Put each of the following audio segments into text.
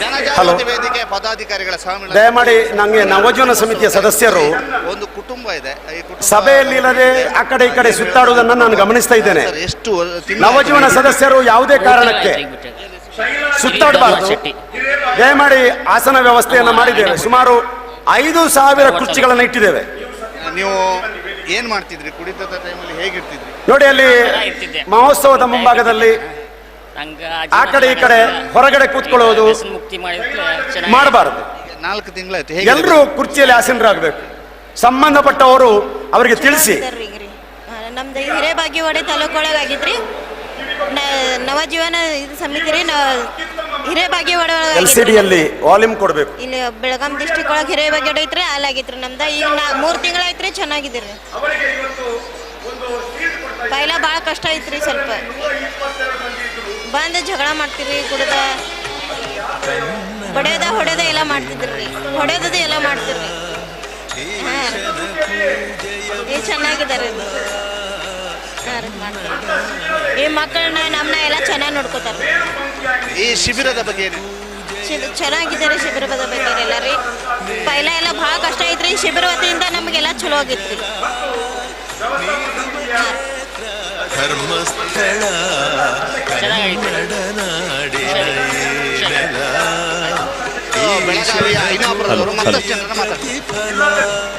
ಜನಜಾಗೃತಿ ವೇದಿಕೆ ಪದಾಧಿಕಾರಿಗಳ ಸಮ್ಮೇಳನ. ದಯಮಾಡಿ ನನಗೆ ನವಜೀವನ ಸಮಿತಿಯ ಸದಸ್ಯರು ಒಂದು ಕುಟುಂಬ ಇದೆ, ಈ ಕುಟುಂಬ ಸಭೆಯಲ್ಲಿ ಇಲ್ಲದೆ ಆ ಕಡೆ ಈ ಕಡೆ ಸುತ್ತಾಡುವುದನ್ನು ನಾನು ಗಮನಿಸ್ತಾ ಇದ್ದೇನೆ. ಎಷ್ಟು ನವಜೀವನ ಸದಸ್ಯರು ಯಾವುದೇ ಕಾರಣಕ್ಕೆ ಸುತ್ತಾಡಬಾರದು. ದಯಮಾಡಿ ಆಸನ ವ್ಯವಸ್ಥೆಯನ್ನು ಮಾಡಿದ್ದೇವೆ. ಸುಮಾರು 5,000 ಕುರ್ಚಿಗಳನ್ನು ಇಟ್ಟಿದ್ದೇವೆ. ನೀವು ಏನ್ ಮಾಡ್ತಿದ್ರಿ ಕುಡಿತದ ಟೈಮಲ್ಲಿ, ಹೇಗಿರ್ತಿದ್ರಿ? ನೋಡಿ, ಅಲ್ಲಿ ಮಹೋತ್ಸವದ ಮುಂಭಾಗದಲ್ಲಿ ಆ ಕಡೆ ಈ ಕಡೆ ಹೊರಗಡೆ ಕೂತ್ಕೊಳ್ಳುವುದು ಮಾಡಬಾರದು. 4 ತಿಂಗಳಾಯ್ತು. ಎಲ್ಲರೂ ಕುರ್ಚಿಯಲ್ಲಿ ಆಸೀನರಾಗಬೇಕು. ಸಂಬಂಧಪಟ್ಟವರು ಅವರಿಗೆ ತಿಳಿಸಿ. ನಮ್ದು ಹಿರೇಬಾಗೇವಾಡಿ ತಾಲೂಕೊಳಗಾಗಿದ್ರಿ, ನವಜೀವನ ಇದು ಸಮಿತಿ ರೀ. ಹಿರೇಬಾಗೇವಾಡಿ LCDಯಲ್ಲಿ ವಾಲ್ಯೂಮ್ ಕೊಡಬೇಕು. ಇಲ್ಲಿ ಬೆಳಗಾಂ ಡಿಸ್ಟ್ರಿಕ್ಟ್ ಒಳಗೆ ಹಿರೇಬಾಗೇವಾಡಿ ಐತ್ರಿ, ಅಲ್ಲಾಗಿತ್ರಿ ನಮ್ದು. ಈಗ 3 ತಿಂಗಳಾಯ್ತ್ರಿ, ಚೆನ್ನಾಗಿದ್ದೀರಿ. ಪೈಲ ಭಾಳ ಕಷ್ಟ ಐತ್ರಿ, ಸ್ವಲ್ಪ ಬಂದು ಜಗಳ ಮಾಡ್ತೀರಿ, ಕುಡ್ದ ಹೊಡೆದ ಎಲ್ಲ ಮಾಡ್ತಿದ್ರಿ, ಹೊಡೆದದ ಎಲ್ಲ ಮಾಡ್ತಿರ್ರಿ. ಹಾಂ, ಈಗ ಚೆನ್ನಾಗಿದ್ದಾರೆ. ಈ ಮಕ್ಕಳನ್ನ ನಮ್ಮನ್ನ ಎಲ್ಲ ಚೆನ್ನಾಗಿ ನೋಡ್ಕೋತಾರೆ. ಈ ಶಿಬಿರದ ಬಗ್ಗೆ ಚೆನ್ನಾಗಿದ್ದಾರೆ. ಶಿಬಿರದ ಬಗ್ಗೆ ಎಲ್ಲ ರೀ, ಪೈಲ ಎಲ್ಲ ಭಾಳ ಕಷ್ಟ ಐತ್ರಿ. ಶಿಬಿರ ವತಿಯಿಂದ ನಮಗೆಲ್ಲ ಚಲೋ ಆಗಿತ್ರಿ.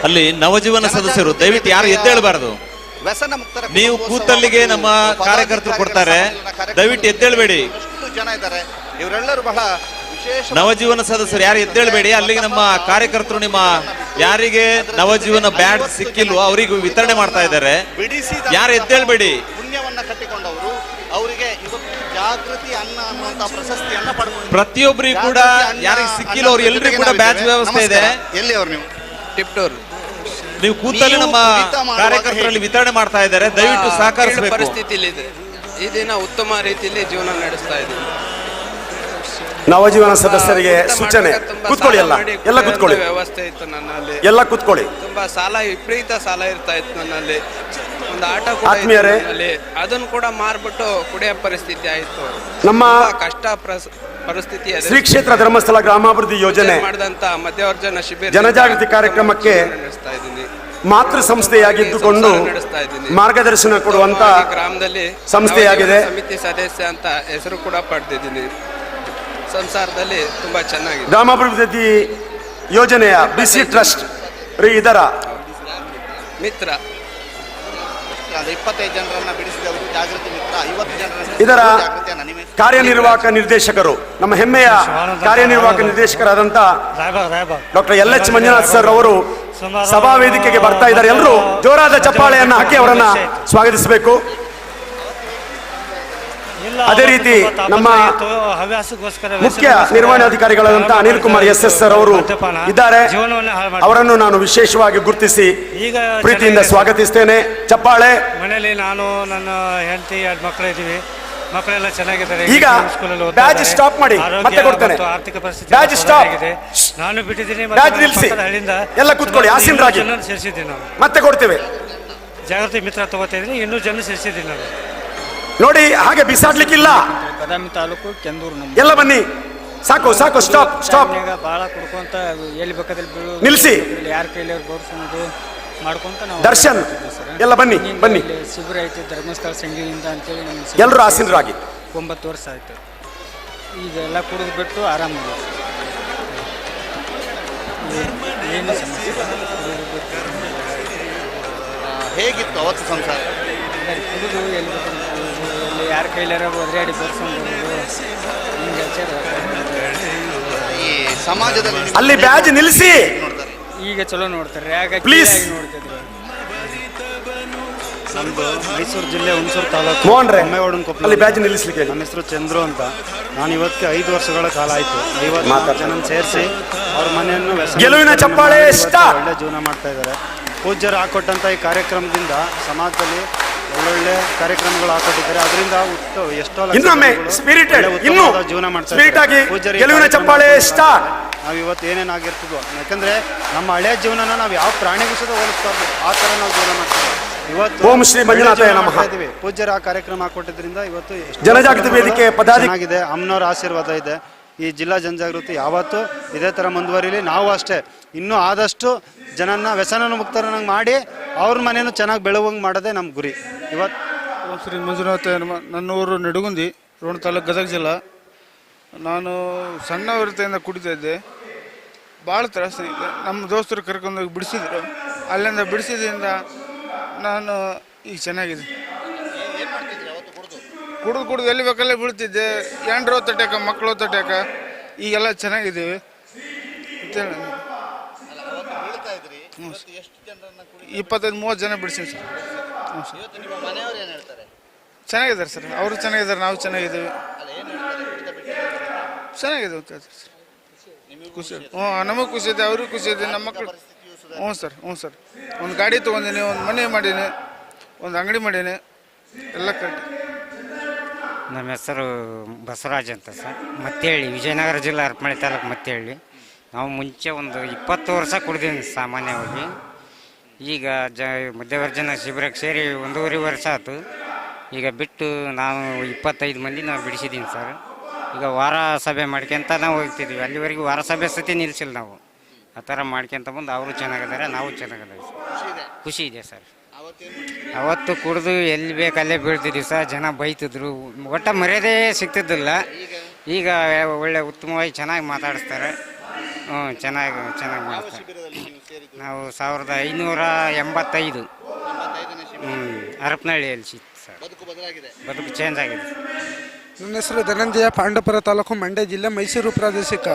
ಅಲ್ಲಿ ನವಜೀವನ ಸದಸ್ಯರು ದಯವಿಟ್ಟು ಯಾರು ಎದ್ದೇಳಬಾರದು. ವ್ಯಸನ ಮುಕ್ತರ ನೀವು ಕೂತಲ್ಲಿಗೆ ನಮ್ಮ ಕಾರ್ಯಕರ್ತರು ಕೊಡ್ತಾರೆ, ದಯವಿಟ್ಟು ಎದ್ದೇಳಬೇಡಿ. ಜನ ಇದ್ದಾರೆ, ಇವರೆಲ್ಲರೂ ಬಹಳ ವಿಶೇಷ. ನವಜೀವನ ಸದಸ್ಯರು ಯಾರು ಎದ್ದೇಳಬೇಡಿ. ಅಲ್ಲಿಗೆ ನಮ್ಮ ಕಾರ್ಯಕರ್ತರು ನಿಮ್ಮ ಯಾರಿಗೆ ನವಜೀವನ ಬ್ಯಾಡ್ ಸಿಕ್ಕಿಲ್ವೋ ಅವರಿಗೆ ವಿತರಣೆ ಮಾಡ್ತಾ ಇದ್ದಾರೆ. ಯಾರು ಎದ್ದೇಳಬೇಡಿ. ಪುಣ್ಯವನ್ನ ಕಟ್ಟಿಕೊಂಡವರು ಅವರಿಗೆ ಇವತ್ತು ಜಾಗೃತಿ ಅನ್ನ ಅನ್ನುವಂತ ಪ್ರಶಸ್ತಿಯನ್ನ ಪಡೆದು ಪ್ರತಿಯೊಬ್ಬರಿಗೂ ಕೂಡ ಯಾರಿಗೆ ಸಿಕ್ಕಿಲ್ಲ ಅವ್ರು ಎಲ್ಲರಿಗೂ ಕೂಡ ಬ್ಯಾಚ್ ವ್ಯವಸ್ಥೆ ಇದೆ. ಎಲ್ಲಿ ಅವ್ರು? ನೀವು ಟಿಪ್ಟೋರ್, ನೀವು ಕೂತಲ್ಲಿ ನಮ್ಮ ಕಾರ್ಯಕರ್ತರಲ್ಲಿ ವಿತರಣೆ ಮಾಡ್ತಾ ಇದ್ದಾರೆ. ದಯವಿಟ್ಟು ಸಹಕರಿಸಬೇಕು. ಪರಿಸ್ಥಿತಿಯಲ್ಲಿ ಇದೆ, ಈ ದಿನ ಉತ್ತಮ ರೀತಿಯಲ್ಲಿ ಜೀವನ ನಡೆಸ್ತಾ ಇದ್ದೀವಿ. ನವಜೀವನ ಸದಸ್ಯರಿಗೆ ಸೂಚನೆ, ಕೂತ್ಕೊಳ್ಳಿ. ಎಲ್ಲ ಕೂತ್ಕೊಳ್ಳಿ. ವ್ಯವಸ್ಥೆ ಇತ್ತು ನನ್ನಲ್ಲಿ, ಎಲ್ಲ ಕೂತ್ಕೊಳ್ಳಿ. ತುಂಬಾ ವಿಪರೀತ ಸಾಲ ಇರ್ತಾ ಇತ್ತು ನನ್ನಲ್ಲಿ. ಒಂದು ಆಟ ಕೂಡ ಆತ್ಮೀಯರೇ, ಅದನ್ನು ಕೂಡ ಮಾರ್ಬಿಟ್ಟು ಕುಡಿಯೋ ಪರಿಸ್ಥಿತಿ ಆಯ್ತು. ನಮ್ಮ ಕಷ್ಟ ಪರಿಸ್ಥಿತಿ ಶ್ರೀ ಕ್ಷೇತ್ರ ಧರ್ಮಸ್ಥಳ ಗ್ರಾಮಾಭಿವೃದ್ಧಿ ಯೋಜನೆ ಮಾಡಿದಂತ ಮಧ್ಯವರ್ಜನ ಶಿಬಿರ ಜನಜಾಗೃತಿ ಕಾರ್ಯಕ್ರಮಕ್ಕೆ ನಡೆಸ್ತಾ ಇದ್ದೀನಿ. ಮಾತೃ ಸಂಸ್ಥೆಯಾಗಿದ್ದುಕೊಂಡು ಮಾರ್ಗದರ್ಶನ ಕೊಡುವಂತ ಗ್ರಾಮದಲ್ಲಿ ಸಂಸ್ಥೆಯಾಗಿದೆ. ಸಮಿತಿ ಸದಸ್ಯ ಅಂತ ಹೆಸರು ಕೂಡ ಪಡೆದಿದ್ದೀನಿ. ಸಂಸಾರದಲ್ಲಿ ತುಂಬಾ ಚೆನ್ನಾಗಿದೆ. ಗ್ರಾಮಾಭಿವೃದ್ಧಿ ಯೋಜನೆಯ BC ಟ್ರಸ್ಟ್ ಇದರ ಮಿತ್ರ 25 ಜನರನ್ನ ಬಿಡಿಸಿದವರು ಜಾಗೃತಿ ಮಿತ್ರ. 50 ಜನರನ್ನ ಇದರ ಕಾರ್ಯನಿರ್ವಾಹಕ ನಿರ್ದೇಶಕರು, ನಮ್ಮ ಹೆಮ್ಮೆಯ ಕಾರ್ಯನಿರ್ವಾಹಕ ನಿರ್ದೇಶಕರಾದಂತ ಡಾಕ್ಟರ್ LH ಮಂಜುನಾಥ್ ಸರ್ ಅವರು ಸಭಾ ವೇದಿಕೆಗೆ ಬರ್ತಾ ಇದ್ದಾರೆ. ಎಲ್ಲರೂ ಜೋರಾದ ಚಪ್ಪಾಳೆಯನ್ನ ಹಾಕಿ ಅವರನ್ನ ಸ್ವಾಗತಿಸಬೇಕು. ಅದೇ ರೀತಿ ನಮ್ಮ ಮುಖ್ಯ ನಿರ್ವಹಣಾಧಿಕಾರಿಗಳಾದಂತಹ ಅನಿಲ್ ಕುಮಾರ್ SS ಸರ್ ಅವರು ಇದ್ದಾರೆ. ಅವರನ್ನು ನಾನು ವಿಶೇಷವಾಗಿ ಗುರುತಿಸಿ ಪ್ರೀತಿಯಿಂದ ಸ್ವಾಗತಿಸ್ತೇನೆ. ಚಪ್ಪಾಳೆ. ಮನೆಯಲ್ಲಿ ನಾನು, ನನ್ನ ಹೆಂಡತಿ, 2 ಮಕ್ಕಳು ಇದ್ದೀವಿ. ಮಕ್ಕಳೆಲ್ಲ ಚೆನ್ನಾಗಿದ್ದಾರೆ. ಈಗ ಬ್ಯಾಚ್ ಸ್ಟಾಪ್ ಮಾಡಿ, ಮತ್ತೆ ಕೊಡ್ತೇನೆ. ಆರ್ಥಿಕ ಪರಿಸ್ಥಿತಿ ಬ್ಯಾಚ್ ಸ್ಟಾಪ್. ನಾನು ಬಿಟ್ಟಿದ್ದೀನಿ. ಬ್ಯಾಚ್ ನಿಲ್ಲಿಸಿ. ಎಲ್ಲ ಕೂತ್ಕೊಳ್ಳಿ, ಆಸೀನರಾಗಿ. ಸೇರಿಸಿದ್ದೀನಿ ನಾನು. ಮತ್ತೆ ಕೊಡ್ತೇವೆ. ಜಾಗೃತಿ ಮಿತ್ರ ತಗೋತಾ ಇದ್ದೀನಿ. ಇನ್ನೂ ಜನ ಸೇರಿಸಿದ್ದೀನಿ ನಾನು. ನೋಡಿ, ಹಾಗೆ ಬಿಸಾಡ್ಲಿಕ್ಕಿಲ್ಲ. ಬಾದಾಮಿ ತಾಲೂಕು ಕೆಂದೂರು. ಎಲ್ಲ ಬನ್ನಿ, ಸಾಕು ಸಾಕು, ಸ್ಟಾಪ್ ಸ್ಟಾಪ್. ಭಾಳ ಕುಡ್ಕೊಂತ ಎಲ್ಲಿ ಬೇಕಾದಲ್ಲಿ ನಿಲ್ಲಿಸಿ. ಯಾರ ಕೈಲಿ ಬೋರ್ಸೋದು ಮಾಡ್ಕೊಂತ ನಾವು ದರ್ಶನ್ ಎಲ್ಲ ಬನ್ನಿ ಬನ್ನಿ. ಶಿಬಿರ ಐತಿ ಧರ್ಮಸ್ಥಳ ಸಂಘದಿಂದ ಅಂತೇಳಿ ನಮ್ಮ ಎಲ್ಲರೂ ಆಸೀನರಾಗಿ. 9 ವರ್ಷ ಆಯ್ತು. ಈಗ ಎಲ್ಲ ಕುಡಿದು ಬಿಟ್ಟು ಆರಾಮಿದೆ. ಏನು ಸಮಸ್ಯೆ ಹೇಗಿತ್ತು ಅವತ್ತು ಸಂಸಾರ? ಕುಡಿದು ಎಲ್ಲಿ ಯಾರ ಕೈಲಾರ ಒದರಾಡಿ ಬರ್ಸ್ಕೊಂಡು ಈ ಸಮಾಜದಲ್ಲಿ ಅಲ್ಲಿ ಬ್ಯಾಜ್ ನಿಲ್ಲಿಸಿ. ಈಗ ಚಲೋ ನೋಡ್ತಾರೆ, ಆಗ ಪ್ಲೀಸ್ ನೋಡ್ತಿದ್ರು. ನಮ್ಮದು ಮೈಸೂರು ಜಿಲ್ಲೆ ಹುಣಸೂರು ತಾಲೂಕು ಅಲ್ಲಿ ಬ್ಯಾಜ್ ನಿಲ್ಲಿಸಲಿಕ್ಕೆ. ನಮ್ಮ ಹೆಸರು ಚಂದ್ರು ಅಂತ. ನಾನು ಇವತ್ತಿಗೆ 5 ವರ್ಷಗಳ ಕಾಲ ಆಯಿತು. 50 ಜನ ಸೇರಿಸಿ ಅವ್ರ ಮನೆಯನ್ನು ಗೆಲುವಿನ ಚಪ್ಪಾಳೆ ಒಳ್ಳೆ ಜೀವನ ಮಾಡ್ತಾ ಇದ್ದಾರೆ. ಪೂಜ್ಯರು ಹಾಕೊಟ್ಟಂಥ ಈ ಕಾರ್ಯಕ್ರಮದಿಂದ ಸಮಾಜದಲ್ಲಿ ಒಳ್ಳೊಳ್ಳೆ ಕಾರ್ಯಕ್ರಮಗಳು ಹಾಕೊಟ್ಟಿದ್ದಾರೆ. ಅದರಿಂದ ಎಷ್ಟೋ ಇನ್ನೊಮ್ಮೆ ಸ್ಪಿರಿಟೆಡ್ ಇನ್ನು ಜೀವನ ಮಾಡ್ತಾ ಸ್ಪಿರಿಟ್ ಆಗಿ ಗೆಲುವಿನ ಚಪ್ಪಾಳೆ ಸ್ಟಾರ್ಟ್. ನಾವು ಇವತ್ತು ಏನೇನಾಗಿರ್ತಿದ್ವೋ, ಯಾಕಂದರೆ ನಮ್ಮ ಹಳೆಯ ಜೀವನನ ನಾವು ಯಾವ ಪ್ರಾಣಿಗೂ ಸಹ ಹೋಲಿಸ್ಬಾರ್ದು, ಆ ಥರ ನಾವು ಜೀವನ ಮಾಡ್ತೀವಿ. ಇವತ್ತು ಓಂ ಶ್ರೀ ಮಂಜುನಾಥಾಯ ನಮಃ. ಇದ್ದೀವಿ. ಪೂಜ್ಯರ ಆ ಕಾರ್ಯಕ್ರಮ ಹಾಕೊಟ್ಟಿದ್ರಿಂದ ಇವತ್ತು ಎಷ್ಟೋ ಜನಜಾಗೃತಿ ವೇದಿಕೆ ಚೆನ್ನಾಗಿದೆ. ಅಮ್ಮನವರ ಆಶೀರ್ವಾದ ಇದೆ. ಈ ಜಿಲ್ಲಾ ಜನಜಾಗೃತಿ ಯಾವತ್ತೂ ಇದೇ ಥರ ಮುಂದುವರಿಲಿ. ನಾವು ಅಷ್ಟೇ ಇನ್ನೂ ಆದಷ್ಟು ಜನನ ವ್ಯಸನ ಮುಕ್ತರನ್ನಾಗಿ ಮಾಡಿ ಅವ್ರ ಮನೇನು ಚೆನ್ನಾಗಿ ಬೆಳವಂಗೆ ಮಾಡೋದೇ ನಮ್ಮ ಗುರಿ. ಇವತ್ತು ಓಂ ಶ್ರೀ ಮಂಜುನಾಥ ನನ್ನ ಊರು ನಡುಗುಂದಿ, ರೋಣ ತಾಲೂಕು, ಗದಗ ಜಿಲ್ಲಾ. ನಾನು ಸಣ್ಣ ವೃತ್ತಿಯಿಂದ ಕುಡಿತಾ ಇದ್ದೆ. ಭಾಳ ತ್ರಾಸಿದೆ. ನಮ್ಮ ದೋಸ್ತರು ಕರ್ಕೊಂಡೋಗಿ ಬಿಡಿಸಿದ್ರು. ಅಲ್ಲಿಂದ ಬಿಡಿಸಿದ್ರಿಂದ ನಾನು ಈಗ ಚೆನ್ನಾಗಿದೆ. ಕುಡಿದು ಎಲ್ಲಿ ಬೇಕಲ್ಲೇ ಬೀಳ್ತಿದ್ದೆ. ಎಂಡ್ರು ತಟ್ಯಾಕ, ಮಕ್ಕಳು ತಟ್ಯಾಕ. ಈಗೆಲ್ಲ ಚೆನ್ನಾಗಿದ್ದೀವಿ ಅಂತೇಳಿ 25-30 ಜನ ಬಿಡಿಸಿ ಸರ್. ಹ್ಞೂ ಸರ್, ಚೆನ್ನಾಗಿದ್ದಾರೆ ಸರ್. ಅವರು ಚೆನ್ನಾಗಿದ್ದಾರೆ, ನಾವು ಚೆನ್ನಾಗಿದ್ದೀವಿ. ಚೆನ್ನಾಗಿದೆ ಸರ್. ಖುಷಿ. ಹ್ಞೂ, ನಮಗೆ ಖುಷಿ ಇದೆ, ಅವ್ರಿಗೂ ಖುಷಿ ಇದೆ, ನಮ್ಮ ಮಕ್ಕಳು. ಹ್ಞೂ ಸರ್. ಒಂದು ಗಾಡಿ ತೊಗೊಂಡಿನಿ, ಒಂದು ಮನೆ ಮಾಡೀನಿ, ಒಂದು ಅಂಗಡಿ ಮಾಡೀನಿ, ಎಲ್ಲ ಕರೆಕ್ಟ್. ನಮ್ಮ ಹೆಸರು ಬಸವರಾಜ್ ಅಂತ ಸರ್. ಮತ್ತೇಳಿ, ವಿಜಯನಗರ ಜಿಲ್ಲಾ ಹರಪನಹಳ್ಳಿ ತಾಲೂಕು ಮತ್ತೇಳಿ. ನಾವು ಮುಂಚೆ ಒಂದು 20 ವರ್ಷ ಕುಡಿದೀನಿ ಸಾಮಾನ್ಯವಾಗಿ. ಈಗ ಮಧ್ಯವರ್ಜನ ಶಿಬಿರಕ್ಕೆ ಸೇರಿ 1.5 ವರ್ಷ ಆಯ್ತು. ಈಗ ಬಿಟ್ಟು ನಾವು 25 ಮಂದಿ ನಾವು ಬಿಡಿಸಿದ್ದೀನಿ ಸರ್. ಈಗ ವಾರ ಸಭೆ ಮಾಡ್ಕೊಂತ ನಾವು ಹೋಗ್ತಿದ್ವಿ. ಅಲ್ಲಿವರೆಗೂ ವಾರ ಸಭೆ ಸತಿ ನಿಲ್ಲಿಸಿಲ್ಲ ನಾವು. ಆ ಥರ ಮಾಡ್ಕೊಂತ ಬಂದು ಅವರು ಚೆನ್ನಾಗಿದ್ದಾರೆ, ನಾವು ಚೆನ್ನಾಗಿದ್ದೀವಿ ಸರ್. ಖುಷಿ ಇದೆ ಸರ್. ಅವತ್ತು ಕುಡಿದು ಎಲ್ಲಿ ಬೇಕಲ್ಲೇ ಬೀಳ್ತಿದ್ವಿ ಸರ್. ಜನ ಬೈತಿದ್ರು, ಒಟ್ಟ ಮರ್ಯಾದೆ ಸಿಗ್ತಿದ್ದಿಲ್ಲ. ಈಗ ಒಳ್ಳೆ ಉತ್ತಮವಾಗಿ ಚೆನ್ನಾಗಿ ಮಾತಾಡಿಸ್ತಾರೆ. ಚೆನ್ನಾಗಿ ಮಾಡ್ತಾರೆ. ನಾವು 1585 ಹರಪನಹಳ್ಳಿಯಲ್ಲಿ ಸಿಕ್ತು ಸರ್. ಬದುಕು ಚೇಂಜ್ ಆಗಿದೆ. ನನ್ನ ಹೆಸರು ಧನಂಜಯ, ಪಾಂಡವಪುರ ತಾಲೂಕು, ಮಂಡ್ಯ ಜಿಲ್ಲೆ, ಮೈಸೂರು ಪ್ರಾದೇಶಿಕ.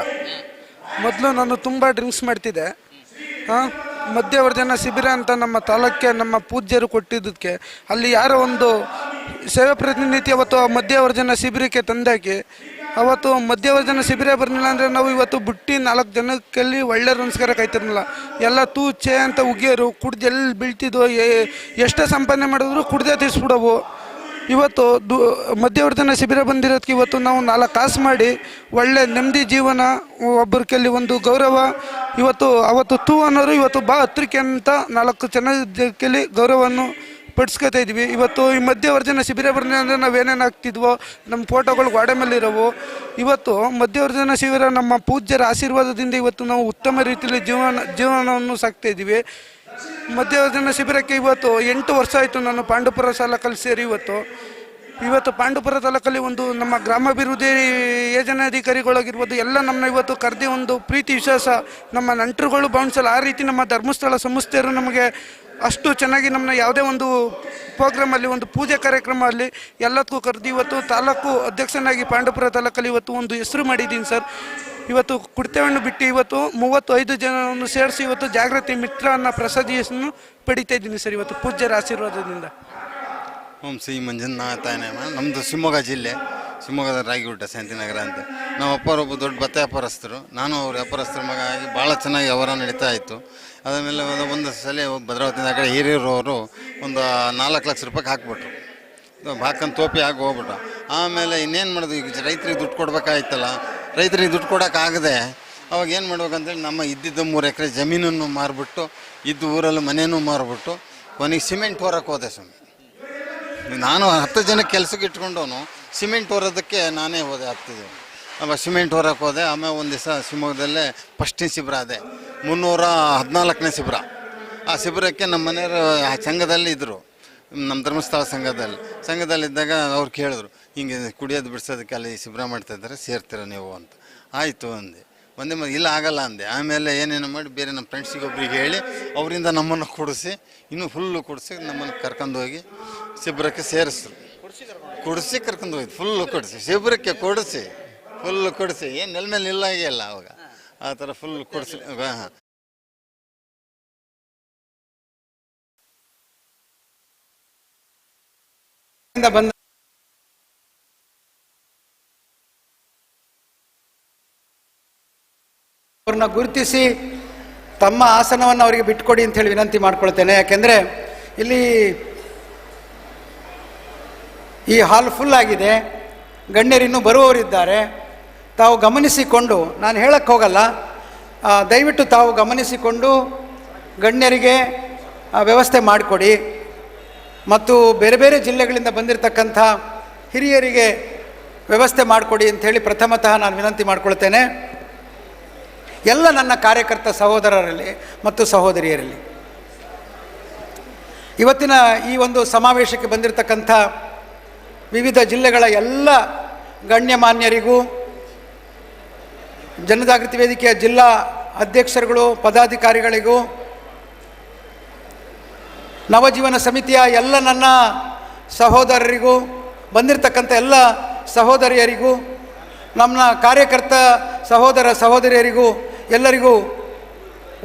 ಮೊದಲು ನಾನು ತುಂಬ ಡ್ರಿಂಕ್ಸ್ ಮಾಡ್ತಿದ್ದೆ. ಮಧ್ಯವರ್ಜನ ಶಿಬಿರ ಅಂತ ನಮ್ಮ ತಾಲೂಕಿಗೆ ನಮ್ಮ ಪೂಜ್ಯರು ಕೊಟ್ಟಿದ್ದಕ್ಕೆ ಅಲ್ಲಿ ಯಾರೋ ಒಂದು ಸೇವಾ ಪ್ರತಿನಿಧಿ ಅವತ್ತು ಮಧ್ಯವರ್ಜನ ಶಿಬಿರಕ್ಕೆ ತಂದಾಕಿ ಅವತ್ತು ಮಧ್ಯವರ್ಜನ ಶಿಬಿರ ಬರಲಿಲ್ಲ ಅಂದರೆ ನಾವು ಇವತ್ತು ಬಿಟ್ಟು 4 ಜನಕ್ಕೆಲ್ಲಿ ಒಳ್ಳೆ ನಮಸ್ಕಾರ ಕಾಯ್ತಿರಲಿಲ್ಲ. ಎಲ್ಲ ತೂಚೆ ಅಂತ ಉಗಿಯೋರು, ಕುಡ್ದು ಎಲ್ಲಿ ಬೀಳ್ತಿದ್ವು, ಎಷ್ಟೇ ಸಂಪಾದನೆ ಮಾಡಿದ್ರು ಕುಡ್ದೇ ತೀರಿಸ್ಬಿಡವು. ಇವತ್ತು ಮಧ್ಯವರ್ಜನ ಶಿಬಿರ ಬಂದಿರೋದಕ್ಕೆ ಇವತ್ತು ನಾವು 4 ಕಾಸು ಮಾಡಿ ಒಳ್ಳೆ ನೆಮ್ಮದಿ ಜೀವನ, ಒಬ್ಬರ ಕೈಲಿ ಒಂದು ಗೌರವ. ಅವತ್ತು ಅನ್ನೋರು ಇವತ್ತು ಹತ್ರಿಕೆ ಅಂತ 4 ಜನ ಕೈಲಿ ಗೌರವವನ್ನು ಪಡಿಸ್ಕೊತಾ ಇದ್ವಿ. ಇವತ್ತು ಈ ಮಧ್ಯವರ್ಜನ ಶಿಬಿರ ಬರಲಿಲ್ಲ ಅಂದರೆ ನಾವೇನೇನು ಆಗ್ತಿದ್ವೋ, ನಮ್ಮ ಫೋಟೋಗಳು ಗೋಡೆ ಮೇಲೆ ಇರೋವು. ಇವತ್ತು ಮಧ್ಯವರ್ಜನ ಶಿಬಿರ ನಮ್ಮ ಪೂಜ್ಯರ ಆಶೀರ್ವಾದದಿಂದ ಇವತ್ತು ನಾವು ಉತ್ತಮ ರೀತಿಯಲ್ಲಿ ಜೀವನವನ್ನು ಸಾಕ್ತಾ ಇದ್ದೀವಿ. ಮಧ್ಯವರ್ಜನ ಶಿಬಿರಕ್ಕೆ ಇವತ್ತು 8 ವರ್ಷ ಆಯಿತು ನಾನು ಪಾಂಡವಪುರ ತಾಲೂಕಲ್ಲಿ ಸೇರಿ. ಇವತ್ತು ಪಾಂಡವಪುರ ತಾಲೂಕಲ್ಲಿ ಒಂದು ನಮ್ಮ ಗ್ರಾಮಾಭಿವೃದ್ಧಿ ಯೋಜನಾಧಿಕಾರಿಗಳಾಗಿರ್ಬೋದು ಎಲ್ಲ ನಮ್ಮನ್ನ ಇವತ್ತು ಕರೆದಿ ಒಂದು ಪ್ರೀತಿ ವಿಶ್ವಾಸ, ನಮ್ಮ ನಂಟರುಗಳು ಬೌನ್ಸಲ್ಲ. ಆ ರೀತಿ ನಮ್ಮ ಧರ್ಮಸ್ಥಳ ಸಂಸ್ಥೆಯರು ನಮಗೆ ಅಷ್ಟು ಚೆನ್ನಾಗಿ ನಮ್ಮನ್ನ ಯಾವುದೇ ಒಂದು ಪ್ರೋಗ್ರಾಮಲ್ಲಿ, ಒಂದು ಪೂಜೆ ಕಾರ್ಯಕ್ರಮ ಅಲ್ಲಿ ಎಲ್ಲದಕ್ಕೂ ಕರೆದು ಇವತ್ತು ತಾಲೂಕು ಅಧ್ಯಕ್ಷನಾಗಿ ಪಾಂಡವಪುರ ತಾಲೂಕಲ್ಲಿ ಇವತ್ತು ಒಂದು ಹೆಸರು ಮಾಡಿದ್ದೀನಿ ಸರ್. ಇವತ್ತು ಕುಡಿತವನ್ನು ಬಿಟ್ಟು ಇವತ್ತು 35 ಜನವನ್ನು ಸೇರಿಸಿ ಇವತ್ತು ಜಾಗೃತಿ ಮಿತ್ರ ಅನ್ನೋ ಪ್ರಸಾದಿಯನ್ನು ಪಡಿತಾ ಇದ್ದೀನಿ ಸರ್ ಇವತ್ತು ಪೂಜ್ಯರ ಆಶೀರ್ವಾದದಿಂದ. ಓಂ ಶ್ರೀ ಮಂಜುನಾಥಾಯ ನಮಃ. ನಮ್ಮದು ಶಿವಮೊಗ್ಗ ಜಿಲ್ಲೆ, ಶಿವಮೊಗ್ಗದ ರಾಗಿಗುಡ್ಡ ಶಾಂತಿನಗರ ಅಂತ. ನಮ್ಮ ಅಪ್ಪರೊಬ್ಬ ದೊಡ್ಡ ಭತ್ತ ವ್ಯಾಪಾರಸ್ಥರು, ನಾನು ಅವ್ರ ವ್ಯಾಪಾರಸ್ಥರ ಮಗ ಆಗಿ ಭಾಳ ಚೆನ್ನಾಗಿ ವ್ಯವಹಾರ ನಡೀತಾ ಇತ್ತು. ಅದಾದಮೇಲೆ ಒಂದು ಸಲ ಭದ್ರಾವತಿಯಿಂದ ಆ ಕಡೆ ಹಿರಿಯರವರು ಒಂದು 4 ಲಕ್ಷ ರೂಪಾಯಿಗೆ ಹಾಕ್ಬಿಟ್ರು. ಹಾಕಂತ ತೋಪಿ ಆಗಿ ಹೋಗ್ಬಿಟ್ರು. ಆಮೇಲೆ ಇನ್ನೇನು ಮಾಡೋದು, ಈಗ ರೈತರಿಗೆ ದುಡ್ಡು ಕೊಡ್ಬೇಕಾಯ್ತಲ್ಲ. ರೈತರಿಗೆ ದುಡ್ಡು ಕೊಡೋಕ್ಕಾಗದೆ ಅವಾಗ ಏನು ಮಾಡ್ಬೇಕಂತೇಳಿ ನಮ್ಮ ಇದ್ದಿದ್ದು 3 ಎಕರೆ ಜಮೀನನ್ನು ಮಾರಿಬಿಟ್ಟು, ಇದ್ದು ಊರಲ್ಲಿ ಮನೆಯೂ ಮಾರಿಬಿಟ್ಟು ಕೊನೆಗೆ ಸಿಮೆಂಟ್ ಹೊರಕ್ಕೆ ಹೋದೆ ಸ್ವಾಮಿ. ನಾನು 10 ಜನಕ್ಕೆ ಕೆಲಸಕ್ಕೆ ಇಟ್ಕೊಂಡವನು ಸಿಮೆಂಟ್ ಹೊರೋದಕ್ಕೆ ನಾನೇ ಹೋದೆ. 10 ಜನ ಅವಾಗ ಸಿಮೆಂಟ್ ಹೊರಕ್ಕೆ ಹೋದೆ. ಆಮೇಲೆ ಒಂದು ದಿವಸ ಶಿವಮೊಗ್ಗದಲ್ಲೇ ಫಸ್ಟ್ನೇ ಶಿಬಿರ ಅದೇ 314ನೇ ಶಿಬಿರ. ಆ ಶಿಬಿರಕ್ಕೆ ನಮ್ಮ ಮನೆಯವರು ಆ ಸಂಘದಲ್ಲಿ ಇದ್ದರು, ನಮ್ಮ ಧರ್ಮಸ್ಥಳ ಸಂಘದಲ್ಲಿದ್ದಾಗ ಅವ್ರು ಕೇಳಿದ್ರು, ಹಿಂಗೆ ಕುಡಿಯೋದು ಬಿಡಿಸೋದಕ್ಕೆ ಅಲ್ಲಿ ಶಿಬಿರ ಮಾಡ್ತಾಯಿದ್ದಾರೆ, ಸೇರ್ತೀರ ನೀವು ಅಂತ. ಆಯಿತು ಅಂದೆ. ಒಂದೇ ಇಲ್ಲ ಆಗಲ್ಲ ಅಂದೆ. ಆಮೇಲೆ ಏನೇನು ಮಾಡಿ ಬೇರೆ ನಮ್ಮ ಫ್ರೆಂಡ್ಸಿಗೆ ಒಬ್ರಿಗೆ ಹೇಳಿ ಅವರಿಂದ ನಮ್ಮನ್ನು ಕೊಡಿಸಿ, ಇನ್ನೂ ಫುಲ್ಲು ಕೊಡಿಸಿ ನಮ್ಮನ್ನು ಕರ್ಕೊಂಡೋಗಿ ಶಿಬಿರಕ್ಕೆ ಸೇರಿಸಿದ್ರು. ಕುಡಿಸಿ ಕರ್ಕೊಂಡು ಹೋಗಿದ್ದು, ಫುಲ್ಲು ಕೊಡಿಸಿ ಶಿಬಿರಕ್ಕೆ ಕೊಡಿಸಿ, ಫುಲ್ಲು ಕೊಡಿಸಿ, ಏನು ನೆಲ ಮೇಲೆ ನಿಲ್ಲಾಗಿಲ್ಲ ಅವಾಗ. ಆ ಥರ ಫುಲ್ ಕೊಡಿಸಿ. ಹಾಂ, ಬಂದ ಅವ್ರನ್ನ ಗುರುತಿಸಿ ತಮ್ಮ ಆಸನವನ್ನು ಅವರಿಗೆ ಬಿಟ್ಕೊಡಿ ಅಂತ ಹೇಳಿ ವಿನಂತಿ ಮಾಡ್ಕೊಳ್ತೇನೆ. ಯಾಕೆಂದರೆ ಇಲ್ಲಿ ಈ ಹಾಲ್ ಫುಲ್ ಆಗಿದೆ, ಗಣ್ಯರಿನ್ನೂ ಬರುವವರಿದ್ದಾರೆ. ತಾವು ಗಮನಿಸಿಕೊಂಡು, ನಾನು ಹೇಳಕ್ಕೆ ಹೋಗಲ್ಲ, ದಯವಿಟ್ಟು ತಾವು ಗಮನಿಸಿಕೊಂಡು ಗಣ್ಯರಿಗೆ ವ್ಯವಸ್ಥೆ ಮಾಡಿಕೊಡಿ. ಮತ್ತು ಬೇರೆ ಬೇರೆ ಜಿಲ್ಲೆಗಳಿಂದ ಬಂದಿರತಕ್ಕಂಥ ಹಿರಿಯರಿಗೆ ವ್ಯವಸ್ಥೆ ಮಾಡಿಕೊಡಿ ಅಂಥೇಳಿ ಪ್ರಥಮತಃ ನಾನು ವಿನಂತಿ ಮಾಡಿಕೊಳ್ತೇನೆ. ಎಲ್ಲ ನನ್ನ ಕಾರ್ಯಕರ್ತ ಸಹೋದರರಲ್ಲಿ ಮತ್ತು ಸಹೋದರಿಯರಲ್ಲಿ ಇವತ್ತಿನ ಈ ಒಂದು ಸಮಾವೇಶಕ್ಕೆ ಬಂದಿರತಕ್ಕಂಥ ವಿವಿಧ ಜಿಲ್ಲೆಗಳ ಎಲ್ಲ ಗಣ್ಯಮಾನ್ಯರಿಗೂ, ಜನಜಾಗೃತಿ ವೇದಿಕೆಯ ಜಿಲ್ಲಾ ಅಧ್ಯಕ್ಷರುಗಳು, ಪದಾಧಿಕಾರಿಗಳಿಗೂ, ನವಜೀವನ ಸಮಿತಿಯ ಎಲ್ಲ ನನ್ನ ಸಹೋದರರಿಗೂ, ಬಂದಿರತಕ್ಕಂಥ ಎಲ್ಲ ಸಹೋದರಿಯರಿಗೂ, ನಮ್ಮ ಕಾರ್ಯಕರ್ತ ಸಹೋದರ ಸಹೋದರಿಯರಿಗೂ ಎಲ್ಲರಿಗೂ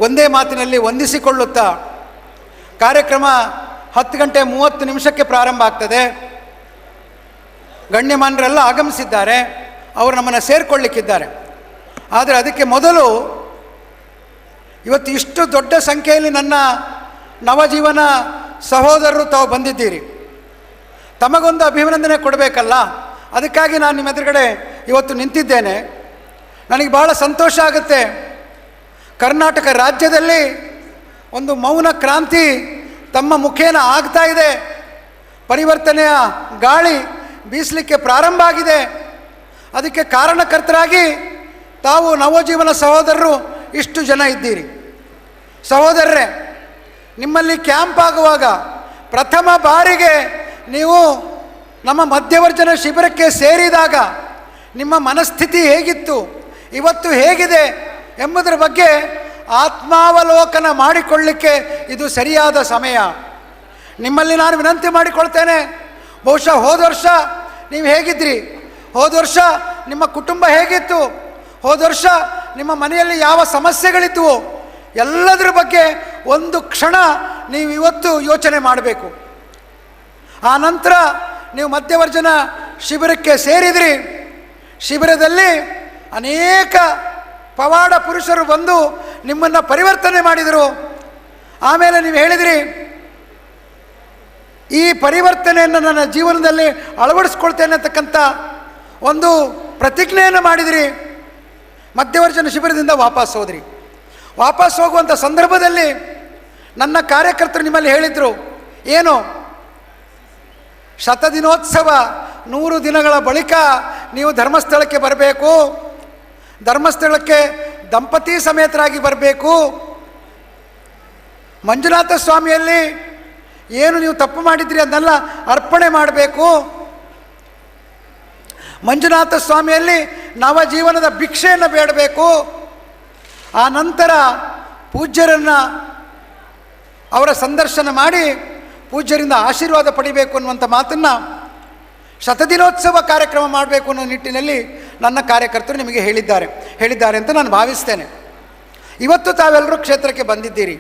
ಒಂದೇ ಮಾತಿನಲ್ಲಿ ವಂದಿಸಿಕೊಳ್ಳುತ್ತಾ, ಕಾರ್ಯಕ್ರಮ 10:30 ಪ್ರಾರಂಭ ಆಗ್ತದೆ. ಗಣ್ಯಮಾನ್ಯರೆಲ್ಲ ಆಗಮಿಸಿದ್ದಾರೆ, ಅವರು ನಮ್ಮನ್ನು ಸೇರಿಕೊಳ್ಳಿಕ್ಕಿದ್ದಾರೆ. ಆದರೆ ಅದಕ್ಕೆ ಮೊದಲು ಇವತ್ತು ಇಷ್ಟು ದೊಡ್ಡ ಸಂಖ್ಯೆಯಲ್ಲಿ ನನ್ನ ನವಜೀವನ ಸಹೋದರರು ತಾವು ಬಂದಿದ್ದೀರಿ, ತಮಗೊಂದು ಅಭಿನಂದನೆ ಕೊಡಬೇಕಲ್ಲ. ಅದಕ್ಕಾಗಿ ನಾನು ನಿಮ್ಮ ಎದುರುಗಡೆ ಇವತ್ತು ನಿಂತಿದ್ದೇನೆ. ನನಗೆ ಬಹಳ ಸಂತೋಷ ಆಗುತ್ತೆ. ಕರ್ನಾಟಕ ರಾಜ್ಯದಲ್ಲಿ ಒಂದು ಮೌನ ಕ್ರಾಂತಿ ತಮ್ಮ ಮುಖೇನ ಆಗ್ತಾ ಇದೆ. ಪರಿವರ್ತನೆಯ ಗಾಳಿ ಬೀಸಲಿಕ್ಕೆ ಪ್ರಾರಂಭ ಆಗಿದೆ. ಅದಕ್ಕೆ ಕಾರಣಕರ್ತರಾಗಿ ತಾವು ನವಜೀವನ ಸಹೋದರರು ಇಷ್ಟು ಜನ ಇದ್ದೀರಿ. ಸಹೋದರರೇ, ನಿಮ್ಮಲ್ಲಿ ಕ್ಯಾಂಪ್ ಆಗುವಾಗ ಪ್ರಥಮ ಬಾರಿಗೆ ನೀವು ನಮ್ಮ ಮಧ್ಯವರ್ಜನ ಶಿಬಿರಕ್ಕೆ ಸೇರಿದಾಗ ನಿಮ್ಮ ಮನಸ್ಥಿತಿ ಹೇಗಿತ್ತು, ಇವತ್ತು ಹೇಗಿದೆ ಎಂಬುದರ ಬಗ್ಗೆ ಆತ್ಮಾವಲೋಕನ ಮಾಡಿಕೊಳ್ಳಿಕ್ಕೆ ಇದು ಸರಿಯಾದ ಸಮಯ. ನಿಮ್ಮಲ್ಲಿ ನಾನು ವಿನಂತಿ ಮಾಡಿಕೊಳ್ತೇನೆ. ಬಹುಶಃ ಹೋದ ವರ್ಷ ನೀವು ಹೇಗಿದ್ರಿ, ಹೋದ ವರ್ಷ ನಿಮ್ಮ ಕುಟುಂಬ ಹೇಗಿತ್ತು, ಹೋದ ವರ್ಷ ನಿಮ್ಮ ಮನೆಯಲ್ಲಿ ಯಾವ ಸಮಸ್ಯೆಗಳಿದ್ದವು, ಎಲ್ಲದರ ಬಗ್ಗೆ ಒಂದು ಕ್ಷಣ ನೀವು ಇವತ್ತು ಯೋಚನೆ ಮಾಡಬೇಕು. ಆ ನಂತರ ನೀವು ಮಧ್ಯವರ್ಜನ ಶಿಬಿರಕ್ಕೆ ಸೇರಿದ್ರಿ. ಶಿಬಿರದಲ್ಲಿ ಅನೇಕ ಪವಾಡ ಪುರುಷರು ಬಂದು ನಿಮ್ಮನ್ನು ಪರಿವರ್ತನೆ ಮಾಡಿದರು. ಆಮೇಲೆ ನೀವು ಹೇಳಿದ್ರಿ, ಈ ಪರಿವರ್ತನೆಯನ್ನು ನನ್ನ ಜೀವನದಲ್ಲಿ ಅಳವಡಿಸ್ಕೊಳ್ತೇನೆ ಅಂತಕ್ಕಂಥ ಒಂದು ಪ್ರತಿಜ್ಞೆಯನ್ನು ಮಾಡಿದಿರಿ. ಮಧ್ಯವರ್ಜನ ಶಿಬಿರದಿಂದ ವಾಪಸ್ ಹೋದ್ರಿ. ವಾಪಸ್ ಹೋಗುವಂಥ ಸಂದರ್ಭದಲ್ಲಿ ನನ್ನ ಕಾರ್ಯಕರ್ತರು ನಿಮ್ಮಲ್ಲಿ ಹೇಳಿದರು, ಏನು ಶತದಿನೋತ್ಸವ 100 ದಿನಗಳ ಬಳಿಕ ನೀವು ಧರ್ಮಸ್ಥಳಕ್ಕೆ ಬರಬೇಕು, ಧರ್ಮಸ್ಥಳಕ್ಕೆ ದಂಪತಿ ಸಮೇತರಾಗಿ ಬರಬೇಕು, ಮಂಜುನಾಥ ಸ್ವಾಮಿಯಲ್ಲಿ ಏನು ನೀವು ತಪ್ಪು ಮಾಡಿದ್ರಿ ಅದನ್ನೆಲ್ಲ ಅರ್ಪಣೆ ಮಾಡಬೇಕು, ಮಂಜುನಾಥ ಸ್ವಾಮಿಯಲ್ಲಿ ನವಜೀವನದ ಭಿಕ್ಷೆಯನ್ನು ಬೇಡಬೇಕು, ಆ ನಂತರ ಪೂಜ್ಯರನ್ನು ಅವರ ಸಂದರ್ಶನ ಮಾಡಿ ಪೂಜ್ಯರಿಂದ ಆಶೀರ್ವಾದ ಪಡಿಬೇಕು ಅನ್ನುವಂಥ ಮಾತನ್ನು ಶತದಿನೋತ್ಸವ ಕಾರ್ಯಕ್ರಮ ಮಾಡಬೇಕು ಅನ್ನೋ ನಿಟ್ಟಿನಲ್ಲಿ ನನ್ನ ಕಾರ್ಯಕರ್ತರು ನಿಮಗೆ ಹೇಳಿದ್ದಾರೆ ಅಂತ ನಾನು ಭಾವಿಸ್ತೇನೆ. ಇವತ್ತು ತಾವೆಲ್ಲರೂ ಕ್ಷೇತ್ರಕ್ಕೆ ಬಂದಿದ್ದೀರಿ.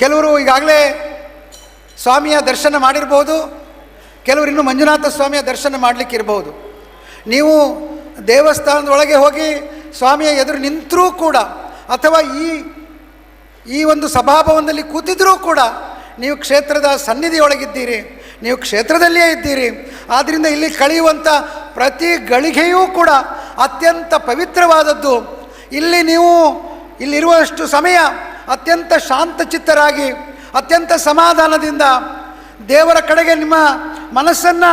ಕೆಲವರು ಈಗಾಗಲೇ ಸ್ವಾಮಿಯ ದರ್ಶನ ಮಾಡಿರ್ಬೋದು, ಕೆಲವರು ಇನ್ನೂ ಮಂಜುನಾಥ ಸ್ವಾಮಿಯ ದರ್ಶನ ಮಾಡಲಿಕ್ಕಿರ್ಬೋದು. ನೀವು ದೇವಸ್ಥಾನದೊಳಗೆ ಹೋಗಿ ಸ್ವಾಮಿಯ ಎದುರು ನಿಂತರೂ ಕೂಡ, ಅಥವಾ ಈ ಒಂದು ಸಭಾಭವನದಲ್ಲಿ ಕೂತಿದ್ರೂ ಕೂಡ ನೀವು ಕ್ಷೇತ್ರದ ಸನ್ನಿಧಿಯೊಳಗಿದ್ದೀರಿ, ನೀವು ಕ್ಷೇತ್ರದಲ್ಲಿಯೇ ಇದ್ದೀರಿ. ಆದ್ದರಿಂದ ಇಲ್ಲಿ ಕಳೆಯುವಂಥ ಪ್ರತಿ ಗಳಿಗೆಯೂ ಕೂಡ ಅತ್ಯಂತ ಪವಿತ್ರವಾದದ್ದು. ಇಲ್ಲಿರುವಷ್ಟು ಸಮಯ ಅತ್ಯಂತ ಶಾಂತಚಿತ್ತರಾಗಿ, ಅತ್ಯಂತ ಸಮಾಧಾನದಿಂದ ದೇವರ ಕಡೆಗೆ ನಿಮ್ಮ ಮನಸ್ಸನ್ನು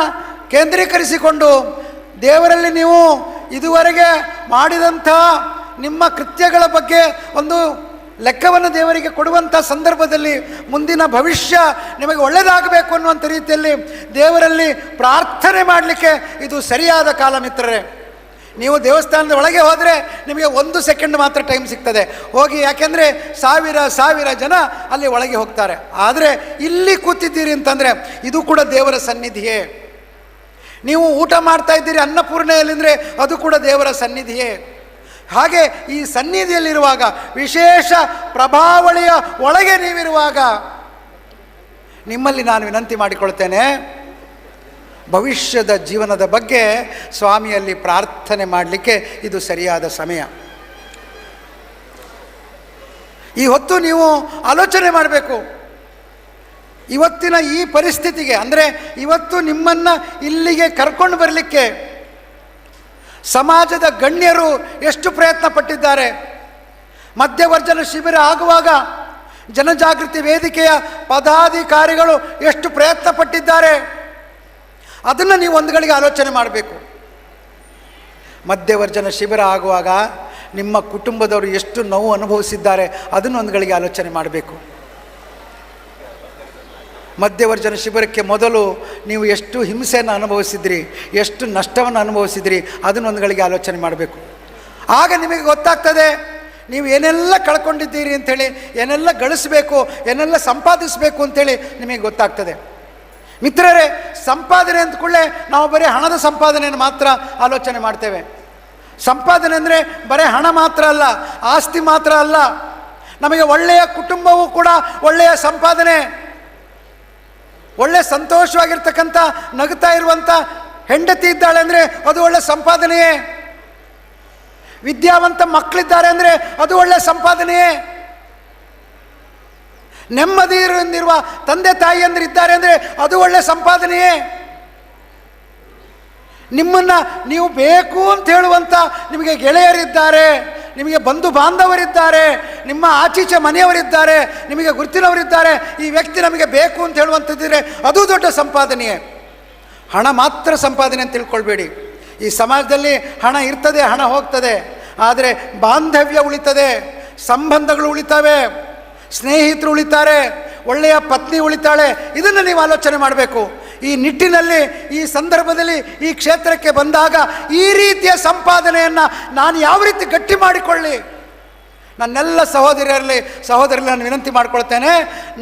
ಕೇಂದ್ರೀಕರಿಸಿಕೊಂಡು, ದೇವರಲ್ಲಿ ನೀವು ಇದುವರೆಗೆ ಮಾಡಿದಂಥ ನಿಮ್ಮ ಕೃತ್ಯಗಳ ಬಗ್ಗೆ ಒಂದು ಲೆಕ್ಕವನ್ನು ದೇವರಿಗೆ ಕೊಡುವಂಥ ಸಂದರ್ಭದಲ್ಲಿ ಮುಂದಿನ ಭವಿಷ್ಯ ನಿಮಗೆ ಒಳ್ಳೆಯದಾಗಬೇಕು ಅನ್ನುವಂಥ ರೀತಿಯಲ್ಲಿ ದೇವರಲ್ಲಿ ಪ್ರಾರ್ಥನೆ ಮಾಡಲಿಕ್ಕೆ ಇದು ಸರಿಯಾದ ಕಾಲ ಮಿತ್ರರೇ. ನೀವು ದೇವಸ್ಥಾನದ ಒಳಗೆ ಹೋದರೆ ನಿಮಗೆ 1 ಸೆಕೆಂಡ್ ಮಾತ್ರ ಟೈಮ್ ಸಿಗ್ತದೆ ಹೋಗಿ, ಯಾಕೆಂದರೆ ಸಾವಿರ ಜನ ಅಲ್ಲಿ ಒಳಗೆ ಹೋಗ್ತಾರೆ. ಆದರೆ ಇಲ್ಲಿ ಕೂತಿದ್ದೀರಿ ಅಂತಂದರೆ ಇದು ಕೂಡ ದೇವರ ಸನ್ನಿಧಿಯೇ. ನೀವು ಊಟ ಮಾಡ್ತಾ ಇದ್ದೀರಿ ಅನ್ನಪೂರ್ಣೆಯಲ್ಲಿಂದರೆ ಅದು ಕೂಡ ದೇವರ ಸನ್ನಿಧಿಯೇ. ಹಾಗೆ ಈ ಸನ್ನಿಧಿಯಲ್ಲಿರುವಾಗ, ವಿಶೇಷ ಪ್ರಭಾವಳಿಯ ಒಳಗೆ ನೀವಿರುವಾಗ ನಿಮ್ಮಲ್ಲಿ ನಾನು ವಿನಂತಿ ಮಾಡಿಕೊಳ್ತೇನೆ, ಭವಿಷ್ಯದ ಜೀವನದ ಬಗ್ಗೆ ಸ್ವಾಮಿಯಲ್ಲಿ ಪ್ರಾರ್ಥನೆ ಮಾಡಲಿಕ್ಕೆ ಇದು ಸರಿಯಾದ ಸಮಯ. ಈ ಹೊತ್ತು ನೀವು ಆಲೋಚನೆ ಮಾಡಬೇಕು. ಇವತ್ತಿನ ಈ ಪರಿಸ್ಥಿತಿಗೆ, ಅಂದರೆ ಇವತ್ತು ನಿಮ್ಮನ್ನು ಇಲ್ಲಿಗೆ ಕರ್ಕೊಂಡು ಬರಲಿಕ್ಕೆ ಸಮಾಜದ ಗಣ್ಯರು ಎಷ್ಟು ಪ್ರಯತ್ನ ಪಟ್ಟಿದ್ದಾರೆ. ಮಧ್ಯವರ್ಜನ ಶಿಬಿರ ಆಗುವಾಗ ಜನಜಾಗೃತಿ ವೇದಿಕೆಯ ಪದಾಧಿಕಾರಿಗಳು ಎಷ್ಟು ಪ್ರಯತ್ನ ಪಟ್ಟಿದ್ದಾರೆ ಅದನ್ನು ನೀವು ಒಂದು ಗಳಿಗೆ ಆಲೋಚನೆ ಮಾಡಬೇಕು. ಮಧ್ಯವರ್ಜನ ಶಿಬಿರ ಆಗುವಾಗ ನಿಮ್ಮ ಕುಟುಂಬದವರು ಎಷ್ಟು ನೋವು ಅನುಭವಿಸಿದ್ದಾರೆ ಅದನ್ನು ಒಂದು ಗಳಿಗೆ ಆಲೋಚನೆ ಮಾಡಬೇಕು. ಮಧ್ಯವರ್ಜನ ಶಿಬಿರಕ್ಕೆ ಮೊದಲು ನೀವು ಎಷ್ಟು ಹಿಂಸೆಯನ್ನು ಅನುಭವಿಸಿದ್ರಿ, ಎಷ್ಟು ನಷ್ಟವನ್ನು ಅನುಭವಿಸಿದ್ರಿ ಅದನ್ನು ಒಂದು ಗಳಿಗೆ ಆಲೋಚನೆ ಮಾಡಬೇಕು. ಆಗ ನಿಮಗೆ ಗೊತ್ತಾಗ್ತದೆ ನೀವು ಏನೆಲ್ಲ ಕಳ್ಕೊಂಡಿದ್ದೀರಿ ಅಂಥೇಳಿ, ಏನೆಲ್ಲ ಗಳಿಸಬೇಕು, ಏನೆಲ್ಲ ಸಂಪಾದಿಸಬೇಕು ಅಂಥೇಳಿ ನಿಮಗೆ ಗೊತ್ತಾಗ್ತದೆ. ಮಿತ್ರರೇ, ಸಂಪಾದನೆ ಅಂದ ಕೂಡಲೇ ನಾವು ಬರೀ ಹಣದ ಸಂಪಾದನೆಯನ್ನು ಮಾತ್ರ ಆಲೋಚನೆ ಮಾಡ್ತೇವೆ. ಸಂಪಾದನೆ ಅಂದರೆ ಬರೀ ಹಣ ಮಾತ್ರ ಅಲ್ಲ, ಆಸ್ತಿ ಮಾತ್ರ ಅಲ್ಲ. ನಮಗೆ ಒಳ್ಳೆಯ ಕುಟುಂಬವೂ ಕೂಡ ಒಳ್ಳೆಯ ಸಂಪಾದನೆ. ಒಳ್ಳೆ ಸಂತೋಷವಾಗಿರ್ತಕ್ಕಂಥ ನಗುತ್ತಾ ಇರುವಂಥ ಹೆಂಡತಿ ಇದ್ದಾಳೆ ಅಂದರೆ ಅದು ಒಳ್ಳೆ ಸಂಪಾದನೆಯೇ. ವಿದ್ಯಾವಂತ ಮಕ್ಕಳಿದ್ದಾರೆ ಅಂದರೆ ಅದು ಒಳ್ಳೆ ಸಂಪಾದನೆಯೇ. ನೆಮ್ಮದಿಯಿರುವ ತಂದೆ ತಾಯಿಯಂದಿರಿದ್ದಾರೆ ಅಂದರೆ ಅದು ಒಳ್ಳೆ ಸಂಪಾದನೆಯೇ. ನಿಮ್ಮನ್ನು ನೀವು ಬೇಕು ಅಂತ ಹೇಳುವಂಥ ನಿಮಗೆ ಗೆಳೆಯರಿದ್ದಾರೆ, ನಿಮಗೆ ಬಂಧು ಬಾಂಧವರಿದ್ದಾರೆ, ನಿಮ್ಮ ಆಚೀಚೆ ಮನೆಯವರಿದ್ದಾರೆ, ನಿಮಗೆ ಗುರುತಿನವರಿದ್ದಾರೆ, ಈ ವ್ಯಕ್ತಿ ನಮಗೆ ಬೇಕು ಅಂತ ಹೇಳುವಂಥದ್ದಿದ್ರೆ ಅದು ದೊಡ್ಡ ಸಂಪಾದನೆಯೇ. ಹಣ ಮಾತ್ರ ಸಂಪಾದನೆ ಅಂತ ತಿಳ್ಕೊಳ್ಬೇಡಿ. ಈ ಸಮಾಜದಲ್ಲಿ ಹಣ ಇರ್ತದೆ, ಹಣ ಹೋಗ್ತದೆ, ಆದರೆ ಬಾಂಧವ್ಯ ಉಳಿತದೆ, ಸಂಬಂಧಗಳು ಉಳಿತವೆ, ಸ್ನೇಹಿತರು ಉಳಿತಾರೆ, ಒಳ್ಳೆಯ ಪತ್ನಿ ಉಳಿತಾಳೆ. ಇದನ್ನು ನೀವು ಆಲೋಚನೆ ಮಾಡಬೇಕು. ಈ ನಿಟ್ಟಿನಲ್ಲಿ, ಈ ಸಂದರ್ಭದಲ್ಲಿ, ಈ ಕ್ಷೇತ್ರಕ್ಕೆ ಬಂದಾಗ ಈ ರೀತಿಯ ಸಂಪಾದನೆಯನ್ನು ನಾನು ಯಾವ ರೀತಿ ಗಟ್ಟಿ ಮಾಡಿಕೊಳ್ಳಿ. ನನ್ನೆಲ್ಲ ಸಹೋದರರಲ್ಲಿ ನಾನು ವಿನಂತಿ ಮಾಡಿಕೊಳ್ತೇನೆ,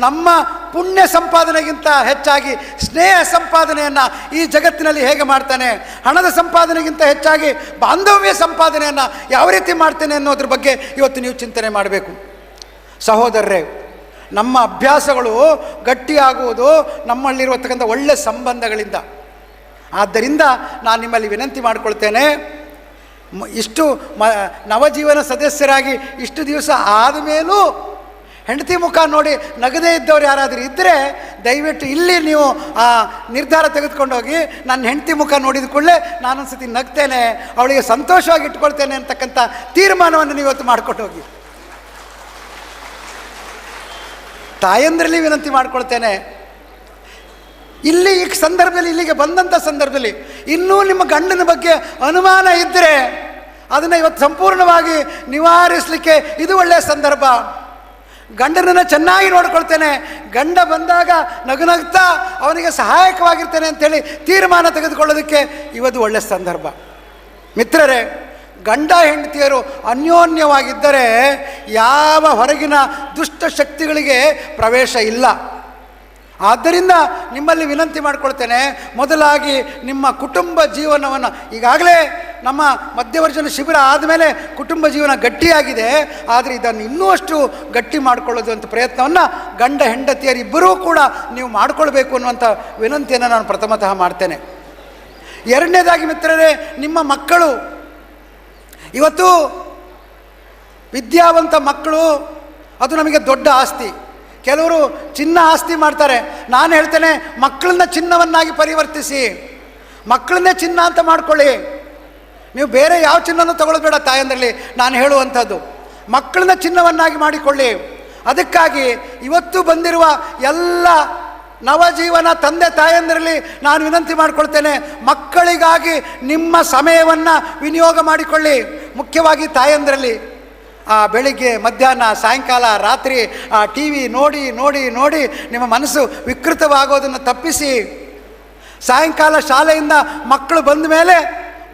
ನಮ್ಮ ಪುಣ್ಯ ಸಂಪಾದನೆಗಿಂತ ಹೆಚ್ಚಾಗಿ ಸ್ನೇಹ ಸಂಪಾದನೆಯನ್ನು ಈ ಜಗತ್ತಿನಲ್ಲಿ ಹೇಗೆ ಮಾಡ್ತಾನೆ, ಹಣದ ಸಂಪಾದನೆಗಿಂತ ಹೆಚ್ಚಾಗಿ ಬಾಂಧವ್ಯ ಸಂಪಾದನೆಯನ್ನು ಯಾವ ರೀತಿ ಮಾಡ್ತೇನೆ ಅನ್ನೋದ್ರ ಬಗ್ಗೆ ಇವತ್ತು ನೀವು ಚಿಂತನೆ ಮಾಡಬೇಕು. ಸಹೋದರರೇ, ನಮ್ಮ ಅಭ್ಯಾಸಗಳು ಗಟ್ಟಿಯಾಗುವುದು ನಮ್ಮಲ್ಲಿರುವತಕ್ಕಂಥ ಒಳ್ಳೆಯ ಸಂಬಂಧಗಳಿಂದ. ಆದ್ದರಿಂದ ನಾನು ನಿಮ್ಮಲ್ಲಿ ವಿನಂತಿ ಮಾಡಿಕೊಳ್ತೇನೆ, ಇಷ್ಟು ನವಜೀವನ ಸದಸ್ಯರಾಗಿ ಇಷ್ಟು ದಿವಸ ಆದಮೇಲೂ ಹೆಂಡತಿ ಮುಖ ನೋಡಿ ನಗದೇ ಇದ್ದವ್ರು ಯಾರಾದರೂ ಇದ್ದರೆ ದಯವಿಟ್ಟು ಇಲ್ಲಿ ನೀವು ಆ ನಿರ್ಧಾರ ತೆಗೆದುಕೊಂಡು ಹೋಗಿ, ನನ್ನ ಹೆಂಡತಿ ಮುಖ ನೋಡಿದ ಕೂಡಲೇ ನಾನೊಂದು ಸತಿ ನಗ್ತೇನೆ, ಅವಳಿಗೆ ಸಂತೋಷವಾಗಿ ಇಟ್ಕೊಳ್ತೇನೆ ಅಂತಕ್ಕಂಥ ತೀರ್ಮಾನವನ್ನು ನೀವು ಇವತ್ತು ಮಾಡ್ಕೊಂಡು ಹೋಗಿ. ತಾಯಂದ್ರಲ್ಲಿ ವಿನಂತಿ ಮಾಡ್ಕೊಳ್ತೇನೆ, ಇಲ್ಲಿ ಈ ಸಂದರ್ಭದಲ್ಲಿ, ಇಲ್ಲಿಗೆ ಬಂದಂಥ ಸಂದರ್ಭದಲ್ಲಿ ಇನ್ನೂ ನಿಮ್ಮ ಗಂಡನ ಬಗ್ಗೆ ಅನುಮಾನ ಇದ್ದರೆ ಅದನ್ನು ಇವತ್ತು ಸಂಪೂರ್ಣವಾಗಿ ನಿವಾರಿಸಲಿಕ್ಕೆ ಇದು ಒಳ್ಳೆಯ ಸಂದರ್ಭ. ಗಂಡನನ್ನು ಚೆನ್ನಾಗಿ ನೋಡ್ಕೊಳ್ತೇನೆ, ಗಂಡ ಬಂದಾಗ ನಗುನಗ್ತಾ ಅವನಿಗೆ ಸಹಾಯಕವಾಗಿರ್ತೇನೆ ಅಂಥೇಳಿ ತೀರ್ಮಾನ ತೆಗೆದುಕೊಳ್ಳೋದಕ್ಕೆ ಇವತ್ತು ಒಳ್ಳೆಯ ಸಂದರ್ಭ. ಮಿತ್ರರೇ, ಗಂಡ ಹೆಂಡತಿಯರು ಅನ್ಯೋನ್ಯವಾಗಿದ್ದರೆ ಯಾವ ಹೊರಗಿನ ದುಷ್ಟ ಶಕ್ತಿಗಳಿಗೆ ಪ್ರವೇಶ ಇಲ್ಲ. ಆದ್ದರಿಂದ ನಿಮ್ಮಲ್ಲಿ ವಿನಂತಿ ಮಾಡಿಕೊಳ್ತೇನೆ, ಮೊದಲಾಗಿ ನಿಮ್ಮ ಕುಟುಂಬ ಜೀವನವನ್ನು, ಈಗಾಗಲೇ ನಮ್ಮ ಮಧ್ಯವರ್ಜನ ಶಿಬಿರ ಆದಮೇಲೆ ಕುಟುಂಬ ಜೀವನ ಗಟ್ಟಿಯಾಗಿದೆ, ಆದರೆ ಇದನ್ನು ಇನ್ನೂ ಅಷ್ಟು ಗಟ್ಟಿ ಮಾಡಿಕೊಳ್ಳೋದು ಅಂತ ಪ್ರಯತ್ನವನ್ನು ಗಂಡ ಹೆಂಡತಿಯರಿಬ್ಬರೂ ಕೂಡ ನೀವು ಮಾಡಿಕೊಳ್ಬೇಕು ಅನ್ನುವಂಥ ವಿನಂತಿಯನ್ನು ನಾನು ಪ್ರಥಮತಃ ಮಾಡ್ತೇನೆ. ಎರಡನೇದಾಗಿ ಮಿತ್ರರೇ, ನಿಮ್ಮ ಮಕ್ಕಳು, ಇವತ್ತು ವಿದ್ಯಾವಂತ ಮಕ್ಕಳು ಅದು ನಮಗೆ ದೊಡ್ಡ ಆಸ್ತಿ. ಕೆಲವರು ಚಿನ್ನ ಆಸ್ತಿ ಮಾಡ್ತಾರೆ. ನಾನು ಹೇಳ್ತೇನೆ, ಮಕ್ಕಳನ್ನ ಚಿನ್ನವನ್ನಾಗಿ ಪರಿವರ್ತಿಸಿ, ಮಕ್ಕಳನ್ನೇ ಚಿನ್ನ ಅಂತ ಮಾಡ್ಕೊಳ್ಳಿ. ನೀವು ಬೇರೆ ಯಾವ ಚಿನ್ನನೂ ತಗೊಳ್ಳೋದು ಬೇಡ. ತಾಯಂದ್ರಲ್ಲಿ ನಾನು ಹೇಳುವಂಥದ್ದು, ಮಕ್ಕಳನ್ನ ಚಿನ್ನವನ್ನಾಗಿ ಮಾಡಿಕೊಳ್ಳಿ. ಅದಕ್ಕಾಗಿ ಇವತ್ತು ಬಂದಿರುವ ಎಲ್ಲ ನವಜೀವನ ತಂದೆ ತಾಯಂದಿರಲ್ಲಿ ನಾನು ವಿನಂತಿ ಮಾಡಿಕೊಳ್ತೇನೆ, ಮಕ್ಕಳಿಗಾಗಿ ನಿಮ್ಮ ಸಮಯವನ್ನು ವಿನಿಯೋಗ ಮಾಡಿಕೊಳ್ಳಿ. ಮುಖ್ಯವಾಗಿ ತಾಯಂದಿರಲ್ಲಿ ಬೆಳಿಗ್ಗೆ, ಮಧ್ಯಾಹ್ನ, ಸಾಯಂಕಾಲ, ರಾತ್ರಿ ಟಿ ವಿ ನೋಡಿ ನೋಡಿ ನೋಡಿ ನಿಮ್ಮ ಮನಸ್ಸು ವಿಕೃತವಾಗೋದನ್ನು ತಪ್ಪಿಸಿ, ಸಾಯಂಕಾಲ ಶಾಲೆಯಿಂದ ಮಕ್ಕಳು ಬಂದ ಮೇಲೆ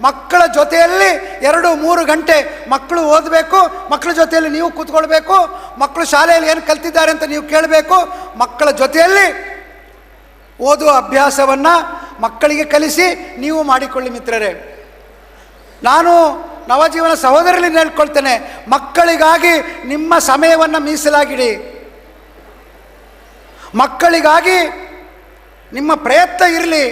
ಮಕ್ಕಳ ಜೊತೆಯಲ್ಲಿ 2-3 ಗಂಟೆ ಮಕ್ಕಳು ಓದಬೇಕು, ಮಕ್ಕಳ ಜೊತೆಯಲ್ಲಿ ನೀವು ಕೂತ್ಕೊಳ್ಬೇಕು, ಮಕ್ಕಳು ಶಾಲೆಯಲ್ಲಿ ಏನು ಕಲ್ತಿದ್ದಾರೆ ಅಂತ ನೀವು ಕೇಳಬೇಕು, ಮಕ್ಕಳ ಜೊತೆಯಲ್ಲಿ ಓದುವ ಅಭ್ಯಾಸವನ್ನು ಮಕ್ಕಳಿಗೆ ಕಲಿಸಿ ನೀವು ಮಾಡಿಕೊಳ್ಳಿ. ಮಿತ್ರರೇ, ನಾನು ನವಜೀವನ ಸಹೋದರರಲ್ಲಿ ಹೇಳ್ಕೊಳ್ತೇನೆ, ಮಕ್ಕಳಿಗಾಗಿ ನಿಮ್ಮ ಸಮಯವನ್ನು ಮೀಸಲಾಗಿಡಿ. ಮಕ್ಕಳಿಗಾಗಿ ನಿಮ್ಮ ಪ್ರಯತ್ನ ಇರಲಿ.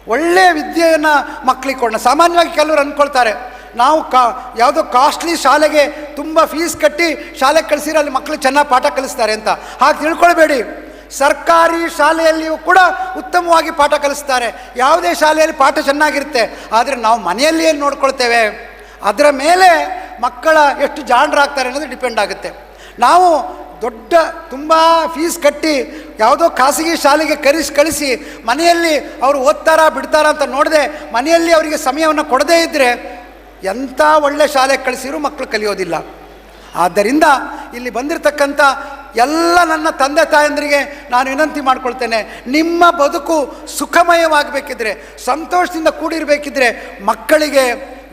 ಒಳ್ಳೆಯ ವಿದ್ಯೆಯನ್ನು ಮಕ್ಕಳಿಗೆ ಕೊಡೋಣ. ಸಾಮಾನ್ಯವಾಗಿ ಕೆಲವರು ಅಂದ್ಕೊಳ್ತಾರೆ, ನಾವು ಯಾವುದೋ ಕಾಸ್ಟ್ಲಿ ಶಾಲೆಗೆ ತುಂಬ ಫೀಸ್ ಕಟ್ಟಿ ಶಾಲೆಗೆ ಕಳಿಸಿದ್ರೆ ಅಲ್ಲಿ ಮಕ್ಕಳು ಚೆನ್ನಾಗಿ ಪಾಠ ಕಲಿಸ್ತಾರೆ ಅಂತ. ಹಾಗೆ ತಿಳ್ಕೊಳ್ಬೇಡಿ. ಸರ್ಕಾರಿ ಶಾಲೆಯಲ್ಲಿಯೂ ಕೂಡ ಉತ್ತಮವಾಗಿ ಪಾಠ ಕಲಿಸ್ತಾರೆ. ಯಾವುದೇ ಶಾಲೆಯಲ್ಲಿ ಪಾಠ ಚೆನ್ನಾಗಿರುತ್ತೆ, ಆದರೆ ನಾವು ಮನೆಯಲ್ಲಿ ಏನು ನೋಡ್ಕೊಳ್ತೇವೆ ಅದರ ಮೇಲೆ ಮಕ್ಕಳ ಎಷ್ಟು ಜಾಣರಾಗ್ತಾರೆ ಅನ್ನೋದು ಡಿಪೆಂಡ್ ಆಗುತ್ತೆ. ನಾವು ದೊಡ್ಡ ತುಂಬ ಫೀಸ್ ಕಟ್ಟಿ ಯಾವುದೋ ಖಾಸಗಿ ಶಾಲೆಗೆ ಕಳಿಸಿ ಮನೆಯಲ್ಲಿ ಅವರು ಓದ್ತಾರಾ ಬಿಡ್ತಾರಾ ಅಂತ ನೋಡದೆ ಮನೆಯಲ್ಲಿ ಅವರಿಗೆ ಸಮಯವನ್ನು ಕೊಡದೇ ಇದ್ದರೆ ಎಂಥ ಒಳ್ಳೆ ಶಾಲೆಗೆ ಕಳಿಸಿರೂ ಮಕ್ಕಳು ಕಲಿಯೋದಿಲ್ಲ. ಆದ್ದರಿಂದ ಇಲ್ಲಿ ಬಂದಿರತಕ್ಕಂಥ ಎಲ್ಲ ನನ್ನ ತಂದೆ ತಾಯಂದರಿಗೆ ನಾನು ವಿನಂತಿ ಮಾಡ್ಕೊಳ್ತೇನೆ, ನಿಮ್ಮ ಬದುಕು ಸುಖಮಯವಾಗಬೇಕಿದ್ರೆ, ಸಂತೋಷದಿಂದ ಕೂಡಿರಬೇಕಿದ್ರೆ ಮಕ್ಕಳಿಗೆ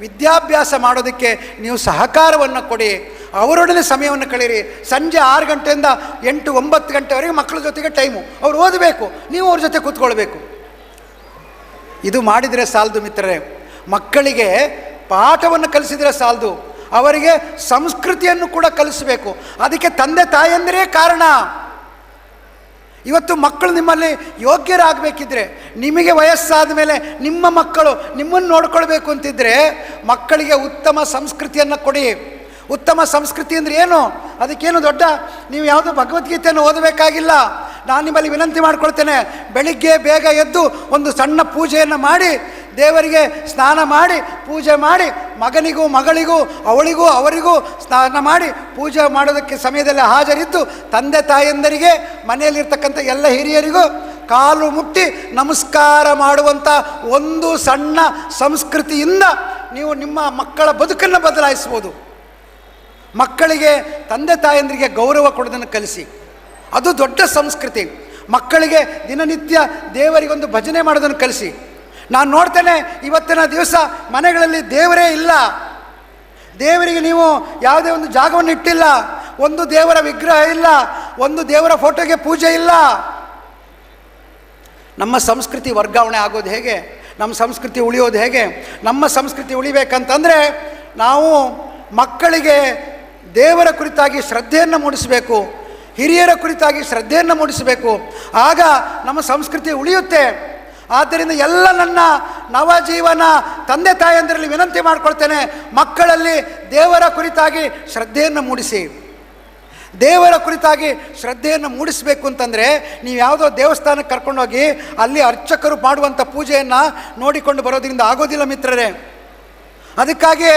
ವಿದ್ಯಾಭ್ಯಾಸ ಮಾಡೋದಕ್ಕೆ ನೀವು ಸಹಕಾರವನ್ನು ಕೊಡಿ, ಅವರೊಡನೆ ಸಮಯವನ್ನು ಕಳೀರಿ. ಸಂಜೆ 6 ಗಂಟೆಯಿಂದ 8-9 ಗಂಟೆವರೆಗೆ ಮಕ್ಕಳ ಜೊತೆಗೆ ಟೈಮು, ಅವ್ರು ಓದಬೇಕು, ನೀವು ಅವ್ರ ಜೊತೆ ಕೂತ್ಕೊಳ್ಬೇಕು. ಇದು ಮಾಡಿದರೆ ಸಾಲದು ಮಿತ್ರರೇ. ಮಕ್ಕಳಿಗೆ ಪಾಠವನ್ನು ಕಲಿಸಿದರೆ ಸಾಲದು, ಅವರಿಗೆ ಸಂಸ್ಕೃತಿಯನ್ನು ಕೂಡ ಕಲಿಸಬೇಕು. ಅದಕ್ಕೆ ತಂದೆ ತಾಯಂದಿರೇ ಕಾರಣ. ಇವತ್ತು ಮಕ್ಕಳು ನಿಮ್ಮಲ್ಲಿ ಯೋಗ್ಯರಾಗಬೇಕಿದ್ರೆ, ನಿಮಗೆ ವಯಸ್ಸಾದ ಮೇಲೆ ನಿಮ್ಮ ಮಕ್ಕಳು ನಿಮ್ಮನ್ನು ನೋಡ್ಕೊಳ್ಬೇಕು ಅಂತಿದ್ರೆ ಮಕ್ಕಳಿಗೆ ಉತ್ತಮ ಸಂಸ್ಕೃತಿಯನ್ನು ಕೊಡಿ. ಉತ್ತಮ ಸಂಸ್ಕೃತಿ ಅಂದರೆ ಏನು? ಅದಕ್ಕೇನು ದೊಡ್ಡ ನೀವು ಯಾವುದೋ ಭಗವದ್ಗೀತೆಯನ್ನು ಓದಬೇಕಾಗಿಲ್ಲ. ನಾನು ನಿಮ್ಮಲ್ಲಿ ವಿನಂತಿ ಮಾಡ್ಕೊಳ್ತೇನೆ, ಬೆಳಿಗ್ಗೆ ಬೇಗ ಎದ್ದು ಒಂದು ಸಣ್ಣ ಪೂಜೆಯನ್ನು ಮಾಡಿ, ದೇವರಿಗೆ ಸ್ನಾನ ಮಾಡಿ ಪೂಜೆ ಮಾಡಿ, ಮಗನಿಗೂ ಮಗಳಿಗೂ ಅವಳಿಗೂ ಅವರಿಗೂ ಸ್ನಾನ ಮಾಡಿ ಪೂಜೆ ಮಾಡೋದಕ್ಕೆ ಸಮಯದಲ್ಲಿ ಹಾಜರಿದ್ದು, ತಂದೆ ತಾಯಂದರಿಗೆ ಮನೆಯಲ್ಲಿರ್ತಕ್ಕಂಥ ಎಲ್ಲ ಹಿರಿಯರಿಗೂ ಕಾಲು ಮುಟ್ಟಿ ನಮಸ್ಕಾರ ಮಾಡುವಂಥ ಒಂದು ಸಣ್ಣ ಸಂಸ್ಕೃತಿಯಿಂದ ನೀವು ನಿಮ್ಮ ಮಕ್ಕಳ ಬದುಕನ್ನು ಬದಲಾಯಿಸ್ಬೋದು. ಮಕ್ಕಳಿಗೆ ತಂದೆ ತಾಯಂದರಿಗೆ ಗೌರವ ಕೊಡೋದನ್ನು ಕಲಿಸಿ, ಅದು ದೊಡ್ಡ ಸಂಸ್ಕೃತಿ. ಮಕ್ಕಳಿಗೆ ದಿನನಿತ್ಯ ದೇವರಿಗೊಂದು ಭಜನೆ ಮಾಡೋದನ್ನು ಕಲಿಸಿ. ನಾನು ನೋಡ್ತೇನೆ ಇವತ್ತಿನ ದಿವಸ ಮನೆಗಳಲ್ಲಿ ದೇವರೇ ಇಲ್ಲ, ದೇವರಿಗೆ ನೀವು ಯಾವುದೇ ಒಂದು ಜಾಗವನ್ನು ಇಟ್ಟಿಲ್ಲ, ಒಂದು ದೇವರ ವಿಗ್ರಹ ಇಲ್ಲ, ಒಂದು ದೇವರ ಫೋಟೋಗೆ ಪೂಜೆ ಇಲ್ಲ. ನಮ್ಮ ಸಂಸ್ಕೃತಿ ವರ್ಗಾವಣೆ ಆಗೋದು ಹೇಗೆ? ನಮ್ಮ ಸಂಸ್ಕೃತಿ ಉಳಿಯೋದು ಹೇಗೆ? ನಮ್ಮ ಸಂಸ್ಕೃತಿ ಉಳಿಬೇಕಂತಂದರೆ ನಾವು ಮಕ್ಕಳಿಗೆ ದೇವರ ಕುರಿತಾಗಿ ಶ್ರದ್ಧೆಯನ್ನು ಮೂಡಿಸಬೇಕು, ಹಿರಿಯರ ಕುರಿತಾಗಿ ಶ್ರದ್ಧೆಯನ್ನು ಮೂಡಿಸಬೇಕು. ಆಗ ನಮ್ಮ ಸಂಸ್ಕೃತಿ ಉಳಿಯುತ್ತೆ. ಆದ್ದರಿಂದ ಎಲ್ಲ ನನ್ನ ನವಜೀವನ ತಂದೆ ತಾಯಂದಿರಲ್ಲಿ ವಿನಂತಿ ಮಾಡ್ಕೊಳ್ತೇನೆ, ಮಕ್ಕಳಲ್ಲಿ ದೇವರ ಕುರಿತಾಗಿ ಶ್ರದ್ಧೆಯನ್ನು ಮೂಡಿಸಿ. ದೇವರ ಕುರಿತಾಗಿ ಶ್ರದ್ಧೆಯನ್ನು ಮೂಡಿಸಬೇಕು ಅಂತಂದರೆ ನೀವು ಯಾವುದೋ ದೇವಸ್ಥಾನಕ್ಕೆ ಕರ್ಕೊಂಡೋಗಿ ಅಲ್ಲಿ ಅರ್ಚಕರು ಮಾಡುವಂಥ ಪೂಜೆಯನ್ನು ನೋಡಿಕೊಂಡು ಬರೋದ್ರಿಂದ ಆಗೋದಿಲ್ಲ ಮಿತ್ರರೇ. ಅದಕ್ಕಾಗಿ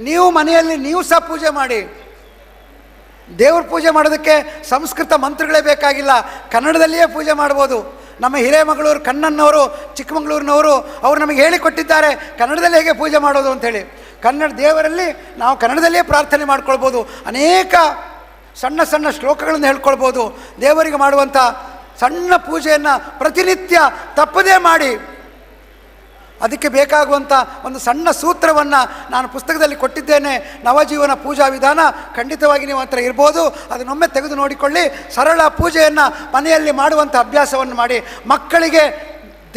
ನೀವು ಮನೆಯಲ್ಲಿ ನೀವು ಸಹ ಪೂಜೆ ಮಾಡಿ. ದೇವ್ರ ಪೂಜೆ ಮಾಡೋದಕ್ಕೆ ಸಂಸ್ಕೃತ ಮಂತ್ರಗಳೇ ಬೇಕಾಗಿಲ್ಲ, ಕನ್ನಡದಲ್ಲಿಯೇ ಪೂಜೆ ಮಾಡ್ಬೋದು. ನಮ್ಮ ಹಿರೇಮಗಳೂರು ಕಣ್ಣನ್ನವರು ಚಿಕ್ಕಮಗಳೂರಿನವರು ಅವರು ನಮಗೆ ಹೇಳಿಕೊಟ್ಟಿದ್ದಾರೆ ಕನ್ನಡದಲ್ಲಿ ಹೇಗೆ ಪೂಜೆ ಮಾಡೋದು ಅಂಥೇಳಿ. ಕನ್ನಡ ದೇವರಲ್ಲಿ ನಾವು ಕನ್ನಡದಲ್ಲಿಯೇ ಪ್ರಾರ್ಥನೆ ಮಾಡ್ಕೊಳ್ಬೋದು. ಅನೇಕ ಸಣ್ಣ ಸಣ್ಣ ಶ್ಲೋಕಗಳನ್ನು ಹೇಳ್ಕೊಳ್ಬೋದು. ದೇವರಿಗೆ ಮಾಡುವಂಥ ಸಣ್ಣ ಪೂಜೆಯನ್ನು ಪ್ರತಿನಿತ್ಯ ತಪ್ಪದೇ ಮಾಡಿ. ಅದಕ್ಕೆ ಬೇಕಾಗುವಂಥ ಒಂದು ಸಣ್ಣ ಸೂತ್ರವನ್ನು ನಾನು ಪುಸ್ತಕದಲ್ಲಿ ಕೊಟ್ಟಿದ್ದೇನೆ. ನವಜೀವನ ಪೂಜಾ ವಿಧಾನ ಖಂಡಿತವಾಗಿ ನೀವು ಹತ್ರ ಇರ್ಬೋದು, ಅದನ್ನೊಮ್ಮೆ ತೆಗೆದು ನೋಡಿಕೊಳ್ಳಿ. ಸರಳ ಪೂಜೆಯನ್ನು ಮನೆಯಲ್ಲಿ ಮಾಡುವಂಥ ಅಭ್ಯಾಸವನ್ನು ಮಾಡಿ. ಮಕ್ಕಳಿಗೆ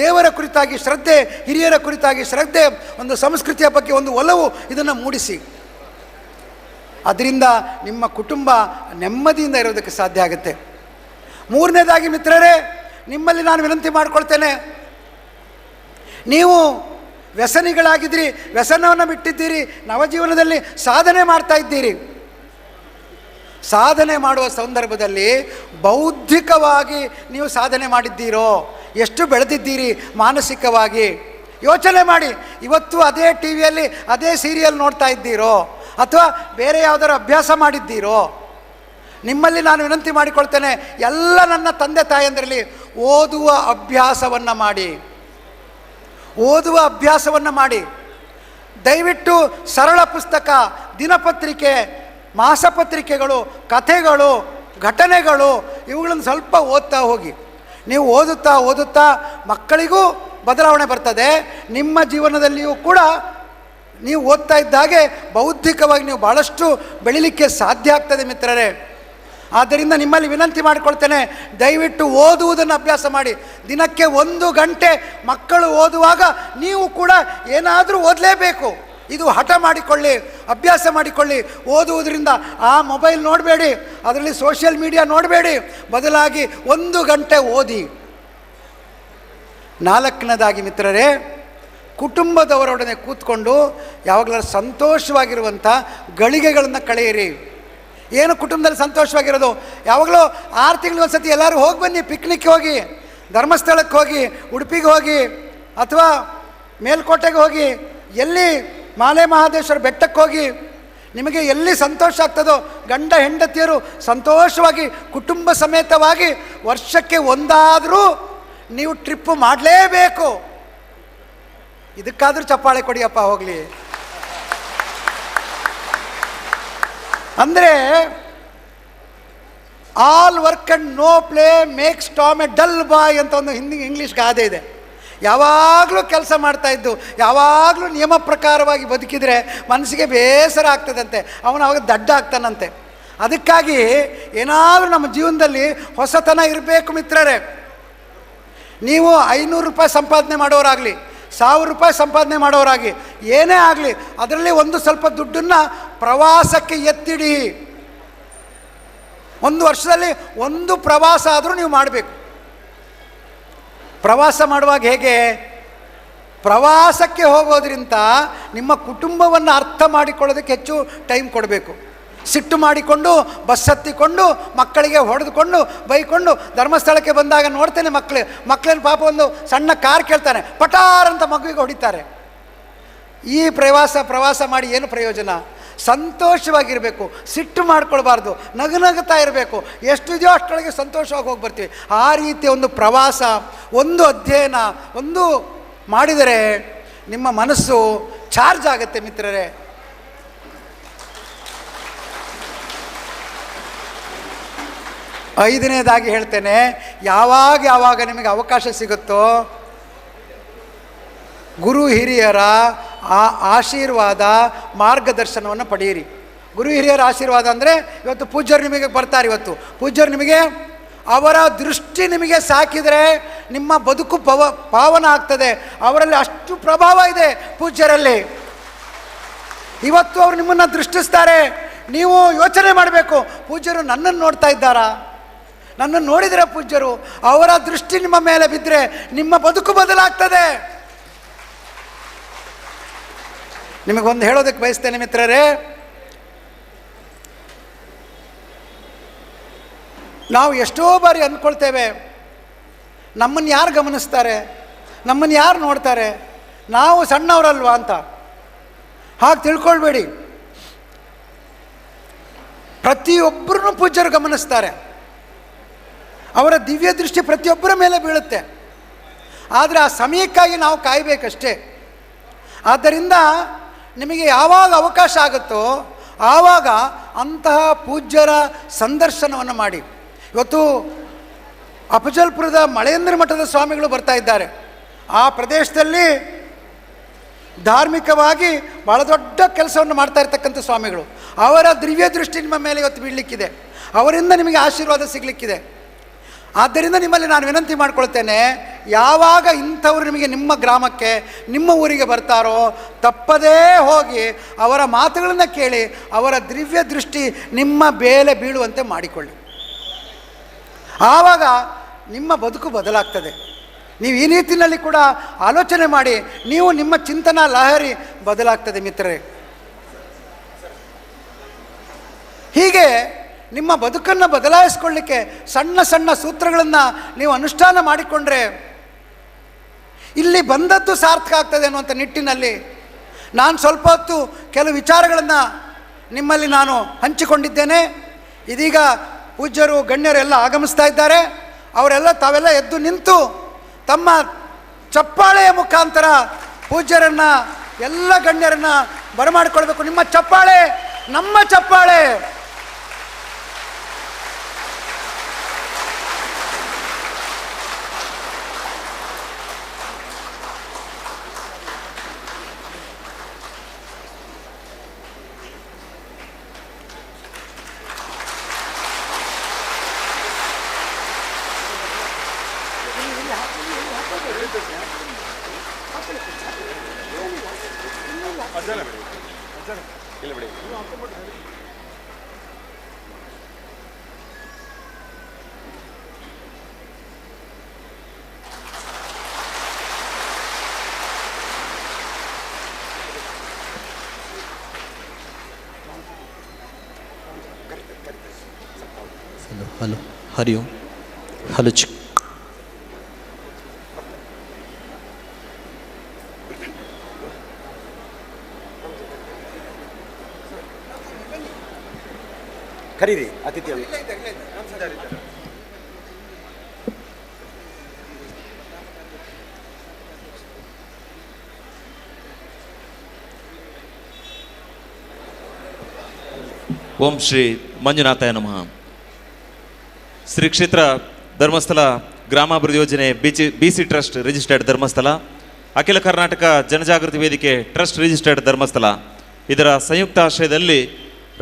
ದೇವರ ಕುರಿತಾಗಿ ಶ್ರದ್ಧೆ, ಹಿರಿಯರ ಕುರಿತಾಗಿ ಶ್ರದ್ಧೆ, ಒಂದು ಸಂಸ್ಕೃತಿಯ ಬಗ್ಗೆ ಒಂದು ಒಲವು, ಇದನ್ನು ಮೂಡಿಸಿ. ಅದರಿಂದ ನಿಮ್ಮ ಕುಟುಂಬ ನೆಮ್ಮದಿಯಿಂದ ಇರೋದಕ್ಕೆ ಸಾಧ್ಯ ಆಗುತ್ತೆ. ಮೂರನೇದಾಗಿ ಮಿತ್ರರೇ, ನಿಮ್ಮಲ್ಲಿ ನಾನು ವಿನಂತಿ ಮಾಡಿಕೊಳ್ತೇನೆ, ನೀವು ವ್ಯಸನಿಗಳಾಗಿದ್ದೀರಿ, ವ್ಯಸನವನ್ನು ಬಿಟ್ಟಿದ್ದೀರಿ, ನವಜೀವನದಲ್ಲಿ ಸಾಧನೆ ಮಾಡ್ತಾ ಇದ್ದೀರಿ. ಸಾಧನೆ ಮಾಡುವ ಸಂದರ್ಭದಲ್ಲಿ ಬೌದ್ಧಿಕವಾಗಿ ನೀವು ಸಾಧನೆ ಮಾಡಿದ್ದೀರೋ, ಎಷ್ಟು ಬೆಳೆದಿದ್ದೀರಿ ಮಾನಸಿಕವಾಗಿ ಯೋಚನೆ ಮಾಡಿ. ಇವತ್ತು ಅದೇ ಟಿ ವಿಯಲ್ಲಿ ಅದೇ ಸೀರಿಯಲ್ ನೋಡ್ತಾ ಇದ್ದೀರೋ ಅಥವಾ ಬೇರೆ ಯಾವುದಾದ್ರು ಅಭ್ಯಾಸ ಮಾಡಿದ್ದೀರೋ? ನಿಮ್ಮಲ್ಲಿ ನಾನು ವಿನಂತಿ ಮಾಡಿಕೊಳ್ತೇನೆ, ಎಲ್ಲ ನನ್ನ ತಂದೆ ತಾಯಂದಿರಲ್ಲಿ ಓದುವ ಅಭ್ಯಾಸವನ್ನು ಮಾಡಿ. ಓದುವ ಅಭ್ಯಾಸವನ್ನು ಮಾಡಿ. ದಯವಿಟ್ಟು ಸರಳ ಪುಸ್ತಕ, ದಿನಪತ್ರಿಕೆ, ಮಾಸಪತ್ರಿಕೆಗಳು, ಕಥೆಗಳು, ಘಟನೆಗಳು ಇವುಗಳನ್ನು ಸ್ವಲ್ಪ ಓದ್ತಾ ಹೋಗಿ. ನೀವು ಓದುತ್ತಾ ಓದುತ್ತಾ ಮಕ್ಕಳಿಗೂ ಬದಲಾವಣೆ ಬರ್ತದೆ, ನಿಮ್ಮ ಜೀವನದಲ್ಲಿಯೂ ಕೂಡ ನೀವು ಓದ್ತಾ ಇದ್ದಾಗೆ ಬೌದ್ಧಿಕವಾಗಿ ನೀವು ಭಾಳಷ್ಟು ಬೆಳಿಲಿಕ್ಕೆ ಸಾಧ್ಯ ಆಗ್ತದೆ ಮಿತ್ರರೇ. ಆದ್ದರಿಂದ ನಿಮ್ಮಲ್ಲಿ ವಿನಂತಿ ಮಾಡಿಕೊಳ್ತೇನೆ, ದಯವಿಟ್ಟು ಓದುವುದನ್ನು ಅಭ್ಯಾಸ ಮಾಡಿ. ದಿನಕ್ಕೆ 1 ಗಂಟೆ ಮಕ್ಕಳು ಓದುವಾಗ ನೀವು ಕೂಡ ಏನಾದರೂ ಓದಲೇಬೇಕು. ಇದು ಹಠ ಮಾಡಿಕೊಳ್ಳಿ, ಅಭ್ಯಾಸ ಮಾಡಿಕೊಳ್ಳಿ. ಓದುವುದರಿಂದ ಆ ಮೊಬೈಲ್ ನೋಡಬೇಡಿ, ಅದರಲ್ಲಿ ಸೋಷಿಯಲ್ ಮೀಡಿಯಾ ನೋಡಬೇಡಿ, ಬದಲಾಗಿ 1 ಗಂಟೆ ಓದಿ. 4ನೇದಾಗಿ ಮಿತ್ರರೇ, ಕುಟುಂಬದವರೊಡನೆ ಕೂತ್ಕೊಂಡು ಯಾವಾಗಲೂ ಸಂತೋಷವಾಗಿರುವಂಥ ಗಳಿಗೆಗಳನ್ನು ಕಳೆಯಿರಿ. ಏನು ಕುಟುಂಬದಲ್ಲಿ ಸಂತೋಷವಾಗಿರೋದು? ಯಾವಾಗಲೂ 6 ತಿಂಗಳಿಗೆ ಒಂದು ಸತಿ ಎಲ್ಲರೂ ಹೋಗಿ ಬನ್ನಿ. ಪಿಕ್ನಿಕ್ಗೆ ಹೋಗಿ, ಧರ್ಮಸ್ಥಳಕ್ಕೆ ಹೋಗಿ, ಉಡುಪಿಗೆ ಹೋಗಿ, ಅಥವಾ ಮೇಲ್ಕೋಟೆಗೆ ಹೋಗಿ, ಎಲ್ಲಿ ಮಾಲೆ ಮಹಾದೇಶ್ವರ ಬೆಟ್ಟಕ್ಕೆ ಹೋಗಿ. ನಿಮಗೆ ಎಲ್ಲಿ ಸಂತೋಷ ಆಗ್ತದೋ ಗಂಡ ಹೆಂಡತಿಯರು ಸಂತೋಷವಾಗಿ ಕುಟುಂಬ ಸಮೇತವಾಗಿ ವರ್ಷಕ್ಕೆ ಒಂದಾದರೂ ನೀವು ಟ್ರಿಪ್ ಮಾಡಲೇಬೇಕು. ಇದಕ್ಕಾದರೂ ಚಪ್ಪಾಳೆ ಕೊಡಿಯಪ್ಪ ಹೋಗಲಿ. ಅಂದರೆ all work and no play makes Tom a dull boy ಅಂತ ಒಂದು ಇಂಗ್ಲೀಷ್ ಗಾದೆ ಇದೆ. ಯಾವಾಗಲೂ ಕೆಲಸ ಮಾಡ್ತಾಯಿದ್ದು, ಯಾವಾಗಲೂ ನಿಯಮ ಪ್ರಕಾರವಾಗಿ ಬದುಕಿದರೆ ಮನಸ್ಸಿಗೆ ಬೇಸರ ಆಗ್ತದಂತೆ, ಅವನು ಅವಾಗ ದಡ್ಡ ಆಗ್ತಾನಂತೆ. ಅದಕ್ಕಾಗಿ ಏನಾದರೂ ನಮ್ಮ ಜೀವನದಲ್ಲಿ ಹೊಸತನ ಇರಬೇಕು ಮಿತ್ರರೇ. ನೀವು 500 ರೂಪಾಯಿ ಸಂಪಾದನೆ ಮಾಡೋರಾಗಲಿ, 1000 ರೂಪಾಯಿ ಸಂಪಾದನೆ ಮಾಡೋರಾಗಿ, ಏನೇ ಆಗಲಿ ಅದರಲ್ಲಿ ಒಂದು ಸ್ವಲ್ಪ ದುಡ್ಡನ್ನು ಪ್ರವಾಸಕ್ಕೆ ಎತ್ತಿಡಿ. ಒಂದು ವರ್ಷದಲ್ಲಿ ಒಂದು ಪ್ರವಾಸ ಆದರೂ ನೀವು ಮಾಡಬೇಕು. ಪ್ರವಾಸ ಮಾಡುವಾಗ ಹೇಗೆ? ಪ್ರವಾಸಕ್ಕೆ ಹೋಗೋದ್ರಿಂದ ನಿಮ್ಮ ಕುಟುಂಬವನ್ನು ಅರ್ಥ ಮಾಡಿಕೊಳ್ಳೋದಕ್ಕೆ ಹೆಚ್ಚು ಟೈಮ್ ಕೊಡಬೇಕು. ಸಿಟ್ಟು ಮಾಡಿಕೊಂಡು ಬಸ್ ಹತ್ತಿಕೊಂಡು ಮಕ್ಕಳಿಗೆ ಹೊಡೆದುಕೊಂಡು ಬೈಕೊಂಡು ಧರ್ಮಸ್ಥಳಕ್ಕೆ ಬಂದಾಗ ನೋಡ್ತೇನೆ ಮಕ್ಕಳೇನು ಪಾಪ ಒಂದು ಸಣ್ಣ ಕಾರ್ ಕೇಳ್ತಾನೆ, ಪಟಾರ್ ಅಂತ ಮಗುವಿಗೆ ಹೊಡಿತಾರೆ. ಈ ಪ್ರವಾಸ ಮಾಡಿ ಏನು ಪ್ರಯೋಜನ? ಸಂತೋಷವಾಗಿರಬೇಕು, ಸಿಟ್ಟು ಮಾಡ್ಕೊಳ್ಬಾರ್ದು, ನಗುತ್ತಾ ಇರಬೇಕು. ಎಷ್ಟಿದೆಯೋ ಅಷ್ಟೊಳಗೆ ಸಂತೋಷವಾಗಿ ಹೋಗಿ ಬರ್ತೀವಿ. ಆ ರೀತಿಯ ಒಂದು ಪ್ರವಾಸ, ಒಂದು ಅಧ್ಯಯನ ಒಂದು ಮಾಡಿದರೆ ನಿಮ್ಮ ಮನಸ್ಸು ಚಾರ್ಜ್ ಆಗುತ್ತೆ ಮಿತ್ರರೇ. ಐದನೇದಾಗಿ ಹೇಳ್ತೇನೆ, ಯಾವಾಗ ನಿಮಗೆ ಅವಕಾಶ ಸಿಗುತ್ತೋ ಗುರು ಹಿರಿಯರ ಆಶೀರ್ವಾದ ಮಾರ್ಗದರ್ಶನವನ್ನು ಪಡೆಯಿರಿ. ಗುರು ಹಿರಿಯರ ಆಶೀರ್ವಾದ ಅಂದರೆ ಇವತ್ತು ಪೂಜ್ಯರು ನಿಮಗೆ ಬರ್ತಾರೆ. ಇವತ್ತು ಪೂಜ್ಯರು ನಿಮಗೆ ಅವರ ದೃಷ್ಟಿ ನಿಮಗೆ ಸಾಕಿದರೆ ನಿಮ್ಮ ಬದುಕು ಪಾವನ ಆಗ್ತದೆ. ಅವರಲ್ಲಿ ಅಷ್ಟು ಪ್ರಭಾವ ಇದೆ ಪೂಜ್ಯರಲ್ಲಿ. ಇವತ್ತು ಅವರು ನಿಮ್ಮನ್ನು ದೃಷ್ಟಿಸ್ತಾರೆ. ನೀವು ಯೋಚನೆ ಮಾಡಬೇಕು, ಪೂಜ್ಯರು ನನ್ನನ್ನು ನೋಡ್ತಾ ಇದ್ದಾರಾ? ನನ್ನನ್ನು ನೋಡಿದರೆ ಪೂಜ್ಯರು ಅವರ ದೃಷ್ಟಿ ನಿಮ್ಮ ಮೇಲೆ ಬಿದ್ದರೆ ನಿಮ್ಮ ಬದುಕು ಬದಲಾಗ್ತದೆ. ನಿಮಗೊಂದು ಹೇಳೋದಕ್ಕೆ ಬಯಸ್ತೇನೆ ಮಿತ್ರರೇ, ನಾವು ಎಷ್ಟೋ ಬಾರಿ ಅಂದ್ಕೊಳ್ತೇವೆ, ನಮ್ಮನ್ನು ಯಾರು ಗಮನಿಸ್ತಾರೆ, ನಮ್ಮನ್ನು ಯಾರು ನೋಡ್ತಾರೆ, ನಾವು ಸಣ್ಣವರಲ್ವಾ ಅಂತ. ಹಾಗೆ ತಿಳ್ಕೊಳ್ಬೇಡಿ. ಪ್ರತಿಯೊಬ್ಬರನ್ನು ಪೂಜ್ಯರು ಗಮನಿಸ್ತಾರೆ. ಅವರ ದಿವ್ಯ ದೃಷ್ಟಿ ಪ್ರತಿಯೊಬ್ಬರ ಮೇಲೆ ಬೀಳುತ್ತೆ. ಆದರೆ ಆ ಸಮಯಕ್ಕಾಗಿ ನಾವು ಕಾಯಬೇಕಷ್ಟೇ. ಆದ್ದರಿಂದ ನಿಮಗೆ ಯಾವಾಗ ಅವಕಾಶ ಆಗುತ್ತೋ ಆವಾಗ ಅಂತಹ ಪೂಜ್ಯರ ಸಂದರ್ಶನವನ್ನು ಮಾಡಿ. ಇವತ್ತು ಅಫಜಲ್ಪುರದ ಮಳೇಂದ್ರ ಮಠದ ಸ್ವಾಮಿಗಳು ಬರ್ತಾ ಇದ್ದಾರೆ. ಆ ಪ್ರದೇಶದಲ್ಲಿ ಧಾರ್ಮಿಕವಾಗಿ ಭಾಳ ದೊಡ್ಡ ಕೆಲಸವನ್ನು ಮಾಡ್ತಾ ಇರ್ತಕ್ಕಂಥ ಸ್ವಾಮಿಗಳು. ಅವರ ದಿವ್ಯ ದೃಷ್ಟಿ ನಿಮ್ಮ ಮೇಲೆ ಇವತ್ತು ಬೀಳಲಿಕ್ಕಿದೆ. ಅವರಿಂದ ನಿಮಗೆ ಆಶೀರ್ವಾದ ಸಿಗಲಿಕ್ಕಿದೆ. ಆದ್ದರಿಂದ ನಿಮ್ಮಲ್ಲಿ ನಾನು ವಿನಂತಿ ಮಾಡ್ಕೊಳ್ತೇನೆ, ಯಾವಾಗ ಇಂಥವ್ರು ನಿಮಗೆ ನಿಮ್ಮ ಗ್ರಾಮಕ್ಕೆ ನಿಮ್ಮ ಊರಿಗೆ ಬರ್ತಾರೋ ತಪ್ಪದೇ ಹೋಗಿ ಅವರ ಮಾತುಗಳನ್ನು ಕೇಳಿ ಅವರ ದಿವ್ಯ ದೃಷ್ಟಿ ನಿಮ್ಮ ಮೇಲೆ ಬೀಳುವಂತೆ ಮಾಡಿಕೊಳ್ಳಿ. ಆವಾಗ ನಿಮ್ಮ ಬದುಕು ಬದಲಾಗ್ತದೆ. ನೀವು ಈ ರೀತಿಯಲ್ಲಿ ಕೂಡ ಆಲೋಚನೆ ಮಾಡಿ, ನೀವು ನಿಮ್ಮ ಚಿಂತನಾ ಲಹರಿ ಬದಲಾಗ್ತದೆ ಮಿತ್ರರೇ. ಹೀಗೆ ನಿಮ್ಮ ಬದುಕನ್ನು ಬದಲಾಯಿಸ್ಕೊಳ್ಳಿಕ್ಕೆ ಸಣ್ಣ ಸಣ್ಣ ಸೂತ್ರಗಳನ್ನು ನೀವು ಅನುಷ್ಠಾನ ಮಾಡಿಕೊಂಡ್ರೆ ಇಲ್ಲಿ ಬಂದದ್ದು ಸಾರ್ಥಕ ಆಗ್ತದೆ ಅನ್ನುವಂಥ ನಿಟ್ಟಿನಲ್ಲಿ ನಾನು ಸ್ವಲ್ಪ ಹೊತ್ತು ಕೆಲವು ವಿಚಾರಗಳನ್ನು ನಿಮ್ಮಲ್ಲಿ ನಾನು ಹಂಚಿಕೊಂಡಿದ್ದೇನೆ. ಇದೀಗ ಪೂಜ್ಯರು ಗಣ್ಯರು ಎಲ್ಲ ಆಗಮಿಸ್ತಾ ಇದ್ದಾರೆ. ಅವರೆಲ್ಲ ತಾವೆಲ್ಲ ಎದ್ದು ನಿಂತು ತಮ್ಮ ಚಪ್ಪಾಳೆಯ ಮುಖಾಂತರ ಪೂಜ್ಯರನ್ನು ಎಲ್ಲ ಗಣ್ಯರನ್ನು ಬರಮಾಡಿಕೊಳ್ಬೇಕು. ನಿಮ್ಮ ಚಪ್ಪಾಳೆ ನಮ್ಮ ಚಪ್ಪಾಳೆ. ಹಲೋ ಹರಿ ಓಂ. ಹಲೋ ಕರೀರಿ ಅತಿಥಿಯನ್ನು. ಓಂ ಶ್ರೀ ಮಂಜುನಾಥಾಯ ನಮಃ. ಶ್ರೀ ಕ್ಷೇತ್ರ ಧರ್ಮಸ್ಥಳ ಗ್ರಾಮಾಭಿವೃದ್ಧಿ ಯೋಜನೆ BC ಟ್ರಸ್ಟ್ ರಿಜಿಸ್ಟರ್ಡ್ ಧರ್ಮಸ್ಥಳ, ಅಖಿಲ ಕರ್ನಾಟಕ ಜನಜಾಗೃತಿ ವೇದಿಕೆ ಟ್ರಸ್ಟ್ ರಿಜಿಸ್ಟರ್ಡ್ ಧರ್ಮಸ್ಥಳ ಇದರ ಸಂಯುಕ್ತ ಆಶ್ರಯದಲ್ಲಿ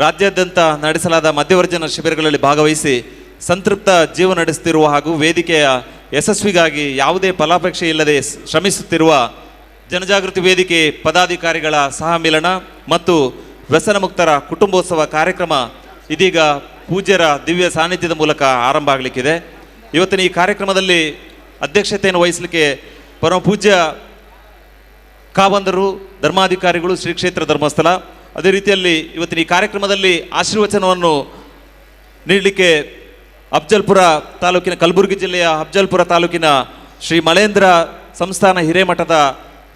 ರಾಜ್ಯಾದ್ಯಂತ ನಡೆಸಲಾದ ಮಧ್ಯವರ್ಜನ ಶಿಬಿರಗಳಲ್ಲಿ ಭಾಗವಹಿಸಿ ಸಂತೃಪ್ತ ಜೀವನ ನಡೆಸುತ್ತಿರುವ ಹಾಗೂ ವೇದಿಕೆಯ ಯಶಸ್ವಿಗಾಗಿ ಯಾವುದೇ ಫಲಾಪೇಕ್ಷೆ ಇಲ್ಲದೆ ಶ್ರಮಿಸುತ್ತಿರುವ ಜನಜಾಗೃತಿ ವೇದಿಕೆ ಪದಾಧಿಕಾರಿಗಳ ಸಹಮಿಲನ ಮತ್ತು ವ್ಯಸನ ಮುಕ್ತರ ಕುಟುಂಬೋತ್ಸವ ಕಾರ್ಯಕ್ರಮ ಇದೀಗ ಪೂಜ್ಯರ ದಿವ್ಯ ಸಾನ್ನಿಧ್ಯದ ಮೂಲಕ ಆರಂಭ ಆಗಲಿಕ್ಕಿದೆ. ಇವತ್ತಿನ ಈ ಕಾರ್ಯಕ್ರಮದಲ್ಲಿ ಅಧ್ಯಕ್ಷತೆಯನ್ನು ವಹಿಸಲಿಕ್ಕೆ ಪರಮ ಪೂಜ್ಯ ಕಾವಂದರು ಧರ್ಮಾಧಿಕಾರಿಗಳು ಶ್ರೀ ಕ್ಷೇತ್ರ ಧರ್ಮಸ್ಥಳ, ಅದೇ ರೀತಿಯಲ್ಲಿ ಇವತ್ತಿನ ಈ ಕಾರ್ಯಕ್ರಮದಲ್ಲಿ ಆಶೀರ್ವಚನವನ್ನು ನೀಡಲಿಕ್ಕೆ ಅಫ್ಜಲ್ಪುರ ತಾಲೂಕಿನ ಕಲಬುರಗಿ ಜಿಲ್ಲೆಯ ಅಫ್ಜಲ್ಪುರ ತಾಲೂಕಿನ ಶ್ರೀ ಮಳೇಂದ್ರ ಸಂಸ್ಥಾನ ಹಿರೇಮಠದ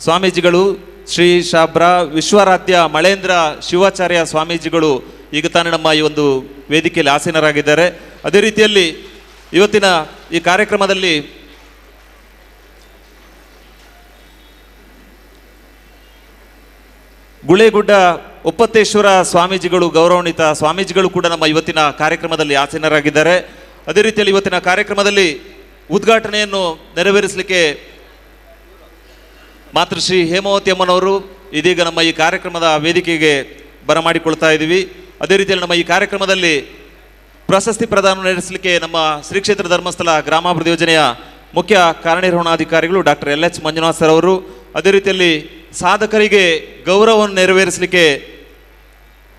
ಸ್ವಾಮೀಜಿಗಳು, ಶ್ರೀ ಶಾಬ್ರ ವಿಶ್ವರಾಧ್ಯ ಮಳೇಂದ್ರ ಶಿವಾಚಾರ್ಯ ಸ್ವಾಮೀಜಿಗಳು ಈಗ ತಾನೇ ನಮ್ಮ ಈ ಒಂದು ವೇದಿಕೆಯಲ್ಲಿ ಆಸೀನರಾಗಿದ್ದಾರೆ. ಅದೇ ರೀತಿಯಲ್ಲಿ ಇವತ್ತಿನ ಈ ಕಾರ್ಯಕ್ರಮದಲ್ಲಿ ಗುಳೇಗುಡ್ಡ ಒಪ್ಪತ್ತೇಶ್ವರ ಸ್ವಾಮೀಜಿಗಳು, ಗೌರವಾನ್ವಿತ ಸ್ವಾಮೀಜಿಗಳು ಕೂಡ ನಮ್ಮ ಇವತ್ತಿನ ಕಾರ್ಯಕ್ರಮದಲ್ಲಿ ಆಸೀನರಾಗಿದ್ದಾರೆ. ಅದೇ ರೀತಿಯಲ್ಲಿ ಇವತ್ತಿನ ಕಾರ್ಯಕ್ರಮದಲ್ಲಿ ಉದ್ಘಾಟನೆಯನ್ನು ನೆರವೇರಿಸಲಿಕ್ಕೆ ಮಾತೃಶ್ರೀ ಹೇಮಾವತಿ ಅಮ್ಮನವರು ಇದೀಗ ನಮ್ಮ ಈ ಕಾರ್ಯಕ್ರಮದ ವೇದಿಕೆಗೆ ಬರಮಾಡಿಕೊಳ್ತಾ ಇದ್ದೀವಿ. ಅದೇ ರೀತಿಯಲ್ಲಿ ನಮ್ಮ ಈ ಕಾರ್ಯಕ್ರಮದಲ್ಲಿ ಪ್ರಶಸ್ತಿ ಪ್ರದಾನ ನಡೆಸಲಿಕ್ಕೆ ನಮ್ಮ ಶ್ರೀ ಕ್ಷೇತ್ರ ಧರ್ಮಸ್ಥಳ ಗ್ರಾಮಾಭಿವೃದ್ಧಿ ಯೋಜನೆಯ ಮುಖ್ಯ ಕಾರ್ಯನಿರ್ವಹಣಾಧಿಕಾರಿಗಳು ಡಾಕ್ಟರ್ LH ಮಂಜುನಾಥ್ ಸರ್ ಅವರು, ಅದೇ ರೀತಿಯಲ್ಲಿ ಸಾಧಕರಿಗೆ ಗೌರವವನ್ನು ನೆರವೇರಿಸಲಿಕ್ಕೆ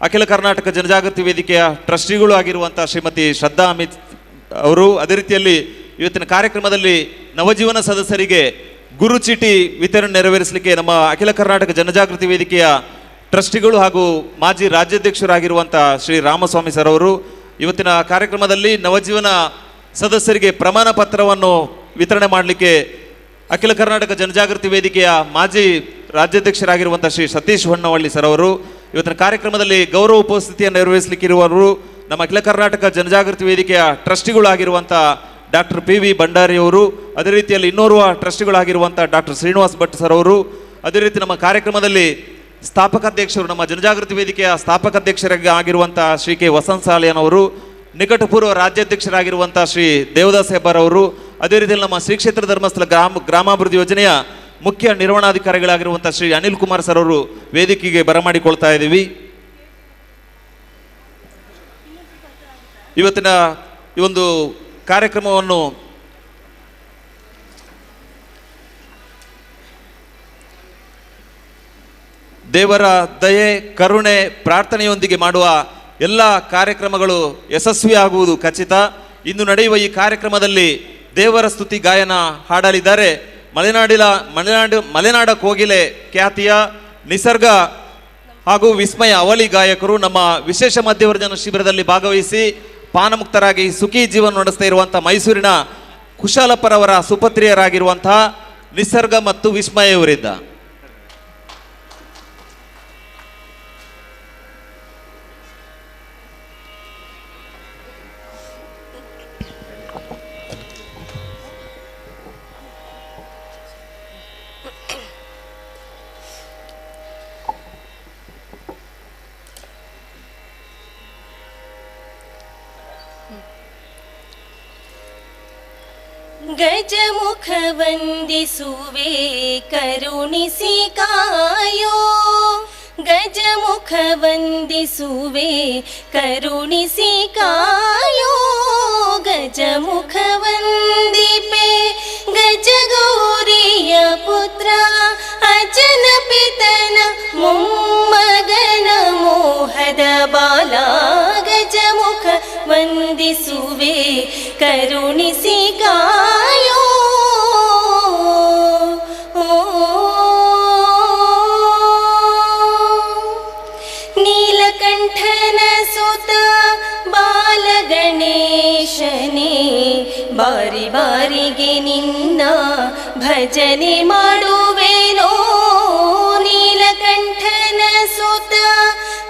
ಅಖಿಲ ಕರ್ನಾಟಕ ಜನಜಾಗೃತಿ ವೇದಿಕೆಯ ಟ್ರಸ್ಟಿಗಳು ಆಗಿರುವಂಥ ಶ್ರೀಮತಿ ಶ್ರದ್ಧಾ ಅಮಿತ್ ಅವರು, ಅದೇ ರೀತಿಯಲ್ಲಿ ಇವತ್ತಿನ ಕಾರ್ಯಕ್ರಮದಲ್ಲಿ ನವಜೀವನ ಸದಸ್ಯರಿಗೆ ಗುರುಚೀಟಿ ವಿತರಣೆ ನೆರವೇರಿಸಲಿಕ್ಕೆ ನಮ್ಮ ಅಖಿಲ ಕರ್ನಾಟಕ ಜನಜಾಗೃತಿ ವೇದಿಕೆಯ ಟ್ರಸ್ಟಿಗಳು ಹಾಗೂ ಮಾಜಿ ರಾಜ್ಯಾಧ್ಯಕ್ಷರಾಗಿರುವಂಥ ಶ್ರೀ ರಾಮಸ್ವಾಮಿ ಸರ್ ಅವರು, ಇವತ್ತಿನ ಕಾರ್ಯಕ್ರಮದಲ್ಲಿ ನವಜೀವನ ಸದಸ್ಯರಿಗೆ ಪ್ರಮಾಣ ಪತ್ರವನ್ನು ವಿತರಣೆ ಮಾಡಲಿಕ್ಕೆ ಅಖಿಲ ಕರ್ನಾಟಕ ಜನಜಾಗೃತಿ ವೇದಿಕೆಯ ಮಾಜಿ ರಾಜ್ಯಾಧ್ಯಕ್ಷರಾಗಿರುವಂಥ ಶ್ರೀ ಸತೀಶ್ ಹೊನ್ನವಳ್ಳಿ ಸರ್ ಅವರು, ಇವತ್ತಿನ ಕಾರ್ಯಕ್ರಮದಲ್ಲಿ ಗೌರವ ಉಪಸ್ಥಿತಿಯನ್ನು ನೆರವೇರಿಸಲಿಕ್ಕಿರುವವರು ನಮ್ಮ ಅಖಿಲ ಕರ್ನಾಟಕ ಜನಜಾಗೃತಿ ವೇದಿಕೆಯ ಟ್ರಸ್ಟಿಗಳಾಗಿರುವಂಥ ಡಾಕ್ಟರ್ PV ಭಂಡಾರಿ ಅವರು, ಅದೇ ರೀತಿಯಲ್ಲಿ ಇನ್ನೋರ್ವ ಟ್ರಸ್ಟಿಗಳಾಗಿರುವಂಥ ಡಾಕ್ಟರ್ ಶ್ರೀನಿವಾಸ್ ಭಟ್ ಸರ್ ಅವರು, ಅದೇ ರೀತಿ ನಮ್ಮ ಕಾರ್ಯಕ್ರಮದಲ್ಲಿ ಸ್ಥಾಪಕಾಧ್ಯಕ್ಷರು ನಮ್ಮ ಜನಜಾಗೃತಿ ವೇದಿಕೆಯ ಸ್ಥಾಪಕಾಧ್ಯಕ್ಷರಾಗಿ ಆಗಿರುವಂಥ ಶ್ರೀ ಕೆ ವಸಂತ ಸಾಲಿಯನವರು, ನಿಕಟಪೂರ್ವ ರಾಜ್ಯಾಧ್ಯಕ್ಷರಾಗಿರುವಂಥ ಶ್ರೀ ದೇವದಾಸ್ ಹೆಬ್ಬಾರ್ ಅವರು, ಅದೇ ರೀತಿಯಲ್ಲಿ ನಮ್ಮ ಶ್ರೀ ಕ್ಷೇತ್ರ ಧರ್ಮಸ್ಥಳ ಗ್ರಾಮಾಭಿವೃದ್ಧಿ ಯೋಜನೆಯ ಮುಖ್ಯ ನಿರ್ವಹಣಾಧಿಕಾರಿಗಳಾಗಿರುವಂಥ ಶ್ರೀ ಅನಿಲ್ ಕುಮಾರ್ ಸರ್ ಅವರು ವೇದಿಕೆಗೆ ಬರಮಾಡಿಕೊಳ್ತಾ ಇದ್ದೀವಿ. ಇವತ್ತಿನ ಈ ಒಂದು ಕಾರ್ಯಕ್ರಮವನ್ನು ದೇವರ ದಯೆ, ಕರುಣೆ, ಪ್ರಾರ್ಥನೆಯೊಂದಿಗೆ ಮಾಡುವ ಎಲ್ಲ ಕಾರ್ಯಕ್ರಮಗಳು ಯಶಸ್ವಿಯಾಗುವುದು ಖಚಿತ. ಇಂದು ನಡೆಯುವ ಈ ಕಾರ್ಯಕ್ರಮದಲ್ಲಿ ದೇವರ ಸ್ತುತಿ ಗಾಯನ ಹಾಡಲಿದ್ದಾರೆ ಮಲೆನಾಡ ಕೋಗಿಲೆ ಖ್ಯಾತಿಯ ನಿಸರ್ಗ ಹಾಗೂ ವಿಸ್ಮಯ ಅವಳಿ ಗಾಯಕರು. ನಮ್ಮ ವಿಶೇಷ ಮಧ್ಯವರ್ಜನ ಶಿಬಿರದಲ್ಲಿ ಭಾಗವಹಿಸಿ ಪಾನಮುಕ್ತರಾಗಿ ಸುಖಿ ಜೀವನ ನಡೆಸ್ತಾ ಇರುವಂಥ ಮೈಸೂರಿನ ಕುಶಾಲಪ್ಪರವರ ಸುಪತ್ರಿಯರಾಗಿರುವಂತಹ ನಿಸರ್ಗ ಮತ್ತು ವಿಸ್ಮಯ ಇವರಿದ್ದ. ಗಜಮುಖ ವಂದಿಸುವೆ ಕರುಣಿಸಿ ಕಾಯೋ, ಗಜಮುಖ ವಂದಿಸುವೆ ಕರುಣಿಸಿ ಕಾಯೋ, ಗಜಮುಖ ವಂದಿಪೆ ಗಜಗೌರಿಯ ಪುತ್ರ ಅಜನ ಪಿತನ ಮೊಮ್ಮಗನ ಮೋಹದ ಬಾಲ, ಗಜಮುಖ ವಂದಿಸುವೆ ಕರುಣಿಸಿ ಕಾಯೋ. ನೀಲಕಂಠನ ಸುತ ಬಾಲಗಣೇಶನೇ, ಬಾರಿ ಬಾರಿಗೆ ನಿನ್ನ ಭಜನೆ ಮಾಡುವೆನೋ. ನೀಲಕಂಠನ ಸುತ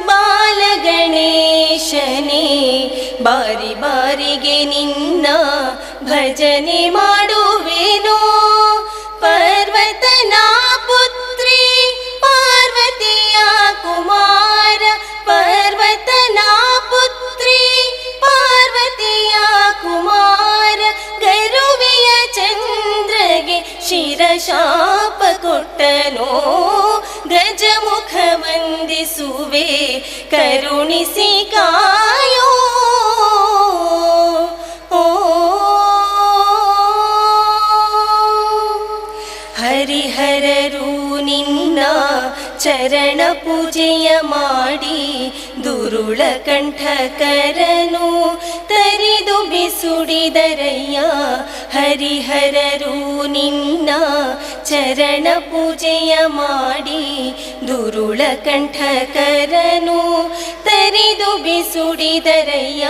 ಬಾಲಗಣೇಶನೇ, ಬಾರಿ ಬಾರಿಗೆ ನಿನ್ನ ಭಜನೆ ಮಾಡುವೆನೋ ಪರ್ವತನ ಪುತ್ರಿ ಪಾರ್ವತಿಯ ಕುಮಾರ ಪರ್ವತನ ಪುತ್ರಿ ಪಾರ್ವತಿಯ ಕುಮಾರ ಗರುವಿಯ ಚಂದ್ರಗೆ ಶಿರಶಾಪ ಕೊಟ್ಟನೋ ಗಜಮುಖ ವಂದಿಸುವೆ ಕರುಣಿಸಿ ಕಾಯೋ ಹರಿಹರರು ನಿನ್ನ ಚರಣ ಪೂಜೆಯ ಮಾಡಿ ದುರುಳ ಕಂಠಕರನು ತರಿದು ಬಿಸುಡಿದರಯ್ಯ ಹರಿಹರರು ನಿನ್ನ ಚರಣ ಪೂಜೆಯ ಮಾಡಿ ದುರುಳ ಕಂಠಕರನು ತರಿದು ಬಿಸುಡಿದರಯ್ಯ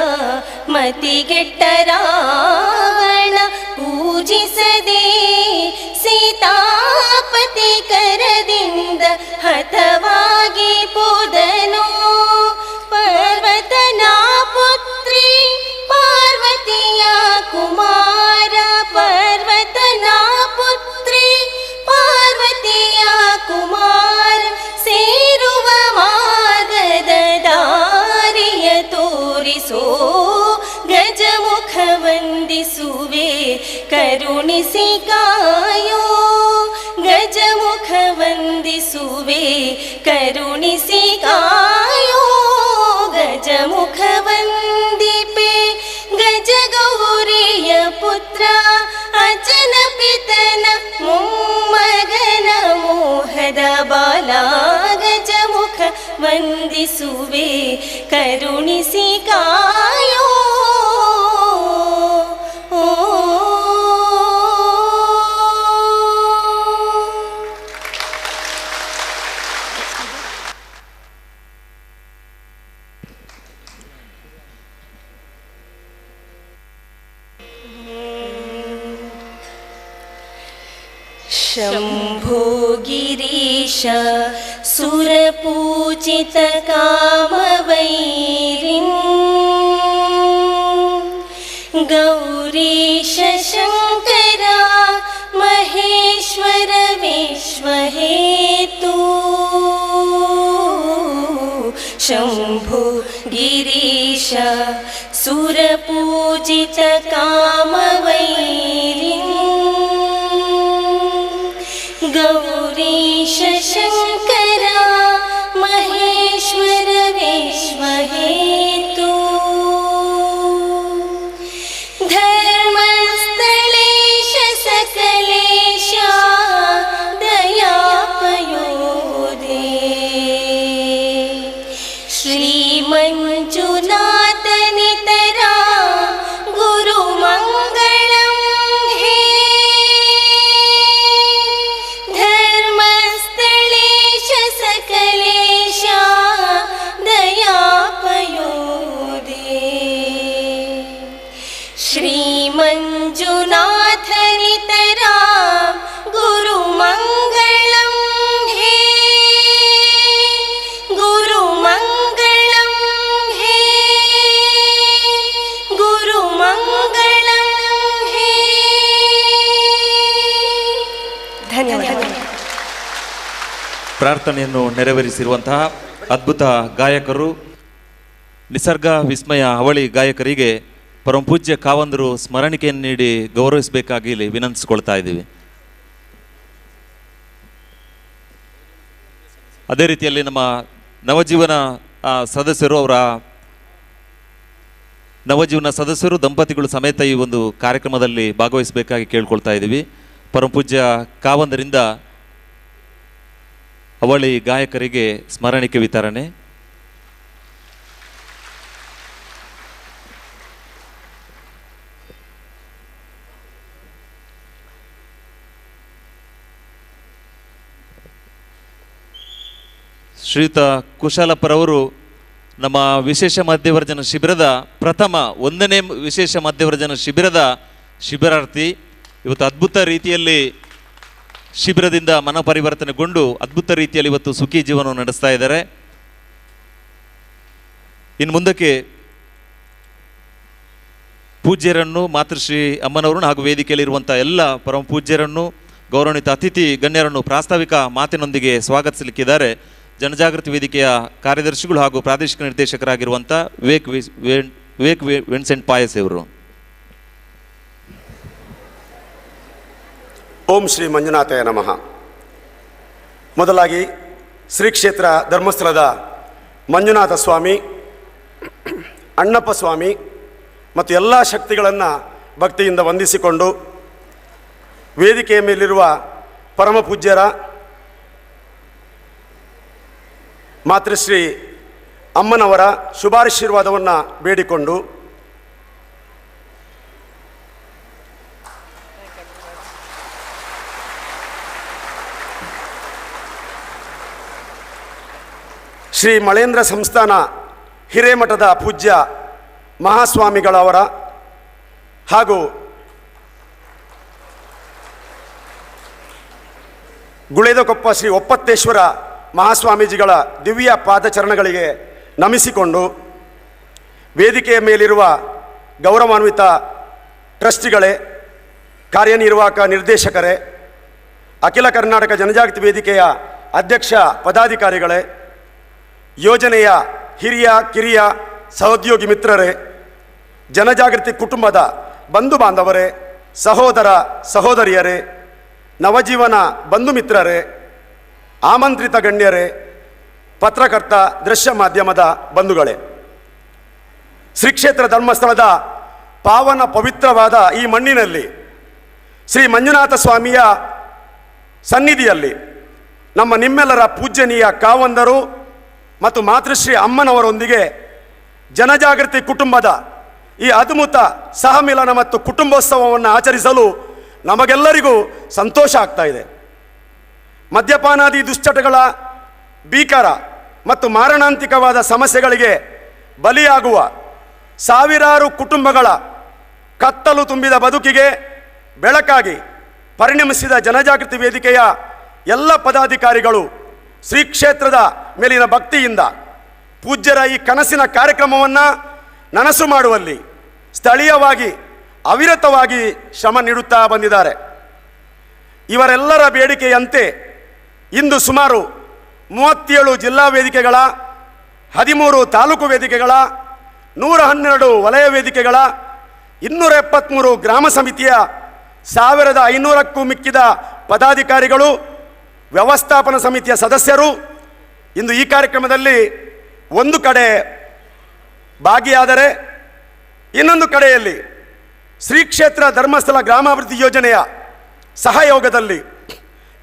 ಮತಿಗೆಟ್ಟ ರಾವಣ ಪೂಜಿಸದೆ ಸೀತಾಪತಿ ಕರದಿಂದ ಹತವಾಗಿ ಪೋದನೋ ಪರ್ವತನ ಪುತ್ರಿ ಪಾರ್ವತಿಯ ಕುಮಾರ ಪರ್ವತನ ಪುತ್ರಿ ಪಾರ್ವತಿಯ ಕುಮಾರ ಸೇರುವ ಮಾರ್ಗದ ದಾರಿಯ ತೋರಿಸೋ ಗಜಮುಖ ವಂದಿಸುವೆ ಕರುಣಿಸಿ ಕಾಯೋ ಗಜಮುಖ ವಂದಿಸುವೆ ಕರುಣಿಸಿ ಕಾಯೋ ಗಜಮುಖ ವಂದಿಪೆ ಗಜಗೌರಿಯ ಪುತ್ರ ಅಜನ ಪಿತನ ಮೊಮ್ಮಗನ ಮೋಹದ ಬಾಲ ಗಜಮುಖ ವಂದಿಸುವೆ ಕರುಣಿಸಿ ಕಾಯೋ शंभो गिरीश सुरपूजित कामवैरिन् गौरीश शंकरा महेश्वर विश्वहेतु शंभो गिरीश सुरपूजित कामवैरिन् गौरीश शंकरा महेश्वर विश्वहेतु धर्मस्थलेश सकलेश दयापयोधे श्रीमञ्जुनाथनितरा गुरुमङ्गलं हे धर्मस्थलेश सकलेश दयापयोधे श्रीमञ्जुनाथनितरा गुरुमङ्गलं हे गुरुमङ्गलं हे गुरुमङ्गलं हे ಧನ್ಯವಾದ. ಪ್ರಾರ್ಥನೆಯನ್ನು ನೆರವೇರಿಸಿರುವಂತಹ ಅದ್ಭುತ ಗಾಯಕರು ನಿಸರ್ಗ ವಿಸ್ಮಯ ಅವಳಿ ಗಾಯಕರಿಗೆ ಪರಮಪೂಜ್ಯ ಕಾವಂದರು ಸ್ಮರಣಿಕೆಯನ್ನು ನೀಡಿ ಗೌರವಿಸಬೇಕಾಗಿ ಇಲ್ಲಿ ವಿನಂತಿಸಿಕೊಳ್ತಾ ಇದ್ದೀವಿ. ಅದೇ ರೀತಿಯಲ್ಲಿ ನಮ್ಮ ನವಜೀವನ ಸದಸ್ಯರು ದಂಪತಿಗಳು ಸಮೇತ ಈ ಒಂದು ಕಾರ್ಯಕ್ರಮದಲ್ಲಿ ಭಾಗವಹಿಸಬೇಕಾಗಿ ಕೇಳ್ಕೊಳ್ತಾ ಇದ್ದೀವಿ. ಪರಮಪೂಜ್ಯ ಕಾವಂದರಿಂದ ಅವಳಿ ಗಾಯಕರಿಗೆ ಸ್ಮರಣಿಕೆ ವಿತರಣೆ. ಶ್ರೀಯುತ ಕುಶಾಲಪ್ಪರವರು ನಮ್ಮ ವಿಶೇಷ ಮಧ್ಯವರ್ಜನ ಶಿಬಿರದ ಒಂದನೇ ವಿಶೇಷ ಮಧ್ಯವರ್ಜನ ಶಿಬಿರದ ಶಿಬಿರಾರ್ಥಿ. ಇವತ್ತು ಅದ್ಭುತ ರೀತಿಯಲ್ಲಿ ಶಿಬಿರದಿಂದ ಮನಪರಿವರ್ತನೆಗೊಂಡು ಅದ್ಭುತ ರೀತಿಯಲ್ಲಿ ಇವತ್ತು ಸುಖಿ ಜೀವನವನ್ನು ನಡೆಸ್ತಾ ಇದ್ದಾರೆ. ಇನ್ನು ಮುಂದಕ್ಕೆ ಪೂಜ್ಯರನ್ನು, ಮಾತೃಶ್ರೀ ಅಮ್ಮನವರನ್ನು ಹಾಗೂ ವೇದಿಕೆಯಲ್ಲಿರುವಂಥ ಎಲ್ಲ ಪರಮ ಪೂಜ್ಯರನ್ನು, ಗೌರವಾನ್ವಿತ ಅತಿಥಿ ಗಣ್ಯರನ್ನು ಪ್ರಾಸ್ತಾವಿಕ ಮಾತಿನೊಂದಿಗೆ ಸ್ವಾಗತಿಸಲಿಕ್ಕಿದ್ದಾರೆ ಜನಜಾಗೃತಿ ವೇದಿಕೆಯ ಕಾರ್ಯದರ್ಶಿಗಳು ಹಾಗೂ ಪ್ರಾದೇಶಿಕ ನಿರ್ದೇಶಕರಾಗಿರುವಂಥ ವಿವೇಕ್ ವಿನ್ಸೆಂಟ್ ಪಾಯಸ್ ಅವರು. ಓಂ ಶ್ರೀ ಮಂಜುನಾಥಾಯ ನಮಃ. ಮೊದಲಾಗಿ ಶ್ರೀ ಕ್ಷೇತ್ರ ಧರ್ಮಸ್ಥಳದ ಮಂಜುನಾಥ ಸ್ವಾಮಿ, ಅಣ್ಣಪ್ಪ ಸ್ವಾಮಿ ಮತ್ತು ಎಲ್ಲ ಶಕ್ತಿಗಳನ್ನು ಭಕ್ತಿಯಿಂದ ವಂದಿಸಿಕೊಂಡು ವೇದಿಕೆಯ ಮೇಲಿರುವ ಪರಮ ಪೂಜ್ಯರ ಮಾತೃಶ್ರೀ ಅಮ್ಮನವರ ಶುಭಾಶೀರ್ವಾದವನ್ನು ಬೇಡಿಕೊಂಡು ಶ್ರೀ ಮಳೇಂದ್ರ ಸಂಸ್ಥಾನ ಹಿರೇಮಠದ ಪೂಜ್ಯ ಮಹಾಸ್ವಾಮಿಗಳವರ ಹಾಗೂ ಗುಳೇದಕೊಪ್ಪ ಶ್ರೀ ಒಪ್ಪತ್ತೇಶ್ವರ ಮಹಾಸ್ವಾಮೀಜಿಗಳ ದಿವ್ಯ ಪಾದಚರಣಗಳಿಗೆ ನಮಿಸಿಕೊಂಡು ವೇದಿಕೆಯ ಮೇಲಿರುವ ಗೌರವಾನ್ವಿತ ಟ್ರಸ್ಟಿಗಳೇ, ಕಾರ್ಯನಿರ್ವಾಹಕ ನಿರ್ದೇಶಕರೇ, ಅಖಿಲ ಕರ್ನಾಟಕ ಜನಜಾಗೃತಿ ವೇದಿಕೆಯ ಅಧ್ಯಕ್ಷ ಪದಾಧಿಕಾರಿಗಳೇ, ಯೋಜನೆಯ ಹಿರಿಯ ಕಿರಿಯ ಸಹೋದ್ಯೋಗಿ ಮಿತ್ರರೇ, ಜನಜಾಗೃತಿ ಕುಟುಂಬದ ಬಂಧು ಬಾಂಧವರೇ, ಸಹೋದರ ಸಹೋದರಿಯರೇ, ನವಜೀವನ ಬಂಧು ಮಿತ್ರರೇ, ಆಮಂತ್ರಿತ ಗಣ್ಯರೇ, ಪತ್ರಕರ್ತ ದೃಶ್ಯ ಮಾಧ್ಯಮದ ಬಂಧುಗಳೇ, ಶ್ರೀ ಕ್ಷೇತ್ರ ಧರ್ಮಸ್ಥಳದ ಪಾವನ ಪವಿತ್ರವಾದ ಈ ಮಣ್ಣಿನಲ್ಲಿ ಶ್ರೀ ಮಂಜುನಾಥ ಸ್ವಾಮಿಯ ಸನ್ನಿಧಿಯಲ್ಲಿ ನಮ್ಮ ನಿಮ್ಮೆಲ್ಲರ ಪೂಜ್ಯನೀಯ ಕಾವಂದರು ಮತ್ತು ಮಾತೃಶ್ರೀ ಅಮ್ಮನವರೊಂದಿಗೆ ಜನಜಾಗೃತಿ ಕುಟುಂಬದ ಈ ಅದ್ಭುತ ಸಹಮಿಲನ ಮತ್ತು ಕುಟುಂಬೋತ್ಸವವನ್ನು ಆಚರಿಸಲು ನಮಗೆಲ್ಲರಿಗೂ ಸಂತೋಷ ಆಗ್ತಾ ಇದೆ. ಮದ್ಯಪಾನಾದಿ ದುಶ್ಚಟಗಳ ಭೀಕರ ಮತ್ತು ಮಾರಣಾಂತಿಕವಾದ ಸಮಸ್ಯೆಗಳಿಗೆ ಬಲಿಯಾಗುವ ಸಾವಿರಾರು ಕುಟುಂಬಗಳ ಕತ್ತಲು ತುಂಬಿದ ಬದುಕಿಗೆ ಬೆಳಕಾಗಿ ಪರಿಣಮಿಸಿದ ಜನಜಾಗೃತಿ ವೇದಿಕೆಯ ಎಲ್ಲ ಪದಾಧಿಕಾರಿಗಳು ಶ್ರೀ ಕ್ಷೇತ್ರದ ಮೇಲಿನ ಭಕ್ತಿಯಿಂದ ಪೂಜ್ಯರ ಈ ಕನಸಿನ ಕಾರ್ಯಕ್ರಮವನ್ನು ನನಸು ಮಾಡುವಲ್ಲಿ ಸ್ಥಳೀಯವಾಗಿ ಅವಿರತವಾಗಿ ಶ್ರಮ ನೀಡುತ್ತಾ ಬಂದಿದ್ದಾರೆ. ಇವರೆಲ್ಲರ ಬೇಡಿಕೆಯಂತೆ ಇಂದು ಸುಮಾರು 37 ಜಿಲ್ಲಾ ವೇದಿಕೆಗಳ, 13 ತಾಲೂಕು ವೇದಿಕೆಗಳ, 112 ವಲಯ ವೇದಿಕೆಗಳ, 273 ಗ್ರಾಮ ಸಮಿತಿಯ 1500ಕ್ಕೂ ಮಿಕ್ಕಿದ ಪದಾಧಿಕಾರಿಗಳು, ವ್ಯವಸ್ಥಾಪನಾ ಸಮಿತಿಯ ಸದಸ್ಯರು ಇಂದು ಈ ಕಾರ್ಯಕ್ರಮದಲ್ಲಿ ಒಂದು ಕಡೆ ಭಾಗಿಯಾದರೆ, ಇನ್ನೊಂದು ಕಡೆಯಲ್ಲಿ ಶ್ರೀ ಕ್ಷೇತ್ರ ಧರ್ಮಸ್ಥಳ ಗ್ರಾಮಾಭಿವೃದ್ಧಿ ಯೋಜನೆಯ ಸಹಯೋಗದಲ್ಲಿ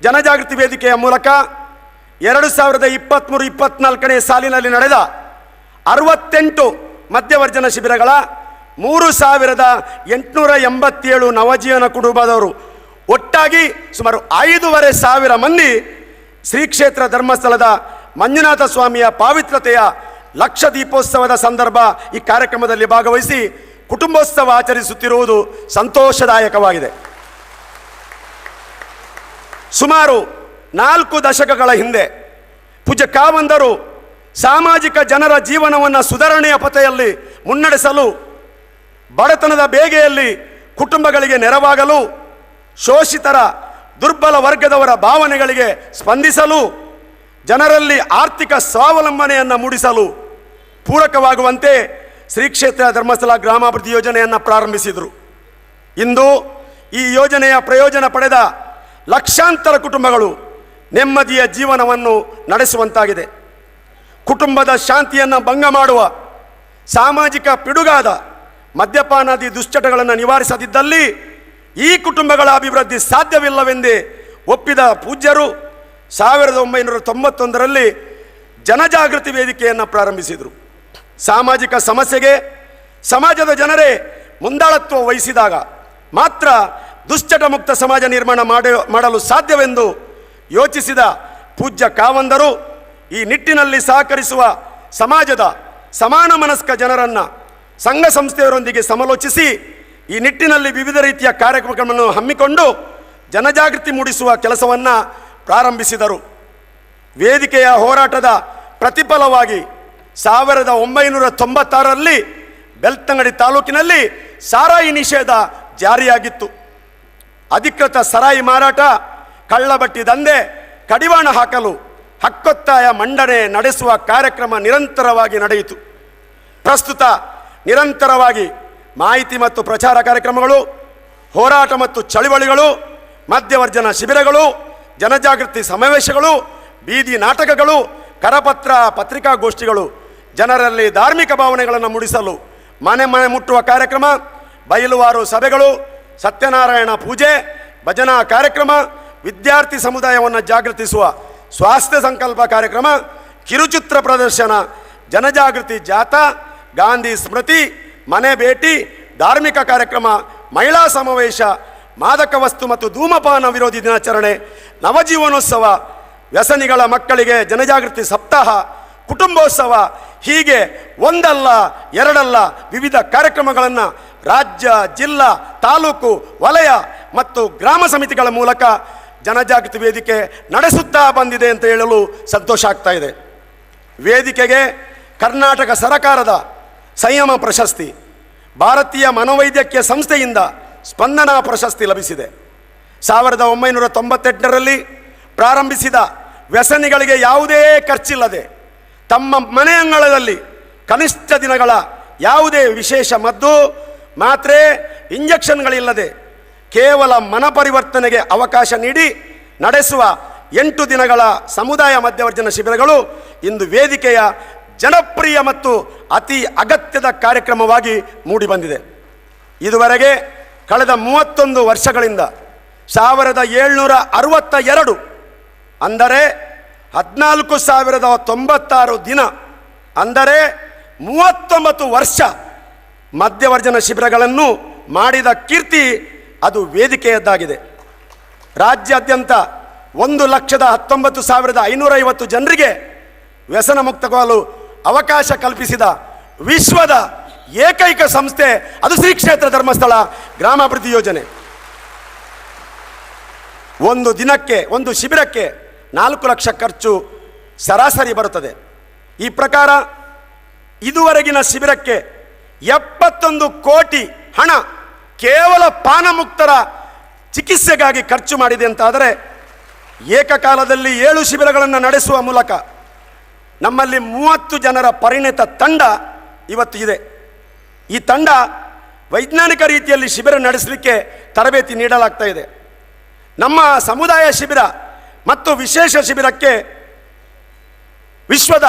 ಜನಜಾಗೃತಿ ವೇದಿಕೆಯ ಮೂಲಕ 2023-24ನೇ ಸಾಲಿನಲ್ಲಿ ನಡೆದ 68 ಮಧ್ಯವರ್ಜನ ಶಿಬಿರಗಳ 3887 ನವಜೀವನ ಕುಟುಂಬದವರು ಒಟ್ಟಾಗಿ ಸುಮಾರು 5,500 ಮಂದಿ ಶ್ರೀ ಕ್ಷೇತ್ರ ಧರ್ಮಸ್ಥಳದ ಮಂಜುನಾಥ ಸ್ವಾಮಿಯ ಪಾವಿತ್ರತೆಯ ಲಕ್ಷ ದೀಪೋತ್ಸವದ ಸಂದರ್ಭ ಈ ಕಾರ್ಯಕ್ರಮದಲ್ಲಿ ಭಾಗವಹಿಸಿ ಕುಟುಂಬೋತ್ಸವ ಆಚರಿಸುತ್ತಿರುವುದು ಸಂತೋಷದಾಯಕವಾಗಿದೆ. ಸುಮಾರು 4 ದಶಕಗಳ ಹಿಂದೆ ಪೂಜ್ಯ ಕಾವಂದರು ಸಾಮಾಜಿಕ ಜನರ ಜೀವನವನ್ನು ಸುಧಾರಣೆಯ ಪಥೆಯಲ್ಲಿ ಮುನ್ನಡೆಸಲು, ಬಡತನದ ಬೇಗೆಯಲ್ಲಿ ಕುಟುಂಬಗಳಿಗೆ ನೆರವಾಗಲು, ಶೋಷಿತರ ದುರ್ಬಲ ವರ್ಗದವರ ಭಾವನೆಗಳಿಗೆ ಸ್ಪಂದಿಸಲು, ಜನರಲ್ಲಿ ಆರ್ಥಿಕ ಸ್ವಾವಲಂಬನೆಯನ್ನು ಮೂಡಿಸಲು ಪೂರಕವಾಗುವಂತೆ ಶ್ರೀ ಕ್ಷೇತ್ರ ಧರ್ಮಸ್ಥಳ ಗ್ರಾಮಾಭಿವೃದ್ಧಿ ಯೋಜನೆಯನ್ನು ಪ್ರಾರಂಭಿಸಿದರು. ಇಂದು ಈ ಯೋಜನೆಯ ಪ್ರಯೋಜನ ಪಡೆದ ಲಕ್ಷಾಂತರ ಕುಟುಂಬಗಳು ನೆಮ್ಮದಿಯ ಜೀವನವನ್ನು ನಡೆಸುವಂತಾಗಿದೆ. ಕುಟುಂಬದ ಶಾಂತಿಯನ್ನು ಭಂಗ ಮಾಡುವ ಸಾಮಾಜಿಕ ಪಿಡುಗಾದ ಮದ್ಯಪಾನಾದಿ ದುಶ್ಚಟಗಳನ್ನು ನಿವಾರಿಸದಿದ್ದಲ್ಲಿ ಈ ಕುಟುಂಬಗಳ ಅಭಿವೃದ್ಧಿ ಸಾಧ್ಯವಿಲ್ಲವೆಂದೇ ಒಪ್ಪಿದ ಪೂಜ್ಯರು 1991ರಲ್ಲಿ ಜನಜಾಗೃತಿ ವೇದಿಕೆಯನ್ನು ಪ್ರಾರಂಭಿಸಿದರು. ಸಾಮಾಜಿಕ ಸಮಸ್ಯೆಗೆ ಸಮಾಜದ ಜನರೇ ಮುಂದಾಳತ್ವ ವಹಿಸಿದಾಗ ಮಾತ್ರ ದುಶ್ಚಟ ಮುಕ್ತ ಸಮಾಜ ನಿರ್ಮಾಣ ಮಾಡಲು ಸಾಧ್ಯವೆಂದು ಯೋಚಿಸಿದ ಪೂಜ್ಯ ಕಾವಂದರು ಈ ನಿಟ್ಟಿನಲ್ಲಿ ಸಹಕರಿಸುವ ಸಮಾಜದ ಸಮಾನ ಮನಸ್ಕ ಜನರನ್ನು ಸಂಘ ಸಂಸ್ಥೆಯವರೊಂದಿಗೆ ಸಮಾಲೋಚಿಸಿ ಈ ನಿಟ್ಟಿನಲ್ಲಿ ವಿವಿಧ ರೀತಿಯ ಕಾರ್ಯಕ್ರಮಗಳನ್ನು ಹಮ್ಮಿಕೊಂಡು ಜನಜಾಗೃತಿ ಮೂಡಿಸುವ ಕೆಲಸವನ್ನು ಪ್ರಾರಂಭಿಸಿದರು. ವೇದಿಕೆಯ ಹೋರಾಟದ ಪ್ರತಿಫಲವಾಗಿ 1996ರಲ್ಲಿ ಬೆಳ್ತಂಗಡಿ ತಾಲೂಕಿನಲ್ಲಿ ಸಾರಾಯಿ ನಿಷೇಧ ಜಾರಿಯಾಗಿತ್ತು. ಅಧಿಕೃತ ಸರಾಯಿ ಮಾರಾಟ, ಕಳ್ಳಬಟ್ಟಿ ದಂಧೆ ಕಡಿವಾಣ ಹಾಕಲು ಹಕ್ಕೊತ್ತಾಯ ಮಂಡನೆ ನಡೆಸುವ ಕಾರ್ಯಕ್ರಮ ನಿರಂತರವಾಗಿ ನಡೆಯಿತು. ಪ್ರಸ್ತುತ ನಿರಂತರವಾಗಿ ಮಾಹಿತಿ ಮತ್ತು ಪ್ರಚಾರ ಕಾರ್ಯಕ್ರಮಗಳು, ಹೋರಾಟ ಮತ್ತು ಚಳುವಳಿಗಳು, ಮಧ್ಯವರ್ಜನ ಶಿಬಿರಗಳು, ಜನಜಾಗೃತಿ ಸಮಾವೇಶಗಳು, ಬೀದಿ ನಾಟಕಗಳು, ಕರಪತ್ರ ಪತ್ರಿಕಾಗೋಷ್ಠಿಗಳು, ಜನರಲ್ಲಿ ಧಾರ್ಮಿಕ ಭಾವನೆಗಳನ್ನು ಮೂಡಿಸಲು ಮನೆ ಮನೆ ಮುಟ್ಟುವ ಕಾರ್ಯಕ್ರಮ, ಬಯಲುವಾರು ಸಭೆಗಳು, ಸತ್ಯನಾರಾಯಣ ಪೂಜೆ, ಭಜನಾ ಕಾರ್ಯಕ್ರಮ, ವಿದ್ಯಾರ್ಥಿ ಸಮುದಾಯವನ್ನು ಜಾಗೃತಿಸುವ ಸ್ವಾಸ್ಥ್ಯ ಸಂಕಲ್ಪ ಕಾರ್ಯಕ್ರಮ, ಕಿರುಚಿತ್ರ ಪ್ರದರ್ಶನ, ಜನಜಾಗೃತಿ ಜಾಥಾ, ಗಾಂಧಿ ಸ್ಮೃತಿ, ಮನೆ ಭೇಟಿ, ಧಾರ್ಮಿಕ ಕಾರ್ಯಕ್ರಮ, ಮಹಿಳಾ ಸಮಾವೇಶ, ಮಾದಕ ವಸ್ತು ಮತ್ತು ಧೂಮಪಾನ ವಿರೋಧಿ ದಿನಾಚರಣೆ, ನವಜೀವನೋತ್ಸವ, ವ್ಯಸನಿಗಳ ಮಕ್ಕಳಿಗೆ ಜನಜಾಗೃತಿ ಸಪ್ತಾಹ, ಕುಟುಂಬೋತ್ಸವ, ಹೀಗೆ ಒಂದಲ್ಲ ಎರಡಲ್ಲ ವಿವಿಧ ಕಾರ್ಯಕ್ರಮಗಳನ್ನು ರಾಜ್ಯ, ಜಿಲ್ಲಾ, ತಾಲೂಕು, ವಲಯ ಮತ್ತು ಗ್ರಾಮ ಸಮಿತಿಗಳ ಮೂಲಕ ಜನಜಾಗೃತಿ ವೇದಿಕೆ ನಡೆಸುತ್ತಾ ಬಂದಿದೆ ಅಂತ ಹೇಳಲು ಸಂತೋಷ ಆಗ್ತಾ ಇದೆ. ವೇದಿಕೆಗೆ ಕರ್ನಾಟಕ ಸರಕಾರದ ಸಂಯಮ ಪ್ರಶಸ್ತಿ, ಭಾರತೀಯ ಮನೋವೈದ್ಯಕೀಯ ಸಂಸ್ಥೆಯಿಂದ ಸ್ಪಂದನಾ ಪ್ರಶಸ್ತಿ ಲಭಿಸಿದೆ. 1998ರಲ್ಲಿ ಪ್ರಾರಂಭಿಸಿದ ವ್ಯಸನಿಗಳಿಗೆ ಯಾವುದೇ ಖರ್ಚಿಲ್ಲದೆ ತಮ್ಮ ಮನೆಯಂಗಳದಲ್ಲಿ ಕನಿಷ್ಠ ದಿನಗಳ ಯಾವುದೇ ವಿಶೇಷ ಮದ್ದು, ಮಾತ್ರೆ, ಇಂಜೆಕ್ಷನ್ಗಳಿಲ್ಲದೆ ಕೇವಲ ಮನಪರಿವರ್ತನೆಗೆ ಅವಕಾಶ ನೀಡಿ ನಡೆಸುವ 8 ದಿನಗಳ ಸಮುದಾಯ ಮಧ್ಯವರ್ಜನ ಶಿಬಿರಗಳು ಇಂದು ವೇದಿಕೆಯ ಜನಪ್ರಿಯ ಮತ್ತು ಅತಿ ಅಗತ್ಯದ ಕಾರ್ಯಕ್ರಮವಾಗಿ ಮೂಡಿಬಂದಿದೆ. ಇದುವರೆಗೆ ಕಳೆದ 31 ವರ್ಷಗಳಿಂದ 1762 ಅಂದರೆ 14,096 ದಿನ ಅಂದರೆ 39 ವರ್ಷ ಮಧ್ಯವರ್ಜನ ಶಿಬಿರಗಳನ್ನು ಮಾಡಿದ ಕೀರ್ತಿ ಅದು ವೇದಿಕೆಯದ್ದಾಗಿದೆ. ರಾಜ್ಯಾದ್ಯಂತ 1,19,550 ಜನರಿಗೆ ವ್ಯಸನ ಮುಕ್ತಗೊಳ್ಳಲು ಅವಕಾಶ ಕಲ್ಪಿಸಿದ ವಿಶ್ವದ ಏಕೈಕ ಸಂಸ್ಥೆ ಅದು ಶ್ರೀ ಕ್ಷೇತ್ರ ಧರ್ಮಸ್ಥಳ ಗ್ರಾಮಾಭಿವೃದ್ಧಿ ಯೋಜನೆ. ಒಂದು ದಿನಕ್ಕೆ, ಒಂದು ಶಿಬಿರಕ್ಕೆ 4 ಲಕ್ಷ ಖರ್ಚು ಸರಾಸರಿ ಬರುತ್ತದೆ. ಈ ಪ್ರಕಾರ ಇದುವರೆಗಿನ ಶಿಬಿರಕ್ಕೆ 71 ಕೋಟಿ ಹಣ ಕೇವಲ ಪಾನಮುಕ್ತರ ಚಿಕಿತ್ಸೆಗಾಗಿ ಖರ್ಚು ಮಾಡಿದೆ ಅಂತಾದರೆ, ಏಕಕಾಲದಲ್ಲಿ 7 ಶಿಬಿರಗಳನ್ನು ನಡೆಸುವ ಮೂಲಕ ನಮ್ಮಲ್ಲಿ 30 ಜನರ ಪರಿಣಿತ ತಂಡ ಇವತ್ತು ಇದೆ. ಈ ತಂಡ ವೈಜ್ಞಾನಿಕ ರೀತಿಯಲ್ಲಿ ಶಿಬಿರ ನಡೆಸಲಿಕ್ಕೆ ತರಬೇತಿ ನೀಡಲಾಗ್ತಾ ಇದೆ. ನಮ್ಮ ಸಮುದಾಯ ಶಿಬಿರ ಮತ್ತು ವಿಶೇಷ ಶಿಬಿರಕ್ಕೆ ವಿಶ್ವದ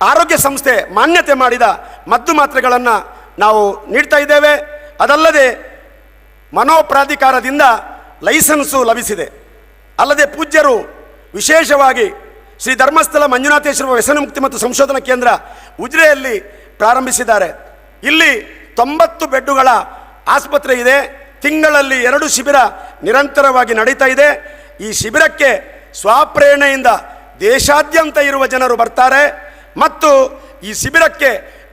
ಆರೋಗ್ಯ ಸಂಸ್ಥೆ ಮಾನ್ಯತೆ ಮಾಡಿದ ಮದ್ದು ಮಾತ್ರೆಗಳನ್ನು ನಾವು ನೀಡ್ತಾ ಇದ್ದೇವೆ. ಅದಲ್ಲದೆ ಮನೋಪ್ರಾಧಿಕಾರದಿಂದ ಲೈಸೆನ್ಸು ಲಭಿಸಿದೆ. ಅಲ್ಲದೆ ಪೂಜ್ಯರು ವಿಶೇಷವಾಗಿ ಶ್ರೀ ಧರ್ಮಸ್ಥಳ ಮಂಜುನಾಥೇಶ್ವರ ವ್ಯಸನ ಮುಕ್ತಿ ಮತ್ತು ಸಂಶೋಧನಾ ಕೇಂದ್ರ ಉಜಿರೆಯಲ್ಲಿ ಪ್ರಾರಂಭಿಸಿದ್ದಾರೆ. ಇಲ್ಲಿ 90 ಬೆಡ್ಡುಗಳ ಆಸ್ಪತ್ರೆ ಇದೆ. ತಿಂಗಳಲ್ಲಿ 2 ಶಿಬಿರ ನಿರಂತರವಾಗಿ ನಡೀತಾ ಇದೆ. ಈ ಶಿಬಿರಕ್ಕೆ ಸ್ವಪ್ರೇರಣೆಯಿಂದ ದೇಶಾದ್ಯಂತ ಇರುವ ಜನರು ಬರ್ತಾರೆ ಮತ್ತು ಈ ಶಿಬಿರಕ್ಕೆ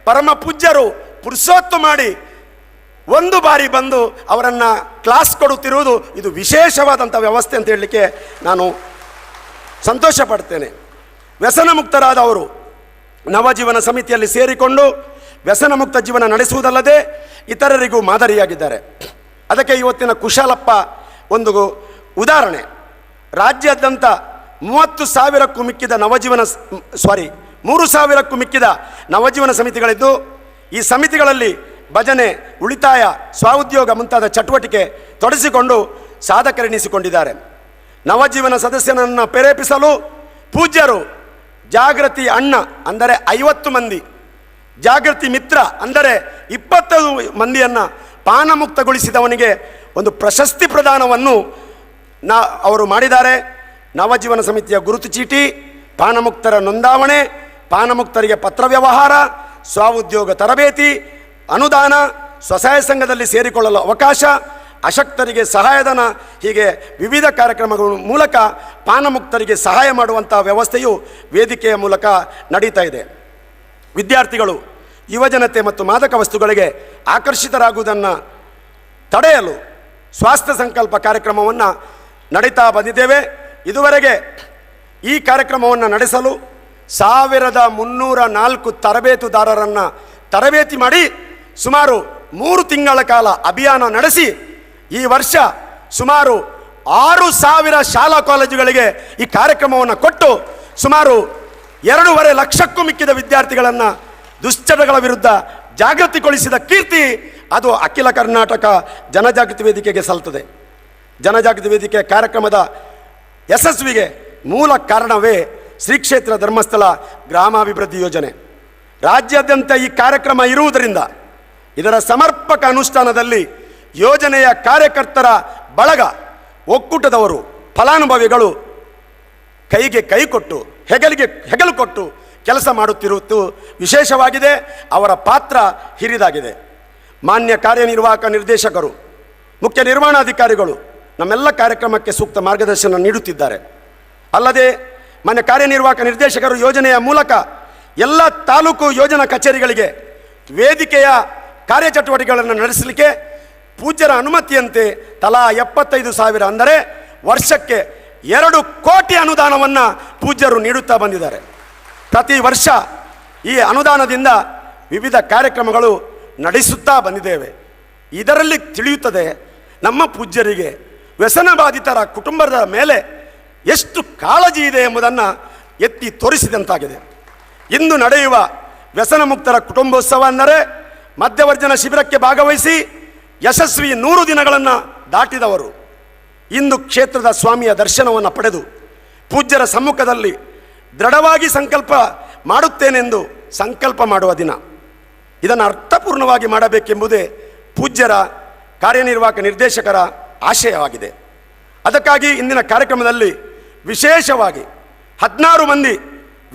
ಪರಮ ಪೂಜ್ಯರು ಪುರುಷೋತ್ತು ಮಾಡಿ ಒಂದು ಬಾರಿ ಬಂದು ಅವರನ್ನು ಕ್ಲಾಸ್ ಕೊಡುತ್ತಿರುವುದು ಇದು ವಿಶೇಷವಾದಂಥ ವ್ಯವಸ್ಥೆ ಅಂತ ಹೇಳಲಿಕ್ಕೆ ನಾನು ಸಂತೋಷ ಪಡ್ತೇನೆ. ವ್ಯಸನ ಮುಕ್ತರಾದವರು ನವಜೀವನ ಸಮಿತಿಯಲ್ಲಿ ಸೇರಿಕೊಂಡು ವ್ಯಸನ ಮುಕ್ತ ಜೀವನ ನಡೆಸುವುದಲ್ಲದೆ ಇತರರಿಗೂ ಮಾದರಿಯಾಗಿದ್ದಾರೆ. ಅದಕ್ಕೆ ಇವತ್ತಿನ ಕುಶಾಲಪ್ಪ ಒಂದು ಉದಾಹರಣೆ. ರಾಜ್ಯಾದ್ಯಂತ 30,000ಕ್ಕೂ ಮಿಕ್ಕಿದ 3,000ಕ್ಕೂ ಮಿಕ್ಕಿದ ನವಜೀವನ ಸಮಿತಿಗಳಿದ್ದು, ಈ ಸಮಿತಿಗಳಲ್ಲಿ ಭಜನೆ, ಉಳಿತಾಯ, ಸ್ವಉದ್ಯೋಗ ಮುಂತಾದ ಚಟುವಟಿಕೆ ತೊಡಗಿಸಿಕೊಂಡು ಸಾಧಕರೆನಿಸಿಕೊಂಡಿದ್ದಾರೆ. ನವಜೀವನ ಸದಸ್ಯನನ್ನು ಪ್ರೇರೇಪಿಸಲು ಪೂಜ್ಯರು ಜಾಗೃತಿ ಅಣ್ಣ ಅಂದರೆ 50 ಮಂದಿ, ಜಾಗೃತಿ ಮಿತ್ರ ಅಂದರೆ 25 ಮಂದಿಯನ್ನು ಪಾನಮುಕ್ತಗೊಳಿಸಿದವನಿಗೆ ಒಂದು ಪ್ರಶಸ್ತಿ ಪ್ರದಾನವನ್ನು ಅವರು ಮಾಡಿದ್ದಾರೆ. ನವಜೀವನ ಸಮಿತಿಯ ಗುರುತು ಚೀಟಿ, ಪಾನಮುಕ್ತರ ನೋಂದಾವಣೆ, ಪಾನಮುಕ್ತರಿಗೆ ಪತ್ರ ವ್ಯವಹಾರ, ಸ್ವಉದ್ಯೋಗ ತರಬೇತಿ, ಅನುದಾನ, ಸ್ವಸಹಾಯ ಸಂಘದಲ್ಲಿ ಸೇರಿಕೊಳ್ಳಲು ಅವಕಾಶ, ಅಶಕ್ತರಿಗೆ ಸಹಾಯಧನ, ಹೀಗೆ ವಿವಿಧ ಕಾರ್ಯಕ್ರಮಗಳ ಮೂಲಕ ಪಾನಮುಕ್ತರಿಗೆ ಸಹಾಯ ಮಾಡುವಂಥ ವ್ಯವಸ್ಥೆಯು ವೇದಿಕೆಯ ಮೂಲಕ ನಡೀತಾ ಇದೆ. ವಿದ್ಯಾರ್ಥಿಗಳು ಯುವಜನತೆ ಮತ್ತು ಮಾದಕ ವಸ್ತುಗಳಿಗೆ ಆಕರ್ಷಿತರಾಗುವುದನ್ನು ತಡೆಯಲು ಸ್ವಾಸ್ಥ್ಯ ಸಂಕಲ್ಪ ಕಾರ್ಯಕ್ರಮವನ್ನು ನಡೀತಾ ಬಂದಿದ್ದೇವೆ. ಇದುವರೆಗೆ ಈ ಕಾರ್ಯಕ್ರಮವನ್ನು ನಡೆಸಲು 1304 ತರಬೇತುದಾರರನ್ನು ತರಬೇತಿ ಮಾಡಿ ಸುಮಾರು 3 ತಿಂಗಳ ಕಾಲ ಅಭಿಯಾನ ನಡೆಸಿ ಈ ವರ್ಷ ಸುಮಾರು 6,000 ಶಾಲಾ ಕಾಲೇಜುಗಳಿಗೆ ಈ ಕಾರ್ಯಕ್ರಮವನ್ನು ಕೊಟ್ಟು ಸುಮಾರು 2.5 ಲಕ್ಷಕ್ಕೂ ಮಿಕ್ಕಿದ ವಿದ್ಯಾರ್ಥಿಗಳನ್ನು ದುಶ್ಚಟಗಳ ವಿರುದ್ಧ ಜಾಗೃತಿಗೊಳಿಸಿದ ಕೀರ್ತಿ ಅದು ಅಖಿಲ ಕರ್ನಾಟಕ ಜನಜಾಗೃತಿ ವೇದಿಕೆಗೆ ಸಲ್ತದೆ. ಜನಜಾಗೃತಿ ವೇದಿಕೆ ಕಾರ್ಯಕ್ರಮದ ಯಶಸ್ವಿಗೆ ಮೂಲ ಕಾರಣವೇ ಶ್ರೀ ಕ್ಷೇತ್ರ ಧರ್ಮಸ್ಥಳ ಗ್ರಾಮಾಭಿವೃದ್ಧಿ ಯೋಜನೆ. ರಾಜ್ಯಾದ್ಯಂತ ಈ ಕಾರ್ಯಕ್ರಮ ಇರುವುದರಿಂದ ಇದರ ಸಮರ್ಪಕ ಅನುಷ್ಠಾನದಲ್ಲಿ ಯೋಜನೆಯ ಕಾರ್ಯಕರ್ತರ ಬಳಗ, ಒಕ್ಕೂಟದವರು, ಫಲಾನುಭವಿಗಳು ಕೈಗೆ ಕೈ ಕೊಟ್ಟು ಹೆಗಲಿಗೆ ಹೆಗಲು ಕೊಟ್ಟು ಕೆಲಸ ಮಾಡುತ್ತಿರುವುದು ವಿಶೇಷವಾಗಿದೆ. ಅವರ ಪಾತ್ರ ಹಿರಿದಾಗಿದೆ. ಮಾನ್ಯ ಕಾರ್ಯನಿರ್ವಾಹಕ ನಿರ್ದೇಶಕರು, ಮುಖ್ಯ ನಿರ್ವಹಣಾಧಿಕಾರಿಗಳು ನಮ್ಮೆಲ್ಲ ಕಾರ್ಯಕ್ರಮಕ್ಕೆ ಸೂಕ್ತ ಮಾರ್ಗದರ್ಶನ ನೀಡುತ್ತಿದ್ದಾರೆ. ಅಲ್ಲದೆ ಮಾನ್ಯ ಕಾರ್ಯನಿರ್ವಾಹಕ ನಿರ್ದೇಶಕರು ಯೋಜನೆಯ ಮೂಲಕ ಎಲ್ಲ ತಾಲೂಕು ಯೋಜನಾ ಕಚೇರಿಗಳಿಗೆ ವೇದಿಕೆಯ ಕಾರ್ಯಚಟುವಟಿಕೆಗಳನ್ನು ನಡೆಸಲಿಕ್ಕೆ ಪೂಜ್ಯರ ಅನುಮತಿಯಂತೆ ತಲಾ 75,000 ಅಂದರೆ ವರ್ಷಕ್ಕೆ 2 ಕೋಟಿ ಅನುದಾನವನ್ನು ಪೂಜ್ಯರು ನೀಡುತ್ತಾ ಬಂದಿದ್ದಾರೆ. ಪ್ರತಿ ವರ್ಷ ಈ ಅನುದಾನದಿಂದ ವಿವಿಧ ಕಾರ್ಯಕ್ರಮಗಳು ನಡೆಸುತ್ತಾ ಬಂದಿದ್ದೇವೆ. ಇದರಲ್ಲಿ ತಿಳಿಯುತ್ತದೆ ನಮ್ಮ ಪೂಜ್ಯರಿಗೆ ವ್ಯಸನ ಬಾಧಿತರ ಕುಟುಂಬದ ಮೇಲೆ ಎಷ್ಟು ಕಾಳಜಿ ಇದೆ ಎಂಬುದನ್ನು ಎತ್ತಿ ತೋರಿಸಿದಂತಾಗಿದೆ. ಇಂದು ನಡೆಯುವ ವ್ಯಸನ ಮುಕ್ತರ ಕುಟುಂಬೋತ್ಸವ ಅಂದರೆ ಮಧ್ಯವರ್ಜನ ಶಿಬಿರಕ್ಕೆ ಭಾಗವಹಿಸಿ ಯಶಸ್ವಿ 100 ದಿನಗಳನ್ನು ದಾಟಿದವರು ಇಂದು ಕ್ಷೇತ್ರದ ಸ್ವಾಮಿಯ ದರ್ಶನವನ್ನು ಪಡೆದು ಪೂಜ್ಯರ ಸಮ್ಮುಖದಲ್ಲಿ ದೃಢವಾಗಿ ಸಂಕಲ್ಪ ಮಾಡುತ್ತೇನೆಂದು ಸಂಕಲ್ಪ ಮಾಡುವ ದಿನ. ಇದನ್ನು ಅರ್ಥಪೂರ್ಣವಾಗಿ ಮಾಡಬೇಕೆಂಬುದೇ ಪೂಜ್ಯರ ಕಾರ್ಯನಿರ್ವಾಹಕ ನಿರ್ದೇಶಕರ ಆಶಯವಾಗಿದೆ. ಅದಕ್ಕಾಗಿ ಇಂದಿನ ಕಾರ್ಯಕ್ರಮದಲ್ಲಿ ವಿಶೇಷವಾಗಿ 16 ಮಂದಿ